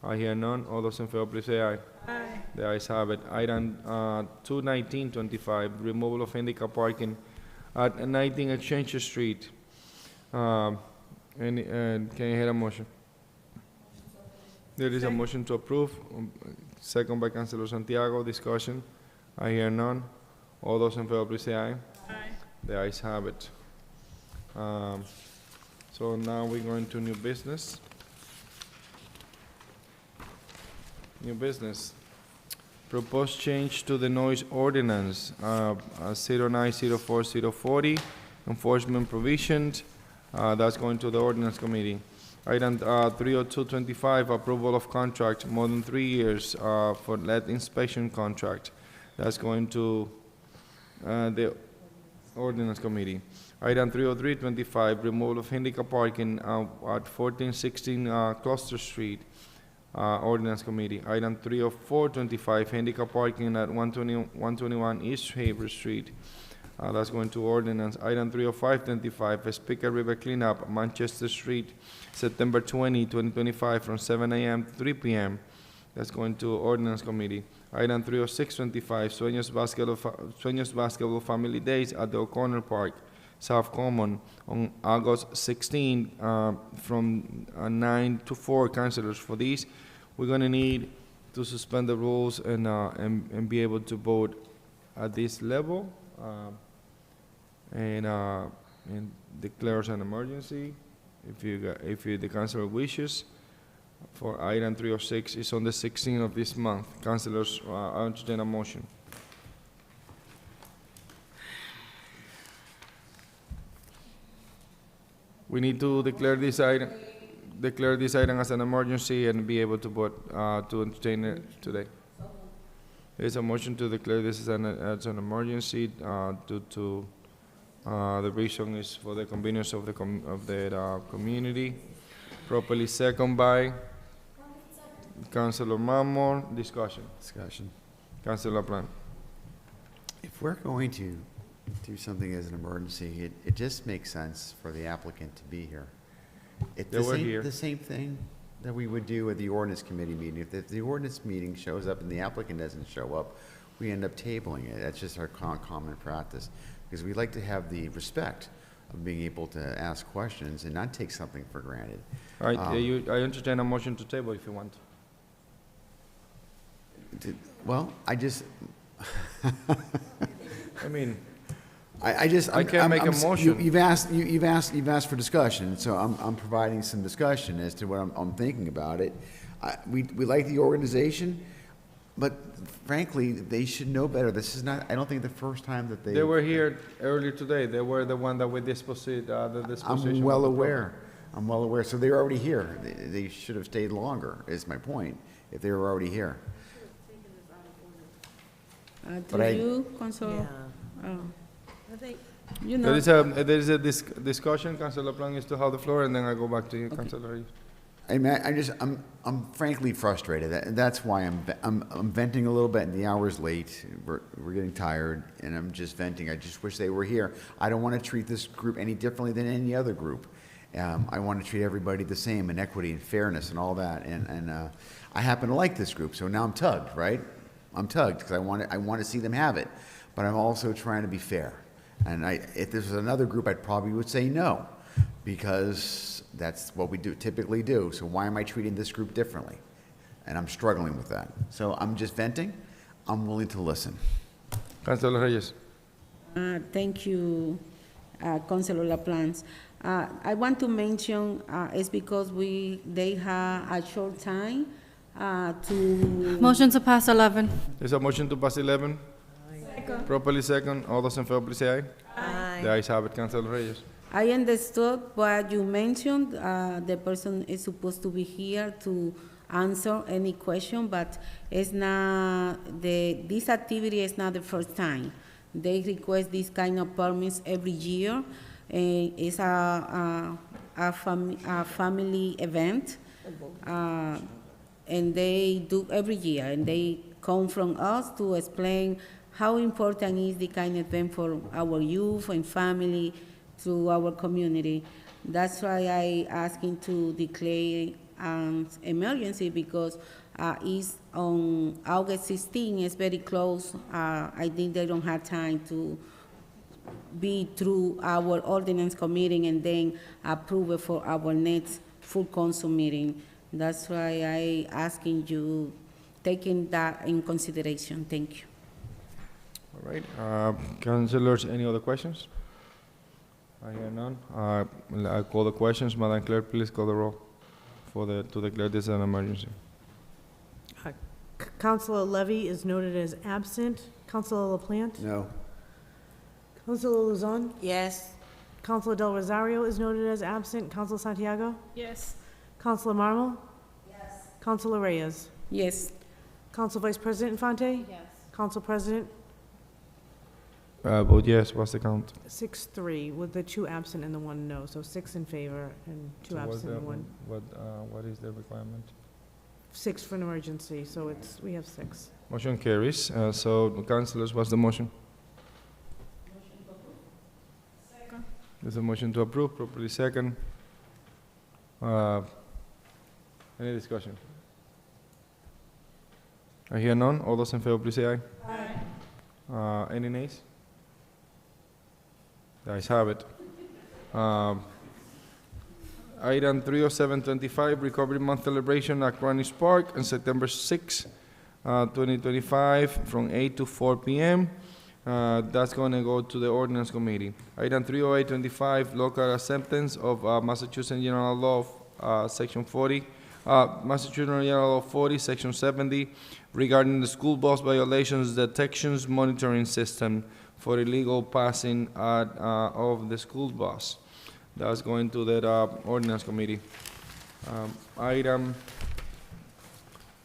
I hear none. All those in favor, please say aye. Aye. The ayes have it. Item 21925, removal of handicap parking at 19 Exchange Street. Can you hear a motion? There is a motion to approve, second by Councilor Santiago. Discussion. I hear none. All those in favor, please say aye. Aye. The ayes have it. So now we're going to new business. New business. Proposed change to the noise ordinance, 0904-040, enforcement provisions. That's going to the ordinance committee. Item 30225, approval of contract more than 3 years for lead inspection contract. That's going to the ordinance committee. Item 30325, removal of handicap parking at 1416 Cluster Street. Ordinance Committee. Item 30425, handicap parking at 121 East Haver Street. That's going to ordinance. Item 30525, Speaker River Cleanup, Manchester Street, September 20, 2025, from 7 a.m. to 3 p.m. That's going to ordinance committee. Item 30625, Sueños Basketball Family Days at the O'Connor Park, South Common, on August 16, from 9 to 4. Councilors, for these, we're going to need to suspend the rules and be able to vote at this level, and declares an emergency if the councilor wishes. For item 306 is on the 16th of this month. Councilors, I entertain a motion. We need to declare this item as an emergency and be able to vote to entertain it today. There's a motion to declare this as an emergency due to the reason is for the convenience of the community. Properly second by Councilor Mamor. Discussion. Councilor LaPlante. If we're going to do something as an emergency, it just makes sense for the applicant to be here. It's the same thing that we would do at the ordinance committee meeting. If the ordinance meeting shows up and the applicant doesn't show up, we end up tabling it. That's just our common practice, because we like to have the respect of being able to ask questions and not take something for granted. All right, I entertain a motion to table if you want. Well, I just... I mean... I can't make a motion. You've asked for discussion, so I'm providing some discussion as to what I'm thinking about it. We like the organization, but frankly, they should know better. This is not, I don't think, the first time that They were here earlier today. They were the one that we disposition. I'm well aware. I'm well aware. So they're already here. They should have stayed longer, is my point, if they were already here. Council? You There know, is a discussion. Councilor LaPlante is to have the floor, and then I go back to you, Councilor Reyes. I mean, I'm frankly frustrated. That's why I'm venting a little bit, and the hour's late. We're getting tired, and I'm just venting. I just wish they were here. I don't want to treat this group any differently than any other group. I want to treat everybody the same, in equity and fairness and all that. And I happen to like this group, so now I'm tugged, right? I'm tugged because I want to see them have it, but I'm also trying to be fair. And if this was another group, I probably would say no, because that's what we typically do. So why am I treating this group differently? And I'm struggling with that. So I'm just venting. I'm willing to listen. Councilor Reyes. thank you, Councilor LaPlante. I want to mention it's because they have a short time to... Motion to pass 11. There's a motion to pass 11. Second. Properly second. All those in favor, please say aye. Aye. The ayes have it, Councilor Reyes. I understood what you mentioned. The person is supposed to be here to answer any question, but it's not this activity is not the first time. They request this kind of permits every year. It's a family event, and they do every year, and they come from us to explain how important is the kind of event for our youth and family to our community. That's why I asking to declare an emergency, because it's on August 16, it's very close. I think they don't have time to be through our ordinance committee and then approve it for our next full council meeting. That's why I asking you, taking that in consideration. Thank you. All right. Councilors, any other questions? I hear none. I call the questions. Madam Clerk, please call the roll to declare this an emergency. Councilor Levy is noted as absent. Councilor LaPlante? No. Councilor Luzon? Yes. Councilor Del Rosario is noted as absent. Councilor Santiago? Yes. Councilor Marmol? Yes. Councilor Reyes? Yes. Council Vice President Infante? Yes. Council President? Vote yes. What's the count? 6-3, with the 2 absent and the 1 no. So 6 in favor and 2 absent and 1. What is the requirement? 6 for an emergency, so we have 6. Motion carries. So, councilors, what's the motion? There's a motion to approve, properly second. Any discussion? I hear none. All those in favor, please say aye. Aye. Any nays? The ayes have it. Item 30725, Recovery Month celebration at Greenwich Park on September 6, 2025, from 8 to 4 p.m. That's going to go to the Ordinance Committee. Item 30825, local acceptance of Massachusetts General Law, Section 40, Massachusetts General Law 40, Section 70, regarding the school bus violations detections monitoring system for illegal passing of the school bus. That's going to the Ordinance Committee. Item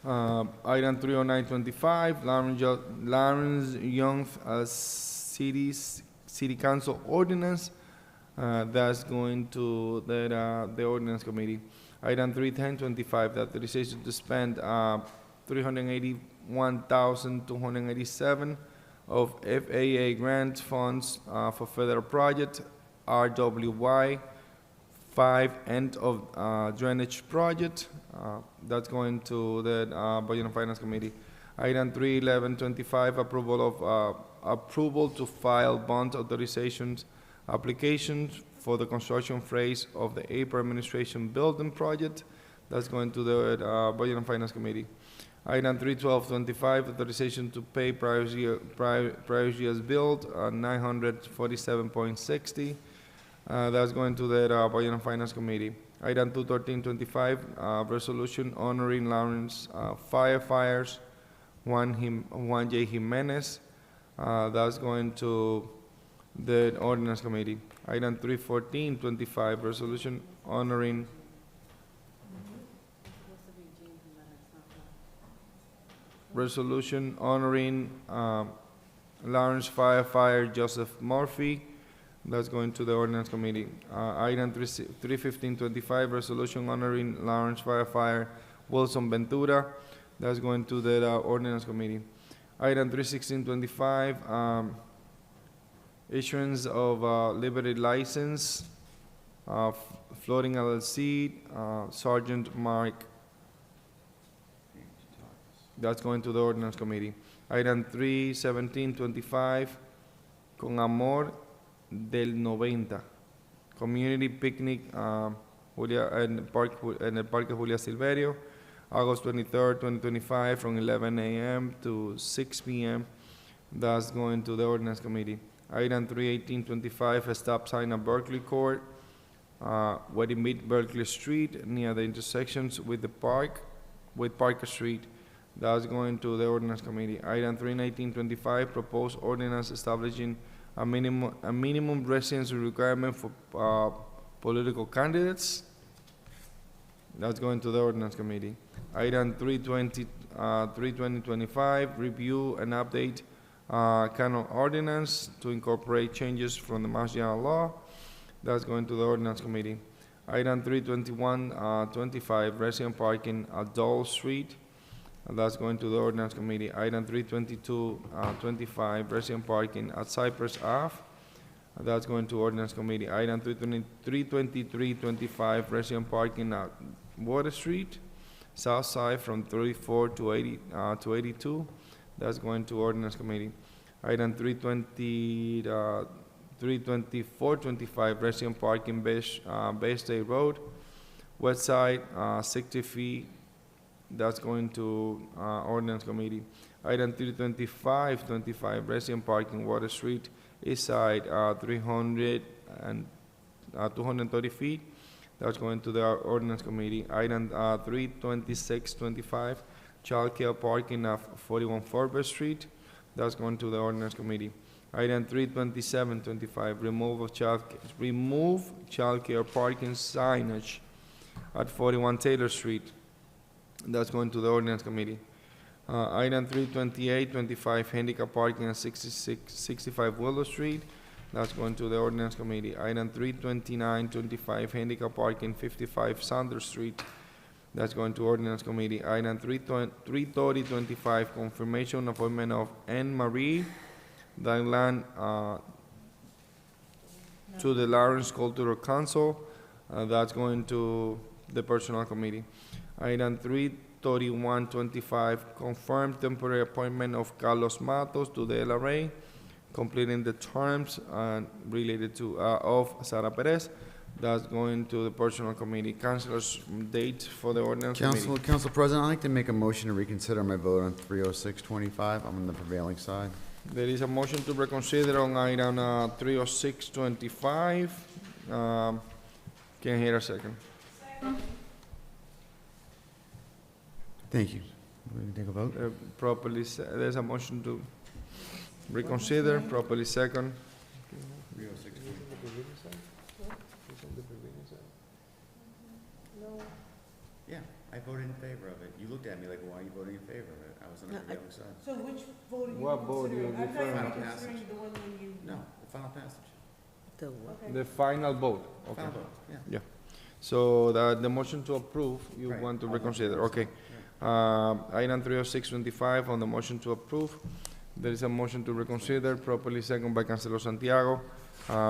30925, Lawrence Young City Council Ordinance. That's going to the Ordinance Committee. Item 31025, the authorization to spend $381,287 of FAA grant funds for federal project RWY 5 end of drainage project. That's going to the Budget and Finance Committee. Item 31125, approval to file bond authorizations applications for the construction phase of the April Administration Building Project. That's going to the Budget and Finance Committee. Item 31225, authorization to pay prior year's bill, $947.60. That's going to the Budget and Finance Committee. Item 21325, resolution honoring Lawrence firefighters, Juan J. Jimenez. That's going to the Ordinance Committee. Item 31425, resolution honoring Lawrence firefighter Joseph Murphy. That's going to the Ordinance Committee. Item 31525, resolution honoring Lawrence firefighter Wilson Ventura. That's going to the Ordinance Committee. Item 31625, issuance of Liberty license, Floating LLC, Sergeant Mark. That's going to the Ordinance Committee. Item 31725, Con Amor del 90, community picnic en el Parque Julia Silverio, August 23rd, 2025, from 11 a.m. to 6 p.m. That's going to the Ordinance Committee. Item 31825, a stop sign at Berkeley Court, where it meet Berkeley Street near the intersections with the park, with Parker Street. That's going to the Ordinance Committee. Item 31925, proposed ordinance establishing a minimum residency requirement for political candidates. That's going to the Ordinance Committee. Item 32025, review and update canon ordinance to incorporate changes from the Mass General Law. That's going to the Ordinance Committee. Item 32125, resident parking at Dole Street. That's going to the Ordinance Committee. Item 32225, resident parking at Cypress Ave. That's going to Ordinance Committee. Item 32325, resident parking at Water Street, South Side from 34 to 82. That's going to Ordinance Committee. Item 32425, resident parking Bay State Road, West Side, 60 feet. That's going to Ordinance Committee. Item 32525, resident parking Water Street, East Side, 230 feet. That's going to the Ordinance Committee. Item 32625, childcare parking of 41 Forbes Street. That's going to the Ordinance Committee. Item 32725, remove childcare parking signage at 41 Taylor Street. That's going to the Ordinance Committee. Item 32825, handicap parking at 65 Willow Street. That's going to the Ordinance Committee. Item 32925, handicap parking 55 Saunders Street. That's going to Ordinance Committee. Item 33025, confirmation appointment of Anne Marie Daglan to the Lawrence Cultural Council. That's going to the Personnel Committee. Item 33125, confirm temporary appointment of Carlos Matos to the LRA, completing the terms related to of Sara Perez. That's going to the Personnel Committee. Councilors, date for the Ordinance Committee. Council President, I'd like to make a motion to reconsider my vote on 30625. I'm on the prevailing side. There is a motion to reconsider on item 30625. Can I hear a second? Thank you. We can take a vote. There's a motion to reconsider, properly second. Yeah, I voted in favor of it. You looked at me like, why are you voting in favor of it? I was on the prevailing side. So which vote are you What vote you considering? I'm referring not to? considering the one when you. No, the final passage. The final vote, okay. Final vote, yeah. Yeah. So the motion to approve, you Right. want to I'll reconsider, reconsider, okay. Item 30625 on the motion to approve. There is a motion to reconsider, properly second by Councilor Santiago.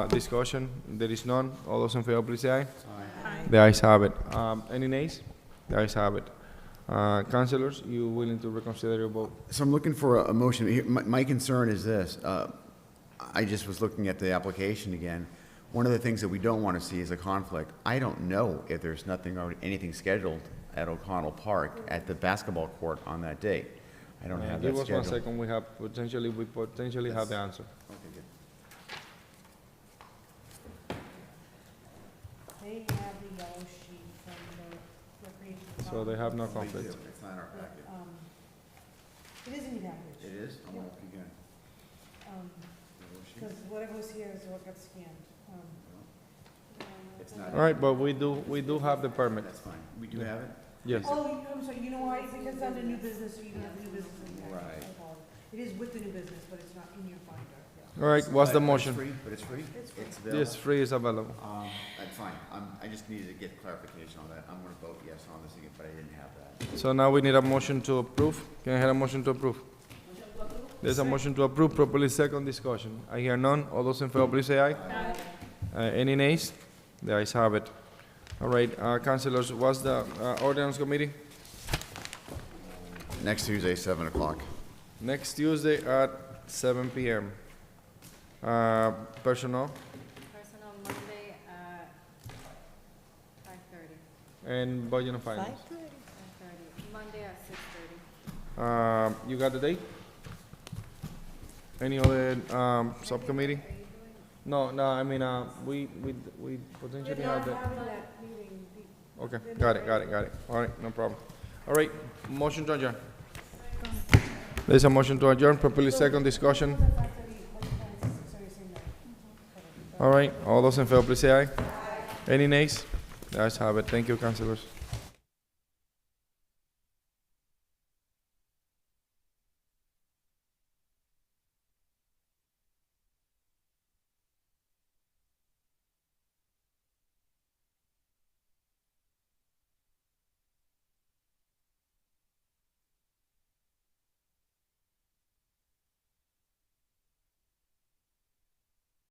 Discussion, there is none. All those in favor, please say aye. Aye. The ayes have it. Any nays? The ayes have it. Councilors, you willing to reconsider your vote? So I'm looking for a motion. My concern is this. I just was looking at the application again. One of the things that we don't want to see is a conflict. I don't know if there's anything scheduled at O'Connell Park at the basketball court on that date. I don't have that Give us scheduled. 1 second, we potentially have the answer. Okay, good. They have the yellow sheet from the recreation. So they have no We do. conflict. It's not in our packet. It is in your package. It is? I'm gonna look again. Because whatever was here is what got scanned. It's not. All right, but we do have the permit. That's fine. We do have it? Yes. Oh, I'm sorry, you know why? Because it's under new business, so you don't have the new business in your package. Right. I apologize. It is with the new business, but it's not in your binder. Yeah. All right, what's the But motion? But it's free? It's free. It's available? Yes, free is available. That's fine. I just needed to get clarification on that. I'm gonna vote yes on this, but I didn't have that. So now we need a motion to approve. Can I have a motion to approve? There's a motion to approve, properly second discussion. I hear none. All those in favor, please say aye. Aye. Any nays? The ayes have it. All right, councilors, what's the ordinance committee? Next Tuesday, 7 o'clock. Next Tuesday at 7 p.m. Personnel Personal Monday at 5:30. and budget and finance. 5:30. Monday at 6:30. You got the date? Any other subcommittee? No, I mean, we potentially have that. Okay, got it. All right, no problem. All right, motion to adjourn. There's a motion to adjourn, properly second discussion. All right, all those in favor, please say aye. Any nays? The ayes have it. Thank you, councilors.